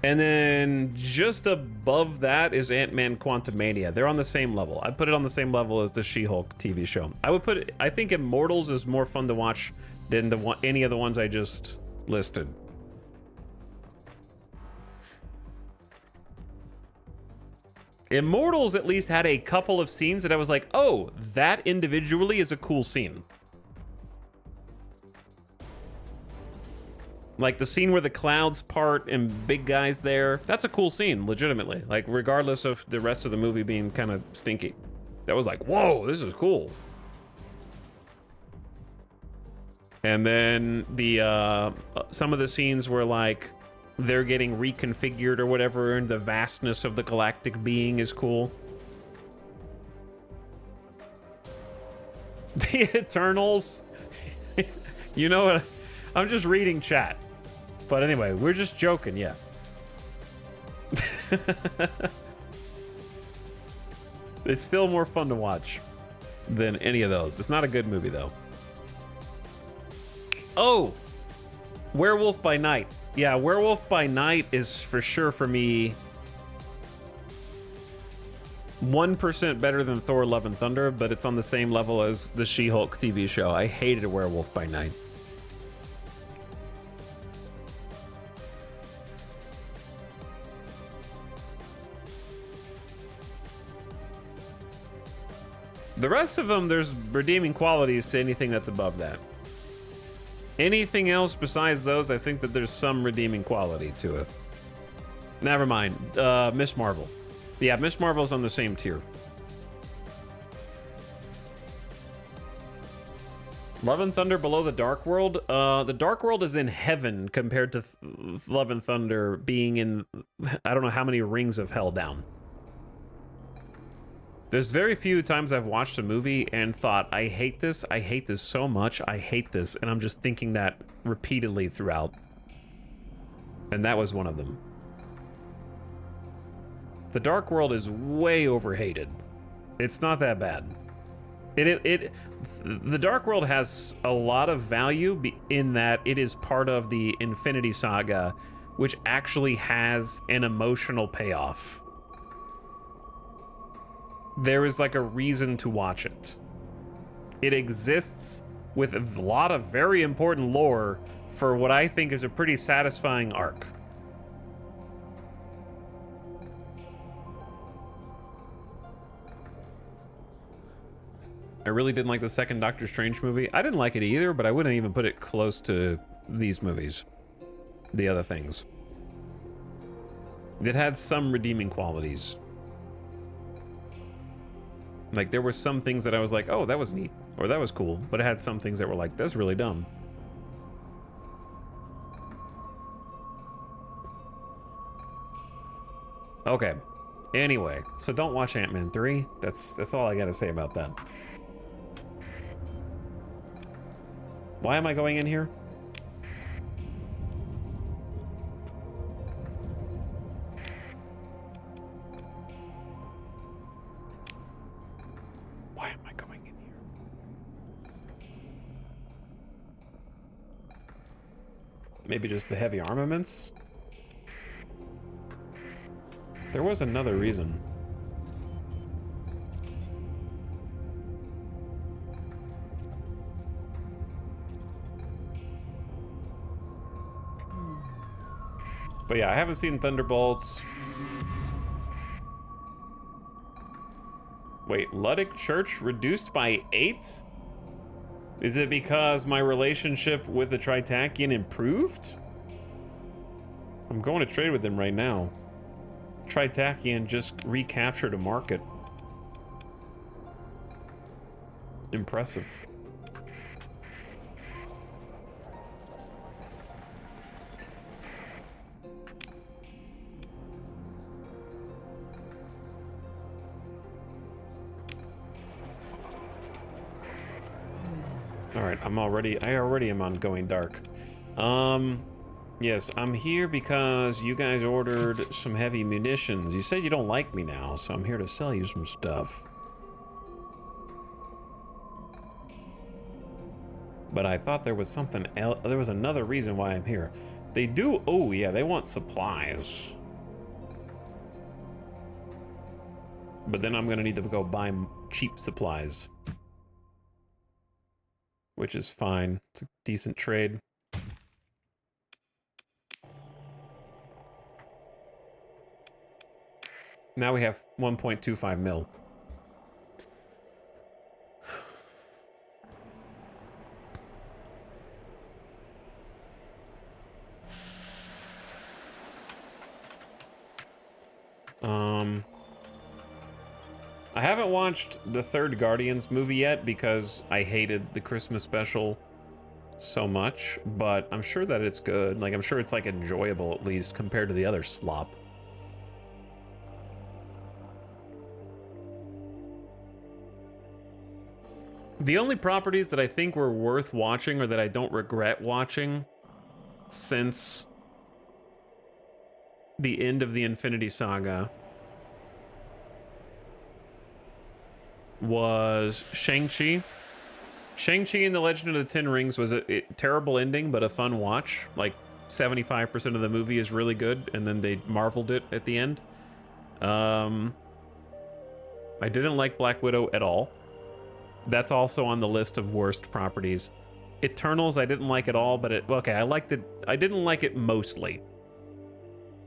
And then just above that is Ant-Man Quantumania. They're on the same level. I'd put it on the same level as the She-Hulk TV show. I think Immortals is more fun to watch than any of the ones I just listed. Immortals at least had a couple of scenes that I was like, oh, that individually is a cool scene. Like the scene where the clouds part and big guy's there. That's a cool scene, legitimately. Like, regardless of the rest of the movie being kind of stinky. That was like, whoa, this is cool. And then the some of the scenes where like they're getting reconfigured or whatever, and the vastness of the galactic being is cool. The Eternals. You know what? I'm just reading chat. But anyway, we're just joking, yeah. It's still more fun to watch than any of those. It's not a good movie, though. Oh! Werewolf by Night. Yeah, Werewolf by Night is for sure for me 1% better than Thor Love and Thunder, but it's on the same level as the She-Hulk TV show. I hated Werewolf by Night. The rest of them, there's redeeming qualities to anything that's above that. Anything else besides those, I think that there's some redeeming quality to it. Never mind. Miss Marvel. Yeah, Miss Marvel's on the same tier. Love and Thunder below the Dark World. The Dark World is in heaven compared to Love and Thunder being in, I don't know how many rings of hell down. There's very few times I've watched a movie and thought, I hate this so much, I hate this, and I'm just thinking that repeatedly throughout. And that was one of them. The Dark World is way overhated. It's not that bad. The Dark World has a lot of value in that it is part of the Infinity Saga, which actually has an emotional payoff. There is like a reason to watch it. It exists with a lot of very important lore for what I think is a pretty satisfying arc. I really didn't like the second Doctor Strange movie. I didn't like it either, but I wouldn't even put it close to these movies. The other things. It had some redeeming qualities. Like, there were some things that I was like, oh, that was neat, or that was cool, but it had some things that were like, that's really dumb. Okay. Anyway, so don't watch Ant-Man 3. That's all I gotta say about that. Why am I going in here? Why am I going in here? Maybe just the heavy armaments? There was another reason. But yeah, I haven't seen Thunderbolts. Wait, Luddic Church reduced by 8? Is it because my relationship with the Tritakian improved? I'm going to trade with them right now. Tritakian just recaptured a market. Impressive. All right, I already am on going dark. Yes, I'm here because you guys ordered some heavy munitions. You said you don't like me now, so I'm here to sell you some stuff. But I thought there was something else. There was another reason why I'm here. They do, oh yeah, they want supplies. But then I'm gonna need to go buy cheap supplies. Which is fine. It's a decent trade. Now we have 1.25 mil. I haven't watched the third Guardians movie yet because I hated the Christmas special so much, but I'm sure that it's good. Like, I'm sure it's, like, enjoyable at least compared to the other slop. The only properties that I think were worth watching or that I don't regret watching since the end of the Infinity Saga was Shang-Chi. Shang-Chi and the Legend of the Ten Rings was a terrible ending, but a fun watch. Like, 75% of the movie is really good, and then they marveled it at the end. I didn't like Black Widow at all. That's also on the list of worst properties. Eternals, I didn't like at all, but okay, I liked it. I didn't like it mostly.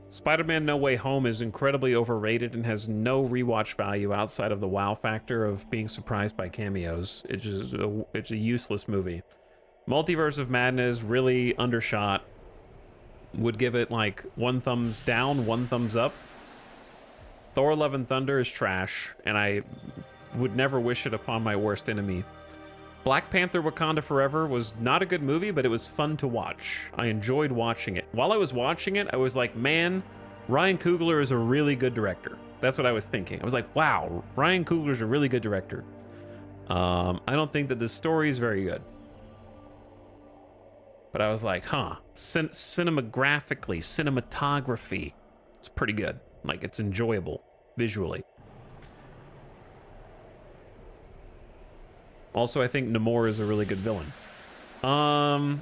Spider-Man No Way Home is incredibly overrated and has no rewatch value outside of the wow factor of being surprised by cameos. It's a useless movie. Multiverse of Madness, really undershot. Would give it like 1 thumbs down, 1 thumbs up. Thor Love and Thunder is trash, and I would never wish it upon my worst enemy. Black Panther Wakanda Forever was not a good movie, but it was fun to watch. I enjoyed watching it. While I was watching it, I was like, man, Ryan Coogler is a really good director. That's what I was thinking. I was like, wow, Ryan Coogler's a really good director. I don't think that the story is very good. But I was like, huh, cinematography, it's pretty good. Like, it's enjoyable visually. Also, I think Namor is a really good villain. I'm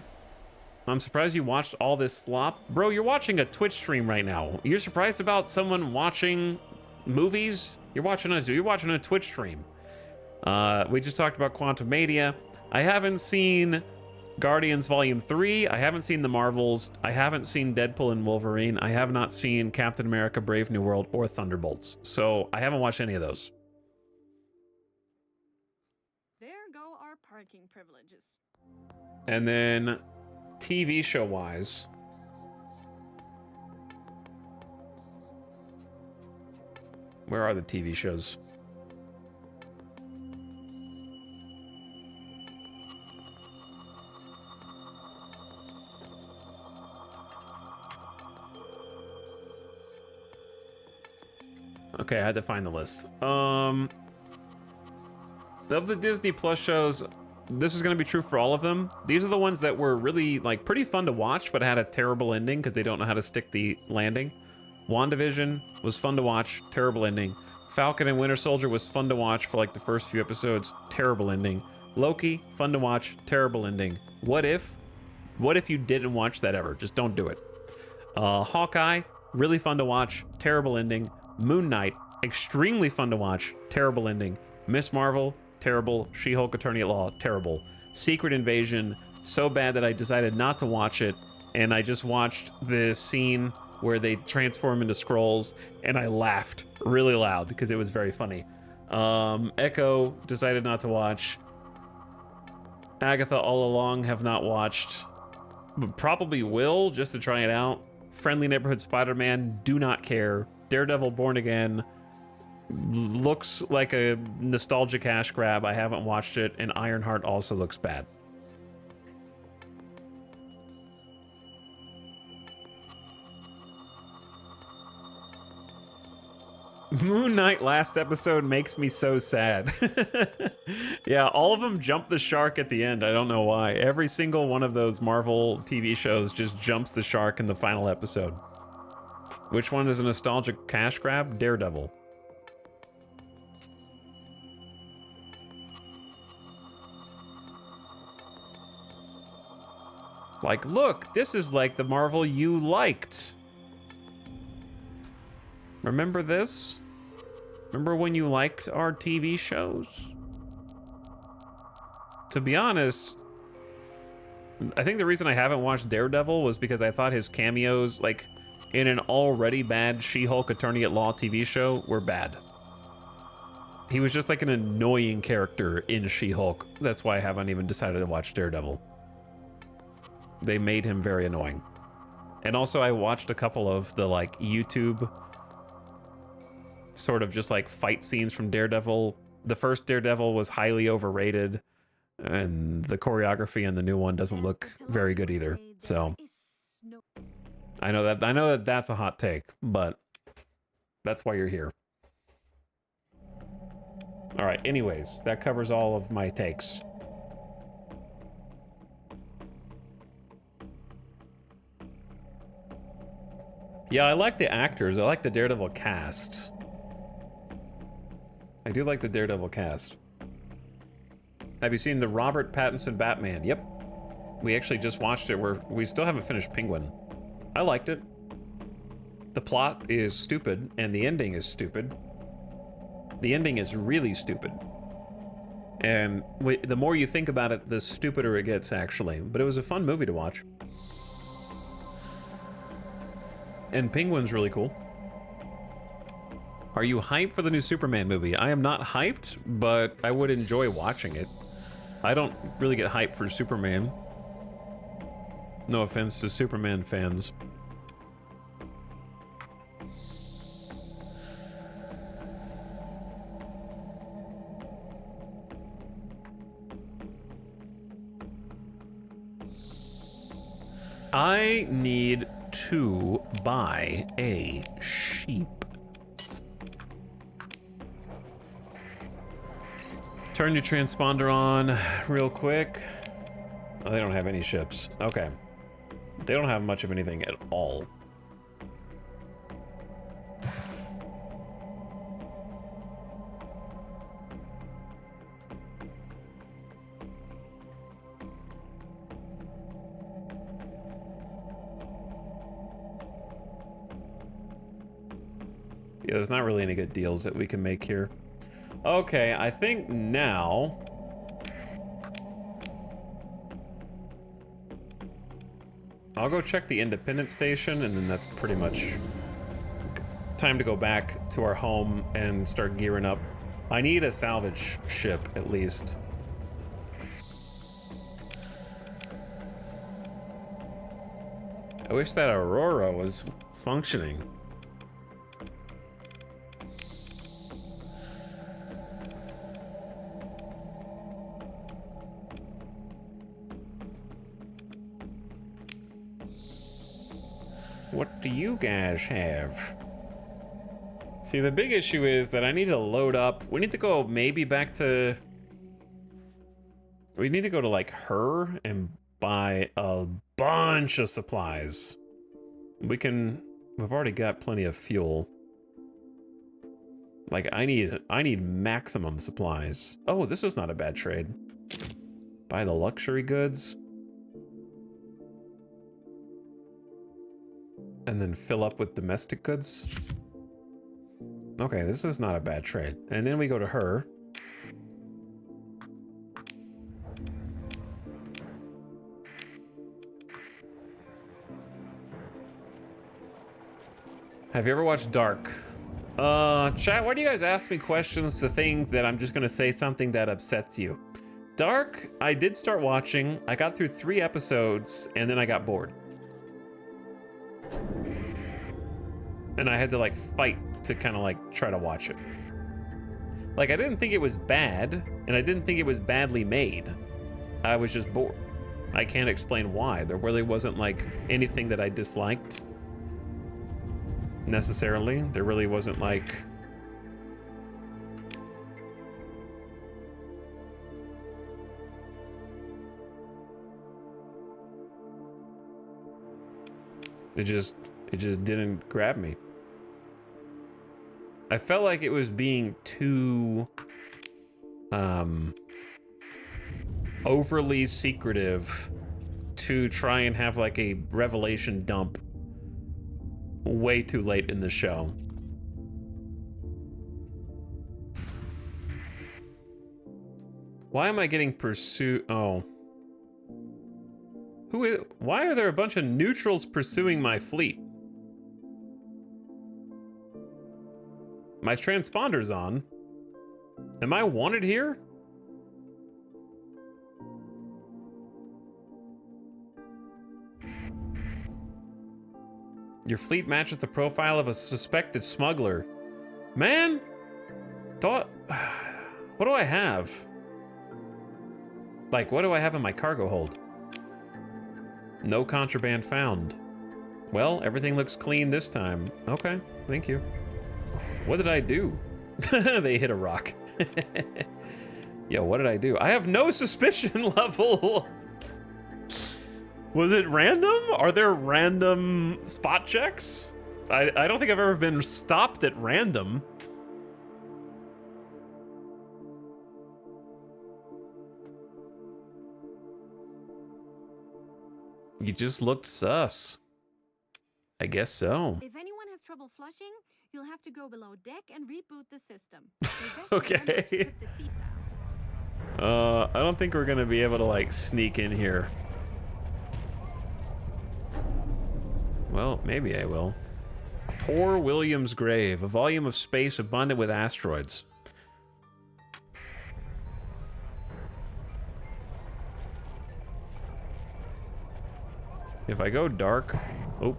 surprised you watched all this slop. Bro, you're watching a Twitch stream right now. You're surprised about someone watching movies? You're watching a Twitch stream. We just talked about Quantumania. I haven't seen Guardians Volume 3. I haven't seen The Marvels. I haven't seen Deadpool and Wolverine. I have not seen Captain America Brave New World or Thunderbolts. So I haven't watched any of those. Parking privileges. And then TV show wise, where are the TV shows? Okay, I had to find the list. Of the Disney Plus shows, this is going to be true for all of them. These are the ones that were really, like, pretty fun to watch, but had a terrible ending because they don't know how to stick the landing. WandaVision was fun to watch, terrible ending. Falcon and Winter Soldier was fun to watch for, like, the first few episodes, terrible ending. Loki, fun to watch, terrible ending. What if you didn't watch that ever? Just don't do it. Hawkeye, really fun to watch, terrible ending. Moon Knight, extremely fun to watch, terrible ending. Miss Marvel, terrible. She-Hulk Attorney at Law, terrible. Secret Invasion, so bad that I decided not to watch it, and I just watched the scene where they transform into Skrulls, and I laughed really loud because it was very funny. Echo decided not to watch. Agatha all along have not watched. But probably will, just to try it out. Friendly Neighborhood Spider-Man, do not care. Daredevil Born Again looks like a nostalgia cash grab. I haven't watched it, and Ironheart also looks bad. Moon Knight last episode makes me so sad. Yeah, all of them jump the shark at the end. I don't know why. Every single one of those Marvel TV shows just jumps the shark in the final episode. Which one is a nostalgic cash grab? Daredevil. Like, look, this is like the Marvel you liked. Remember this? Remember when you liked our TV shows? To be honest, I think the reason I haven't watched Daredevil was because I thought his cameos, like, in an already bad She-Hulk Attorney at Law TV show, were bad. He was just like an annoying character in She-Hulk. That's why I haven't even decided to watch Daredevil. They made him very annoying. And also I watched a couple of the, like, YouTube sort of just like fight scenes from Daredevil. The first Daredevil was highly overrated, and the choreography in the new one doesn't look very good either. So I know that that's a hot take, but that's why you're here. All right, anyways, that covers all of my takes. Yeah, I like the actors. I like the Daredevil cast. I do like the Daredevil cast. Have you seen the Robert Pattinson Batman? Yep. We actually just watched it. We still haven't finished Penguin. I liked it. The plot is stupid, and the ending is stupid. The ending is really stupid. And the more you think about it, the stupider it gets, actually. But it was a fun movie to watch. And Penguin's really cool. Are you hyped for the new Superman movie? I am not hyped, but I would enjoy watching it. I don't really get hyped for Superman. No offense to Superman fans. I need to buy a sheep. Turn your transponder on real quick. Oh, they don't have any ships. Okay. They don't have much of anything at all. Yeah, there's not really any good deals that we can make here. Okay, I think now... I'll go check the Independence Station, and then that's pretty much time to go back to our home and start gearing up. I need a salvage ship, at least. I wish that Aurora was functioning. What do you guys have? See, the big issue is that I need to load up. We need to go maybe back to... We need to go to, like, her and buy a bunch of supplies. We've already got plenty of fuel. Like, I need maximum supplies. Oh, this is not a bad trade. Buy the luxury goods. And then fill up with domestic goods. Okay, this is not a bad trade. And then we go to her. Have you ever watched Dark? Chat, why do you guys ask me questions to things that I'm just gonna say something that upsets you? Dark, I did start watching. I got through 3 episodes and then I got bored. And I had to like fight to kind of like try to watch it. Like I didn't think it was bad and I didn't think it was badly made. I was just bored. I can't explain why. There really wasn't like anything that I disliked necessarily. There really wasn't like it just didn't grab me. I felt like it was being too overly secretive to try and have like a revelation dump way too late in the show. Why am I getting pursued? Oh. Why are there a bunch of neutrals pursuing my fleet? My transponder's on. Am I wanted here? Your fleet matches the profile of a suspected smuggler. Man, what do I have? Like, what do I have in my cargo hold? No contraband found. Well, everything looks clean this time. Okay, thank you. What did I do? They hit a rock. Yo, what did I do? I have no suspicion level. Was it random? Are there random spot checks? I don't think I've ever been stopped at random. You just looked sus. I guess so. If anyone has trouble flushing, you'll have to go below deck and reboot the system. Okay. Put the seat down. I don't think we're gonna be able to like sneak in here. Well, maybe I will. Poor William's grave, a volume of space abundant with asteroids. If I go dark, oh,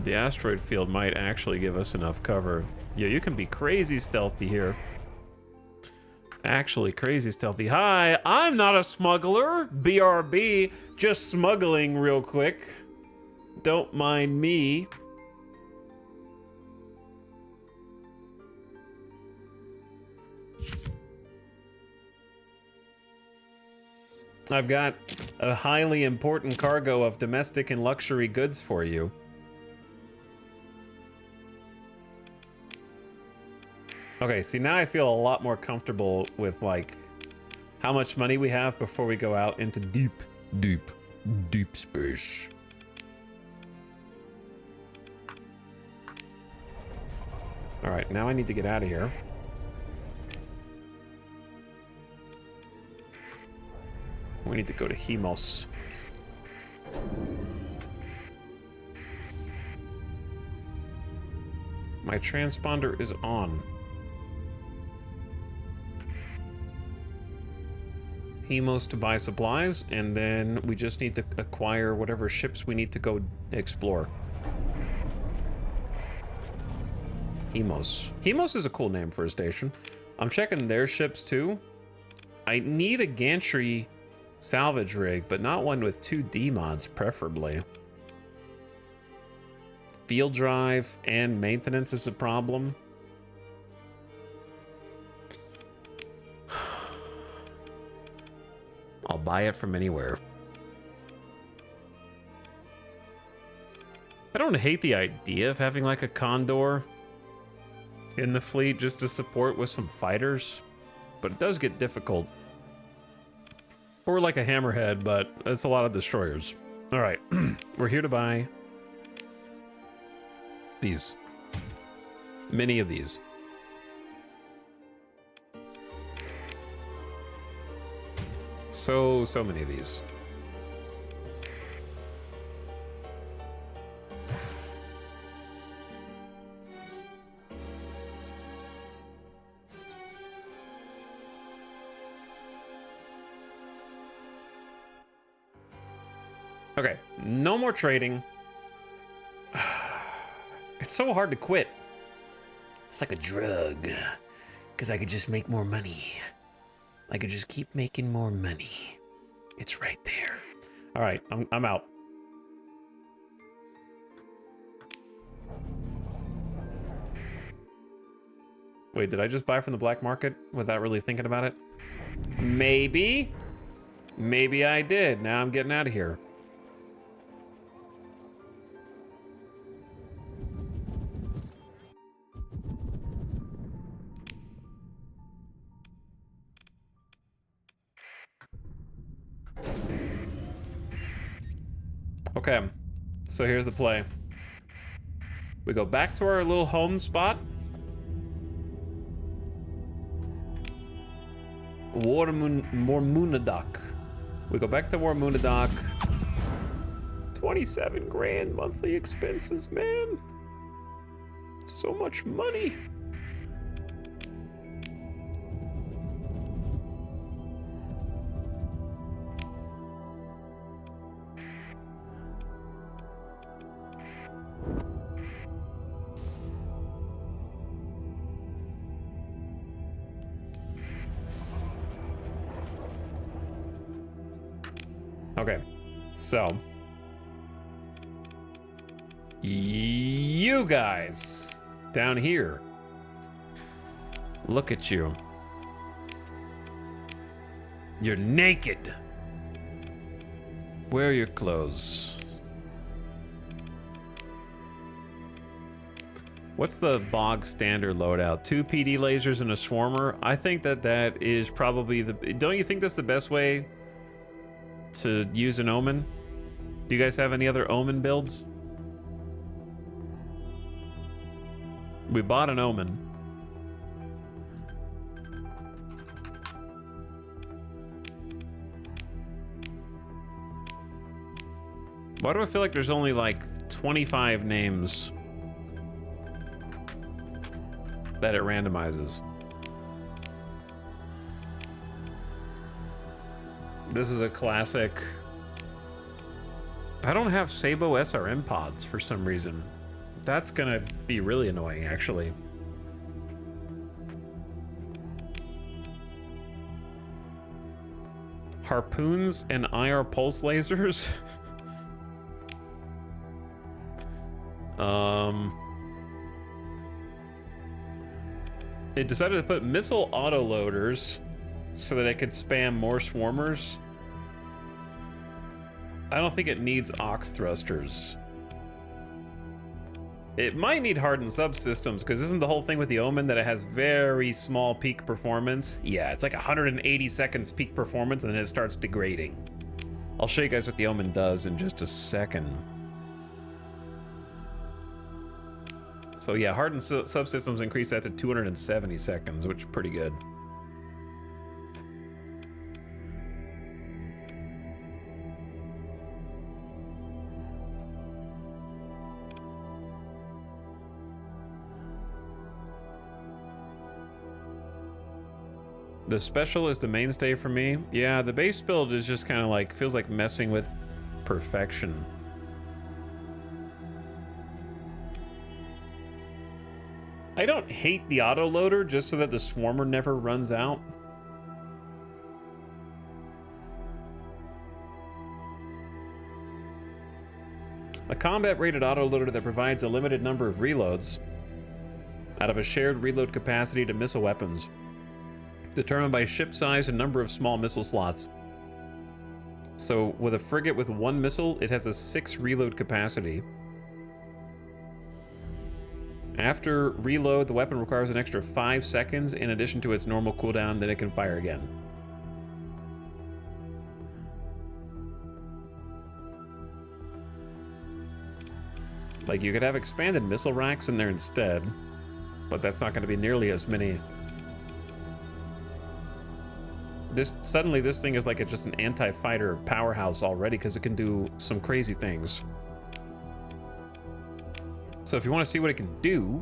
the asteroid field might actually give us enough cover. Yeah, you can be crazy stealthy here. Actually, crazy stealthy. Hi, I'm not a smuggler. BRB, just smuggling real quick. Don't mind me. I've got a highly important cargo of domestic and luxury goods for you. Okay, see, now I feel a lot more comfortable with, like, how much money we have before we go out into deep space. All right, now I need to get out of here. We need to go to Hemos. My transponder is on. Hemos to buy supplies, and then we just need to acquire whatever ships we need to go explore. Hemos. Hemos is a cool name for a station. I'm checking their ships too. I need a gantry salvage rig, but not one with 2 D mods, preferably. Field drive and maintenance is a problem. I'll buy it from anywhere. I don't hate the idea of having like a Condor in the fleet just to support with some fighters, but it does get difficult. Or like a Hammerhead, but it's a lot of destroyers. All right, we're here to buy these. Many of these. So many of these. Okay, no more trading. It's so hard to quit. It's like a drug, because I could just make more money. I could just keep making more money. It's right there. All right, I'm out. Wait, did I just buy from the black market without really thinking about it? Maybe. Maybe I did. Now I'm getting out of here. Okay, so here's the play. We go back to our little home spot. Warmunadoc. We go back to Warmunadoc. 27 grand monthly expenses, man. So much money. Okay, so you guys down here, look at you. You're naked. Wear your clothes. What's the bog standard loadout? 2 PD lasers and a swarmer. I think that is probably the. Don't you think that's the best way to use an omen? Do you guys have any other omen builds? We bought an omen. Why do I feel like there's only like 25 names that it randomizes? This is a classic. I don't have Sabo SRM pods for some reason. That's gonna be really annoying, actually. Harpoons and IR pulse lasers? It decided to put missile autoloaders so that it could spam more swarmers. I don't think it needs ox thrusters. It might need hardened subsystems, because isn't the whole thing with the Omen that it has very small peak performance? Yeah, it's like 180 seconds peak performance and then it starts degrading. I'll show you guys what the Omen does in just a second. So yeah, hardened subsystems increase that to 270 seconds, which is pretty good. The special is the mainstay for me. Yeah, the base build is just kind of like, feels like messing with perfection. I don't hate the autoloader just so that the swarmer never runs out. A combat-rated autoloader that provides a limited number of reloads out of a shared reload capacity to missile weapons, determined by ship size and number of small missile slots. So with a frigate with 1 missile, it has a 6 reload capacity. After reload, the weapon requires an extra 5 seconds in addition to its normal cooldown, then it can fire again. Like, you could have expanded missile racks in there instead, but that's not going to be nearly as many. Suddenly this thing is like just an anti-fighter powerhouse already, because it can do some crazy things. So if you want to see what it can do,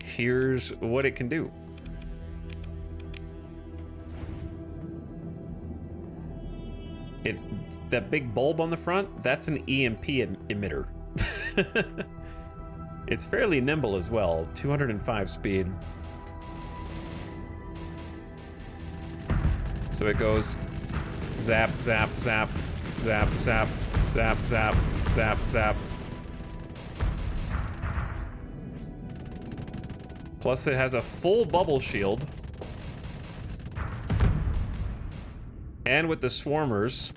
here's what it can do. that big bulb on the front, that's an EMP emitter. It's fairly nimble as well, 205 speed. So it goes zap, zap, zap, zap, zap, zap, zap, zap, zap. Plus it has a full bubble shield. And with the swarmers,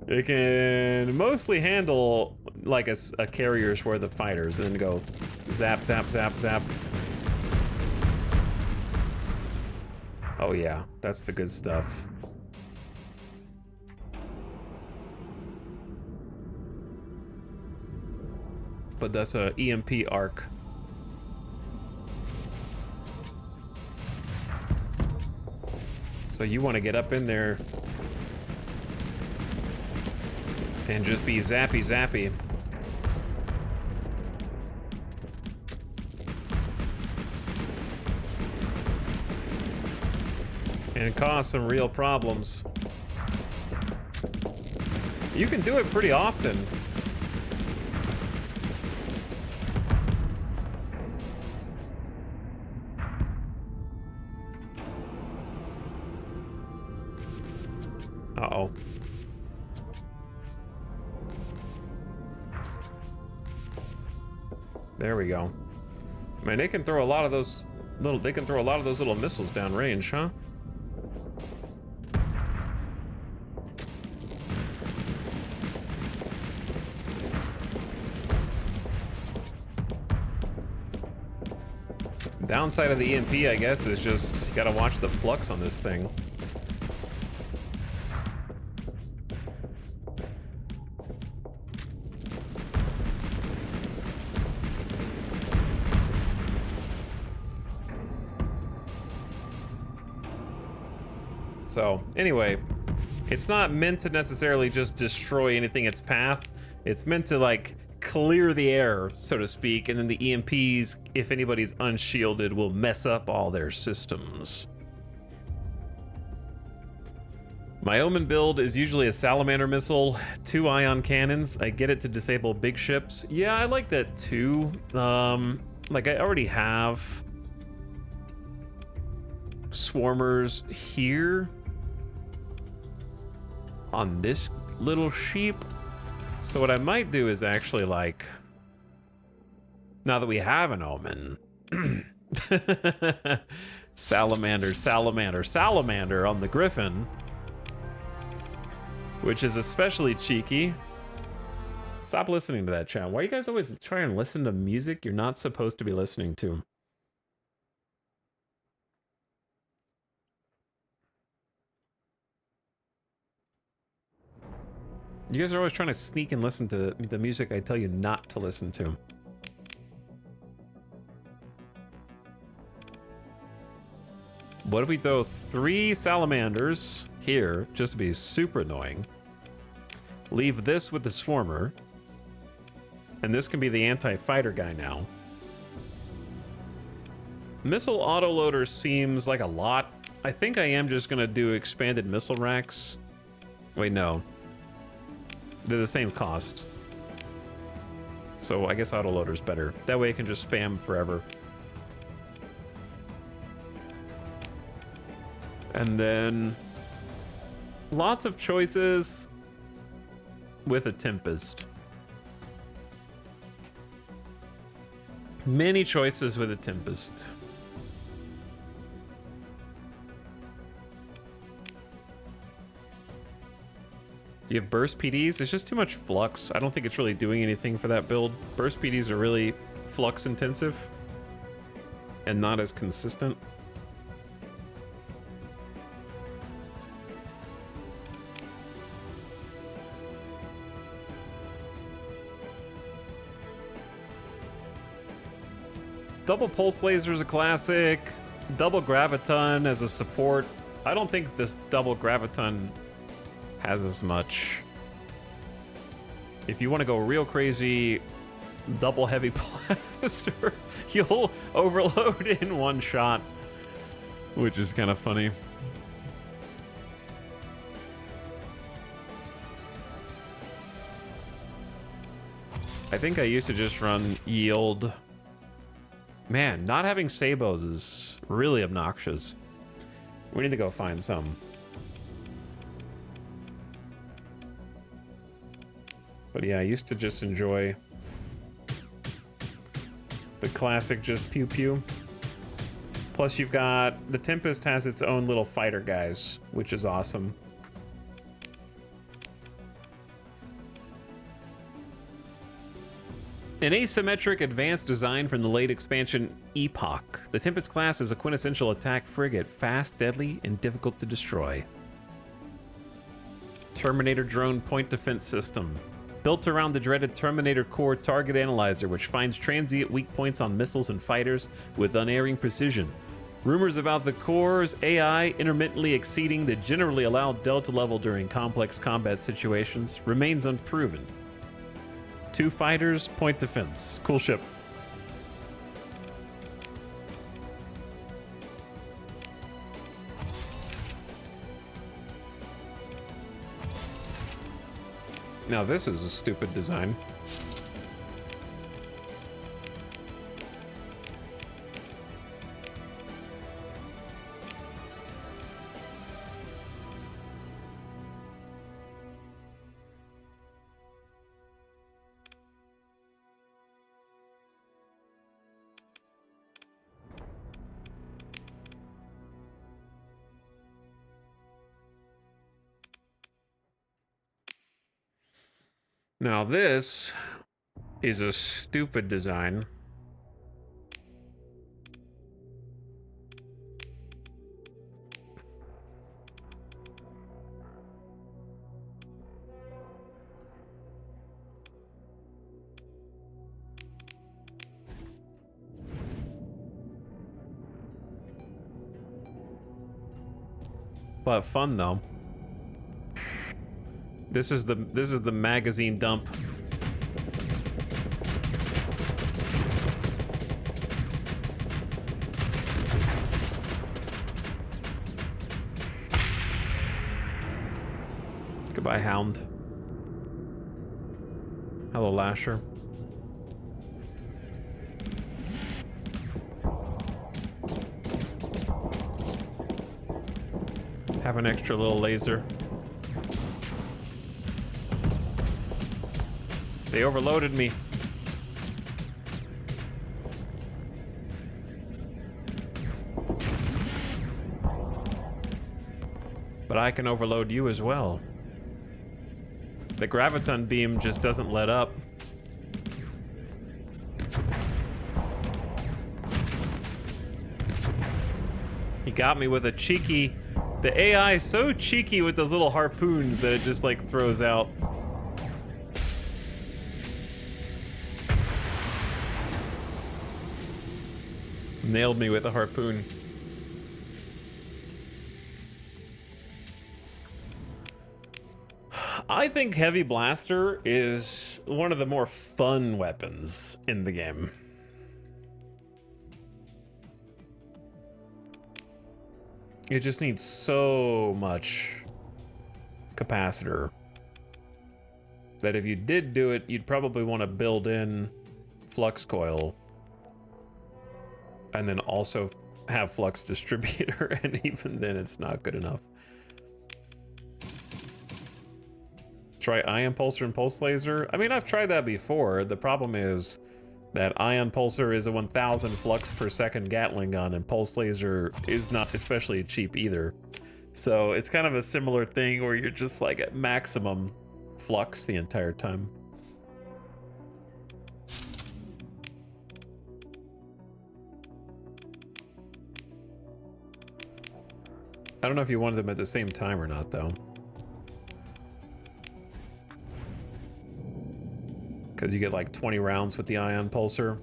it can mostly handle like a carrier's worth of fighters and then go zap, zap, zap, zap. Oh yeah, that's the good stuff. But that's a EMP arc. So you want to get up in there and just be zappy zappy. And cause some real problems. You can do it pretty often. Uh-oh. There we go. I mean, they can throw a lot of those little missiles downrange, huh? Downside of the EMP, I guess, is just you gotta watch the flux on this thing. So, anyway, it's not meant to necessarily just destroy anything in its path. It's meant to, like, clear the air, so to speak, and then the EMPs, if anybody's unshielded, will mess up all their systems. My Omen build is usually a Salamander missile, 2 ion cannons. I get it to disable big ships. Yeah, I like that too. Like, I already have swarmers here on this little sheep. So what I might do is actually, like, now that we have an Omen, salamander on the Griffin, which is especially cheeky. Stop listening to that, chat. Why you guys always try and listen to music you're not supposed to be listening to? You guys are always trying to sneak and listen to the music I tell you not to listen to. What if we throw 3 salamanders here, just to be super annoying? Leave this with the swarmer. And this can be the anti-fighter guy now. Missile autoloader seems like a lot. I think I am just gonna do expanded missile racks. Wait, no. They're the same cost. So I guess autoloader's better. That way I can just spam forever. And then lots of choices with a Tempest. Many choices with a Tempest. Do you have burst PDs? It's just too much flux. I don't think it's really doing anything for that build. Burst PDs are really flux intensive and not as consistent. Double pulse laser is a classic. Double graviton as a support. I don't think this double graviton has as much. If you want to go real crazy, double heavy blaster, you'll overload in one shot, which is kind of funny. I think I used to just run yield. Man, not having sabos is really obnoxious. We need to go find some. But yeah, I used to just enjoy the classic just pew pew. Plus you've got, the Tempest has its own little fighter guys, which is awesome. An asymmetric advanced design from the late expansion Epoch, the Tempest class is a quintessential attack frigate, fast, deadly, and difficult to destroy. Terminator drone point defense system. Built around the dreaded Terminator core target analyzer, which finds transient weak points on missiles and fighters with unerring precision. Rumors about the core's AI intermittently exceeding the generally allowed delta level during complex combat situations remains unproven. 2 fighters, point defense. Cool ship. Now this is a stupid design. Now this is a stupid design. But fun though. This is the magazine dump. Goodbye, Hound. Hello, Lasher. Have an extra little laser. They overloaded me. But I can overload you as well. The graviton beam just doesn't let up. He got me with a cheeky... The AI is so cheeky with those little harpoons that it just like throws out. Nailed me with a harpoon. I think Heavy Blaster is one of the more fun weapons in the game. It just needs so much capacitor that if you did do it, you'd probably want to build in flux coil and then also have flux distributor, and even then it's not good enough. Try ion pulsar and pulse laser. I mean, I've tried that before. The problem is that ion pulsar is a 1000 flux per second Gatling gun, and pulse laser is not especially cheap either. So it's kind of a similar thing where you're just like at maximum flux the entire time. I don't know if you wanted them at the same time or not, though. Because you get like 20 rounds with the ion pulsar.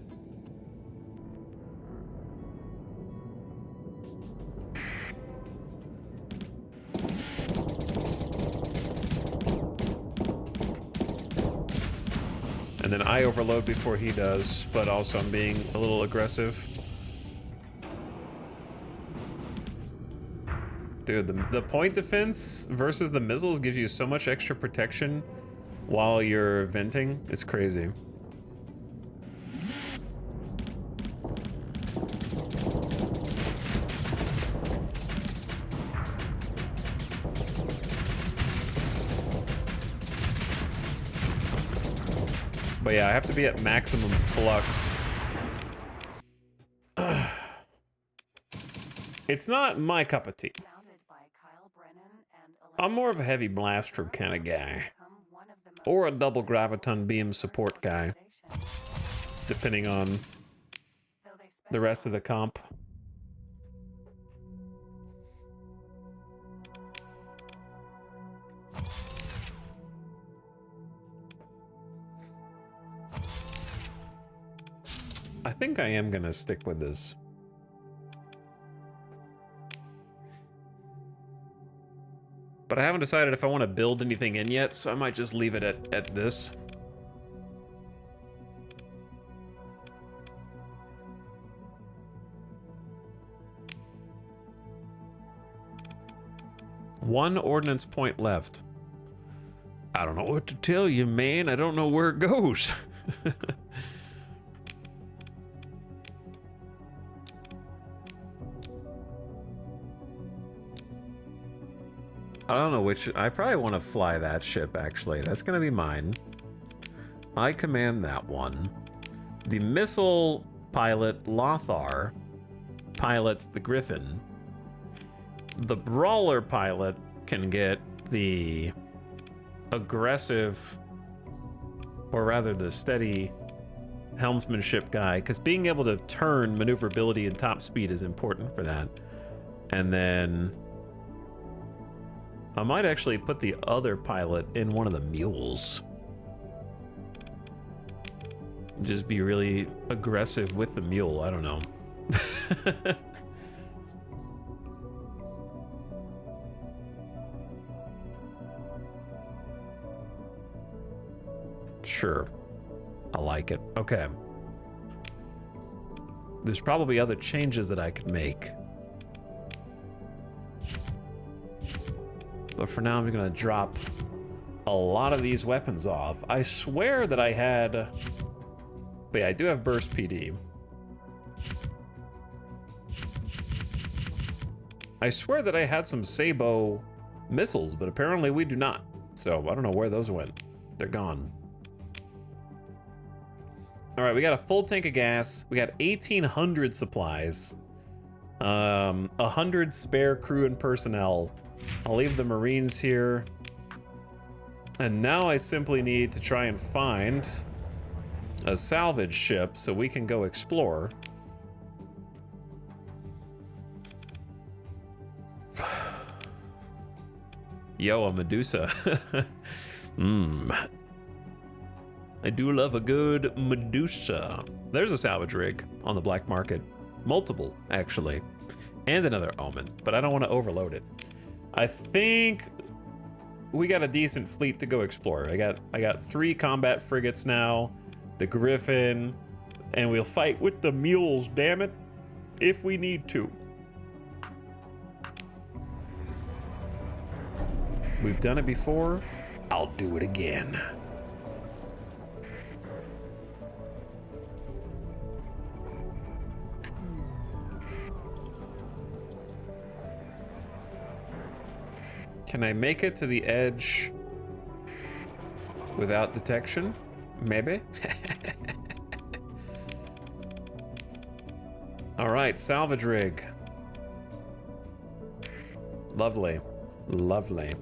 And then I overload before he does, but also I'm being a little aggressive. Dude, the point defense versus the missiles gives you so much extra protection while you're venting. It's crazy. But yeah, I have to be at maximum flux. It's not my cup of tea. I'm more of a heavy blaster kind of guy. Or a double graviton beam support guy. Depending on the rest of the comp. I think I am gonna stick with this. But I haven't decided if I want to build anything in yet, so I might just leave it at this. One ordnance point left. I don't know what to tell you, man. I don't know where it goes. I don't know which. I probably want to fly that ship, actually. That's going to be mine. I command that one. The missile pilot, Lothar, pilots the Griffin. The brawler pilot can get the aggressive, or rather the steady helmsmanship guy, because being able to turn maneuverability and top speed is important for that. And then I might actually put the other pilot in one of the mules. Just be really aggressive with the mule, I don't know. Sure. I like it. Okay. There's probably other changes that I could make. But for now, I'm gonna drop a lot of these weapons off. I swear that I had... But yeah, I do have burst PD. I swear that I had some Sabo missiles, but apparently we do not. So I don't know where those went. They're gone. All right, we got a full tank of gas. We got 1,800 supplies. 100 spare crew and personnel. I'll leave the Marines here. And now I simply need to try and find a salvage ship so we can go explore. Yo, a Medusa. I do love a good Medusa. There's a salvage rig on the black market. Multiple, actually. And another Omen, but I don't want to overload it. I think we got a decent fleet to go explore. I got 3 combat frigates now, the Griffin, and we'll fight with the mules, damn it, if we need to. We've done it before. I'll do it again. Can I make it to the edge without detection? Maybe. All right, salvage rig. Lovely, lovely.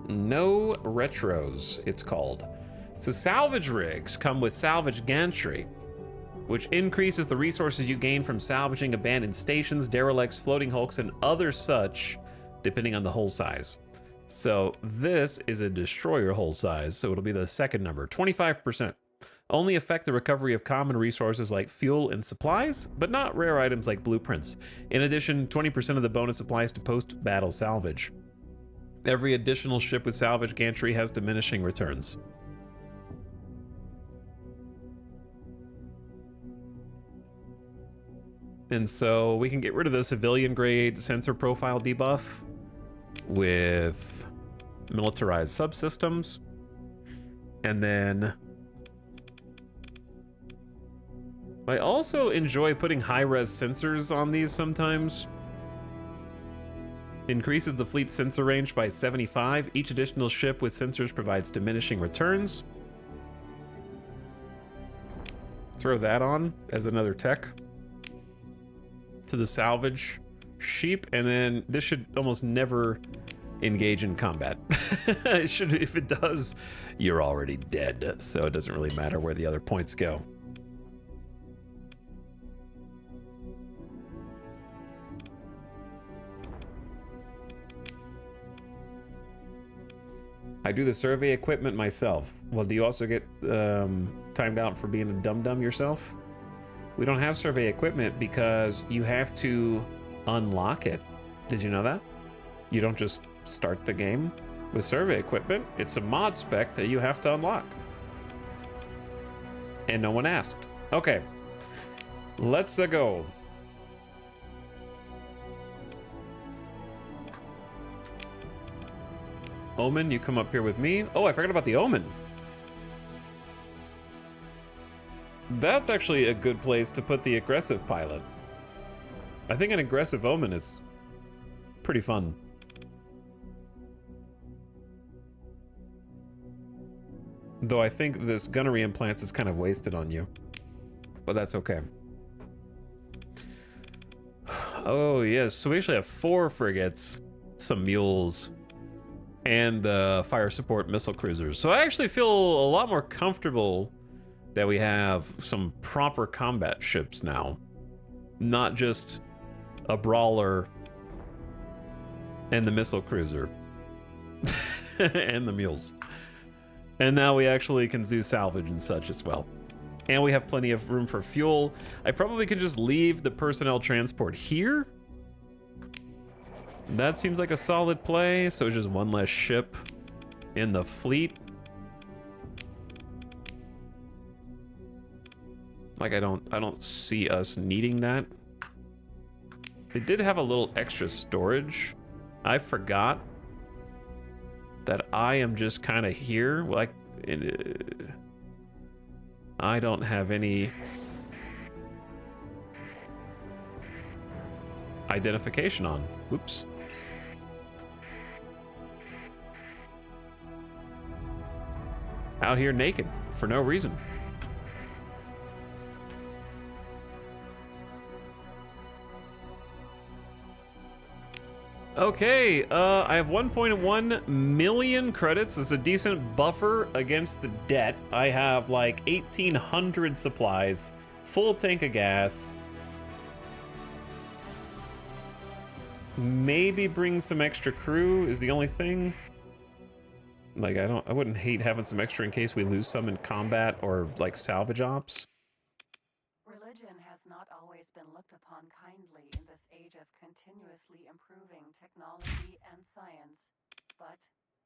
No retros, it's called. So salvage rigs come with salvage gantry, which increases the resources you gain from salvaging abandoned stations, derelicts, floating hulks, and other such, depending on the hull size. So this is a destroyer hull size, so it'll be the second number, 25%. Only affect the recovery of common resources like fuel and supplies, but not rare items like blueprints. In addition, 20% of the bonus applies to post-battle salvage. Every additional ship with salvage gantry has diminishing returns. And so we can get rid of the civilian grade sensor profile debuff with militarized subsystems. And then I also enjoy putting high-res sensors on these sometimes. Increases the fleet sensor range by 75. Each additional ship with sensors provides diminishing returns. Throw that on as another tech to the salvage sheep, and then this should almost never engage in combat. It should, if it does, you're already dead, so it doesn't really matter where the other points go. I do the survey equipment myself. Well, do you also get timed out for being a dum-dum yourself? We don't have survey equipment because you have to unlock it. Did you know that? You don't just start the game with survey equipment. It's a mod spec that you have to unlock. And no one asked. Okay, let's go. Omen, you come up here with me. Oh, I forgot about the Omen. That's actually a good place to put the aggressive pilot. I think an aggressive Omen is pretty fun. Though I think this gunnery implants is kind of wasted on you. But that's okay. Oh, yes. So we actually have 4 frigates, some mules, and the fire support missile cruisers. So I actually feel a lot more comfortable that we have some proper combat ships now. Not just a brawler and the missile cruiser and the mules. And now we actually can do salvage and such as well. And we have plenty of room for fuel. I probably could just leave the personnel transport here. That seems like a solid play. So it's just one less ship in the fleet. Like I don't see us needing that. They did have a little extra storage. I forgot that I am just kind of here. Like I don't have any identification on. Oops. Out here naked for no reason. Okay, I have 1.1 million credits. It's a decent buffer against the debt. I have like 1,800 supplies, full tank of gas. Maybe bring some extra crew is the only thing. Like I wouldn't hate having some extra in case we lose some in combat or like salvage ops. Religion has not always been looked upon kindly in this age of continuously improving technology and science, but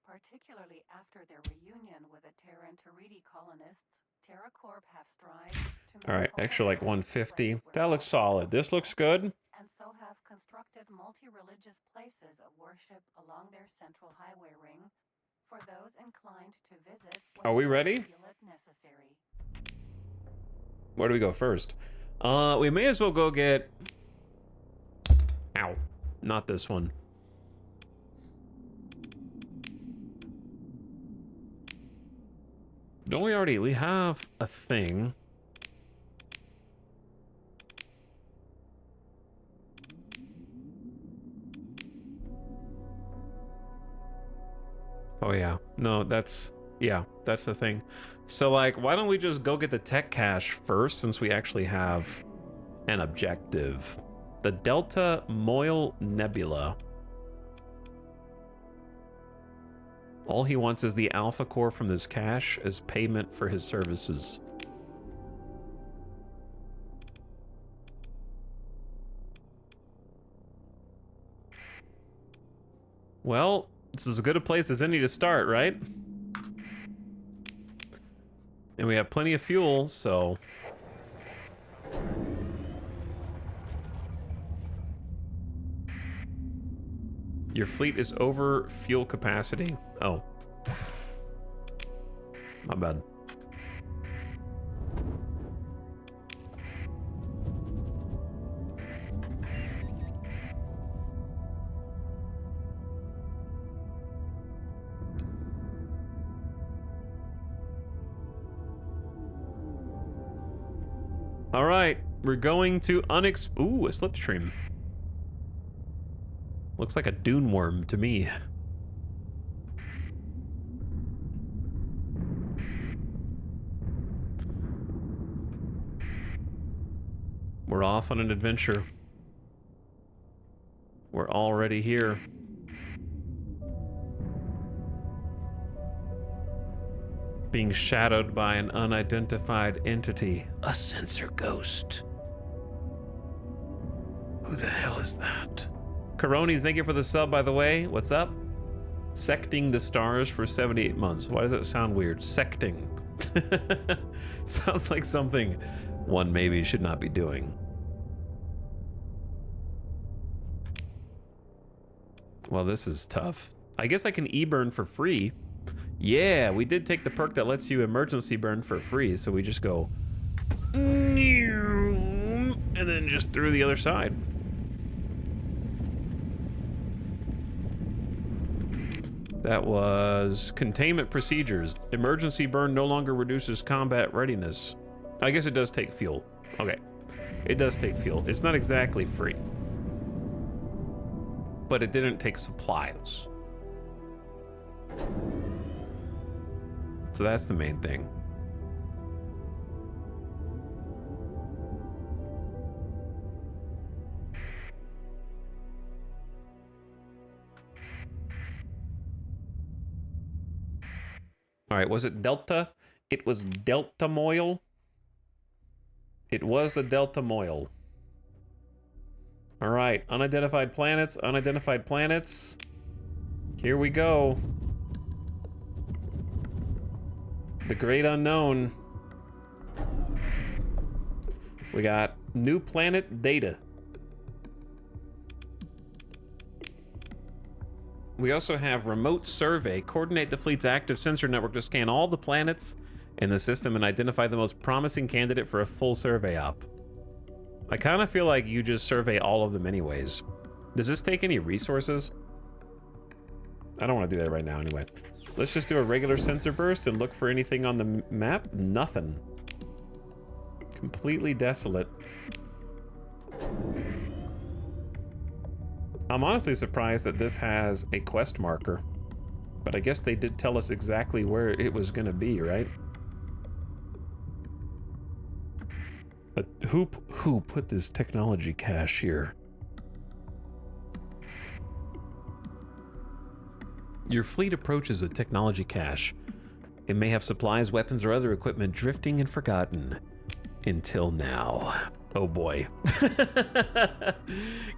particularly after their reunion with the Terran Taridi colonists, TerraCorp have strived to All right, extra like 150. That looks solid. This looks good. and so have constructed multi-religious places of worship along their central highway ring for those inclined to visit. Are we ready? Feel it necessary. Where do we go first? We may as well go get... Ow. Not this one. Don't we already... We have a thing. Oh, yeah. No, that's... Yeah, that's the thing. So, like, why don't we just go get the tech cache first, since we actually have an objective? The Delta Moyle Nebula. All he wants is the Alpha Core from this cache as payment for his services. Well, this is as good a place as any to start, right? And we have plenty of fuel, so... Your fleet is over fuel capacity. Oh. My bad. All right, we're going to ooh, a slipstream. Looks like a dune worm to me. We're off on an adventure. We're already here. Being shadowed by an unidentified entity. A sensor ghost. Who the hell is that? Coronis, thank you for the sub, by the way. What's up? Secting the stars for 78 months. Why does that sound weird? Secting. Sounds like something one maybe should not be doing. Well, this is tough. I guess I can e-burn for free. Yeah, we did take the perk that lets you emergency burn for free, so we just go and then just through the other side. That was containment procedures. Emergency burn no longer reduces combat readiness. I guess it does take fuel. Okay, it does take fuel. It's not exactly free, but it didn't take supplies. So that's the main thing. All right, was it Delta? It was Delta Moil. It was a Delta Moil. All right, unidentified planets, unidentified planets. Here we go. The great unknown. We got new planet data. We also have remote survey. Coordinate the fleet's active sensor network to scan all the planets in the system and identify the most promising candidate for a full survey op. I kind of feel like you just survey all of them anyways. Does this take any resources? I don't want to do that right now anyway. Let's just do a regular sensor burst and look for anything on the map. Nothing. Completely desolate. I'm honestly surprised that this has a quest marker, but I guess they did tell us exactly where it was going to be, right? Who put this technology cache here? Your fleet approaches a technology cache. It may have supplies, weapons, or other equipment drifting and forgotten until now. Oh boy.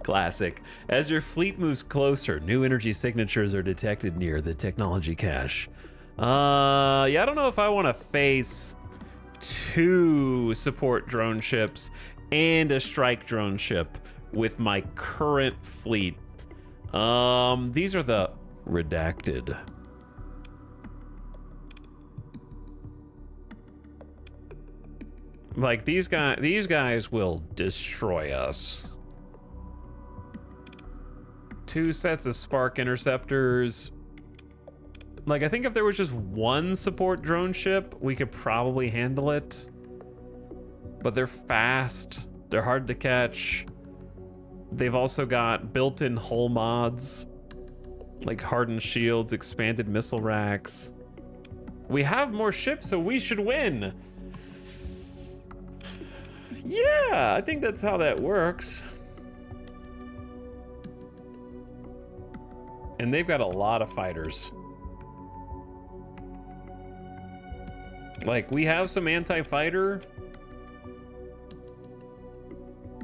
Classic. As your fleet moves closer, new energy signatures are detected near the technology cache. Yeah, I don't know if I want to face 2 support drone ships and a strike drone ship with my current fleet. These are the redacted. Like these guys will destroy us. 2 sets of spark interceptors. Like, I think if there was just 1 support drone ship, we could probably handle it. But they're fast, they're hard to catch. They've also got built-in hull mods, like hardened shields, expanded missile racks. We have more ships, so we should win. Yeah, I think that's how that works. And they've got a lot of fighters. Like, we have some anti-fighter,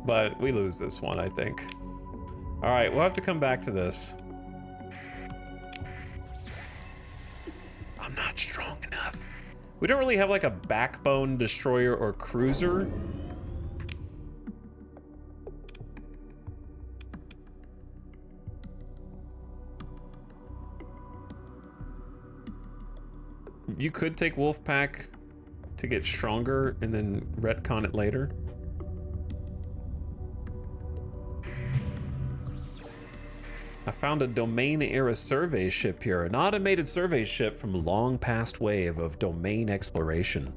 but we lose this one, I think. All right, we'll have to come back to this. I'm not strong enough. We don't really have like a backbone destroyer or cruiser. You could take Wolfpack to get stronger and then retcon it later. I found a Domain Era survey ship here, an automated survey ship from a long past wave of domain exploration.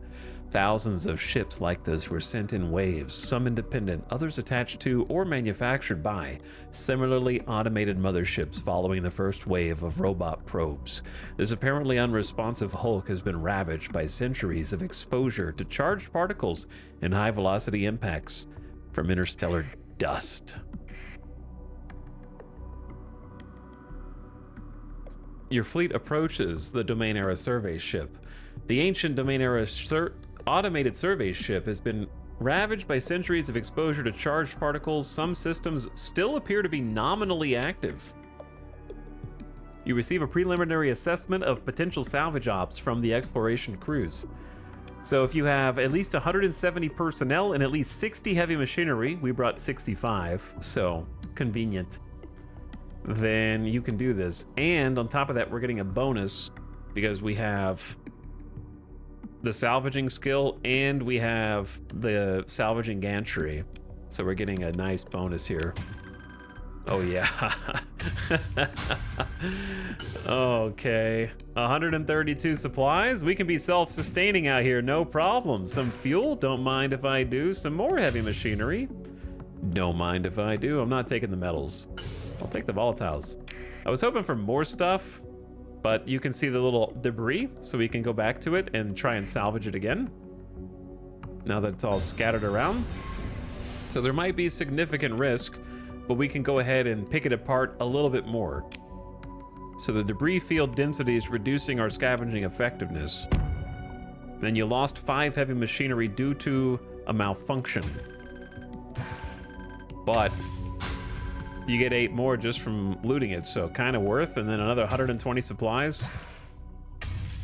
Thousands of ships like this were sent in waves, some independent, others attached to or manufactured by similarly automated motherships following the first wave of robot probes. This apparently unresponsive hulk has been ravaged by centuries of exposure to charged particles and high-velocity impacts from interstellar dust. Your fleet approaches the Domain Era survey ship. The ancient Domain Era automated survey ship has been ravaged by centuries of exposure to charged particles. Some systems still appear to be nominally active. You receive a preliminary assessment of potential salvage ops from the exploration crews. So if you have at least 170 personnel and at least 60 heavy machinery, we brought 65, so convenient, then you can do this. And on top of that, we're getting a bonus because we have the salvaging skill and we have the salvaging gantry. So we're getting a nice bonus here. Oh yeah. Okay. 132 supplies. We can be self-sustaining out here, no problem. Some fuel, don't mind if I do. Some more heavy machinery. Don't mind if I do. I'm not taking the metals. I'll take the volatiles. I was hoping for more stuff, but you can see the little debris, so we can go back to it and try and salvage it again. Now that it's all scattered around. So there might be significant risk, but we can go ahead and pick it apart a little bit more. So the debris field density is reducing our scavenging effectiveness. Then you lost 5 heavy machinery due to a malfunction. But you get 8 more just from looting it, so kind of worth. And then another 120 supplies.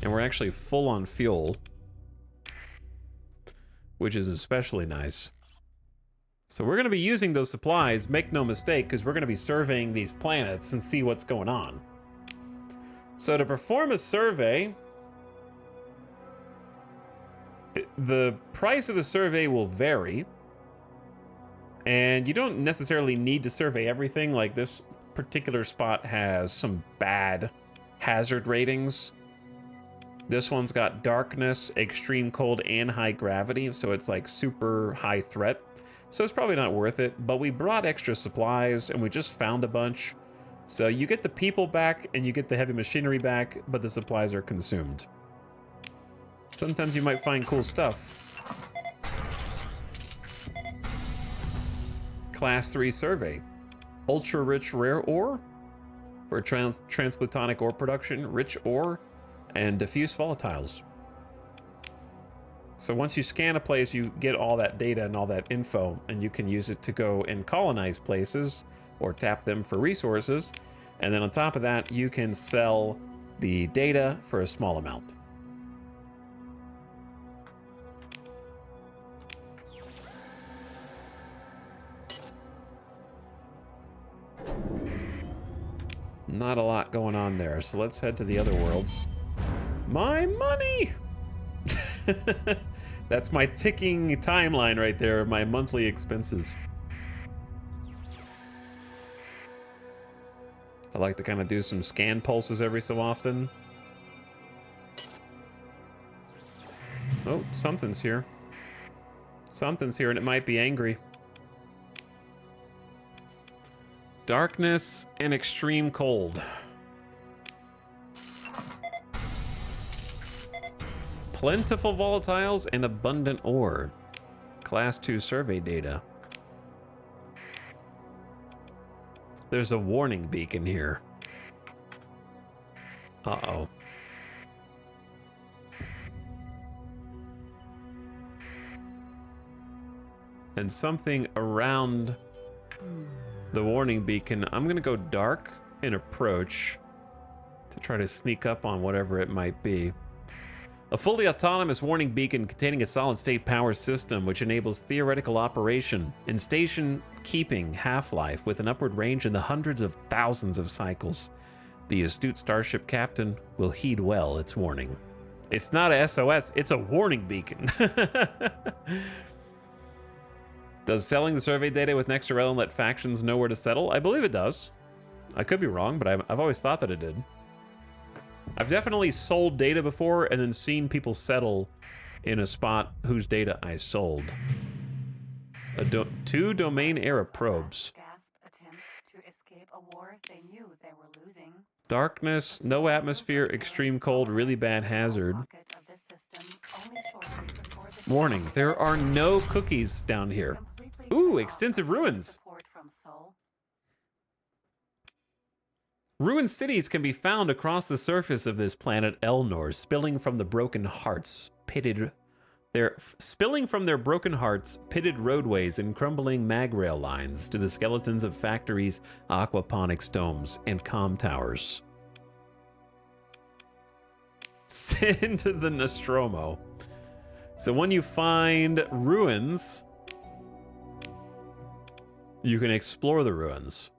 And we're actually full on fuel, which is especially nice. So we're going to be using those supplies, make no mistake, because we're going to be surveying these planets and see what's going on. So to perform a survey, the price of the survey will vary. And you don't necessarily need to survey everything. Like this particular spot has some bad hazard ratings. This one's got darkness, extreme cold, and high gravity. So it's like super high threat. So it's probably not worth it. But we brought extra supplies and we just found a bunch. So you get the people back and you get the heavy machinery back, but the supplies are consumed. Sometimes you might find cool stuff. Class 3 survey. Ultra rich rare ore for transplutonic ore production, rich ore, and diffuse volatiles. So once you scan a place, you get all that data and all that info, and you can use it to go and colonize places or tap them for resources. And then on top of that, you can sell the data for a small amount. Not a lot going on there, so let's head to the other worlds. My money! That's my ticking timeline right there of my monthly expenses. I like to kind of do some scan pulses every so often. Oh, something's here. Something's here and it might be angry. Darkness and extreme cold. Plentiful volatiles and abundant ore. Class 2 survey data. There's a warning beacon here. Uh-oh. And something around the warning beacon. I'm gonna go dark and approach to try to sneak up on whatever it might be. A fully autonomous warning beacon containing a solid-state power system which enables theoretical operation and station keeping half-life with an upward range in the hundreds of thousands of cycles. The astute starship captain will heed well its warning. It's not a SOS, it's a warning beacon. Does selling the survey data with Nexarellan let factions know where to settle? I believe it does. I could be wrong, but I've always thought that it did. I've definitely sold data before and then seen people settle in a spot whose data I sold. Two domain era probes. Attempt to escape a war they knew they were losing. Darkness, no atmosphere, extreme cold, really bad hazard. Warning, there are no cookies down here. Ooh, extensive ruins. Ruined cities can be found across the surface of this planet Elnor, spilling from their broken hearts, pitted roadways and crumbling mag rail lines to the skeletons of factories, aquaponics domes, and comm towers. Send to the Nostromo. So when you find ruins, you can explore the ruins.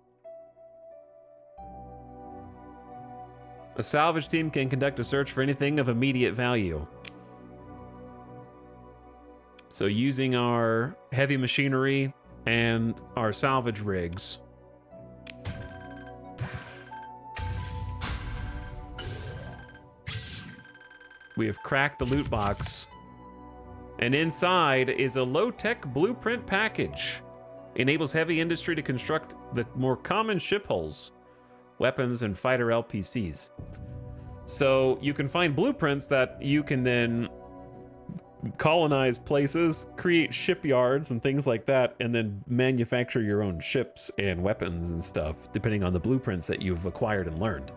A salvage team can conduct a search for anything of immediate value. So using our heavy machinery and our salvage rigs, we have cracked the loot box. And inside is a low-tech blueprint package. Enables heavy industry to construct the more common ship hulls, weapons, and fighter LPCs. So you can find blueprints that you can then colonize places, create shipyards and things like that, and then manufacture your own ships and weapons and stuff, depending on the blueprints that you've acquired and learned.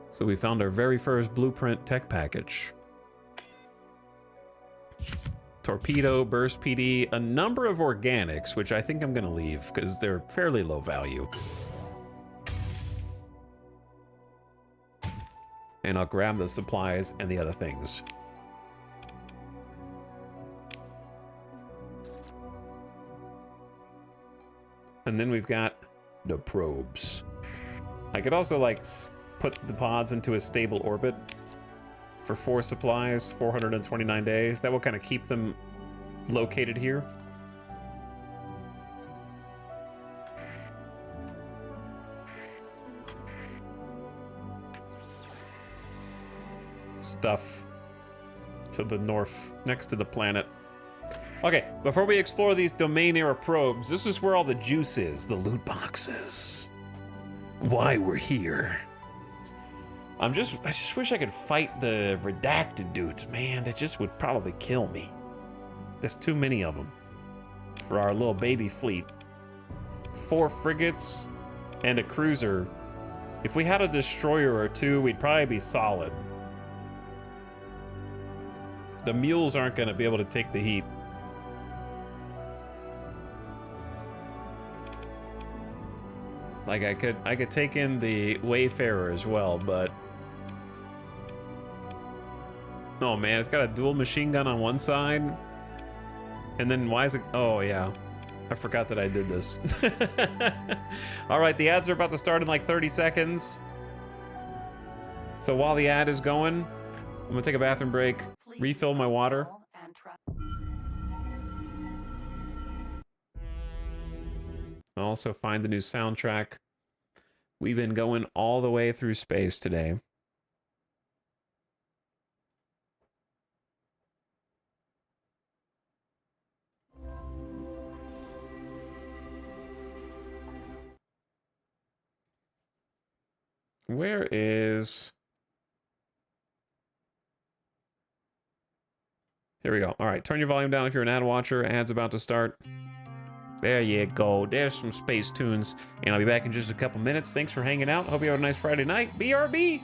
So we found our very first blueprint tech package. Torpedo, burst PD, a number of organics, which I think I'm gonna leave because they're fairly low value. And I'll grab the supplies and the other things. And then we've got the probes. I could also like put the pods into a stable orbit for 4 supplies, 429 days. That will kind of keep them located here. Stuff to the north, next to the planet. Okay, before we explore these domain era probes, this is where all the juice is, the loot boxes. Why we're here. I just wish I could fight the redacted dudes, man. That just would probably kill me. There's too many of them for our little baby fleet. 4 frigates and a cruiser. If we had a destroyer or 2, we'd probably be solid. The mules aren't going to be able to take the heat. Like I could take in the Wayfarer as well, but oh man, it's got a dual machine gun on one side. And then why is it? Oh yeah, I forgot that I did this. All right, the ads are about to start in like 30 seconds. So while the ad is going, I'm gonna take a bathroom break, refill my water. Also find the new soundtrack. We've been going all the way through space today. Where is... Here we go. All right, turn your volume down if you're an ad watcher. Ad's about to start. There you go. There's some space tunes. And I'll be back in just a couple minutes. Thanks for hanging out. Hope you have a nice Friday night. BRB!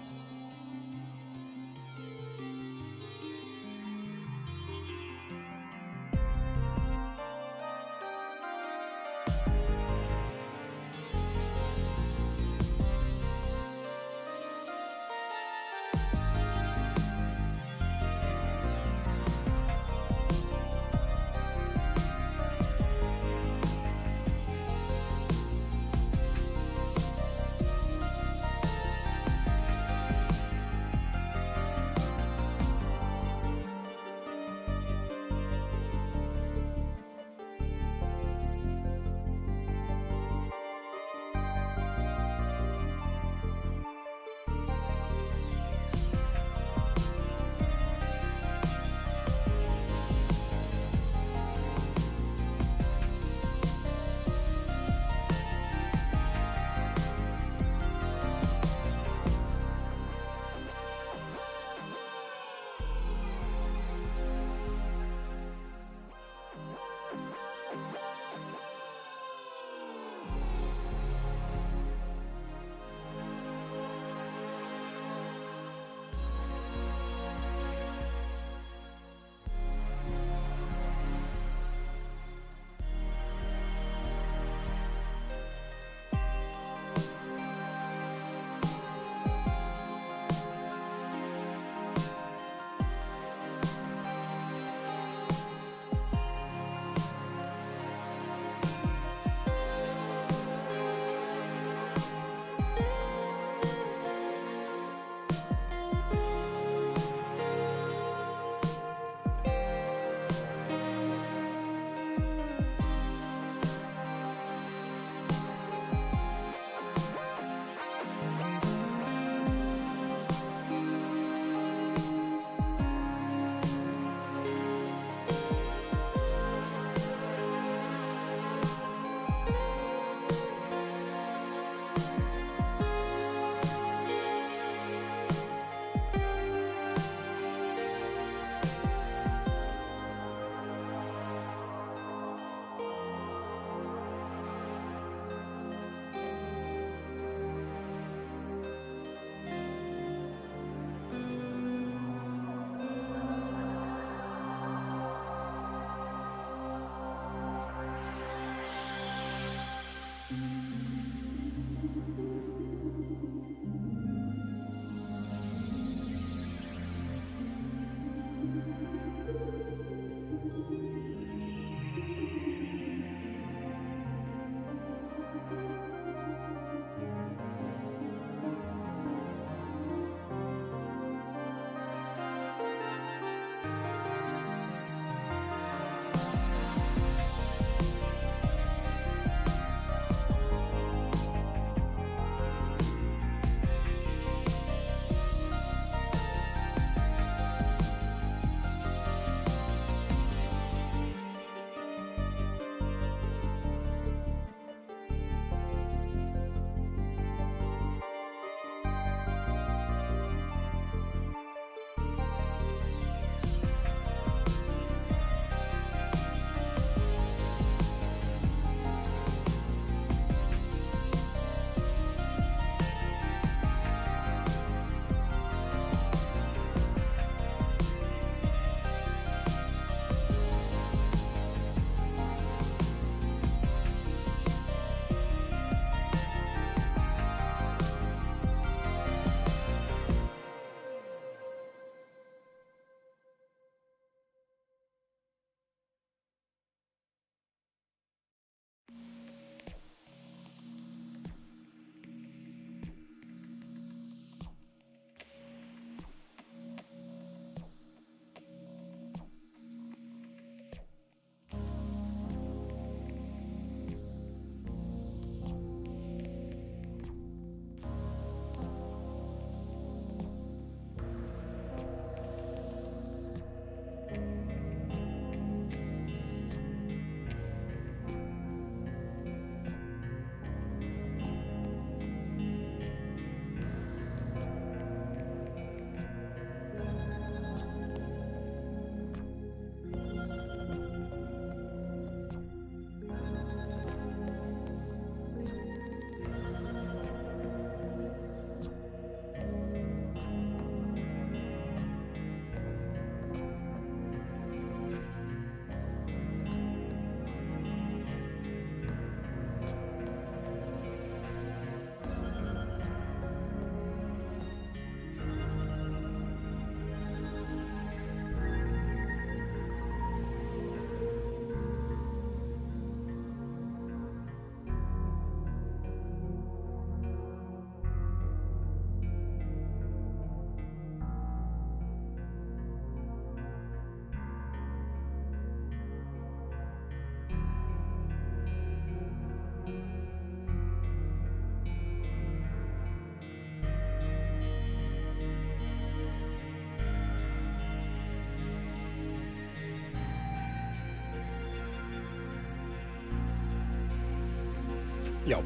Yo.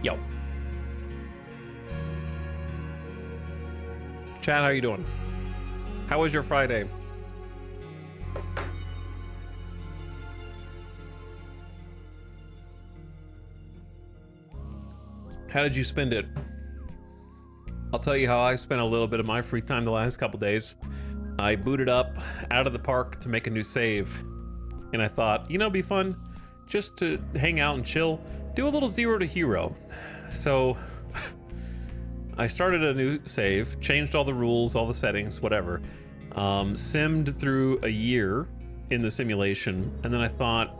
Yo. Chad, how you doing? How was your Friday? How did you spend it? I'll tell you how I spent a little bit of my free time the last couple days. I booted up out of the park to make a new save. And I thought, you know, it'd be fun just to hang out and chill, do a little Zero to Hero. So I started a new save, changed all the rules, all the settings, whatever. Simmed through a year in the simulation. And then I thought,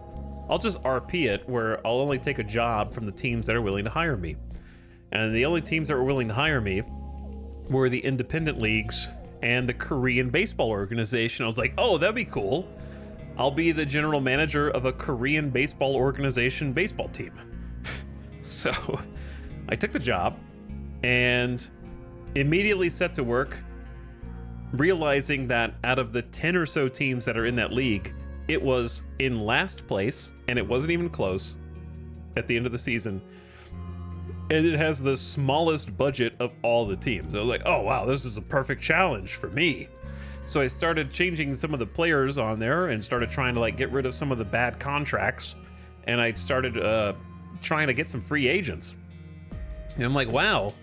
I'll just RP it where I'll only take a job from the teams that are willing to hire me. And the only teams that were willing to hire me were the independent leagues and the Korean baseball organization. I was like, oh, that'd be cool. I'll be the general manager of a Korean baseball organization baseball team. So I took the job and immediately set to work, realizing that out of the 10 or so teams that are in that league, it was in last place, and it wasn't even close at the end of the season. And it has the smallest budget of all the teams. I was like, oh wow, this is a perfect challenge for me. So I started changing some of the players on there and started trying to like get rid of some of the bad contracts. And I started trying to get some free agents. And I'm like, wow,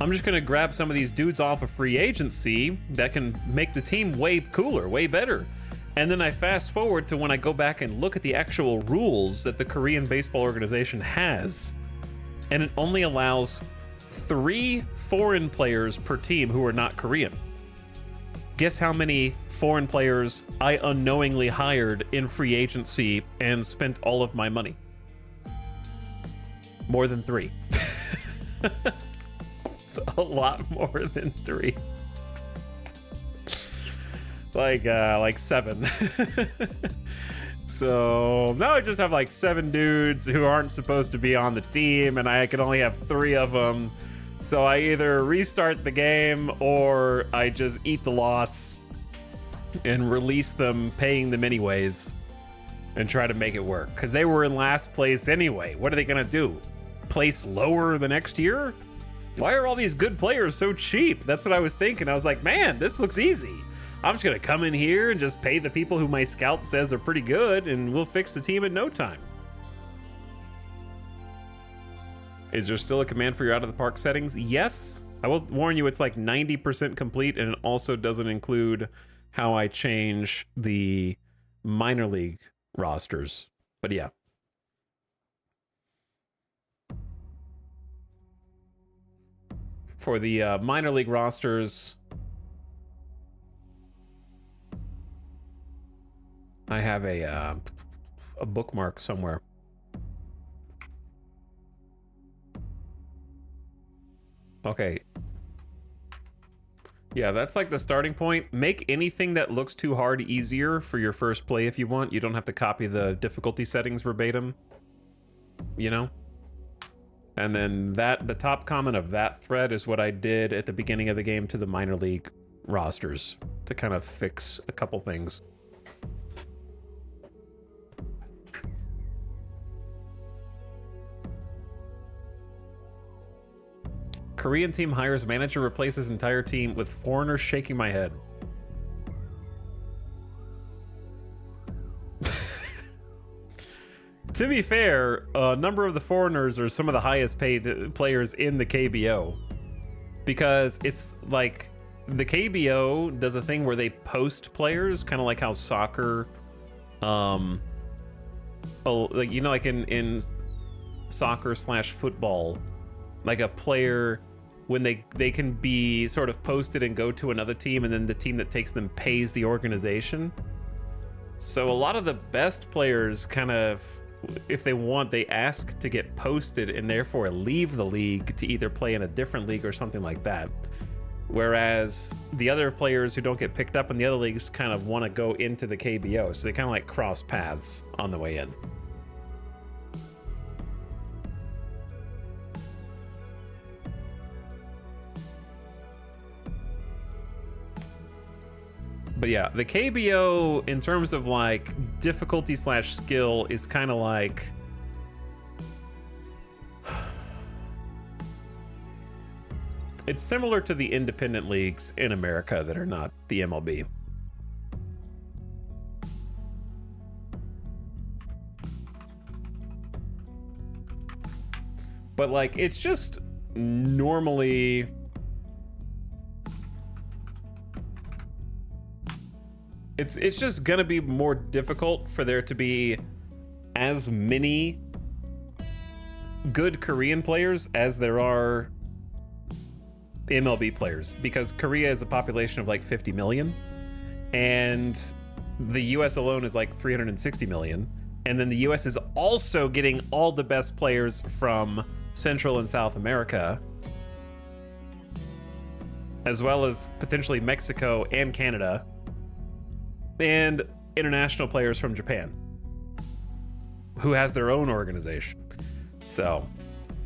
I'm just gonna grab some of these dudes off of free agency that can make the team way cooler, way better. And then I fast forward to when I go back and look at the actual rules that the Korean baseball organization has. And it only allows 3 foreign players per team who are not Korean. Guess how many foreign players I unknowingly hired in free agency and spent all of my money? More than 3. A lot more than 3. Like 7. So now I just have like 7 dudes who aren't supposed to be on the team, and I can only have 3 of them. So I either restart the game or I just eat the loss and release them, paying them anyways, and try to make it work. Because they were in last place anyway. What are they gonna do? Place lower the next year? Why are all these good players so cheap? That's what I was thinking. I was like, man, this looks easy. I'm just gonna come in here and just pay the people who my scout says are pretty good, and we'll fix the team in no time. Is there still a command for your out of the park settings? Yes. I will warn you, it's like 90% complete, and it also doesn't include how I change the minor league rosters. But yeah. For the minor league rosters, I have a bookmark somewhere. Okay. Yeah, that's like the starting point. Make anything that looks too hard easier for your first play if you want. You don't have to copy the difficulty settings verbatim, you know? And then the top comment of that thread is what I did at the beginning of the game to the minor league rosters to kind of fix a couple things. Korean team hires manager, replaces entire team with foreigners. Shaking my head. To be fair, a number of the foreigners are some of the highest paid players in the KBO, because it's like the KBO does a thing where they post players, kind of like how soccer, like, you know, like in soccer / football, like a player, when they can be sort of posted and go to another team, and then the team that takes them pays the organization. So a lot of the best players kind of, if they want, they ask to get posted and therefore leave the league to either play in a different league or something like that. Whereas the other players who don't get picked up in the other leagues kind of want to go into the KBO. So they kind of like cross paths on the way in. But yeah, the KBO in terms of like difficulty slash skill is kind of like it's similar to the independent leagues in America that are not the MLB. But like, it's just normally it's just gonna be more difficult for there to be as many good Korean players as there are MLB players, because Korea is a population of like 50 million and the US alone is like 360 million, and then the US is also getting all the best players from Central and South America, as well as potentially Mexico and Canada, and international players from Japan, who has their own organization. So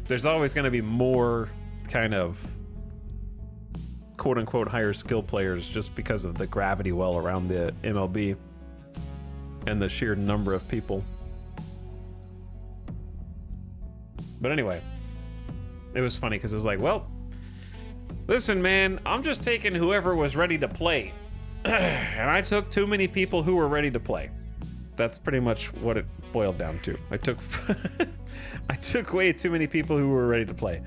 there's always going to be more kind of quote unquote higher skill players just because of the gravity well around the MLB and the sheer number of people. But anyway, it was funny because it was like, well, listen, man, I'm just taking whoever was ready to play. And I took too many people who were ready to play. That's pretty much what it boiled down to. I took way too many people who were ready to play.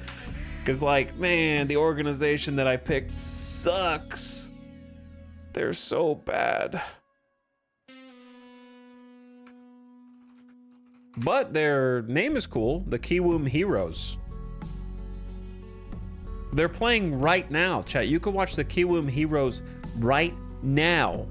Because, like, man, the organization that I picked sucks. They're so bad. But their name is cool, the Kiwoom Heroes. They're playing right now, chat. You can watch the Kiwoom Heroes right now.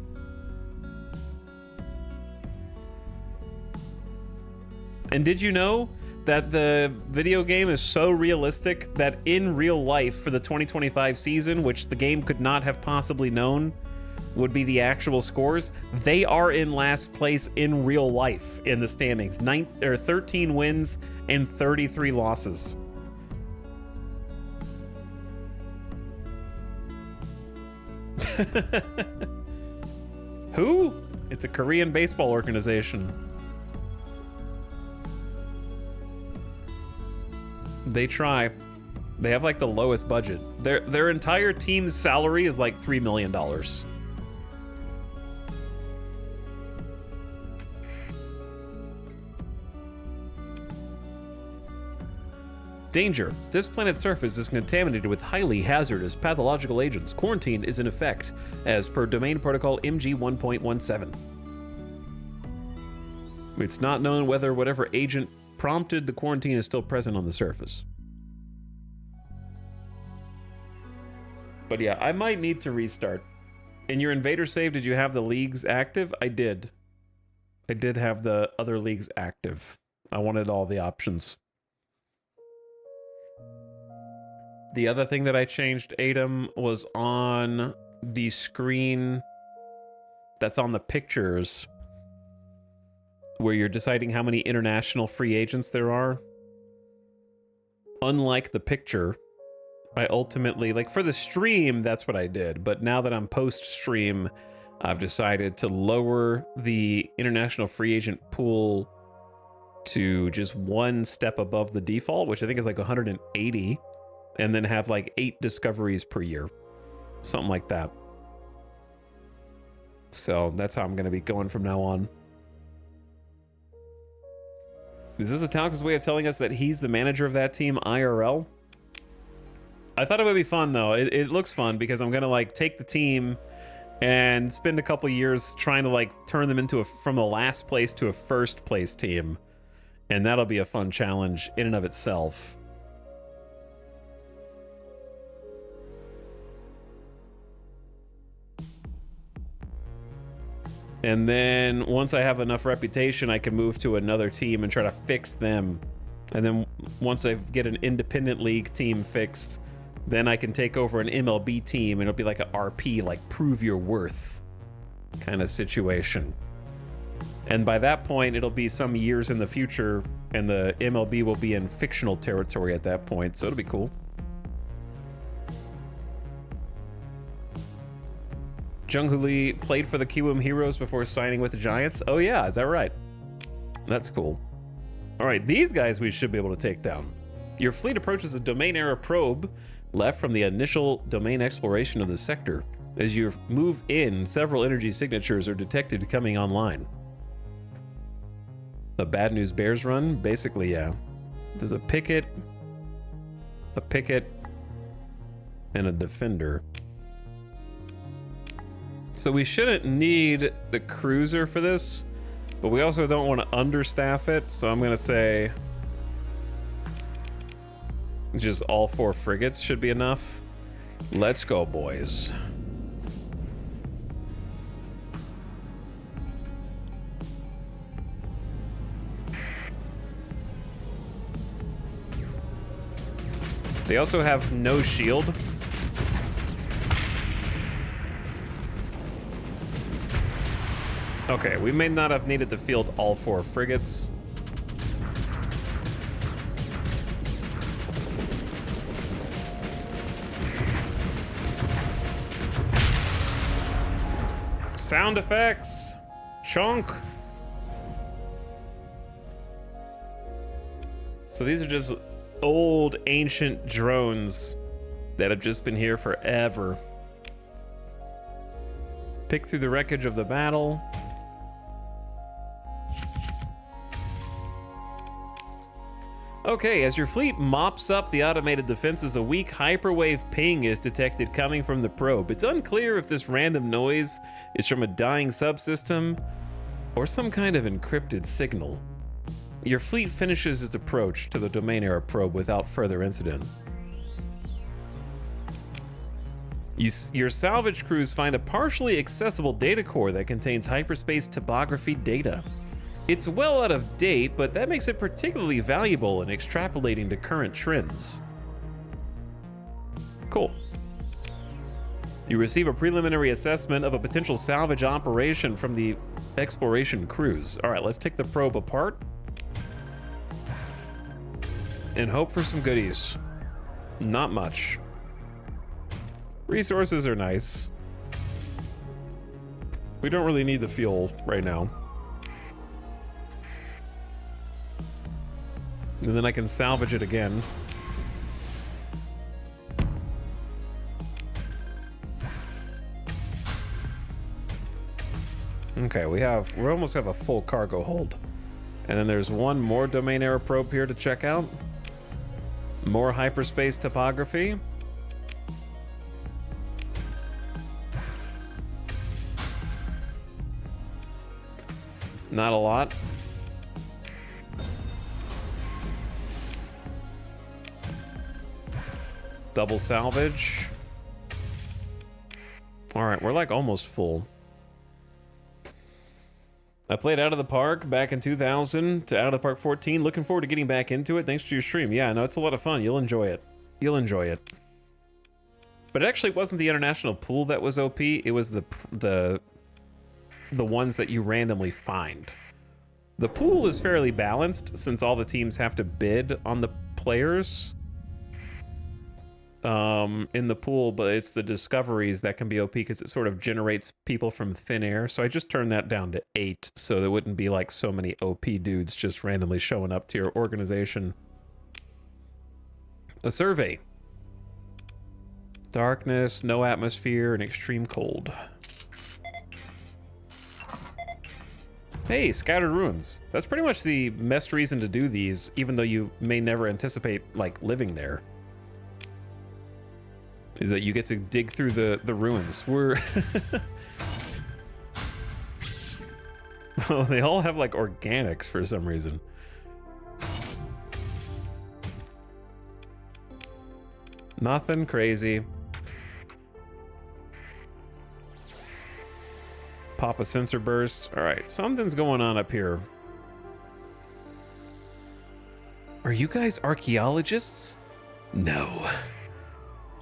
And did you know that the video game is so realistic that in real life for the 2025 season, which the game could not have possibly known would be the actual scores, they are in last place in real life in the standings. 13 wins and 33 losses. Who? It's a Korean baseball organization. They try. They have like the lowest budget. Their entire team's salary is like $3 million. Danger. This planet's surface is contaminated with highly hazardous pathological agents. Quarantine is in effect, as per Domain Protocol MG 1.17. It's not known whether whatever agent prompted the quarantine is still present on the surface. But yeah, I might need to restart. In your Invader save, did you have the leagues active? I did. I did have the other leagues active. I wanted all the options. The other thing that I changed, Adam, was on the screen that's on the pictures where you're deciding how many international free agents there are. Unlike the picture, I ultimately, like for the stream, that's what I did. But now that I'm post-stream, I've decided to lower the international free agent pool to just one step above the default, which I think is like 180. And then have like 8 discoveries per year. Something like that. So that's how I'm going to be going from now on. Is this Italic's way of telling us that he's the manager of that team IRL? I thought it would be fun though. It looks fun because I'm going to like take the team and spend a couple years trying to like turn them into from a last place to a first place team. And that'll be a fun challenge in and of itself. And then once I have enough reputation, I can move to another team and try to fix them. And then once I get an independent league team fixed, then I can take over an MLB team and it'll be like a RP, like prove your worth kind of situation. And by that point, it'll be some years in the future and the MLB will be in fictional territory at that point. So it'll be cool. Jung-Hoo Lee played for the Kiwoom Heroes before signing with the Giants. Oh yeah, is that right? That's cool. All right, these guys we should be able to take down. Your fleet approaches a domain era probe left from the initial domain exploration of the sector. As you move in, several energy signatures are detected coming online. A Bad News Bears run? Basically, yeah. There's a picket, and a defender. So we shouldn't need the cruiser for this, but we also don't want to understaff it, so I'm gonna say just all 4 frigates should be enough. Let's go, boys. They also have no shield. Okay, we may not have needed to field all 4 frigates. Sound effects. Chunk. So these are just old ancient drones that have just been here forever. Pick through the wreckage of the battle. Okay, as your fleet mops up the automated defenses, a weak hyperwave ping is detected coming from the probe. It's unclear if this random noise is from a dying subsystem or some kind of encrypted signal. Your fleet finishes its approach to the domain era probe without further incident. Your salvage crews find a partially accessible data core that contains hyperspace topography data. It's well out of date, but that makes it particularly valuable in extrapolating to current trends. Cool. You receive a preliminary assessment of a potential salvage operation from the exploration crews. All right, let's take the probe apart and hope for some goodies. Not much. Resources are nice. We don't really need the fuel right now. And then I can salvage it again. Okay, we almost have a full cargo hold. And then there's one more domain era probe here to check out. More hyperspace topography. Not a lot. Double salvage. All right, we're like almost full. I played Out of the Park back in 2000 to Out of the Park 14. Looking forward to getting back into it. Thanks for your stream. Yeah, no, it's a lot of fun. You'll enjoy it. You'll enjoy it. But it actually wasn't the international pool that was OP. It was the ones that you randomly find. The pool is fairly balanced since all the teams have to bid on the players in the pool, but it's the discoveries that can be OP because it sort of generates people from thin air. So I just turned that down to 8 so there wouldn't be like so many OP dudes just randomly showing up to your organization. A survey. Darkness, no atmosphere, and extreme cold. Hey, Scattered Ruins. That's pretty much the best reason to do these, even though you may never anticipate like living there. Is that you get to dig through the ruins. We're oh, they all have like organics for some reason. Nothing crazy. Pop a sensor burst. All right, something's going on up here. Are you guys archaeologists? No.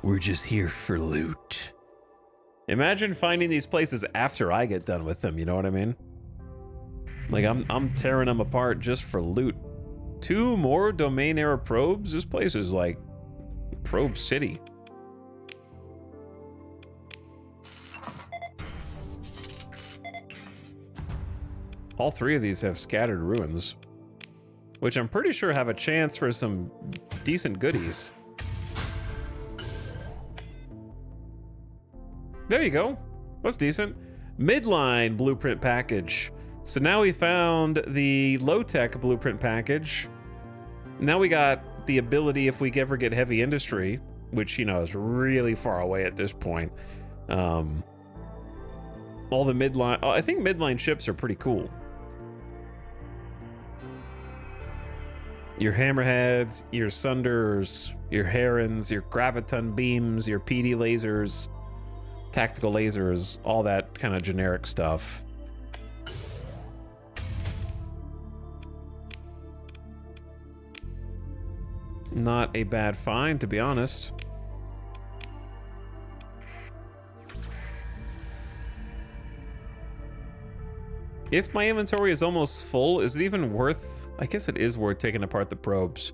We're just here for loot. Imagine finding these places after I get done with them, you know what I mean? Like I'm tearing them apart just for loot. 2 more domain era probes? This place is like Probe City. All three of these have scattered ruins, which I'm pretty sure have a chance for some decent goodies. There you go. That's decent. Midline blueprint package. So now we found the low-tech blueprint package. Now we got the ability, if we ever get heavy industry, which, you know, is really far away at this point. All the midline, I think midline ships are pretty cool. Your hammerheads, your sunders, your herons, your graviton beams, your PD lasers, tactical lasers, all that kind of generic stuff. Not a bad find, to be honest. If my inventory is almost full, is it even worth... I guess it is worth taking apart the probes.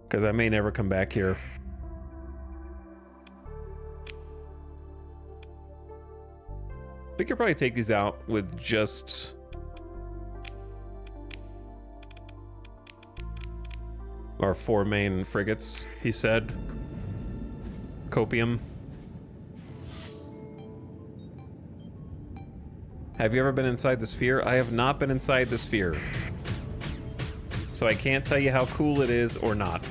Because I may never come back here. We could probably take these out with just... our 4 main frigates, he said. Copium. Have you ever been inside the sphere? I have not been inside the sphere. So I can't tell you how cool it is or not.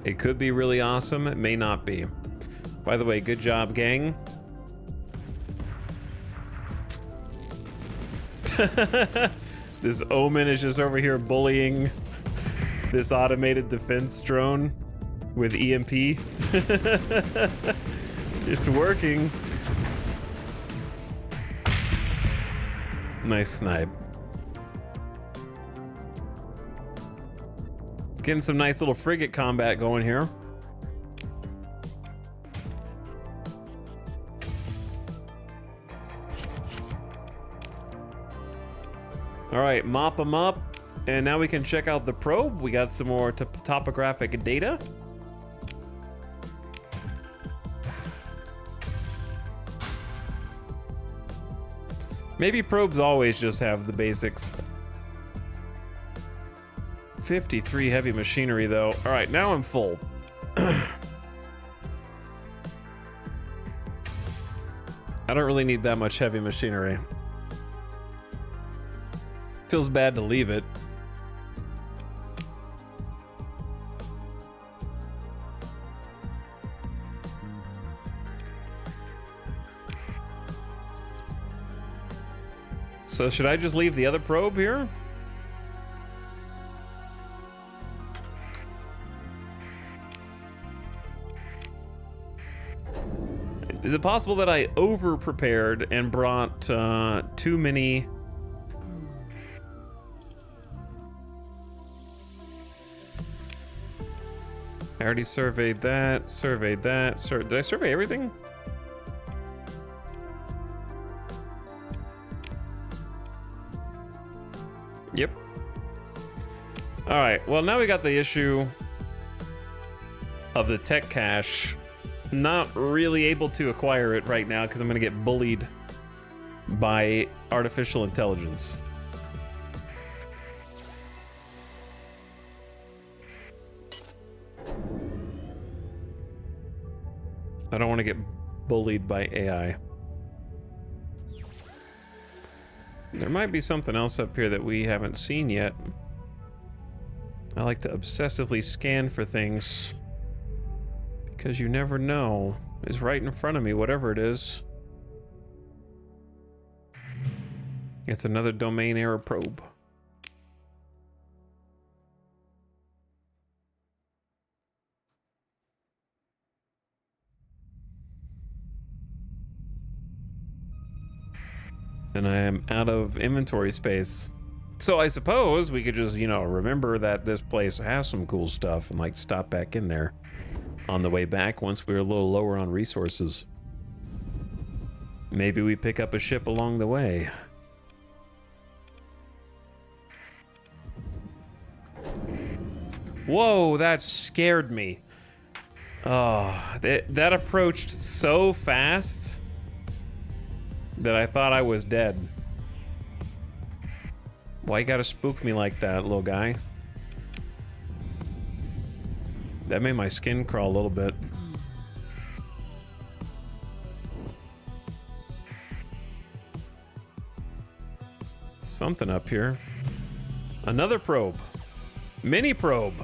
It could be really awesome, it may not be. By the way, good job, gang. This Omen is just over here bullying this automated defense drone with EMP. It's working. Nice snipe. Getting some nice little frigate combat going here. All right, mop them up. And now we can check out the probe. We got some more topographic data. Maybe probes always just have the basics. 53 heavy machinery though. All right, now I'm full. I don't really need that much heavy machinery. Feels bad to leave it. So should I just leave the other probe here? Is it possible that I over-prepared and brought too many... I already surveyed that, did I survey everything? Yep. All right, well now we got the issue of the tech cache. Not really able to acquire it right now because I'm gonna get bullied by artificial intelligence. I don't want to get bullied by AI. There might be something else up here that we haven't seen yet. I like to obsessively scan for things because you never know. It's right in front of me, whatever it is. It's another domain error probe. And I am out of inventory space. So I suppose we could just, you know, remember that this place has some cool stuff and like stop back in there on the way back once we're a little lower on resources. Maybe we pick up a ship along the way. Whoa, that scared me. Oh, that approached so fast that I thought I was dead. Why you gotta spook me like that, little guy? That made my skin crawl a little bit. Something up here. Another probe. Mini probe.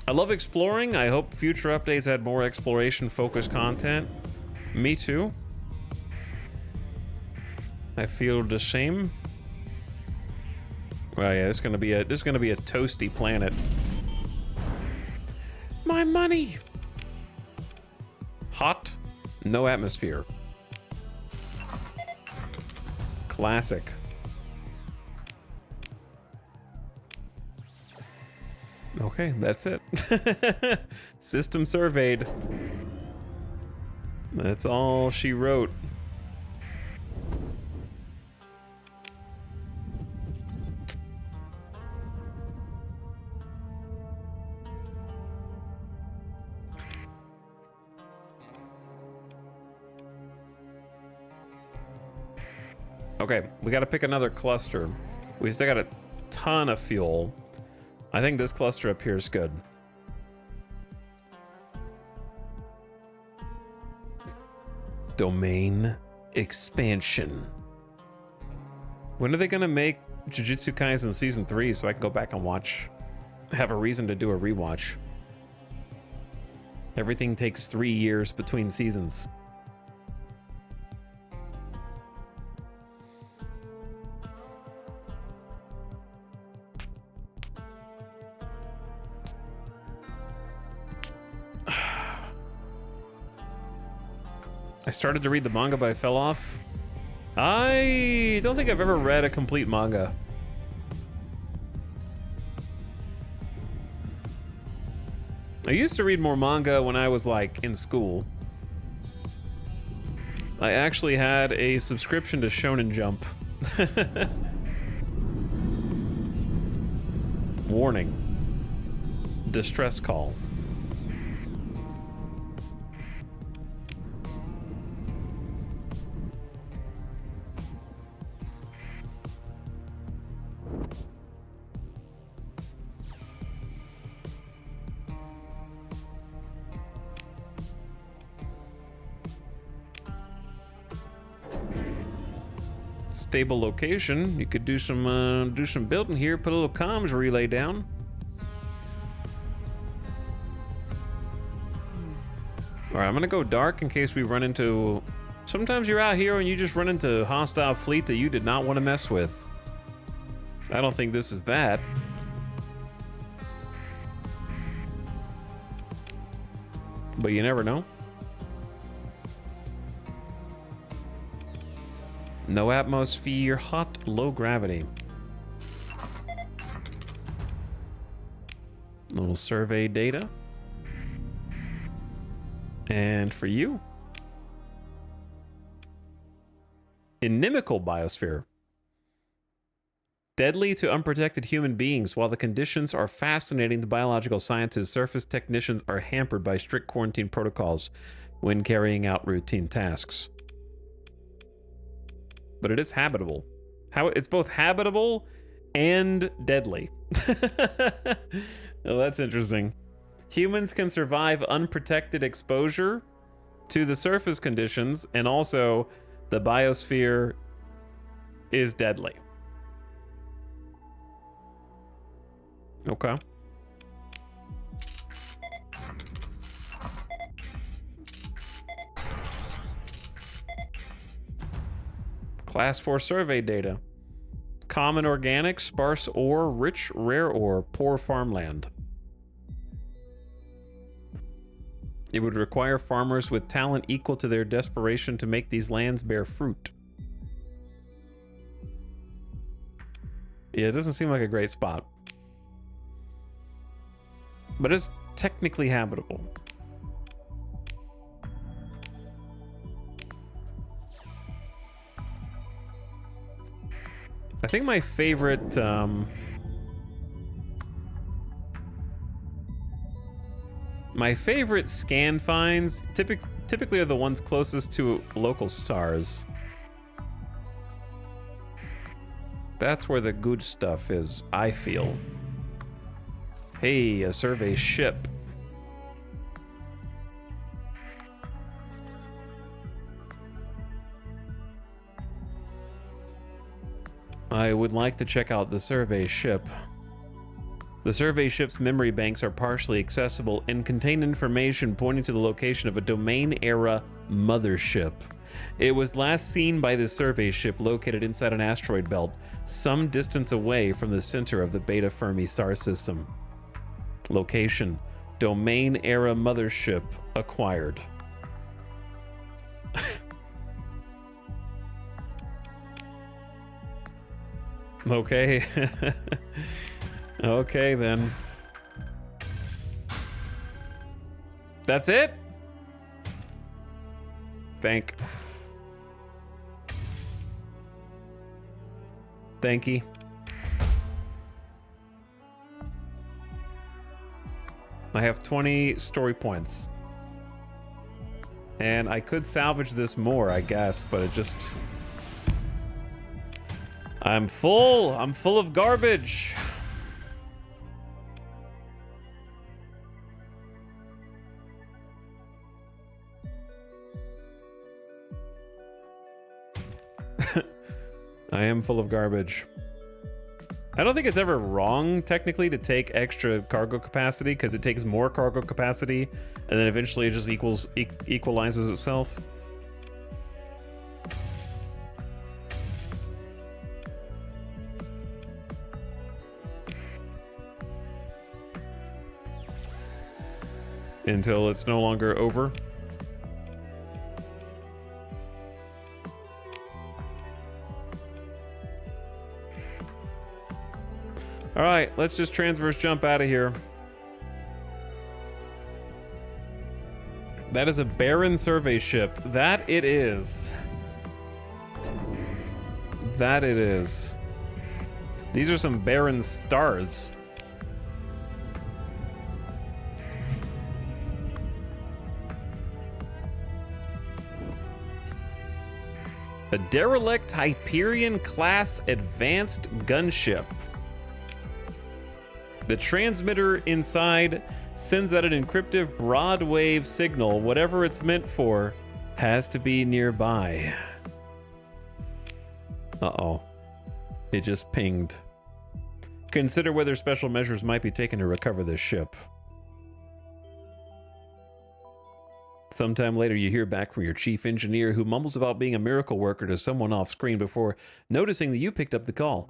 I love exploring. I hope future updates add more exploration-focused content. Me too. I feel the same. Well, yeah, this is gonna be a toasty planet. My money. Hot, no atmosphere. Classic. Okay, that's it. System surveyed. That's all she wrote. Okay, we gotta pick another cluster. We still got a ton of fuel. I think this cluster up here is good. Domain expansion. When are they gonna make Jujutsu Kaisen Season 3 so I can go back and watch? Have a reason to do a rewatch. Everything takes 3 years between seasons. I started to read the manga, but I fell off. I don't think I've ever read a complete manga. I used to read more manga when I was like in school. I actually had a subscription to Shonen Jump. Warning. Distress call. Stable location. You could do some building here. Put a little comms relay down. All right, I'm gonna go dark in case we run into. Sometimes you're out here and you just run into a hostile fleet that you did not want to mess with. I don't think this is that. But you never know. No atmosphere, hot, low gravity. Little survey data. And for you, inimical biosphere. Deadly to unprotected human beings. While the conditions are fascinating, the biological sciences, surface technicians are hampered by strict quarantine protocols when carrying out routine tasks. But it is habitable. It's both habitable and deadly. Well, that's interesting. Humans can survive unprotected exposure to the surface conditions, and also the biosphere is deadly. Okay. Class 4 survey data. Common organic, sparse ore, rich rare ore, poor farmland. It would require farmers with talent equal to their desperation to make these lands bear fruit. Yeah, it doesn't seem like a great spot. But it's technically habitable. I think my favorite scan finds typically are the ones closest to local stars. That's where the good stuff is, I feel. Hey, a survey ship. I would like to check out the survey ship. The survey ship's memory banks are partially accessible and contain information pointing to the location of a domain-era mothership. It was last seen by the survey ship located inside an asteroid belt, some distance away from the center of the Beta Fermi star system. Location: domain-era mothership acquired. Okay. Okay, then. That's it? Thank you. I have 20 story points. And I could salvage this more, I guess, but it just... I'm full of garbage. I am full of garbage. I don't think it's ever wrong, technically, to take extra cargo capacity, because it takes more cargo capacity, and then eventually it just equalizes itself. Until it's no longer over. All right, let's just transverse jump out of here. That is a barren survey ship. That it is. That it is. These are some barren stars. A derelict Hyperion-class advanced gunship. The transmitter inside sends out an encryptive broadwave signal. Whatever it's meant for has to be nearby. Uh-oh. It just pinged. Consider whether special measures might be taken to recover this ship. Sometime later, you hear back from your chief engineer, who mumbles about being a miracle worker to someone off screen before noticing that you picked up the call.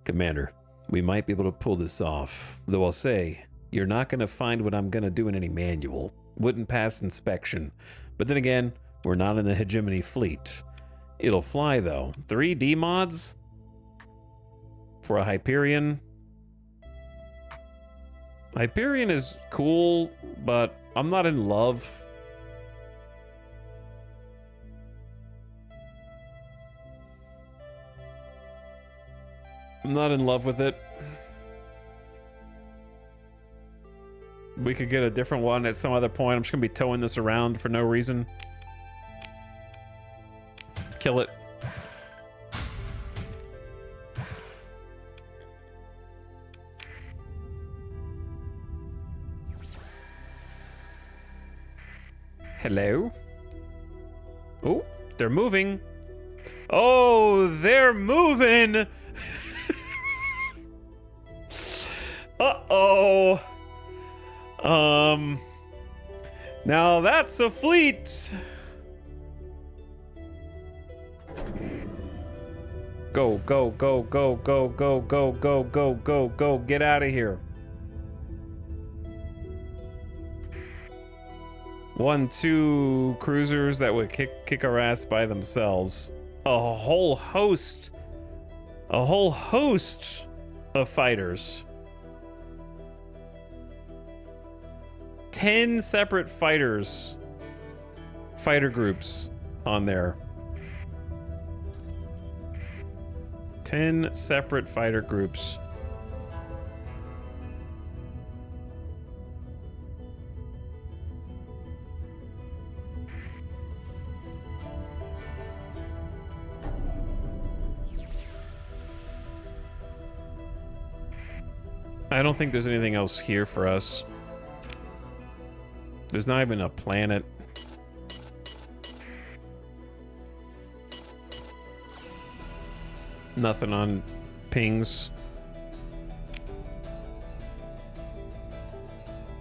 Commander, we might be able to pull this off, though I'll say, you're not going to find what I'm going to do in any manual. Wouldn't pass inspection. But then again, we're not in the hegemony fleet. It'll fly, though. 3D mods? For a Hyperion? Hyperion is cool, but I'm not in love. I'm not in love with it. We could get a different one at some other point. I'm just gonna be towing this around for no reason. Kill it. Hello? Oh, they're moving. Oh, they're moving! Uh-oh. Now that's a fleet. Go, go, go, go, go, go, go, go, go, go, go. Get out of here. 1, 2 cruisers that would kick our ass by themselves. A whole host of fighters. 10 separate fighter groups on there. 10 separate fighter groups. I don't think there's anything else here for us. There's not even a planet. Nothing on pings.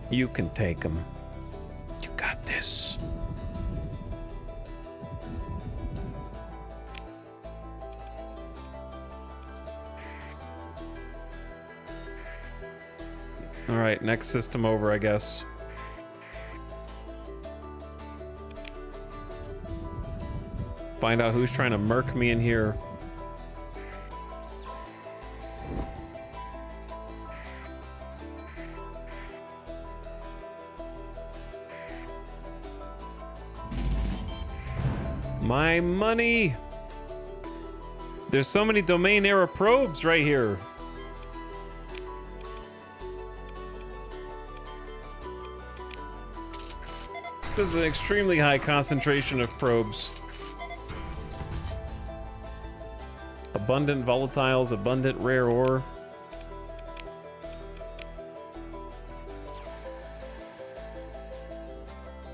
You can take them. You got this. All right, next system over, I guess. Find out who's trying to murk me in here. My money! There's so many domain era probes right here. This is an extremely high concentration of probes. Abundant volatiles, abundant rare ore.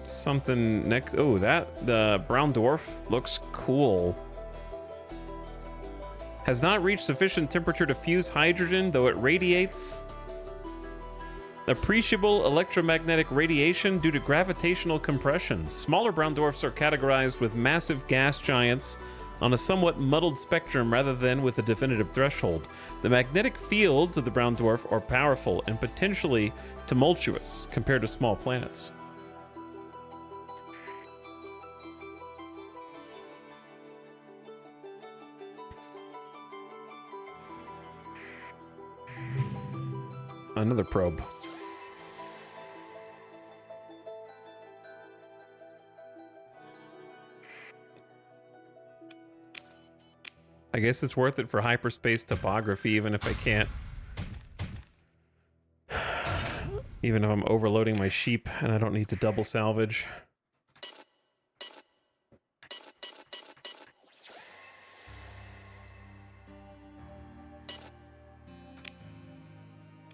Something next. Oh, the brown dwarf looks cool. Has not reached sufficient temperature to fuse hydrogen, though it radiates appreciable electromagnetic radiation due to gravitational compression. Smaller brown dwarfs are categorized with massive gas giants on a somewhat muddled spectrum rather than with a definitive threshold. The magnetic fields of the brown dwarf are powerful and potentially tumultuous compared to small planets. Another probe. I guess it's worth it for hyperspace topography, even if I can't. Even if I'm overloading my sheep and I don't need to double salvage.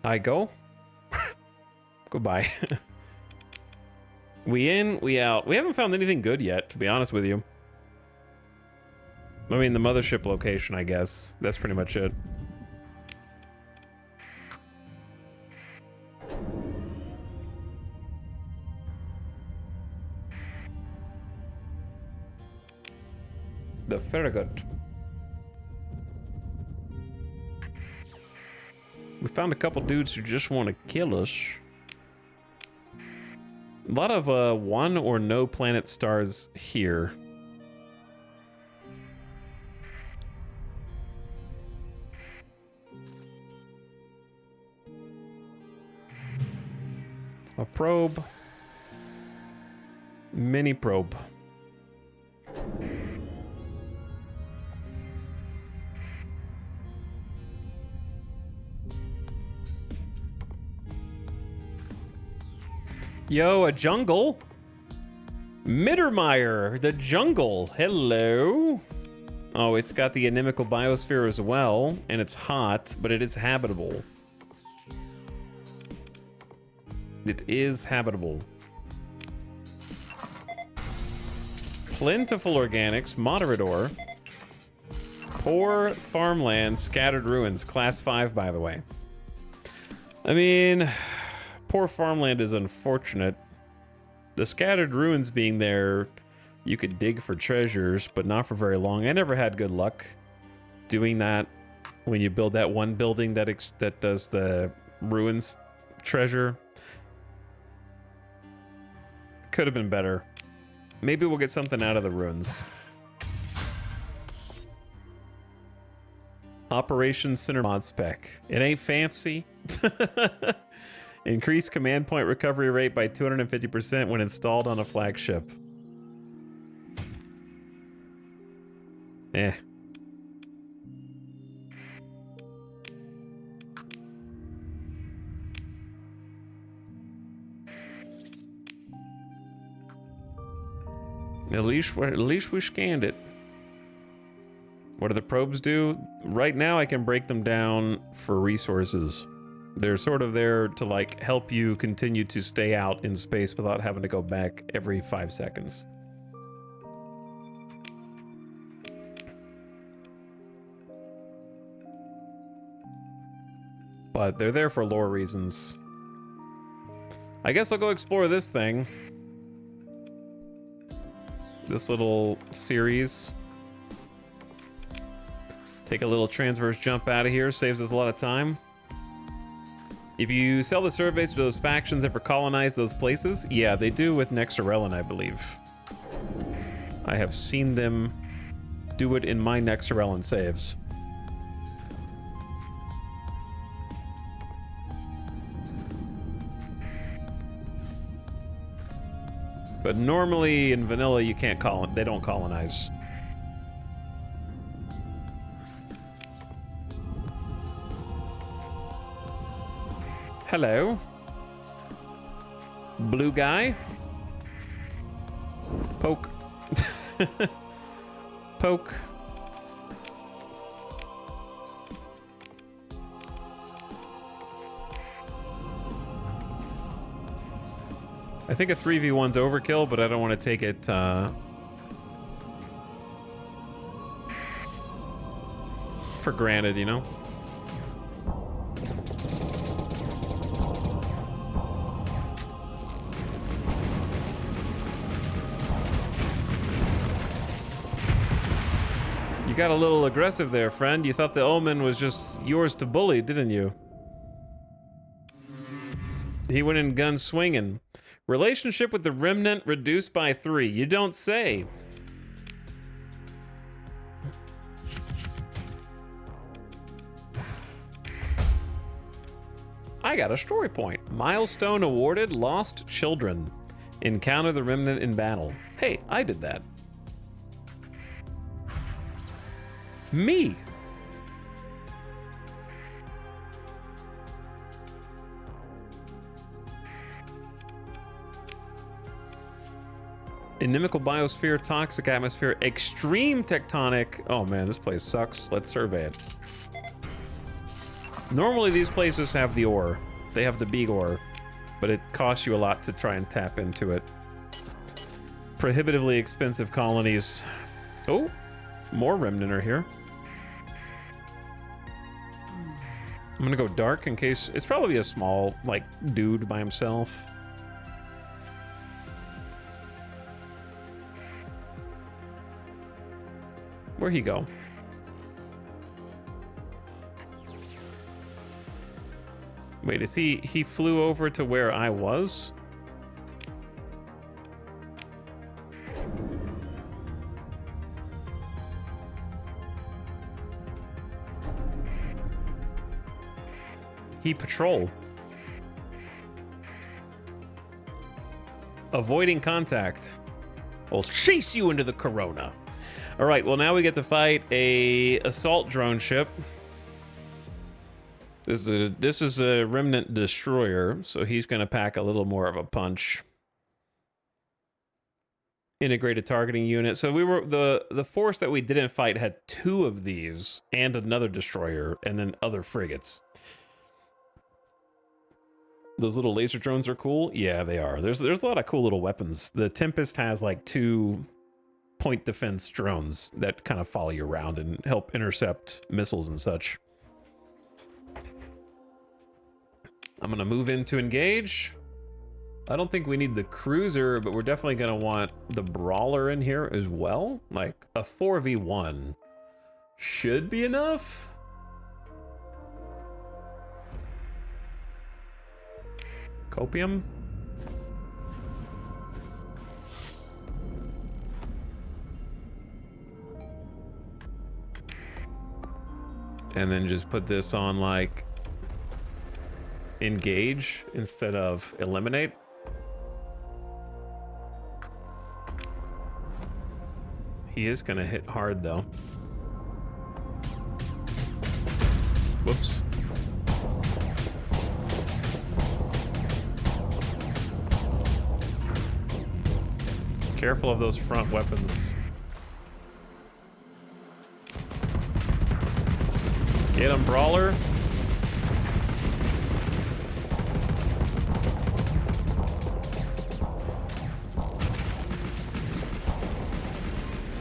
I go. Goodbye. We in, we out. We haven't found anything good yet, to be honest with you. I mean, the mothership location, I guess. That's pretty much it. The Farragut. We found a couple dudes who just want to kill us. A lot of one or no planet stars here. A probe. Mini probe. Yo, a jungle? Mittermeier, the jungle. Hello. Oh, it's got the inimical biosphere as well, and it's hot, but it is habitable. It is habitable. Plentiful organics, moderate ore. Poor farmland, scattered ruins. Class 5, by the way. I mean, poor farmland is unfortunate. The scattered ruins being there, you could dig for treasures, but not for very long. I never had good luck doing that when you build that one building that does the ruins treasure. Could have been better. Maybe we'll get something out of the ruins. Operation Center mod spec. It ain't fancy. Increase command point recovery rate by 250% when installed on a flagship. Eh. At least we scanned it. What do the probes do? Right now I can break them down for resources. They're sort of there to like help you continue to stay out in space without having to go back every 5 seconds. But they're there for lore reasons. I guess I'll go explore this thing. This little series. Take a little transverse jump out of here, saves us a lot of time. If you sell the surveys to those factions ever colonize those places, yeah, they do with Nexarellan, I believe. I have seen them do it in my Nexarellan saves. But normally in vanilla you can't they don't colonize. Hello. Blue guy. Poke. Poke. I think a 3v1's overkill, but I don't want to take it for granted, you know? You got a little aggressive there, friend. You thought the omen was just yours to bully, didn't you? He went in gun swinging. Relationship with the Remnant reduced by 3. You don't say. I got a story point. Milestone awarded, lost children. Encounter the Remnant in battle. Hey, I did that. Me. Inimical biosphere, toxic atmosphere, extreme tectonic. Oh man, this place sucks. Let's survey it. Normally these places have the ore. They have the big ore, but it costs you a lot to try and tap into it. Prohibitively expensive colonies. Oh, more Remnant are here. I'm gonna go dark in case it's probably a small, like, dude by himself. Where'd he go? Wait, is he flew over to where I was? He patrol. Avoiding contact. I'll chase you into the corona. All right, well now we get to fight a assault drone ship. This is a Remnant destroyer, so he's gonna pack a little more of a punch. Integrated targeting unit. So we were the force that we didn't fight had 2 of these and another destroyer and then other frigates. Those little laser drones are cool. Yeah, they are. There's a lot of cool little weapons. The Tempest has like 2 point defense drones that kind of follow you around and help intercept missiles and such. I'm gonna move in to engage. I don't think we need the cruiser, but we're definitely gonna want the brawler in here as well. Like a 4v1 should be enough. Copium. And then just put this on like engage instead of eliminate. He is gonna hit hard though. Whoops. Careful of those front weapons. Get him, Brawler.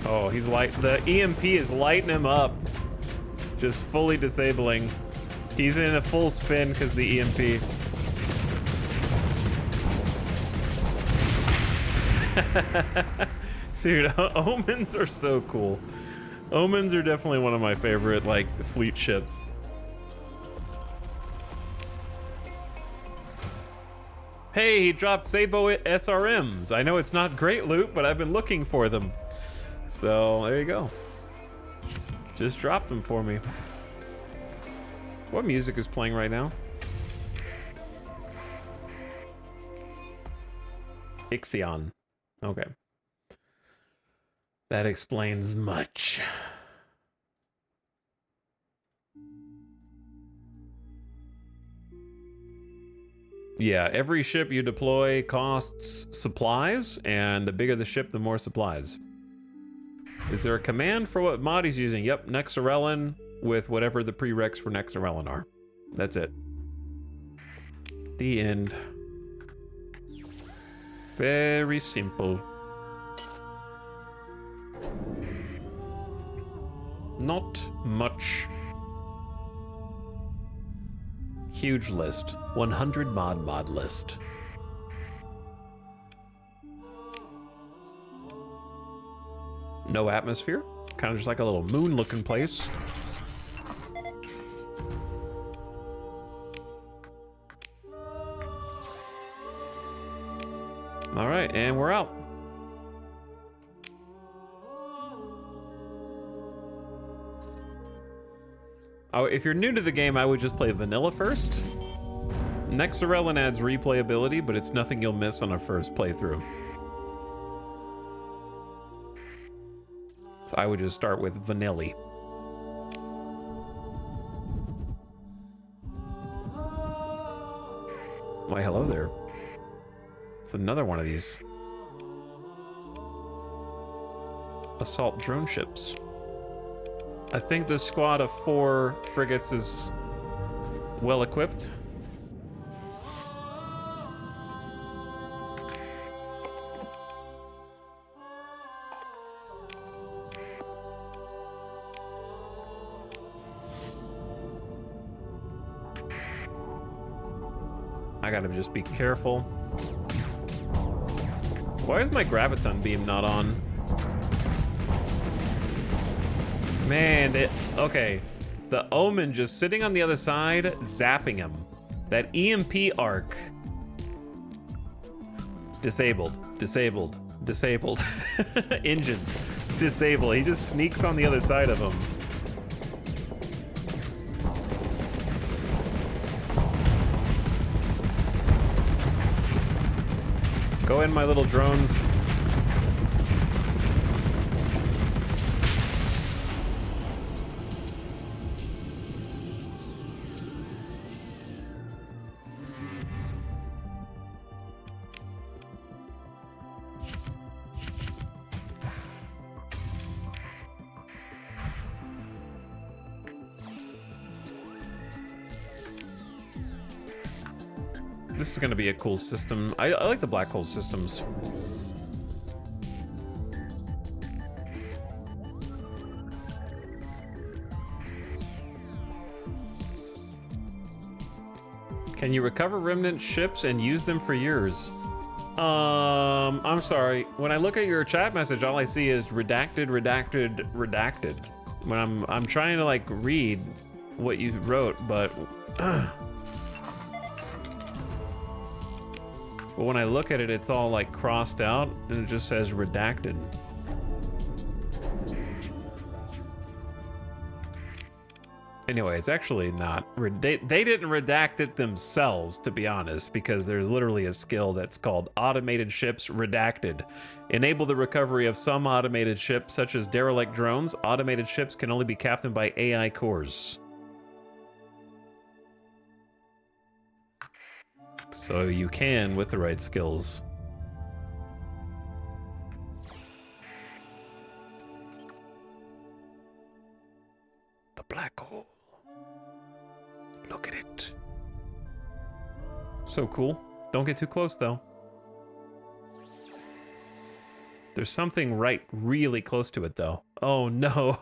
Oh, he's light. The EMP is lighting him up. Just fully disabling. He's in a full spin because the EMP. Dude, Omens are so cool. Omens are definitely one of my favorite, like, fleet ships. Hey, he dropped Sabo SRMs. I know it's not great loot, but I've been looking for them. So, there you go. Just dropped them for me. What music is playing right now? Ixion. Okay. That explains much. Yeah, every ship you deploy costs supplies, and the bigger the ship, the more supplies. Is there a command for what mod he's using? Yep, Nexarellan with whatever the prereqs for Nexarellan are. That's it. The end. Very simple. Not much. Huge list. 100 mod list. No atmosphere. Kind of just like a little moon looking place. All right, and we're out. Oh, if you're new to the game, I would just play vanilla first. Nexarellan adds replayability, but it's nothing you'll miss on a first playthrough. So I would just start with vanilla. Why, hello there. It's another one of these assault drone ships. I think the squad of 4 frigates is well equipped. I gotta just be careful. Why is my graviton beam not on? Man, okay. The Omen just sitting on the other side, zapping him. That EMP arc. Disabled, disabled, disabled. Engines, disable. He just sneaks on the other side of him. Go in, my little drones. This is gonna be a cool system. I like the black hole systems. Can you recover remnant ships and use them for yours? I'm sorry. When I look at your chat message, all I see is redacted, redacted, redacted. When I'm trying to like read what you wrote, but but when I look at it, it's all like crossed out and it just says redacted. Anyway, it's actually not. They didn't redact it themselves, to be honest, because there's literally a skill that's called Automated Ships Redacted. Enable the recovery of some automated ships, such as derelict drones. Automated ships can only be captained by AI cores. So you can with the right skills. black hole. Look at it. So cool. Don't get too close, though. There's something really close to it, though. Oh, no.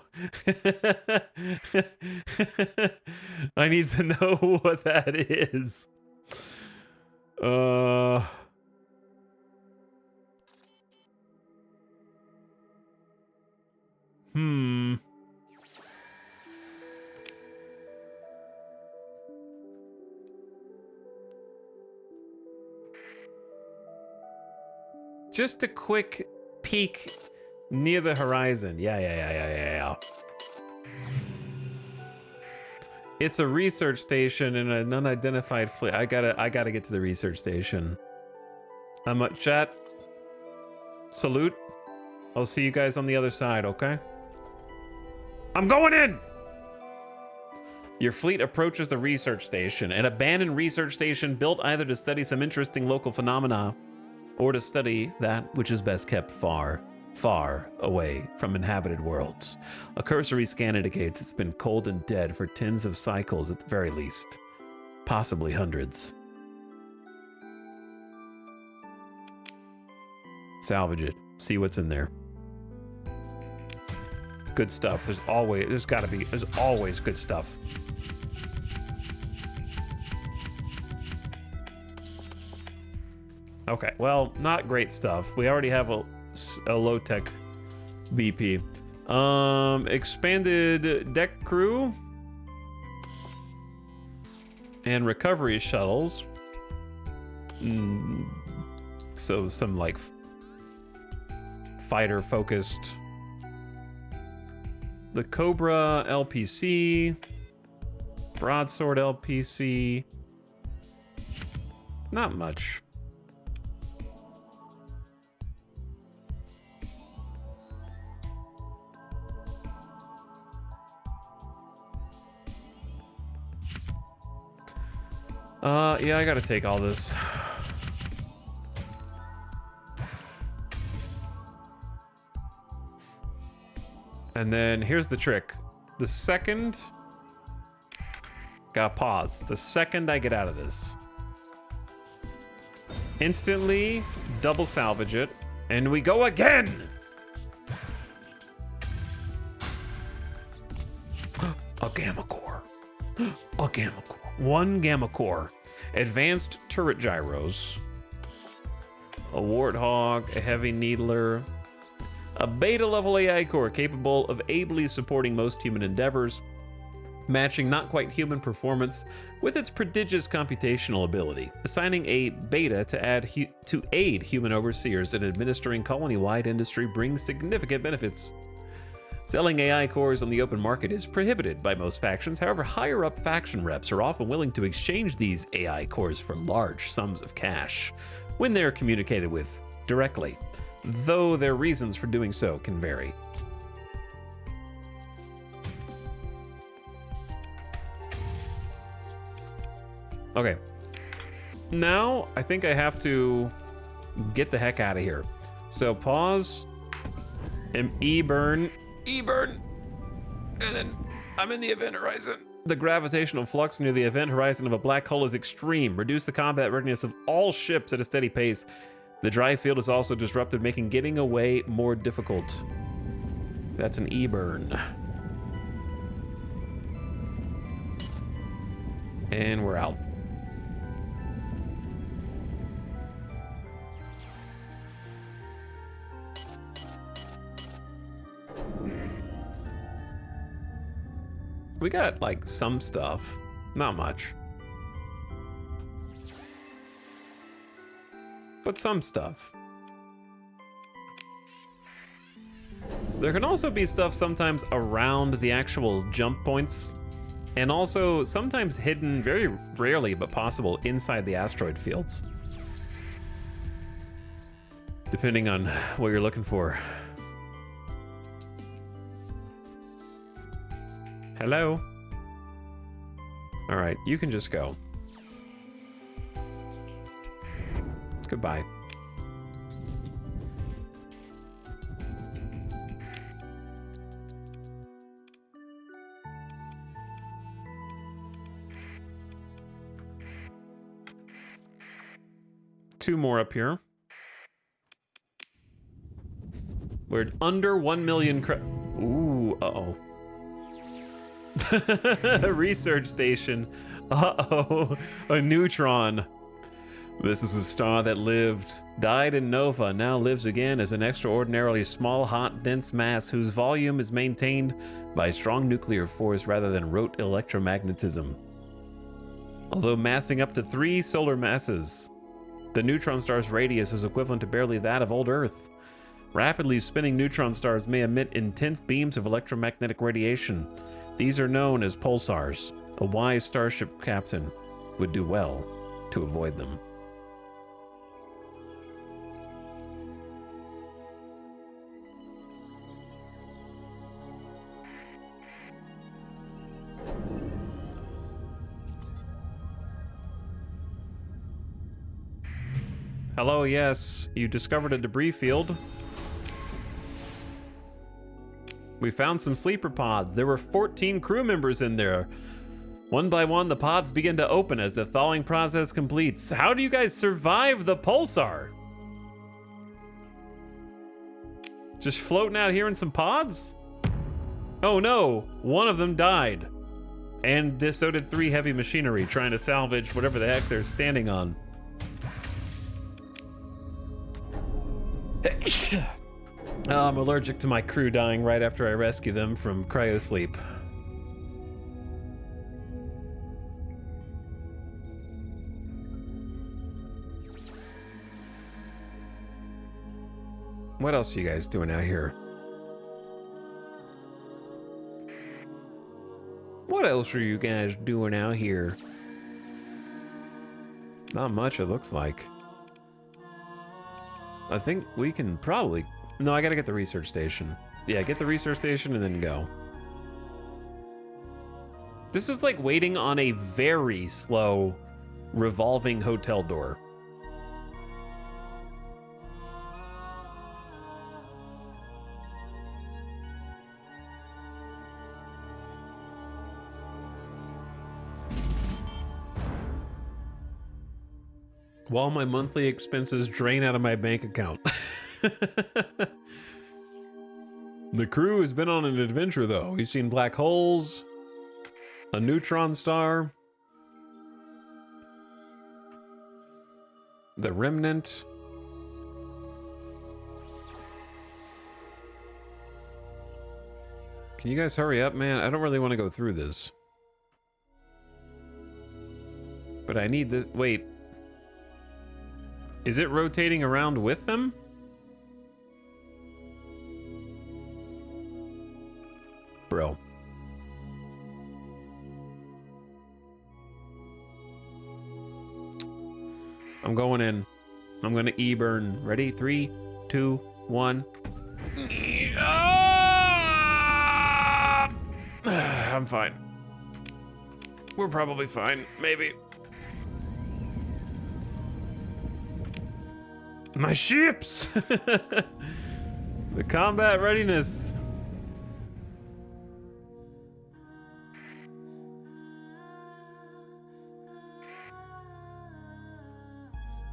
I need to know what that is. Just a quick peek near the horizon. Yeah. It's a research station in an unidentified fleet. I gotta get to the research station. I'm at chat. Salute. I'll see you guys on the other side, okay? I'm going in! Your fleet approaches the research station, an abandoned research station built either to study some interesting local phenomena or to study that which is best kept far, far away from inhabited worlds. A cursory scan indicates it's been cold and dead for tens of cycles at the very least, possibly hundreds. Salvage it, see what's in there. Good stuff. There's always good stuff. Okay, well, not great stuff. We already have a low-tech BP. Expanded deck crew and recovery shuttles. So some like fighter-focused. The Cobra LPC, Broadsword LPC. Not much. Yeah, I gotta take all this. And then here's the trick. The second... Gotta pause. The second I get out of this. Instantly double salvage it. And we go again! A gamma core. A gamma core. One gamma core. Advanced turret gyros. A warthog. A heavy needler. A beta level AI core capable of ably supporting most human endeavors, matching not quite human performance with its prodigious computational ability, assigning a beta to aid human overseers in administering colony-wide industry brings significant benefits. Selling AI cores on the open market is prohibited by most factions. However, higher up faction reps are often willing to exchange these AI cores for large sums of cash when they're communicated with directly, though their reasons for doing so can vary. Okay. Now, I think I have to get the heck out of here. So pause, and E-burn, and then I'm in the event horizon. The gravitational flux near the event horizon of a black hole is extreme. Reduce the combat readiness of all ships at a steady pace. The dry field is also disrupted, making getting away more difficult. That's an E-burn. And we're out. We got, like, some stuff. Not much. But some stuff. There can also be stuff sometimes around the actual jump points, and also sometimes hidden, very rarely but possible, inside the asteroid fields. Depending on what you're looking for. Hello? All right, you can just go. Goodbye. 2 more up here. We're under 1 million Ooh, uh-oh. Research station. Uh-oh. A neutron. This is a star that died in nova, now lives again as an extraordinarily small, hot, dense mass whose volume is maintained by strong nuclear force rather than rote electromagnetism. Although massing up to 3 solar masses, the neutron star's radius is equivalent to barely that of old Earth. Rapidly spinning neutron stars may emit intense beams of electromagnetic radiation. These are known as pulsars. A wise starship captain would do well to avoid them. Hello, yes, you discovered a debris field. We found some sleeper pods. There were 14 crew members in there. One by one, the pods begin to open as the thawing process completes. How do you guys survive the pulsar? Just floating out here in some pods? Oh no, one of them died. And so did 3 heavy machinery trying to salvage whatever the heck they're standing on. Oh, I'm allergic to my crew dying right after I rescue them from cryosleep. What else are you guys doing out here? What else are you guys doing out here? Not much, it looks like. I think we can probably... No, I gotta get the research station. Yeah, get the research station and then go. This is like waiting on a very slow revolving hotel door. While my monthly expenses drain out of my bank account. The crew has been on an adventure, though. We've seen black holes, a neutron star, the remnant. Can you guys hurry up, man? I don't really want to go through this. But I need this. Wait. Is it rotating around with them? Bro. I'm going in. I'm gonna E-burn. Ready? 3, 2, 1. I'm fine. We're probably fine. Maybe. My ships! The combat readiness.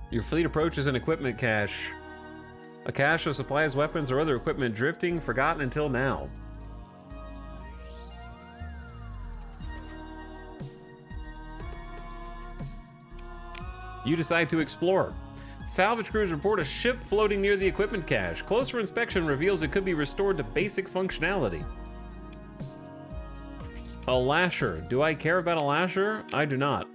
Your fleet approaches an equipment cache. A cache of supplies, weapons, or other equipment drifting, forgotten until now. You decide to explore. Salvage crews report a ship floating near the equipment cache. Closer inspection reveals it could be restored to basic functionality. A lasher. Do I care about a lasher? I do not.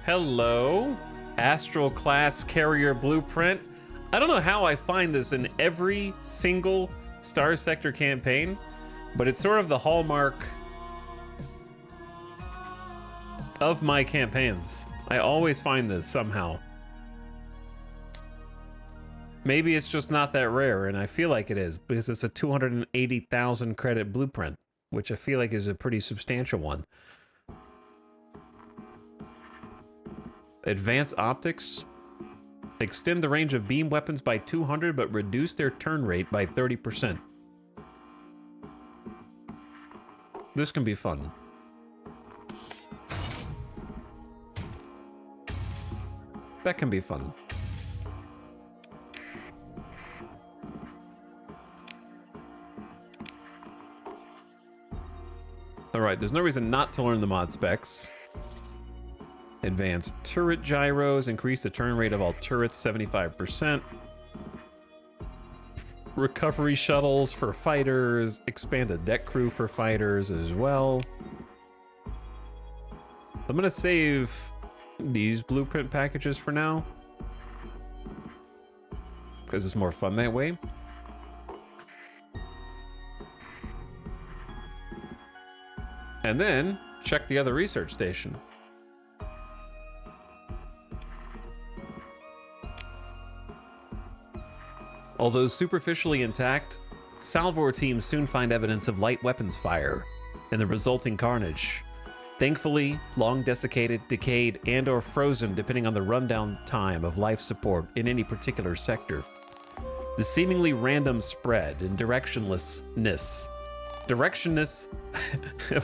Hello. Astral class carrier blueprint. I don't know how I find this in every single Star Sector campaign, but it's sort of the hallmark of my campaigns. I always find this somehow. Maybe it's just not that rare, and I feel like it is, because it's a 280,000 credit blueprint, which I feel like is a pretty substantial one. Advanced optics. Extend the range of beam weapons by 200, but reduce their turn rate by 30%. This can be fun. That can be fun. All right, there's no reason not to learn the mod specs. Advanced turret gyros, increase the turn rate of all turrets 75%. Recovery shuttles for fighters, expanded deck crew for fighters as well. I'm gonna save these blueprint packages for now, because it's more fun that way. And then check the other research station. Although superficially intact, Salvor teams soon find evidence of light weapons fire and the resulting carnage. Thankfully, long desiccated, decayed, and or frozen depending on the rundown time of life support in any particular sector. The seemingly random spread and directionlessness.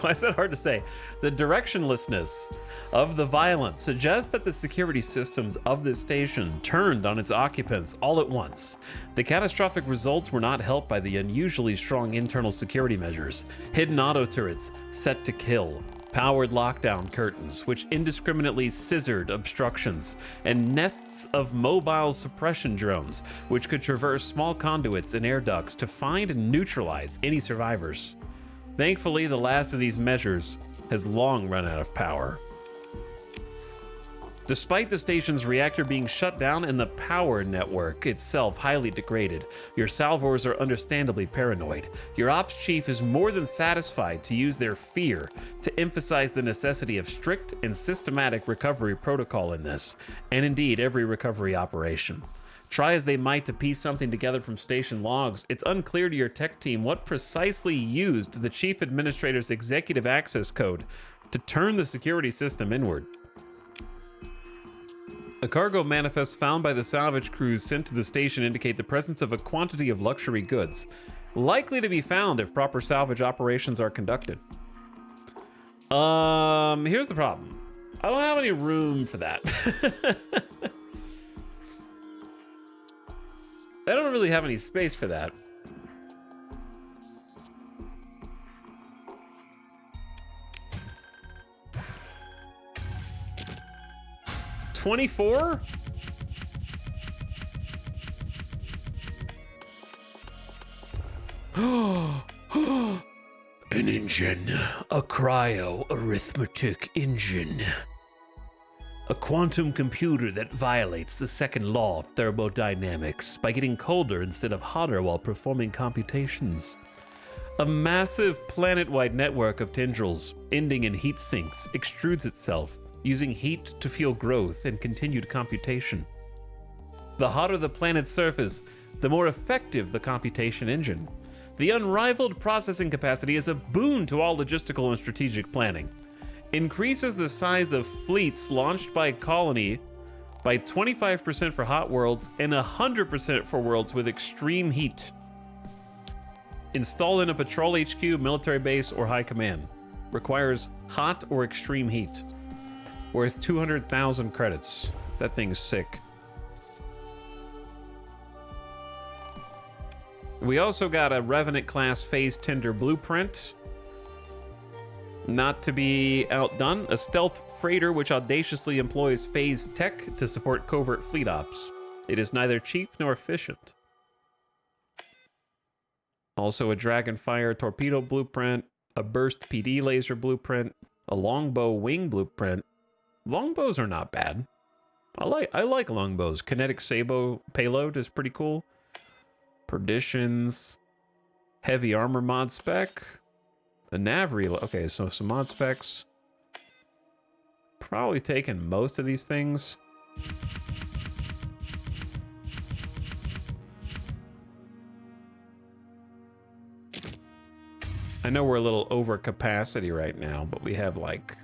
I said hard to say. The directionlessness of the violence suggests that the security systems of this station turned on its occupants all at once. The catastrophic results were not helped by the unusually strong internal security measures, hidden auto turrets set to kill, powered lockdown curtains which indiscriminately scissored obstructions, and nests of mobile suppression drones which could traverse small conduits and air ducts to find and neutralize any survivors. Thankfully, the last of these measures has long run out of power. Despite the station's reactor being shut down and the power network itself highly degraded, your Salvors are understandably paranoid. Your ops chief is more than satisfied to use their fear to emphasize the necessity of strict and systematic recovery protocol in this, and indeed every recovery operation. Try as they might to piece something together from station logs, it's unclear to your tech team what precisely used the chief administrator's executive access code to turn the security system inward. A cargo manifest found by the salvage crews sent to the station indicate the presence of a quantity of luxury goods, likely to be found if proper salvage operations are conducted. Here's the problem. I don't have any room for that. I don't really have any space for that. $24? An engine. A cryo-arithmetic engine. A quantum computer that violates the second law of thermodynamics by getting colder instead of hotter while performing computations. A massive planet-wide network of tendrils, ending in heat sinks, extrudes itself, using heat to fuel growth and continued computation. The hotter the planet's surface, the more effective the computation engine. The unrivaled processing capacity is a boon to all logistical and strategic planning. Increases the size of fleets launched by colony by 25% for hot worlds and 100% for worlds with extreme heat. Installed in a patrol HQ, military base, or high command. Requires hot or extreme heat. Worth 200,000 credits. That thing's sick. We also got a Revenant class phase tender blueprint. Not to be outdone, a stealth freighter which audaciously employs phase tech to support covert fleet ops. It is neither cheap nor efficient. Also a Dragonfire torpedo blueprint, a burst PD laser blueprint, a longbow wing blueprint. Longbows are not bad. I like longbows. Kinetic Sabo payload is pretty cool. Perditions, heavy armor mod spec. The nav reload. Okay, so some mod specs. Probably taking most of these things. I know we're a little over capacity right now, but we have like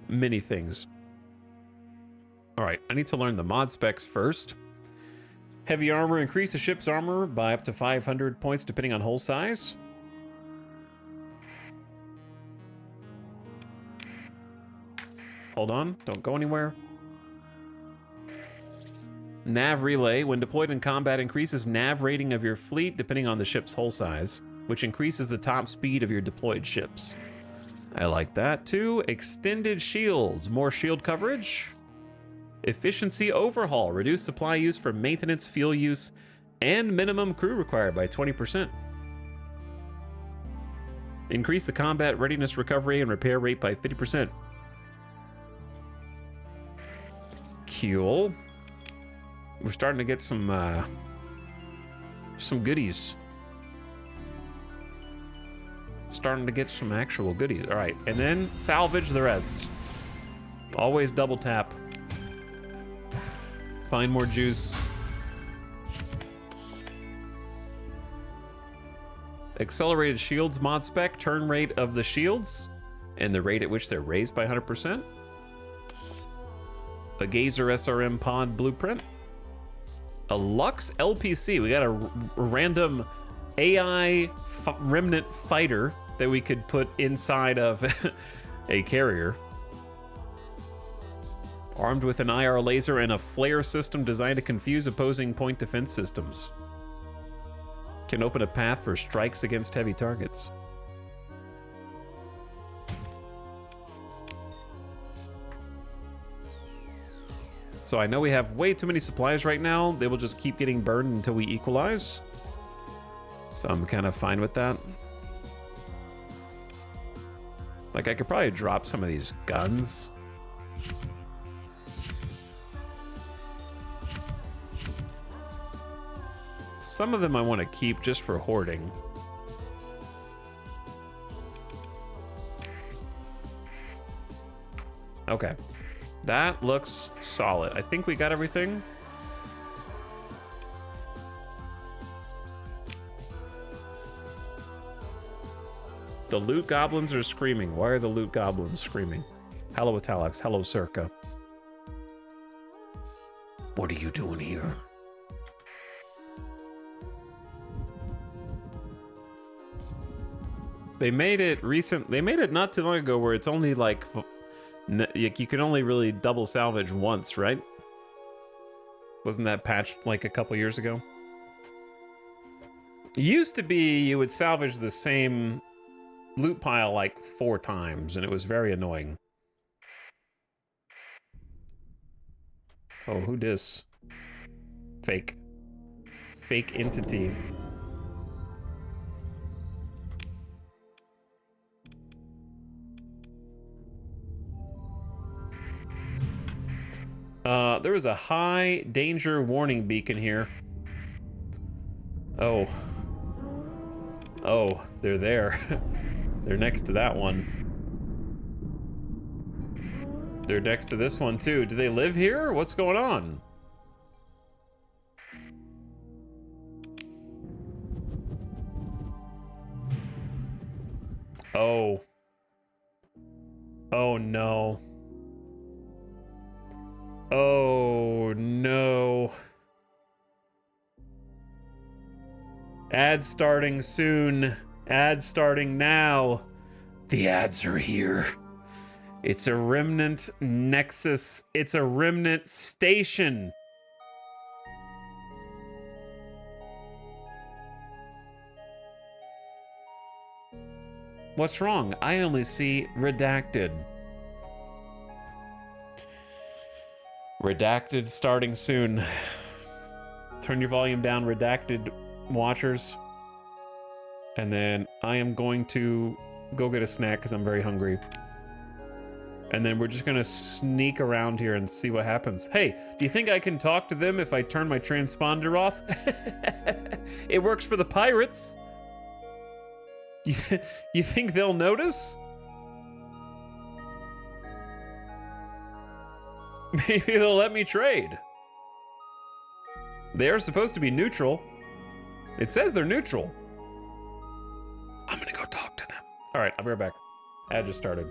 many things. All right, I need to learn the mod specs first. Heavy armor, increase the ship's armor by up to 500 points depending on hull size. hold on. Don't go anywhere. Nav relay. When deployed in combat, increases nav rating of your fleet depending on the ship's hull size, which increases the top speed of your deployed ships. I like that too. Extended shields. More shield coverage. Efficiency overhaul. Reduce supply use for maintenance, fuel use, and minimum crew required by 20%. Increase the combat readiness recovery and repair rate by 50%. Cool. We're starting to get some goodies. Starting to get some actual goodies. All right, and then salvage the rest. Always double tap. Find more juice. Accelerated shields mod spec, turn rate of the shields, and the rate at which they're raised by 100%. A Gazer SRM pod blueprint. A Lux LPC. We got a random AI remnant fighter that we could put inside of a carrier. Armed with an IR laser and a flare system designed to confuse opposing point defense systems. Can open a path for strikes against heavy targets. So I know we have way too many supplies right now. They will just keep getting burned until we equalize. So I'm kind of fine with that. Like, I could probably drop some of these guns. Some of them I want to keep just for hoarding. Okay. That looks solid. I think we got everything. The loot goblins are screaming. Why are the loot goblins screaming? Hello, Italics. Hello, Circa. What are you doing here? They made it They made it not too long ago where it's only like you can only really double salvage once, right? Wasn't that patched like a couple years ago? It used to be you would salvage the same loot pile like 4 times, and it was very annoying. Oh, who dis? Fake. Fake entity. There was a high danger warning beacon here. Oh. Oh, they're there. They're next to that one. They're next to this one too. Do they live here? What's going on? Oh. Oh no. Oh no. Ad starting soon. Ad starting now. The ads are here. It's a remnant nexus. It's a remnant station. What's wrong? I only see redacted. Redacted starting soon. Turn your volume down, redacted watchers. And then I am going to go get a snack because I'm very hungry. And then we're just gonna sneak around here and see what happens. Hey, do you think I can talk to them if I turn my transponder off? It works for the pirates. You think they'll notice? Maybe they'll let me trade. They are supposed to be neutral. It says they're neutral. I'm gonna go talk to them. All right, I'll be right back. Ad just started.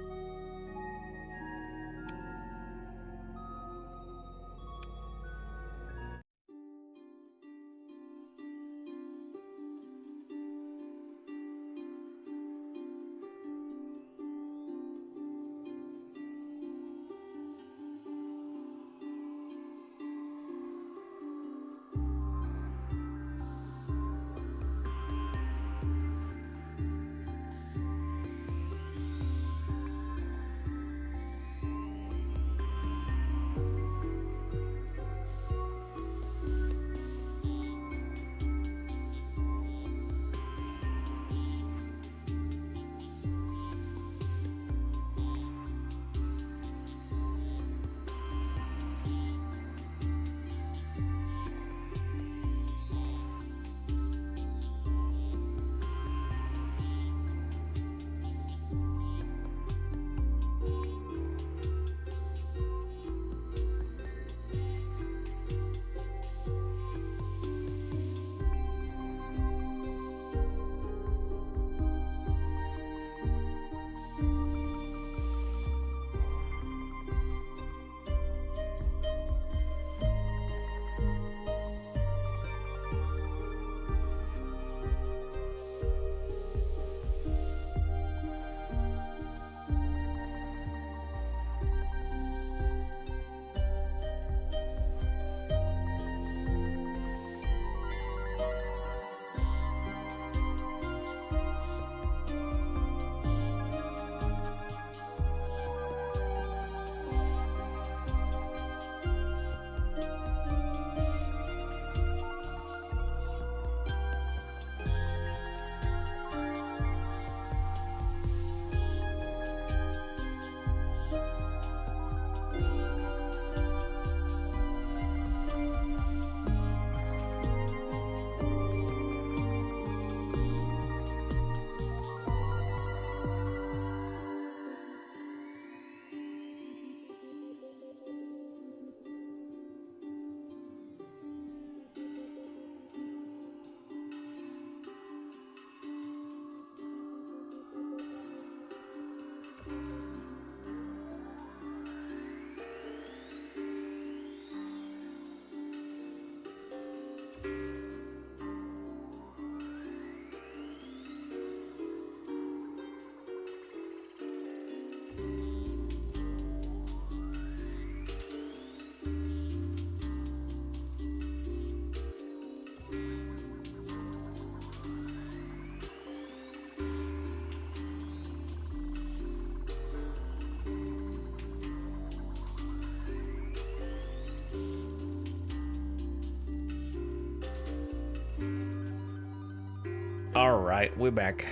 right, we're back.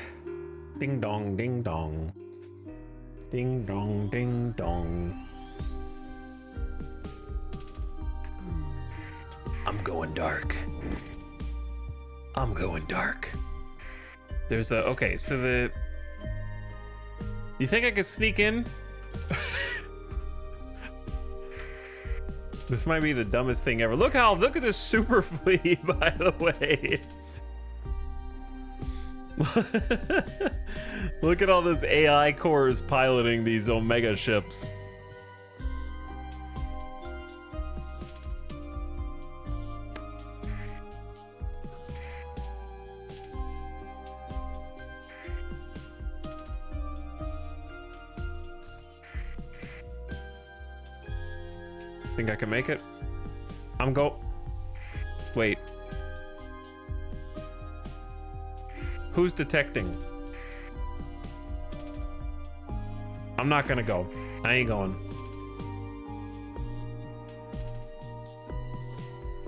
Ding dong, ding dong. Ding dong, ding dong. I'm going dark. I'm going dark. There's a, okay, so the, you think I could sneak in? This might be the dumbest thing ever. Look at this super flea, by the way. Look at all those AI cores piloting these Omega ships. Think I can make it? Wait. Who's detecting? I'm not gonna go. I ain't going.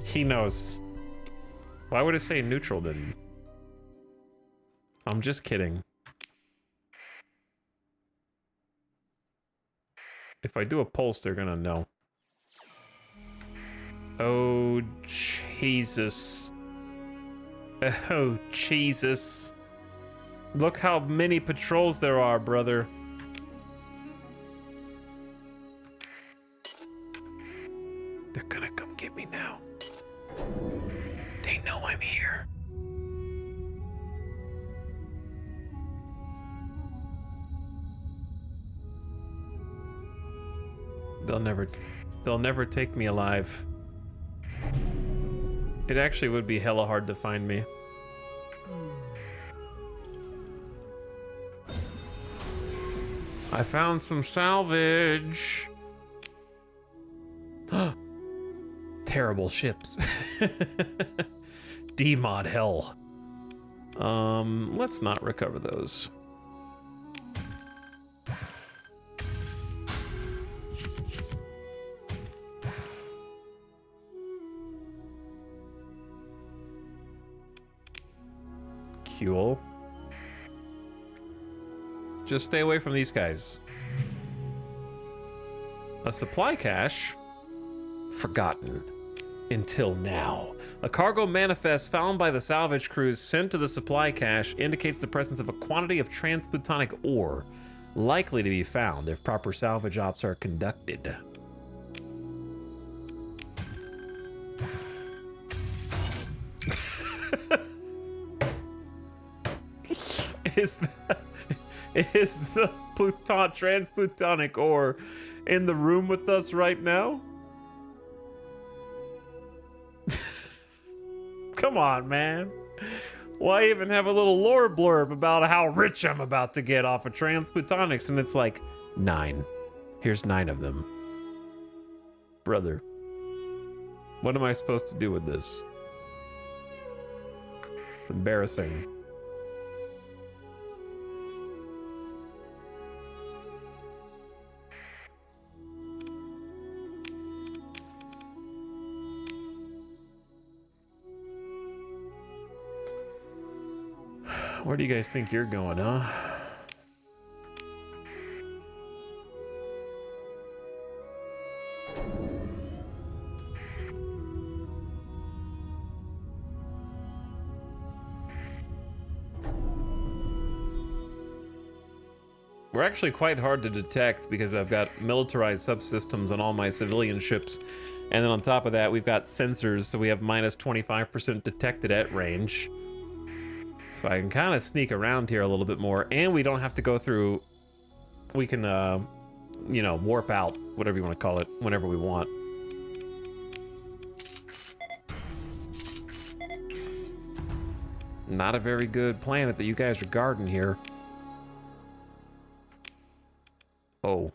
He knows. Why would it say neutral then? I'm just kidding. If I do a pulse, they're gonna know. Oh, Jesus. Oh, Jesus. Look how many patrols there are, brother. They're gonna come get me now. They know I'm here. They'll never take me alive. It actually would be hella hard to find me. I found some salvage. Terrible ships. D-mod hell. Let's not recover those. Cool. Just stay away from these guys. A supply cache? Forgotten. Until now. A cargo manifest found by the salvage crews sent to the supply cache indicates the presence of a quantity of transplutonic ore, likely to be found if proper salvage ops are conducted. Is the transplutonic ore in the room with us right now? Come on, man. Why even have a little lore blurb about how rich I'm about to get off of transplutonics? And it's like, 9. Here's 9 of them. Brother, what am I supposed to do with this? It's embarrassing. Where do you guys think you're going, huh? We're actually quite hard to detect because I've got militarized subsystems on all my civilian ships. And then on top of that, we've got sensors, so we have minus 25% detected at range. So I can kind of sneak around here a little bit more, and we don't have to go through, we can, you know, warp out, whatever you want to call it, whenever we want. Not a very good planet that you guys are guarding here. Oh.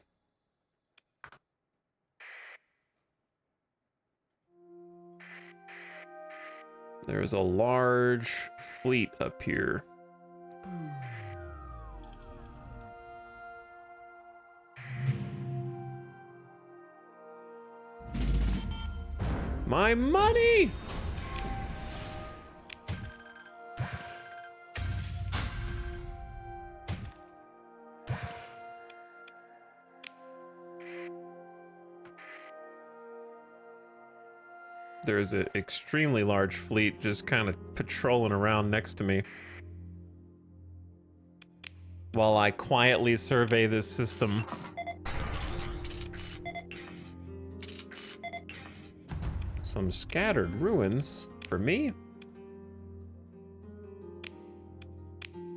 There's a large fleet up here. My money! There's an extremely large fleet just kind of patrolling around next to me, while I quietly survey this system. Some scattered ruins for me.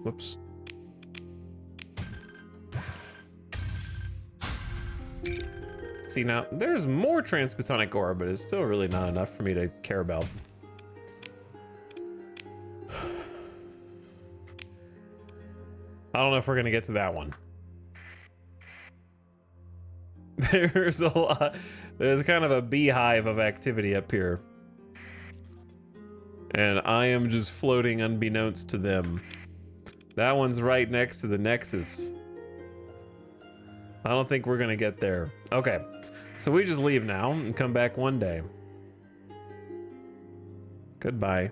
Whoops. See, now there's more transplutonic ore, but it's still really not enough for me to care about. I don't know if we're gonna get to that one. There's a lot. There's kind of a beehive of activity up here. And I am just floating unbeknownst to them. That one's right next to the Nexus. I don't think we're gonna get there. Okay, so we just leave now and come back one day. Goodbye.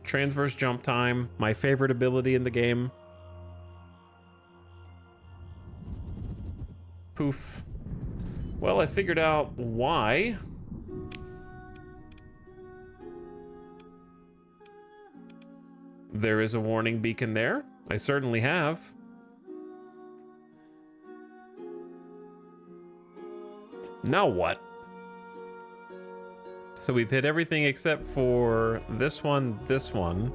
Transverse jump time, my favorite ability in the game. Poof. Well, I figured out why. There is a warning beacon there. I certainly have. Now what? So we've hit everything except for this one, this one.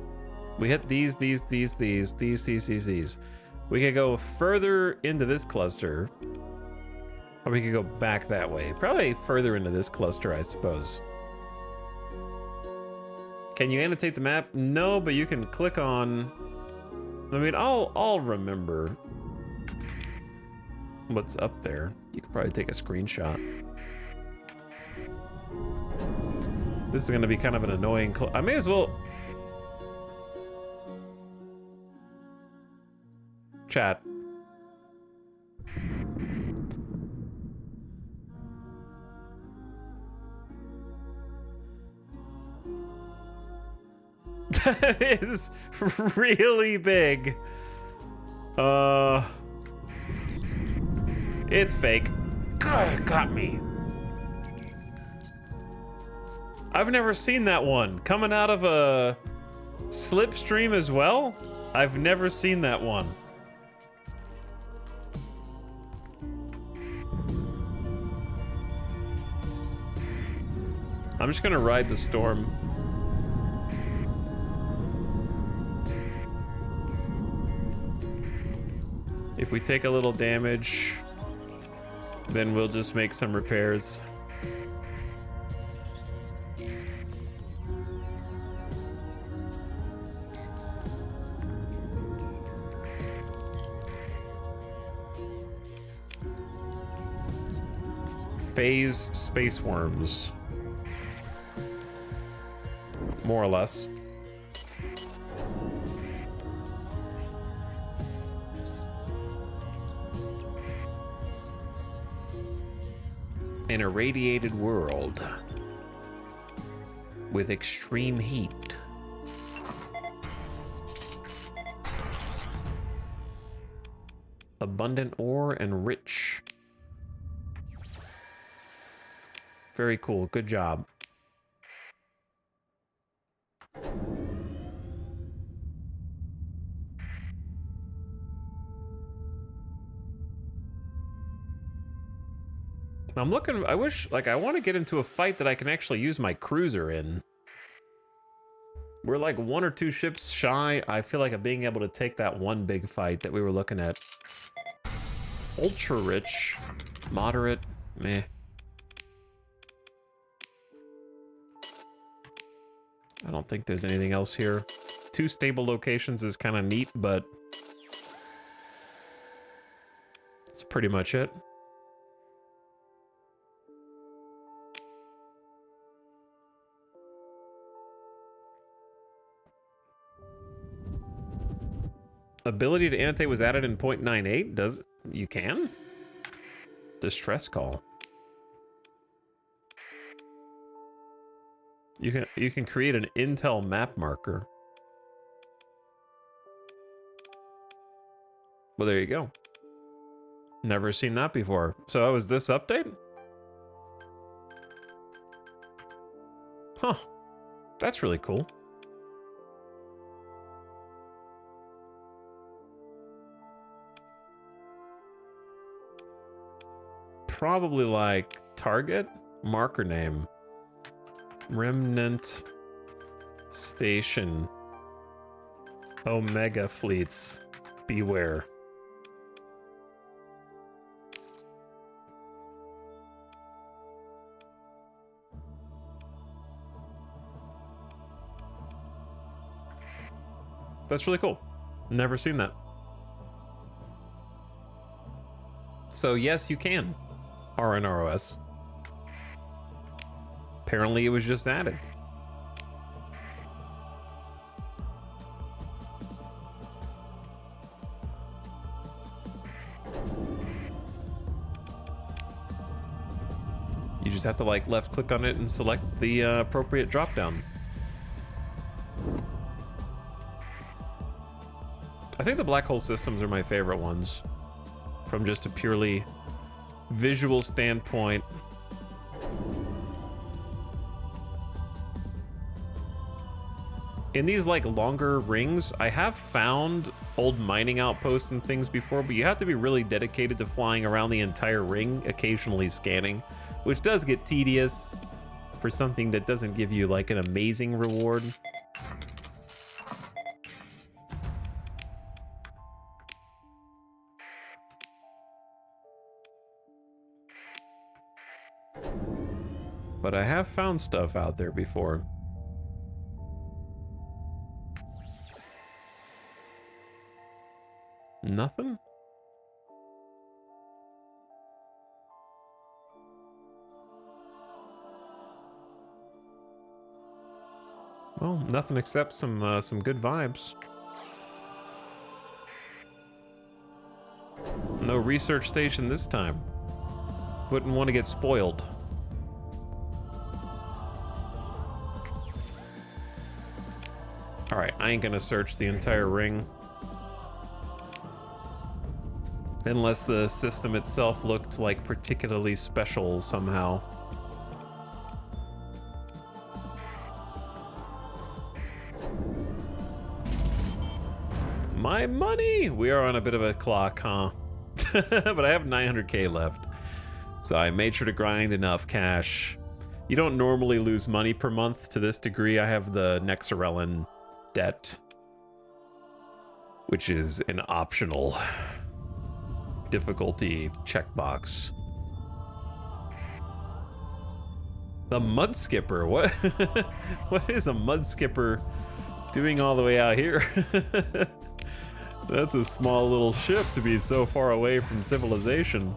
We hit these. We could go further into this cluster. Or we could go back that way. Probably further into this cluster, I suppose. Can you annotate the map? No, but you can click on... I mean, I'll remember what's up there. You could probably take a screenshot. This is gonna be kind of an annoying... I may as well... Chat. That is really big. It's fake. God, got me. I've never seen that one. Coming out of a slipstream as well? I've never seen that one. I'm just gonna ride the storm. If we take a little damage, then we'll just make some repairs. Phase space worms. More or less. An irradiated world with extreme heat. Abundant ore and rich. Very cool. Good job. I'm looking, I wish, like, I want to get into a fight that I can actually use my cruiser in. We're like 1 or 2 ships shy, I feel like, of being able to take that one big fight that we were looking at. Ultra rich, moderate, meh. I don't think there's anything else here. 2 stable locations is kind of neat, but that's pretty much it. Ability to annotate was added in 0.98. Does you can? Distress call. You can create an intel map marker. Well, there you go. Never seen that before. So was this update? Huh. That's really cool. Probably like target, marker name, remnant station, Omega fleets, beware. That's really cool. Never seen that. So yes, you can RNROS. Apparently it was just added. You just have to like left click on it and select the appropriate drop down. I think the black hole systems are my favorite ones from just a purely visual standpoint. In these like longer rings, I have found old mining outposts and things before, but you have to be really dedicated to flying around the entire ring, occasionally scanning, which does get tedious for something that doesn't give you like an amazing reward. But I have found stuff out there before. Nothing? Well, nothing except some good vibes. No research station this time. Wouldn't want to get spoiled. All right, I ain't gonna search the entire ring. Unless the system itself looked like particularly special somehow. My money! We are on a bit of a clock, huh? But I have 900K left. So I made sure to grind enough cash. You don't normally lose money per month to this degree. I have the Nexarellan debt, which is an optional difficulty checkbox. The mud skipper, what? What is a mud skipper doing all the way out here? That's a small little ship to be so far away from civilization.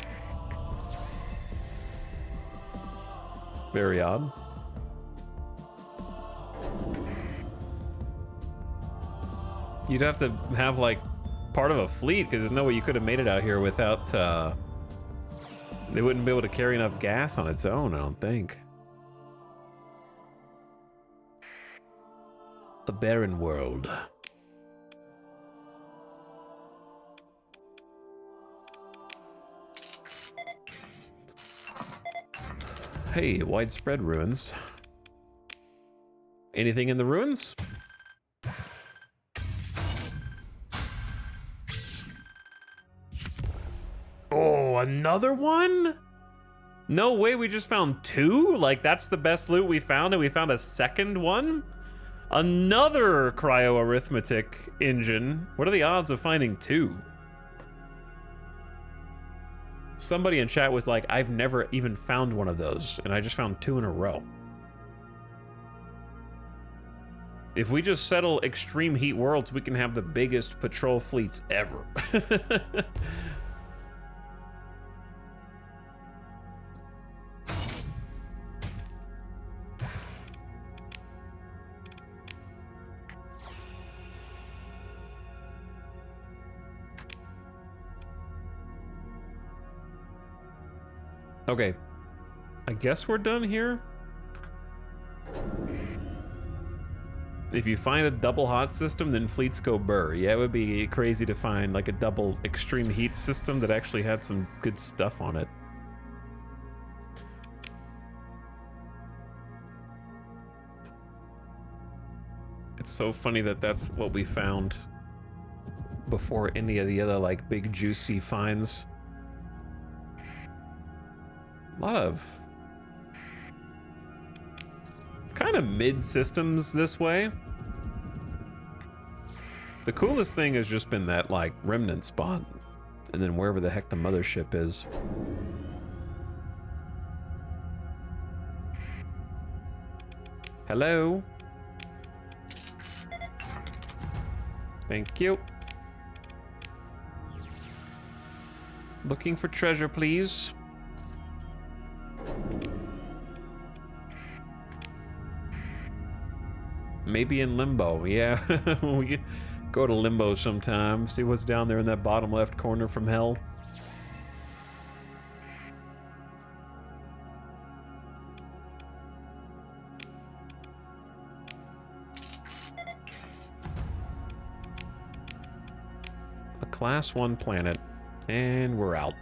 Very odd. You'd have to have like part of a fleet, because there's no way you could have made it out here without they wouldn't be able to carry enough gas on its own, I don't think. A barren world. Hey, widespread ruins. Anything in the ruins? Oh, another one? No way, we just found two? Like, that's the best loot we found, and we found a second one? Another cryo-arithmetic engine. What are the odds of finding two? Somebody in chat was like, I've never even found one of those, and I just found two in a row. If we just settle extreme heat worlds, we can have the biggest patrol fleets ever. Okay, I guess we're done here. If you find a double hot system, then fleets go burr. Yeah, it would be crazy to find like a double extreme heat system that actually had some good stuff on it. It's so funny that that's what we found before any of the other, like, big juicy finds. A lot of kind of mid-systems this way. The coolest thing has just been that, like, remnant spot, and then wherever the heck the mothership is. Hello? Thank you. Looking for treasure, please. Maybe in Limbo, yeah. We could go to Limbo sometime, see what's down there in that bottom left corner from hell. A Class 1 planet, and we're out.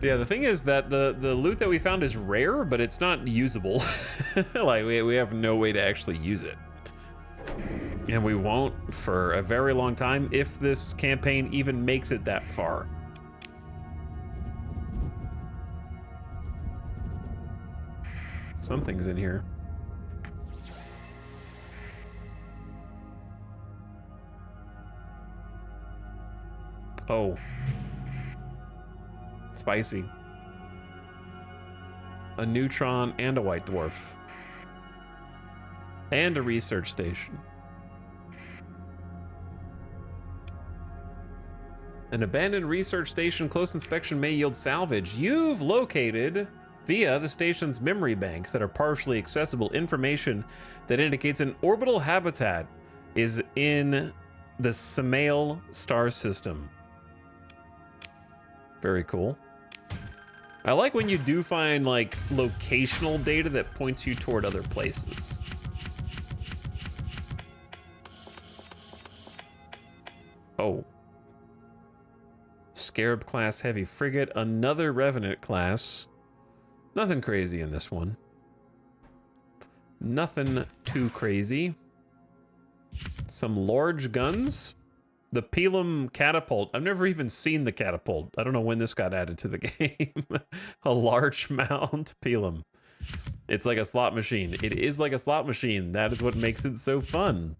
Yeah, the thing is that the loot that we found is rare, but it's not usable. Like, we have no way to actually use it. And we won't for a very long time, if this campaign even makes it that far. Something's in here. Oh. Spicy. A neutron and a white dwarf. And a research station. An abandoned research station close inspection may yield salvage. You've located, via the station's memory banks that are partially accessible, information that indicates an orbital habitat is in the Samael star system. Very cool. I like when you do find, like, locational data that points you toward other places. Oh. Scarab class heavy frigate, another Revenant class. Nothing crazy in this one. Nothing too crazy. Some large guns. The Pelham catapult. I've never even seen the catapult. I don't know when this got added to the game. A large mount Pelham. It's like a slot machine. It is like a slot machine. That is what makes it so fun.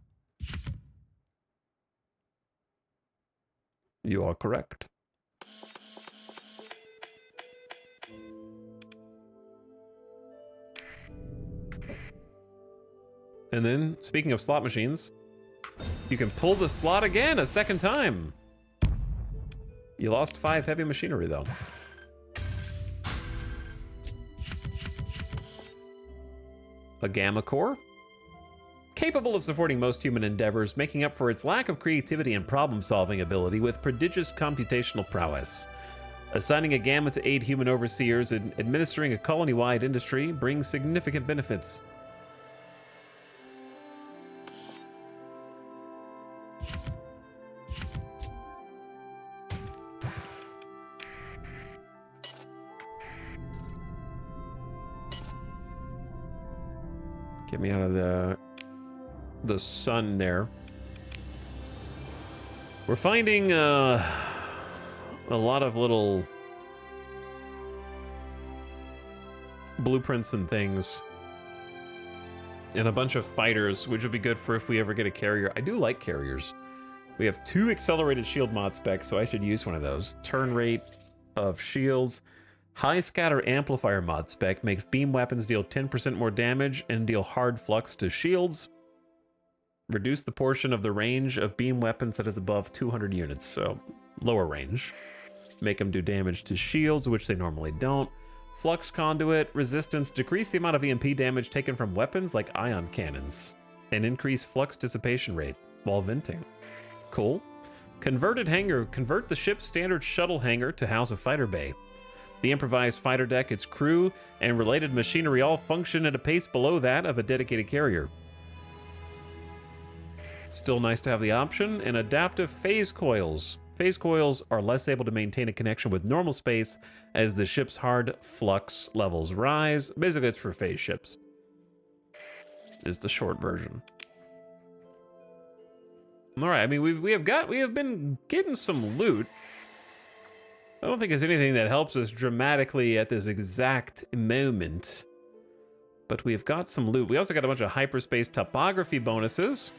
You are correct. And then, speaking of slot machines, you can pull the slot again a second time. You lost 5 heavy machinery, though. A gamma core. Capable of supporting most human endeavors, making up for its lack of creativity and problem-solving ability with prodigious computational prowess. Assigning a gamma to aid human overseers in administering a colony-wide industry brings significant benefits. Get me out of the sun there. We're finding a lot of little blueprints and things, and a bunch of fighters, which would be good for if we ever get a carrier. I do like carriers. We have 2 accelerated shield mod specs, so I should use one of those. Turn rate of shields. High scatter amplifier mod spec makes beam weapons deal 10% more damage and deal hard flux to shields. Reduce the portion of the range of beam weapons that is above 200 units, so lower range. Make them do damage to shields, which they normally don't. Flux conduit resistance, decrease the amount of EMP damage taken from weapons like ion cannons, and increase flux dissipation rate while venting. Cool. Converted hangar, convert the ship's standard shuttle hangar to house a fighter bay. The improvised fighter deck, its crew, and related machinery all function at a pace below that of a dedicated carrier. Still nice to have the option. And adaptive phase coils. phase coils are less able to maintain a connection with normal space as the ship's hard flux levels rise. Basically, it's for phase ships. Is the short version. All right, I mean, we have been getting some loot. I don't think there's anything that helps us dramatically at this exact moment, but we've got some loot. We also got a bunch of hyperspace topography bonuses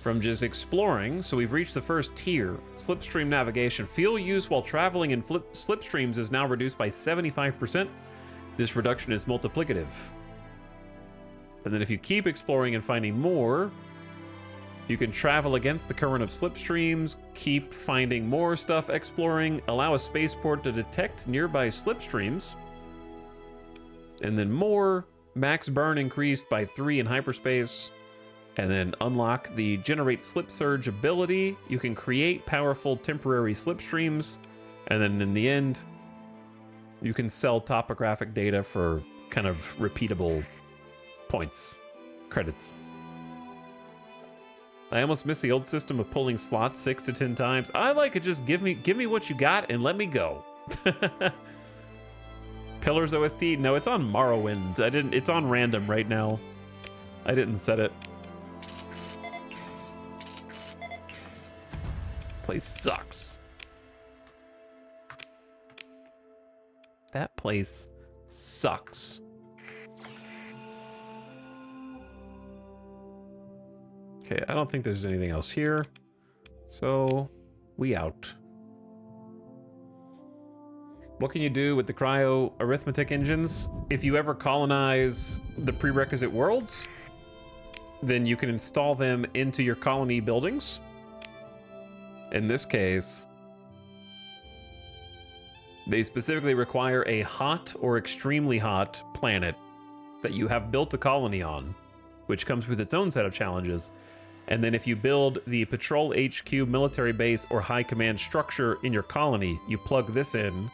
from just exploring. So we've reached the first tier, slipstream navigation. Fuel use while traveling in slipstreams is now reduced by 75%. This reduction is multiplicative. And then if you keep exploring and finding more, you can travel against the current of slipstreams, keep finding more stuff exploring, allow a spaceport to detect nearby slipstreams, and then more, max burn increased by 3 in hyperspace, and then unlock the generate slip surge ability. You can create powerful temporary slipstreams, and then in the end, you can sell topographic data for kind of repeatable points, credits. I almost missed the old system of pulling slots 6 to 10 times. I like it. Just give me what you got and let me go. Pillars OST? No, it's on Morrowind. It's on random right now. I didn't set it. Place sucks. That place sucks. Okay, I don't think there's anything else here. So, we out. What can you do with the cryo arithmetic engines? If you ever colonize the prerequisite worlds, then you can install them into your colony buildings. In this case, they specifically require a hot or extremely hot planet that you have built a colony on, which comes with its own set of challenges. And then if you build the Patrol HQ military base or high command structure in your colony, you plug this in,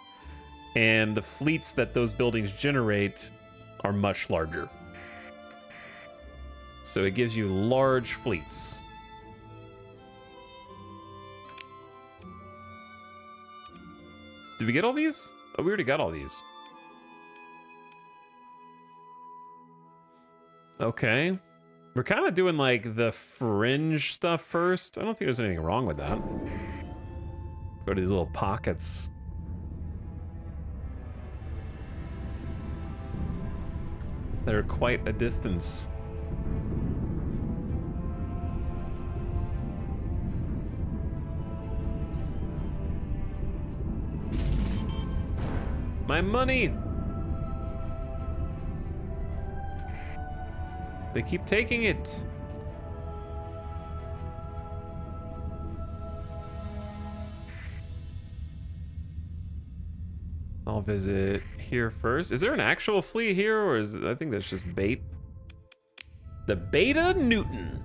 and the fleets that those buildings generate are much larger. So it gives you large fleets. Did we get all these? Oh, we already got all these. Okay. We're kind of doing like the fringe stuff first. I don't think there's anything wrong with that. Go to these little pockets. They're quite a distance. My money! They keep taking it. I'll visit here first. Is there an actual fleet here, or is I think that's just bait? The Beta Newton.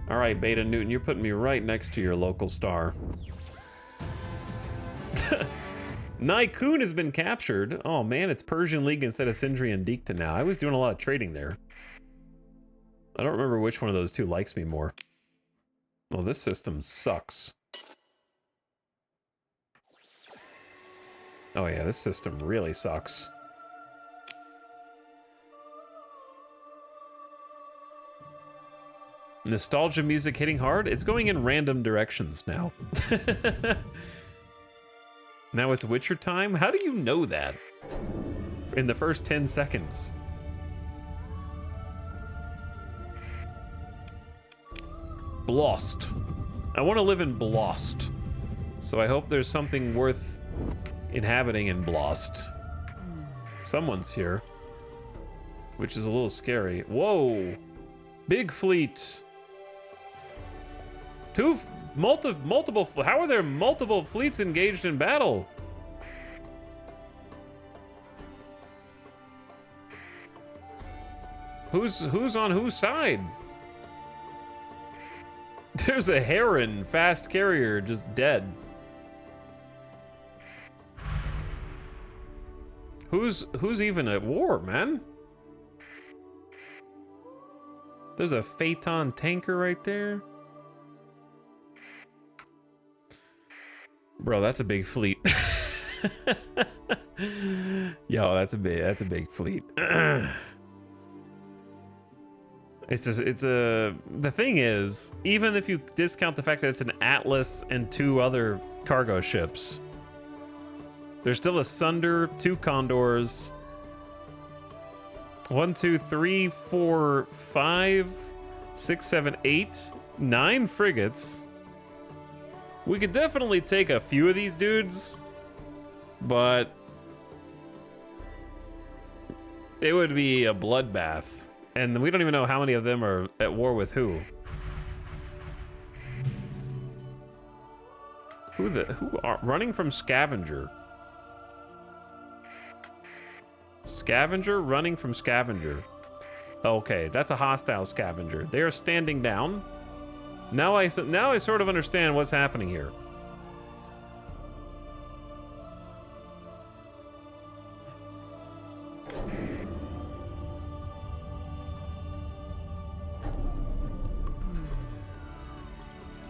All right, Beta Newton, you're putting me right next to your local star. Naikun has been captured. Oh man, it's Persian League instead of Sindri and Dikta now. I was doing a lot of trading there. I don't remember which one of those two likes me more. Well, this system sucks. Oh yeah, this system really sucks. Nostalgia music hitting hard? It's going in random directions now. Now it's Witcher time? How do you know that? In the first 10 seconds. Blost. I want to live in Blost. So I hope there's something worth inhabiting in Blost. Someone's here. Which is a little scary. Whoa! Big fleet. Multiple. How are there multiple fleets engaged in battle? Who's on whose side? There's a Heron fast carrier just dead. Who's even at war, man? There's a Phaeton tanker right there. Bro, that's a big fleet. Yo, that's a big fleet. The thing is, even if you discount the fact that it's an Atlas and 2 other cargo ships, there's still a Sunder, 2 Condors, 1, 2, 3, 4, 5, 6, 7, 8, 9 frigates. We could definitely take a few of these dudes, but it would be a bloodbath. And we don't even know how many of them are at war with who. Who are running from Scavenger? Scavenger running from Scavenger. Okay, that's a hostile Scavenger. They are standing down. Now I sort of understand what's happening here.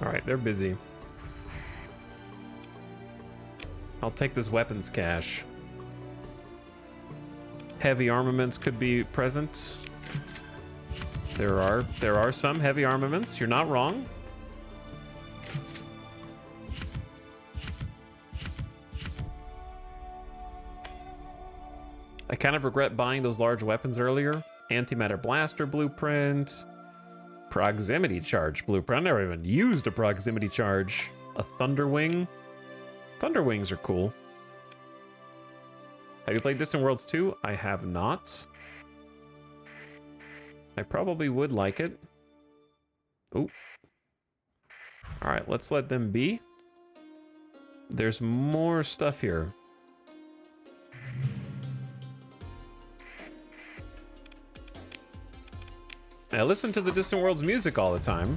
All right, they're busy. I'll take this weapons cache. Heavy armaments could be present. There are some heavy armaments. You're not wrong. I kind of regret buying those large weapons earlier. Antimatter blaster blueprint. Proximity charge blueprint. I never even used a proximity charge. A Thunderwing. Thunderwings are cool. Have you played Distant Worlds 2? I have not. I probably would like it. Ooh. All right, let's let them be. There's more stuff here. I listen to the Distant Worlds music all the time.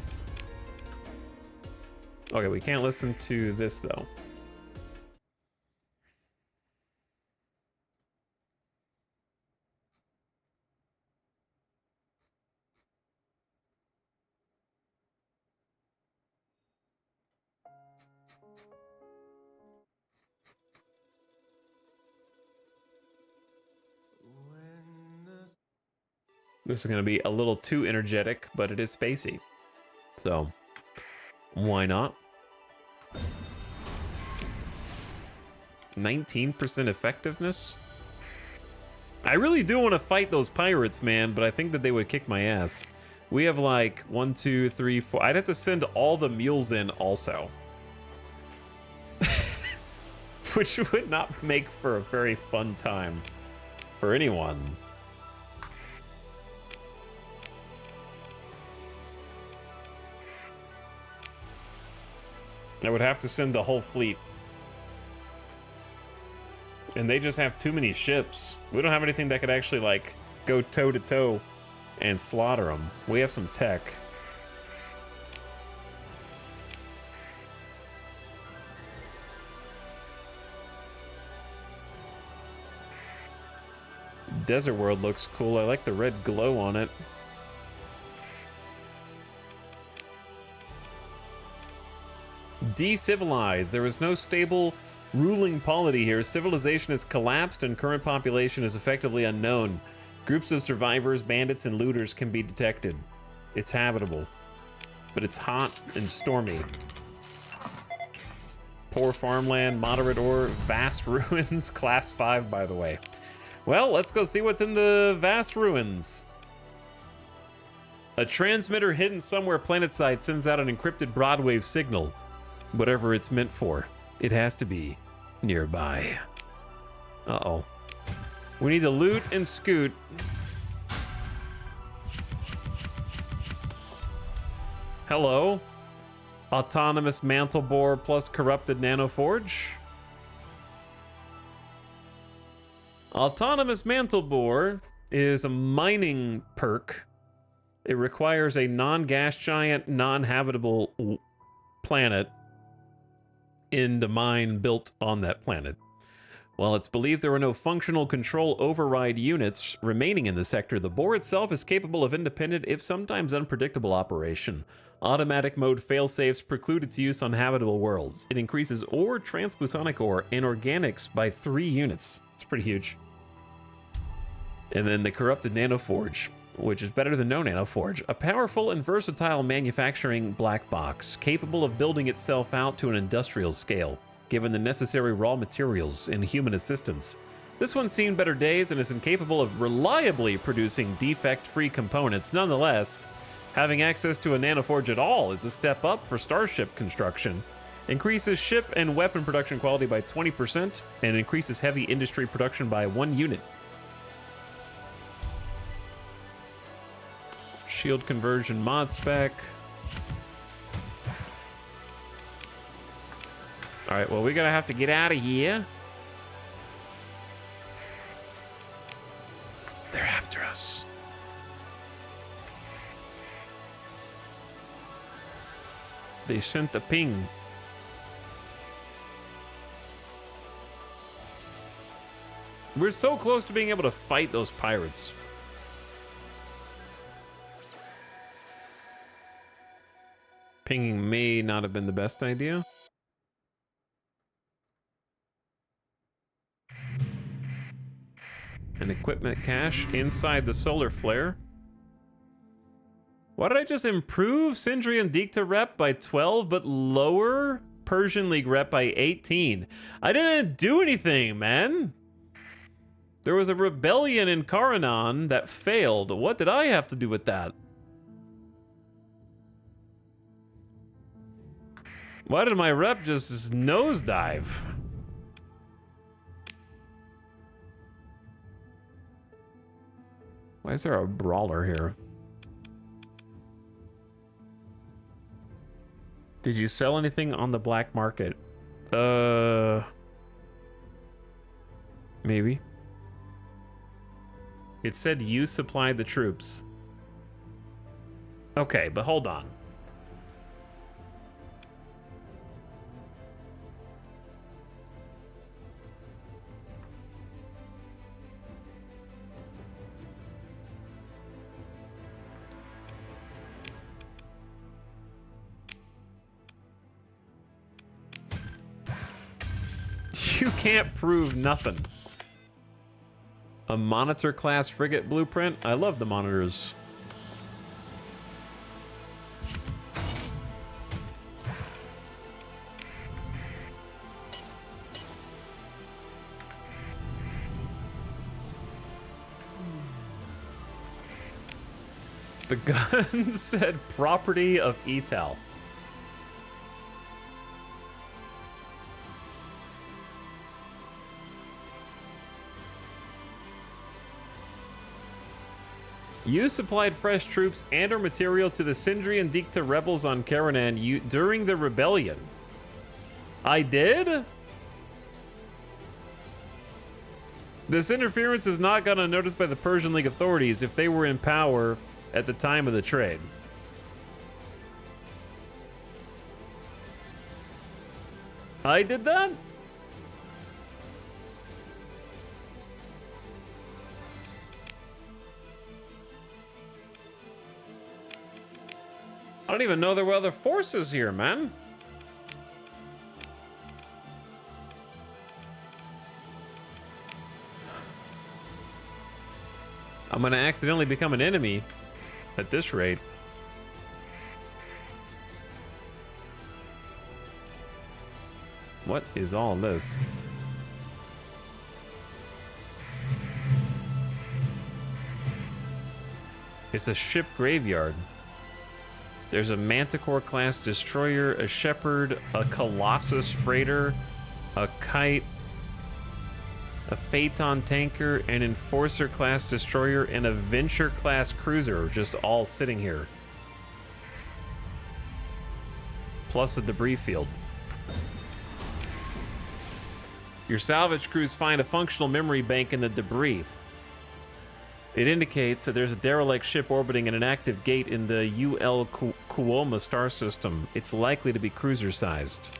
Okay, we can't listen to this though. This is going to be a little too energetic, but it is spacey. So, why not? 19% effectiveness? I really do want to fight those pirates, man, but I think that they would kick my ass. We have like 1, 2, 3, 4. I'd have to send all the mules in also. Which would not make for a very fun time for anyone. I would have to send the whole fleet. And they just have too many ships. We don't have anything that could actually, like, go toe-to-toe and slaughter them. We have some tech. Desert World looks cool. I like the red glow on it. Decivilized. There is no stable ruling polity here. Civilization has collapsed and current population is effectively unknown. Groups of survivors, bandits, and looters can be detected. It's habitable, but it's hot and stormy. Poor farmland, moderate ore, vast ruins. Class 5, by the way. Well, let's go see what's in the vast ruins. A transmitter hidden somewhere planetside sends out an encrypted broadwave signal. Whatever it's meant for, it has to be nearby. Uh-oh. We need to loot and scoot. Hello. Autonomous mantle bore plus corrupted nanoforge. Autonomous mantle bore is a mining perk. It requires a non-gas giant, non-habitable planet in the mine built on that planet. While it's believed there are no functional control override units remaining in the sector, the Boar itself is capable of independent, if sometimes unpredictable, operation. Automatic mode failsafes preclude its use on habitable worlds. It increases ore, transplutonic ore, and organics by 3 units. It's pretty huge. And then the corrupted Nanoforge, which is better than no Nanoforge. A powerful and versatile manufacturing black box, capable of building itself out to an industrial scale, given the necessary raw materials and human assistance. This one's seen better days and is incapable of reliably producing defect-free components. Nonetheless, having access to a Nanoforge at all is a step up for starship construction. Increases ship and weapon production quality by 20% and increases heavy industry production by 1 unit. Shield conversion mod spec. All right, well, we're gonna have to get out of here. They're after us. They sent the ping. We're so close to being able to fight those pirates. Pinging may not have been the best idea. An equipment cache inside the solar flare. Why did I just improve Sindri and Dikta rep by 12 but lower Persian League rep by 18? I didn't do anything, man. There was a rebellion in Karanan that failed. What did I have to do with that? Why did my rep just nosedive? Why is there a brawler here? Did you sell anything on the black market? Maybe. It said you supplied the troops. Okay, but hold on. You can't prove nothing. A monitor class frigate blueprint? I love the monitors. The gun said property of Etal. You supplied fresh troops and or material to the Sindri and Dikta rebels on Karanan during the rebellion. I did? This interference is not gotten noticed by the Persian League authorities if they were in power at the time of the trade. I did that? I don't even know there were other forces here, man. I'm gonna accidentally become an enemy at this rate. What is all this? It's a ship graveyard. There's a Manticore class destroyer, a Shepherd, a Colossus freighter, a Kite, a Phaeton tanker, an Enforcer class destroyer, and a Venture class cruiser just all sitting here. Plus a debris field. Your salvage crews find a functional memory bank in the debris. It indicates that there's a derelict ship orbiting in an active gate in the UL Kuoma star system. It's likely to be cruiser-sized.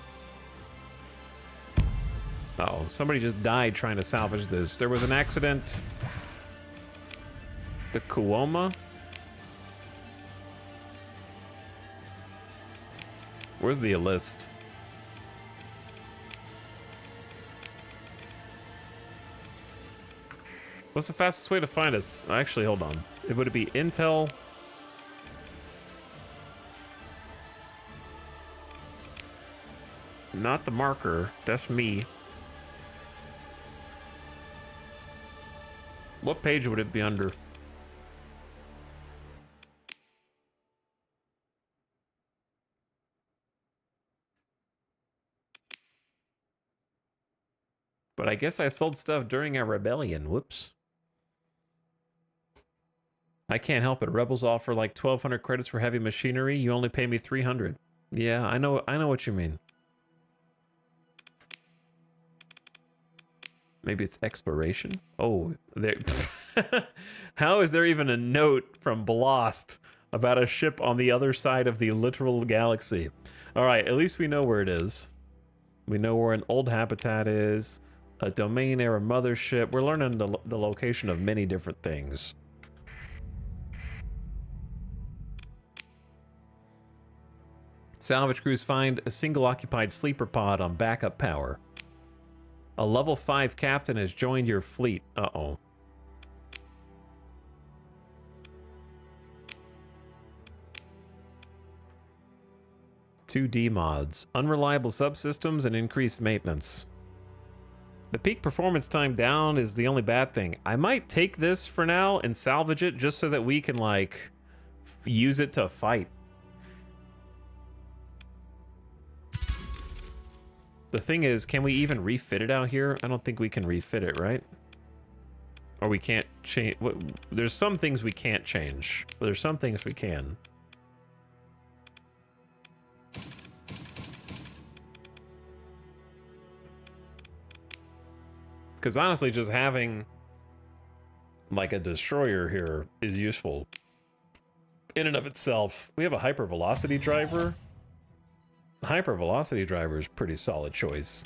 Uh-oh, somebody just died trying to salvage this. There was an accident. The Kuoma? Where's the list? What's the fastest way to find us? Actually, hold on. Would it be Intel? Not the marker. That's me. What page would it be under? But I guess I sold stuff during a rebellion. Whoops. I can't help it. Rebels offer like 1,200 credits for heavy machinery. You only pay me 300. Yeah, I know what you mean. Maybe it's exploration. Oh, there. How is there even a note from Blast about a ship on the other side of the literal galaxy? All right, at least we know where it is. We know where an old habitat is, a domain era mothership. We're learning the location of many different things. Salvage crews find a single occupied sleeper pod on backup power. A level 5 captain has joined your fleet. Uh-oh. Two D-mods. Unreliable subsystems and increased maintenance. The peak performance time down is the only bad thing. I might take this for now and salvage it just so that we can, like, use it to fight. The thing is, can we even refit it out here? I don't think we can refit it, right? Or we can't change. There's some things we can't change, but there's some things we can. Because honestly, just having like a destroyer here is useful in and of itself. We have a hypervelocity driver. The hypervelocity driver is pretty solid choice.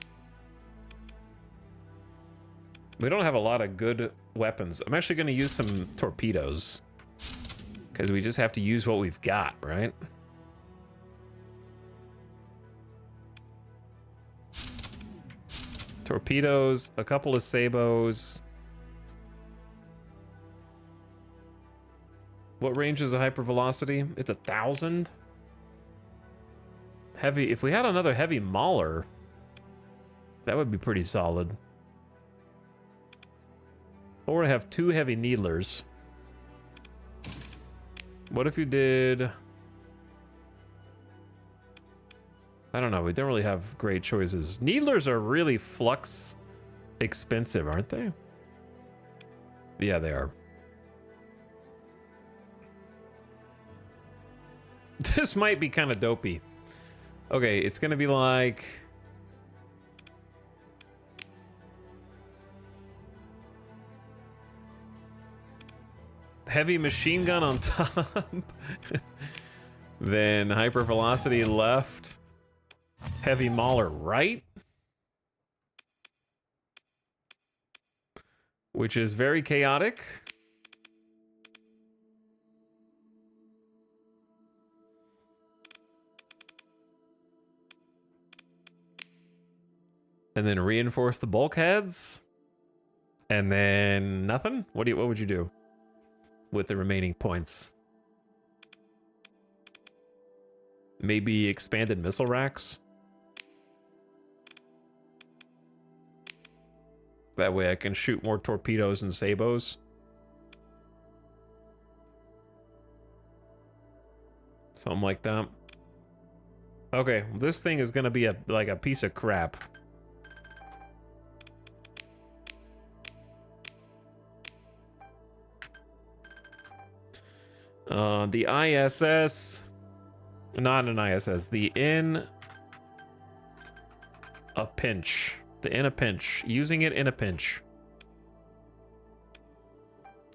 We don't have a lot of good weapons. I'm actually going to use some torpedoes because we just have to use what we've got, right? Torpedoes, a couple of sabos. What range is a hypervelocity? It's 1,000. Heavy. If we had another heavy mauler, that would be pretty solid. Or have 2 heavy needlers. What if you did? I don't know. We don't really have great choices. Needlers are really flux expensive, aren't they? Yeah, they are. This might be kind of dopey. Okay, it's gonna be like... heavy machine gun on top. Then hypervelocity left. Heavy mauler right. Which is very chaotic. And then reinforce the bulkheads. And then nothing? What would you do with the remaining points? Maybe expanded missile racks? That way I can shoot more torpedoes and sabos. Something like that. Okay, this thing is gonna be like a piece of crap. The ISS, not an ISS, the in a pinch. The in a pinch. Using it in a pinch.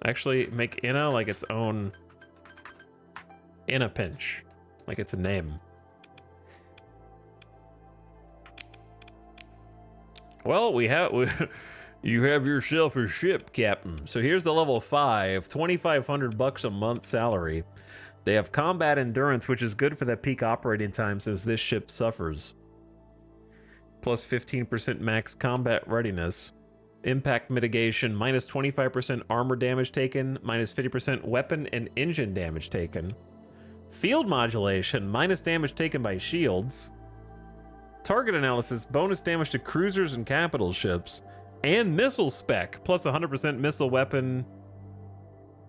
Actually, make Inna like its own in a pinch. Like it's a name. Well, you have yourself a ship, Captain. So here's the level 5, 2,500 bucks a month salary. They have combat endurance, which is good for that peak operating time since this ship suffers. Plus 15% max combat readiness. Impact mitigation, minus 25% armor damage taken, minus 50% weapon and engine damage taken. Field modulation, minus damage taken by shields. Target analysis, bonus damage to cruisers and capital ships. And missile spec, plus 100% missile weapon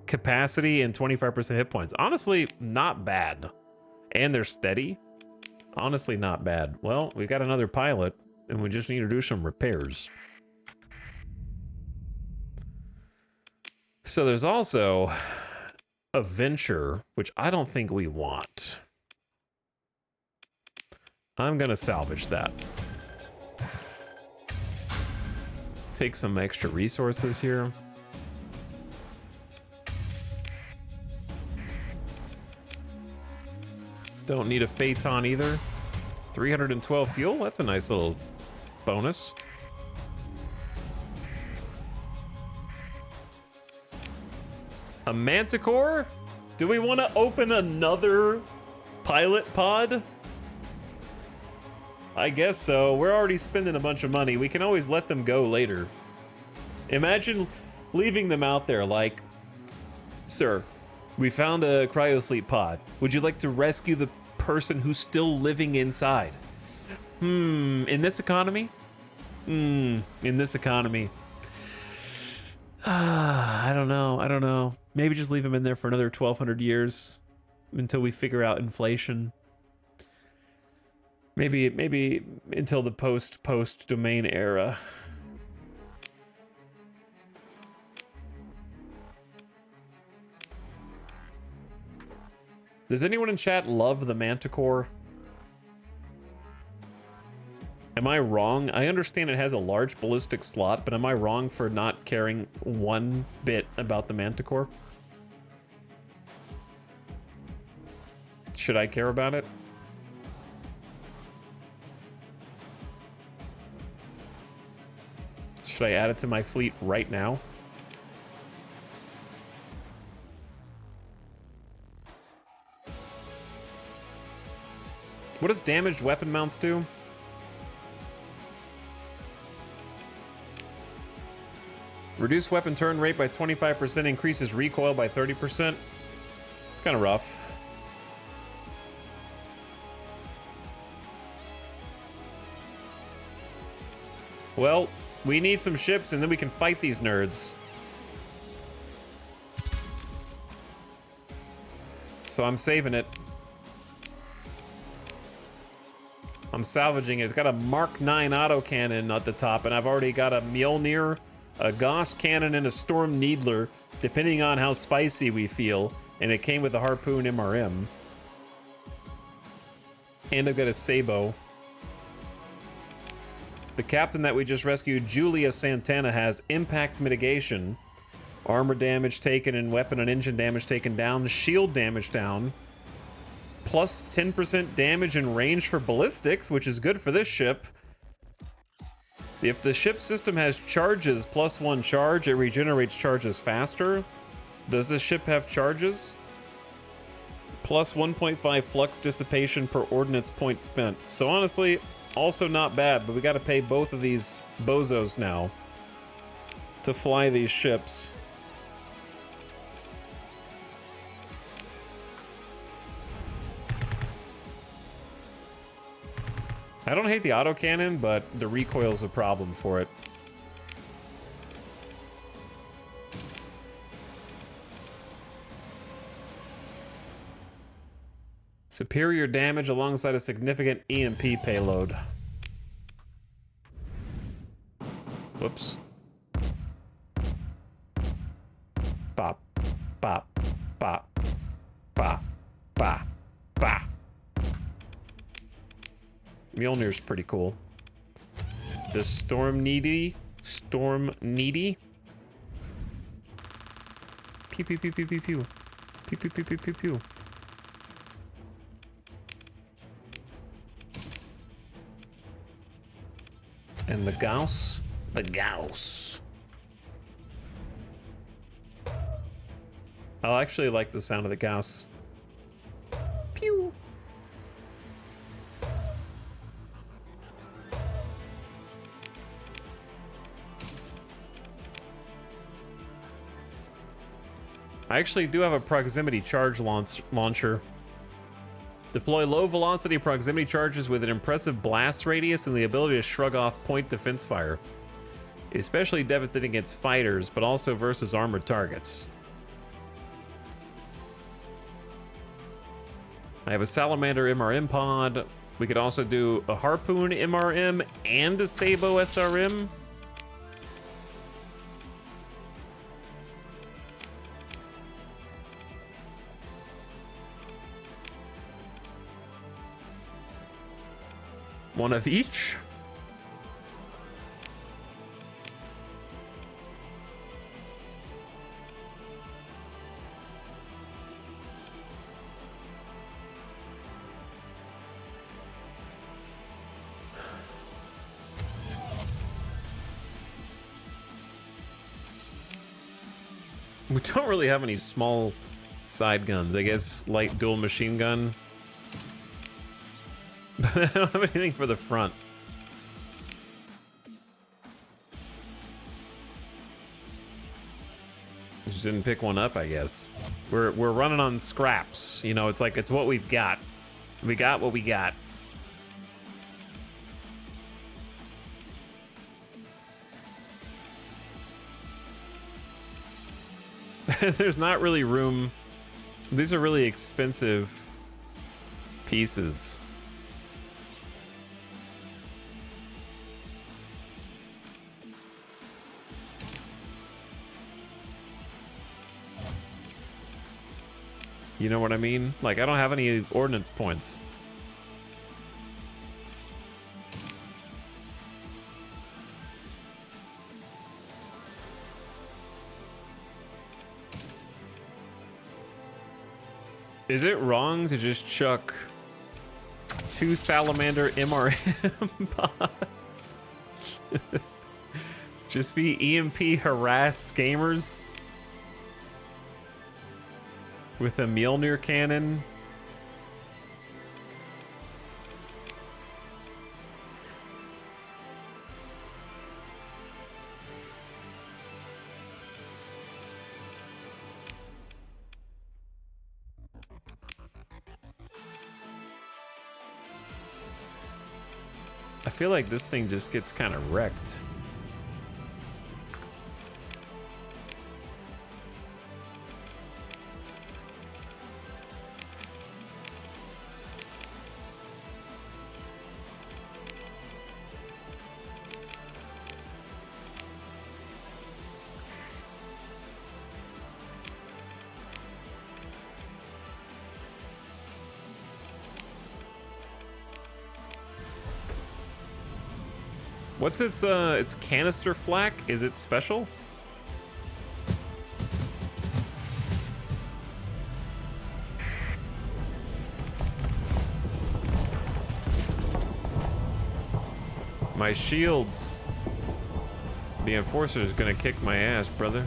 capacity and 25% hit points. Honestly, not bad. And they're steady. Honestly, not bad. Well, we got another pilot, and we just need to do some repairs. So there's also a venture, which I don't think we want. I'm gonna salvage that. Take some extra resources here. Don't need a Phaeton either. 312 fuel, that's a nice little bonus. A Manticore? Do we want to open another pilot pod? I guess so. We're already spending a bunch of money. We can always let them go later. Imagine leaving them out there like, sir, we found a cryosleep pod. Would you like to rescue the person who's still living inside? In this economy? In this economy. I don't know. Maybe just leave him in there for another 1,200 years until we figure out inflation. Maybe until the post domain era. Does anyone in chat love the Manticore? Am I wrong? I understand it has a large ballistic slot, but am I wrong for not caring one bit about the Manticore? Should I care about it? Should I add it to my fleet right now? What does damaged weapon mounts do? Reduce weapon turn rate by 25%, increases recoil by 30%. It's kind of rough. Well, we need some ships and then we can fight these nerds. So I'm saving it. I'm salvaging it. It's got a Mark 9 autocannon at the top, and I've already got a Mjolnir, a Gauss cannon, and a Storm Needler, depending on how spicy we feel. And it came with a Harpoon MRM. And I've got a Sabo. The captain that we just rescued, Julia Santana, has impact mitigation, armor damage taken and weapon and engine damage taken down, shield damage down, plus 10% damage and range for ballistics, which is good for this ship. If the ship system has charges plus 1 charge, it regenerates charges faster. Does this ship have charges? Plus 1.5 flux dissipation per ordnance point spent. So honestly, also not bad, but we got to pay both of these bozos now to fly these ships. I don't hate the autocannon, but the recoil's a problem for it. Superior damage alongside a significant EMP payload. Whoops. Bop, bop, bop, bop, bop, bop. Mjolnir's pretty cool. The Storm Needy. Pew pew pew pew pew pew. Pew pew pew pew pew pew. And the Gauss. The Gauss. I actually like the sound of the Gauss. Pew. I actually do have a proximity charge launcher. Deploy low-velocity proximity charges with an impressive blast radius and the ability to shrug off point defense fire. Especially devastating against fighters, but also versus armored targets. I have a Salamander MRM pod. We could also do a Harpoon MRM and a Sabo SRM. One of each. We don't really have any small side guns. I guess light dual machine gun. But I don't have anything for the front. Just didn't pick one up, I guess. We're running on scraps. You know, it's like it's what we've got. We got what we got. There's not really room. These are really expensive pieces. You know what I mean? Like, I don't have any ordnance points. Is it wrong to just chuck 2 Salamander MRM pods? Just be EMP harass gamers? With a Mjolnir cannon? I feel like this thing just gets kind of wrecked. What's its canister flak? Is it special? My shields. The Enforcer is gonna kick my ass, brother.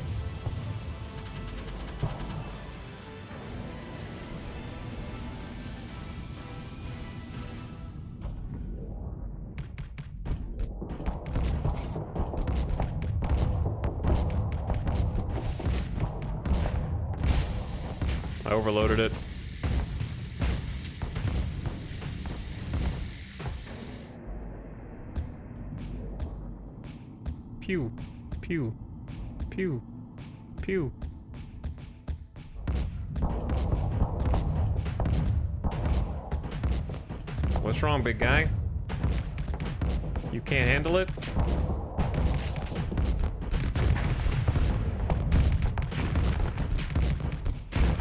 I overloaded it. Pew, pew, pew, pew. What's wrong, big guy? You can't handle it?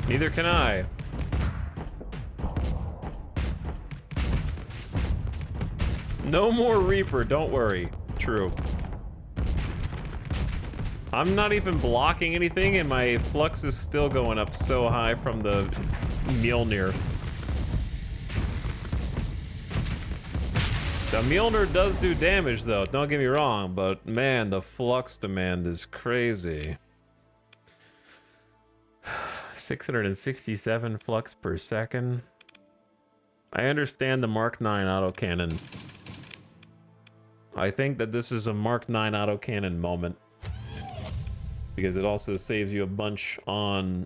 Neither can I. No more Reaper, don't worry. True. I'm not even blocking anything and my flux is still going up so high from the Mjolnir. The Mjolnir does do damage, though. Don't get me wrong, but man, the flux demand is crazy. 667 flux per second. I understand the Mark 9 autocannon. I think that this is a Mark 9 autocannon moment. Because it also saves you a bunch on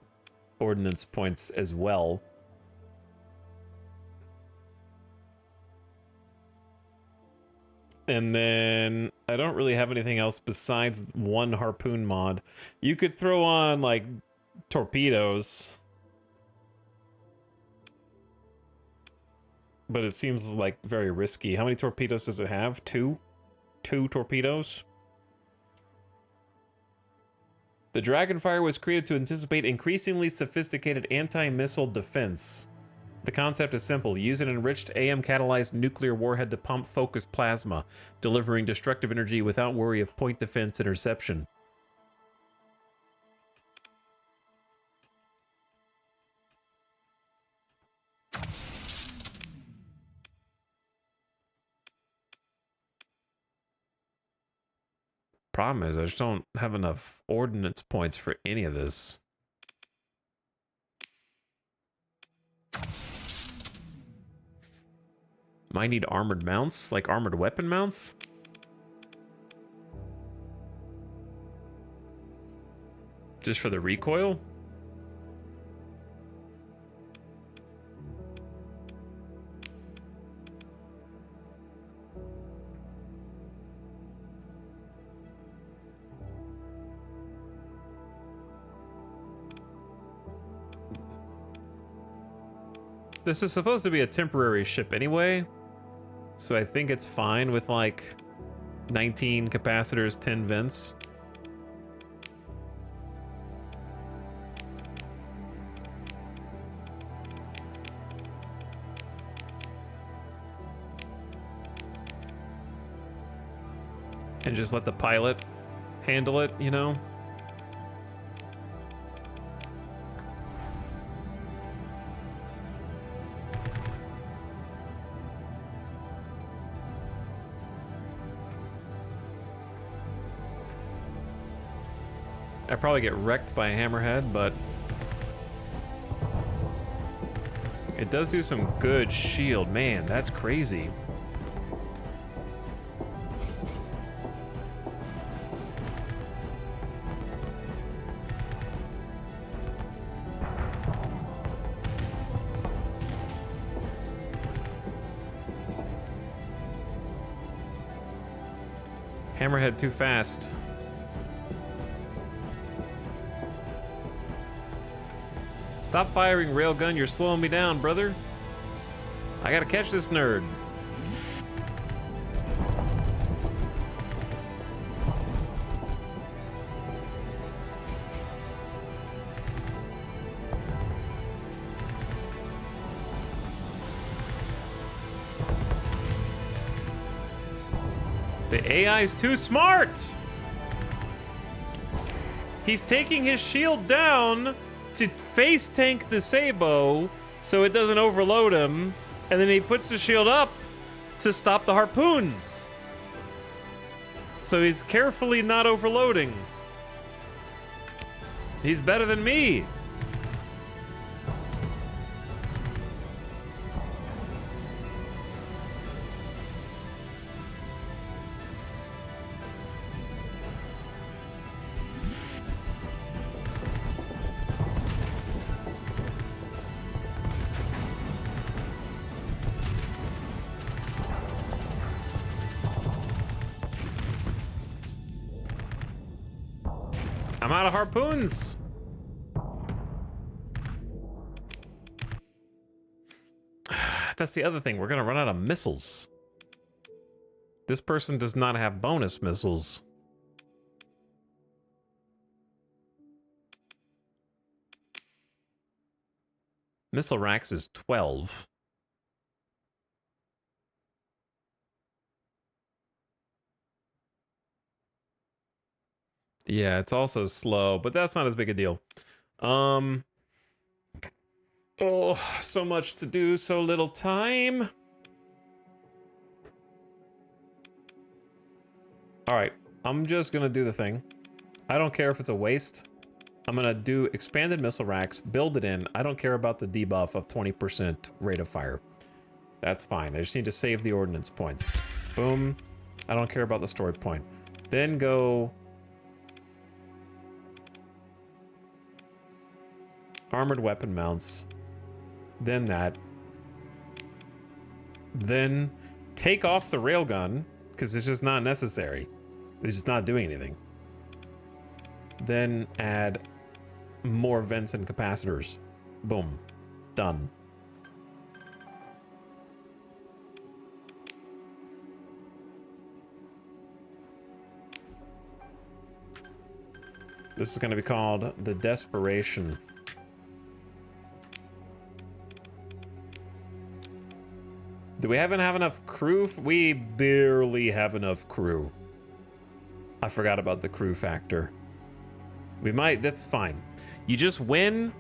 ordnance points as well. And then I don't really have anything else besides one harpoon mod. You could throw on like torpedoes. But it seems like very risky. How many torpedoes does it have? Two? Two torpedoes? The Dragonfire was created to anticipate increasingly sophisticated anti-missile defense. The concept is simple. Use an enriched AM-catalyzed nuclear warhead to pump focused plasma, delivering destructive energy without worry of point defense interception. Problem is, I just don't have enough ordnance points for any of this. Might need armored mounts, like armored weapon mounts. Just for the recoil? This is supposed to be a temporary ship anyway, so I think it's fine with like 19 capacitors, 10 vents. And just let the pilot handle it, you know? I probably get wrecked by a hammerhead, but it does do some good shield. Man, that's crazy. Hammerhead too fast. Stop firing, railgun. You're slowing me down, brother. I gotta catch this nerd. The AI's too smart! He's taking his shield down to face tank the Sabo so it doesn't overload him, and then he puts the shield up to stop the harpoons. So he's carefully not overloading. He's better than me. I'm out of harpoons. That's the other thing. We're gonna run out of missiles. This person does not have bonus missiles. Missile racks is 12. Yeah, it's also slow, but that's not as big a deal. Oh, so much to do, so little time. All right, I'm just gonna do the thing. I don't care if it's a waste. I'm gonna do expanded missile racks, build it in. I don't care about the debuff of 20% rate of fire. That's fine. I just need to save the ordnance points. Boom. I don't care about the story point. Then go armored weapon mounts. Then that. Then take off the railgun, because it's just not necessary. It's just not doing anything. Then add more vents and capacitors. Boom. Done. This is going to be called the Desperation. Do we have enough crew? We barely have enough crew. I forgot about the crew factor. We might, that's fine. You just win,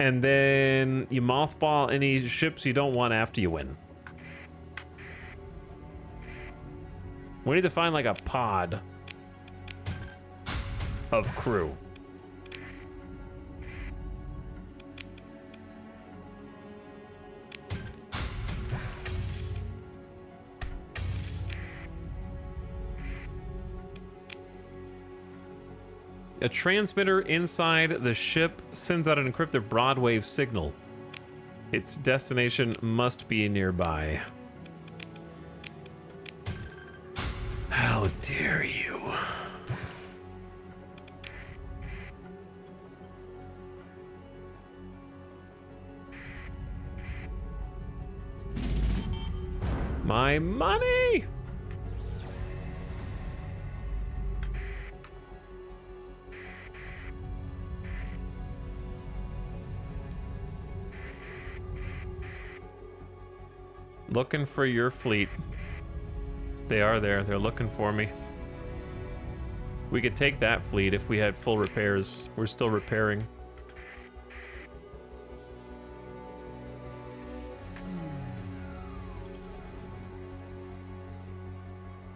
and then you mothball any ships you don't want after you win. We need to find like a pod of crew. A transmitter inside the ship sends out an encrypted broadwave signal. Its destination must be nearby. How dare you? My money! Looking for your fleet. They are there. They're looking for me. We could take that fleet if we had full repairs. We're still repairing.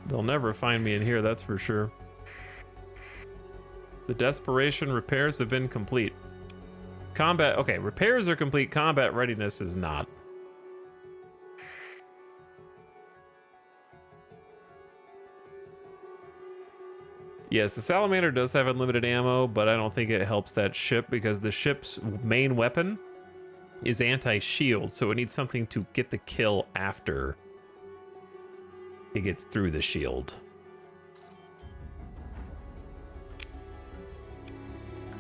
They'll never find me in here, that's for sure. The Desperation repairs have been complete. Combat, okay, repairs are complete. Combat readiness is not. Yes, the Salamander does have unlimited ammo, but I don't think it helps that ship because the ship's main weapon is anti-shield, so it needs something to get the kill after it gets through the shield.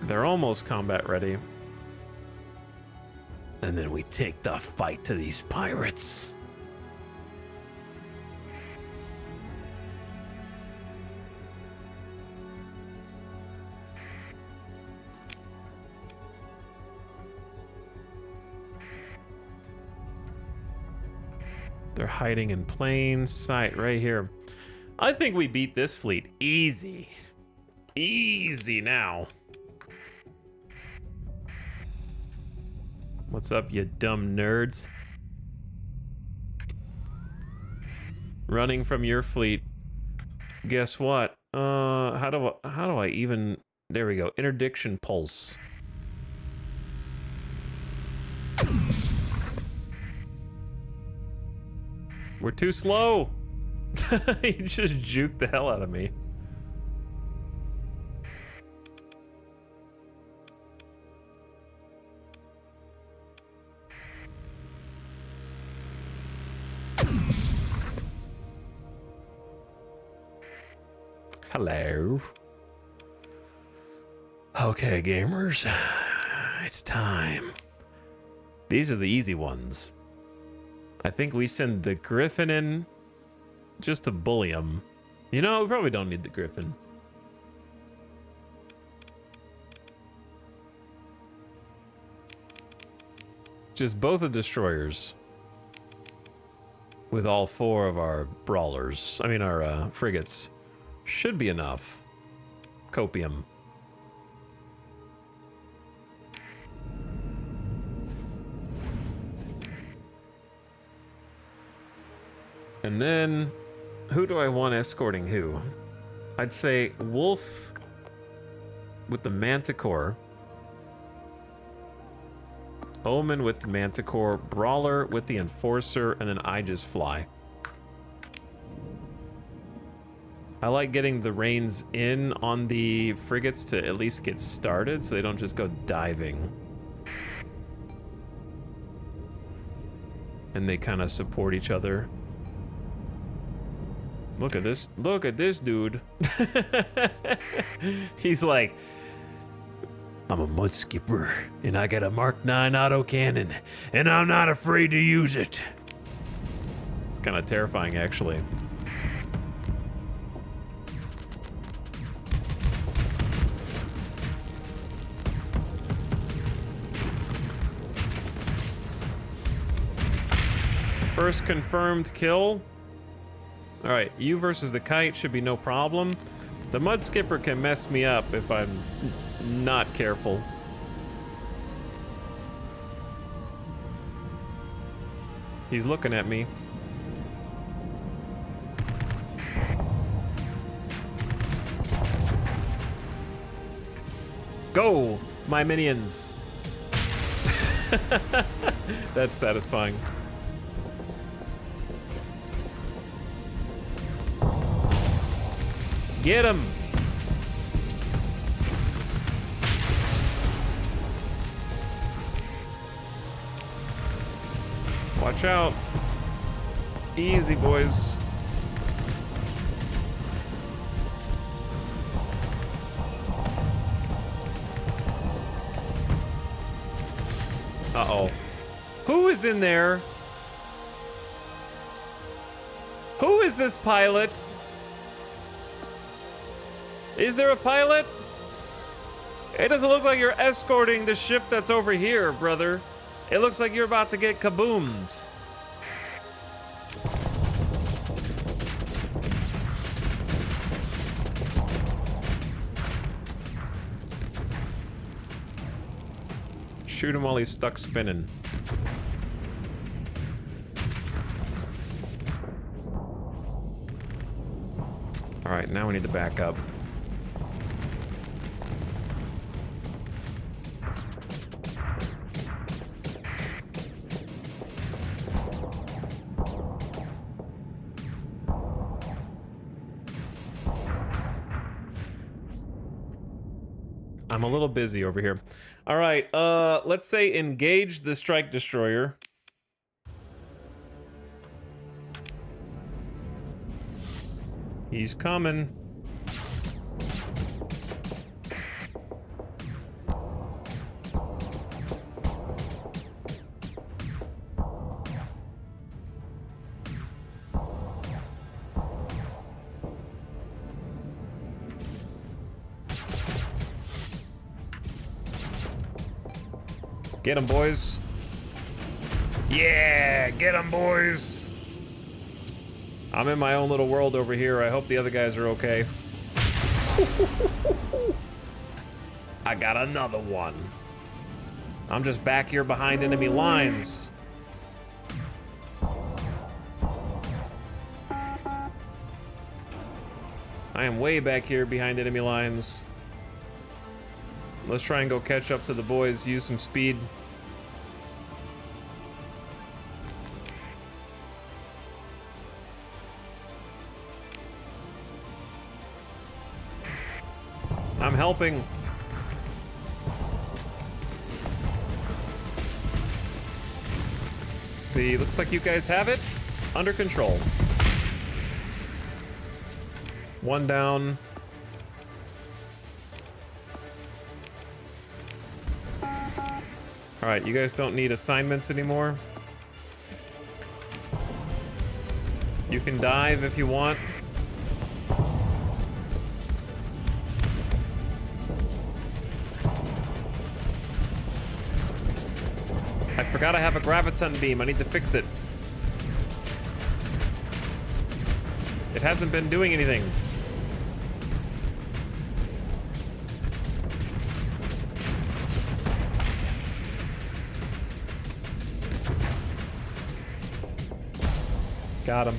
They're almost combat ready. And then we take the fight to these pirates. They're hiding in plain sight right here. I think we beat this fleet easy. Easy now. What's up, you dumb nerds? Running from your fleet. Guess what? How do I even... There we go. Interdiction pulse. We're too slow. He just juked the hell out of me. Hello. Okay, gamers. It's time. These are the easy ones. I think we send the Griffin in just to bully him. You know, we probably don't need the Griffin. Just both the destroyers. With all four of our brawlers. I mean, our frigates. Should be enough. Copium. And then, who do I want escorting who? I'd say Wolf with the Manticore. Omen with the Manticore. Brawler with the Enforcer. And then I just fly. I like getting the reins in on the frigates to at least get started so they don't just go diving. And they kind of support each other. Look at this. Look at this dude. He's like, I'm a mud skipper, and I got a Mark 9 autocannon, and I'm not afraid to use it. It's kind of terrifying, actually. First confirmed kill. All right, you versus the kite should be no problem. The mud skipper can mess me up if I'm not careful. He's looking at me. Go, my minions. That's satisfying. Get him! Watch out. Easy, boys. Uh-oh. Who is in there? Who is this pilot? Is there a pilot? It doesn't look like you're escorting the ship that's over here, brother. It looks like you're about to get kaboomed. Shoot him while he's stuck spinning. All right, now we need to back up. I'm a little busy over here. All right, let's say engage the strike destroyer. He's coming. Get him, boys. Yeah, get him, boys. I'm in my own little world over here. I hope the other guys are okay. I got another one. I'm just back here behind enemy lines. I am way back here behind enemy lines. Let's try and go catch up to the boys, use some speed. I'm helping. Looks like you guys have it under control. One down. All right, you guys don't need assignments anymore. You can dive if you want. I forgot I have a graviton beam. I need to fix it. It hasn't been doing anything. Got him.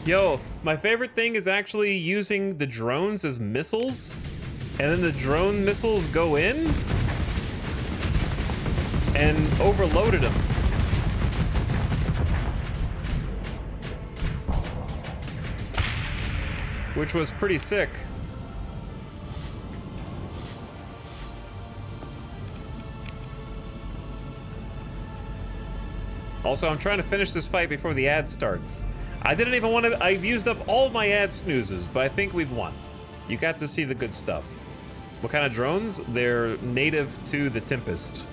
Yo, my favorite thing is actually using the drones as missiles, and then the drone missiles go in and overloaded them. Which was pretty sick. Also, I'm trying to finish this fight before the ad starts. I didn't even want to. I've used up all my ad snoozes, but I think we've won. You got to see the good stuff. What kind of drones? They're native to the Tempest.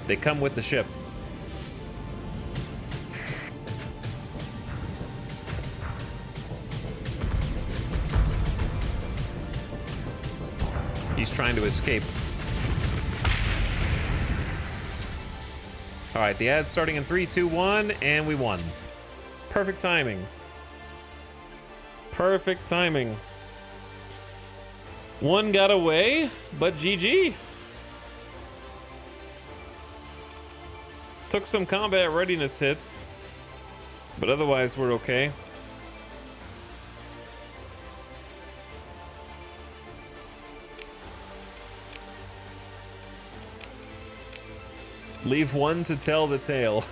They come with the ship. He's trying to escape. All right, the ad's starting in 3, 2, 1, and we won. Perfect timing. Perfect timing. One got away, but GG. Took some combat readiness hits, but otherwise we're okay. Leave one to tell the tale.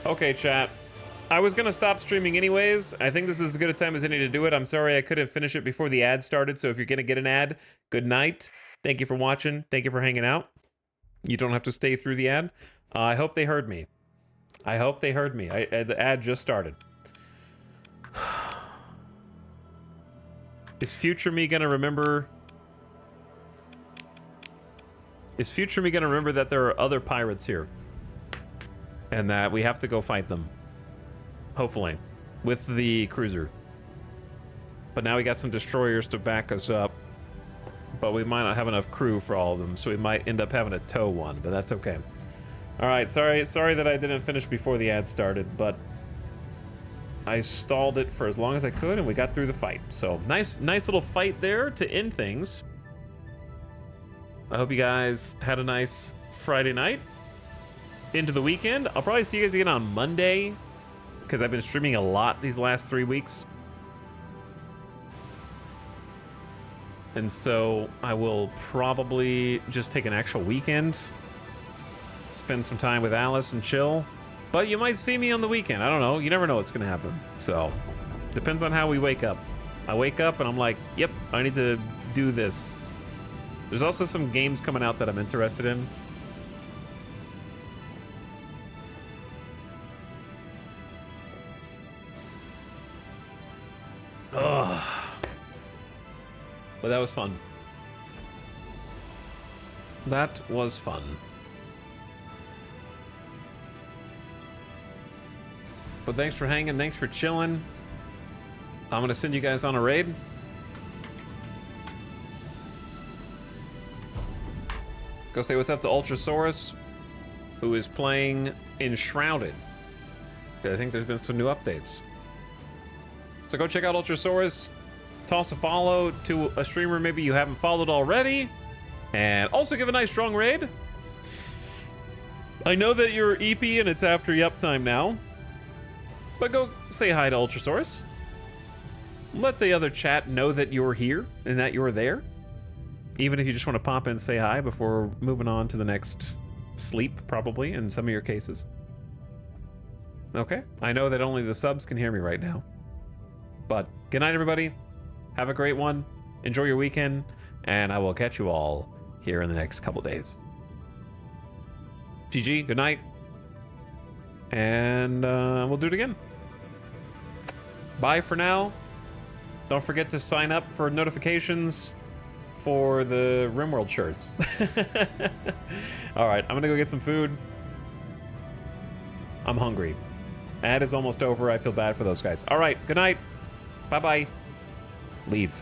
Okay, chat. I was gonna stop streaming anyways. I think this is as good a time as any to do it. I'm sorry I couldn't finish it before the ad started, so if you're gonna get an ad, good night. Thank you for watching. Thank you for hanging out. You don't have to stay through the ad. I hope they heard me. I hope they heard me. The ad just started. Is future me gonna remember? Is future me gonna remember that there are other pirates here? And that we have to go fight them. Hopefully. With the cruiser. But now we got some destroyers to back us up. But we might not have enough crew for all of them, so we might end up having to tow one, but that's okay. Alright, sorry that I didn't finish before the ad started, but I stalled it for as long as I could and we got through the fight. So nice little fight there to end things. I hope you guys had a nice Friday night. Into the weekend. I'll probably see you guys again on Monday, because I've been streaming a lot these last 3 weeks. And so I will probably just take an actual weekend, spend some time with Alice and chill. But you might see me on the weekend. I don't know. You never know what's going to happen. So depends on how we wake up. I wake up and I'm like, yep, I need to do this. There's also some games coming out that I'm interested in. Ugh. But that was fun. That was fun. But thanks for hanging, thanks for chilling. I'm gonna send you guys on a raid. Go say what's up to Ultrasaurus, who is playing Enshrouded. I think there's been some new updates. So go check out Ultrasaurus, toss a follow to a streamer maybe you haven't followed already, and also give a nice strong raid. I know that you're EP and it's after yup time now, but go say hi to Ultrasaurus. Let the other chat know that you're here and that you're there, even if you just want to pop in and say hi before moving on to the next sleep, probably, in some of your cases. Okay, I know that only the subs can hear me right now. But good night, everybody. Have a great one. Enjoy your weekend. And I will catch you all here in the next couple days. GG, good night. And we'll do it again. Bye for now. Don't forget to sign up for notifications for the RimWorld shirts. All right, I'm going to go get some food. I'm hungry. Ad is almost over. I feel bad for those guys. All right, good night. Bye-bye. Leave.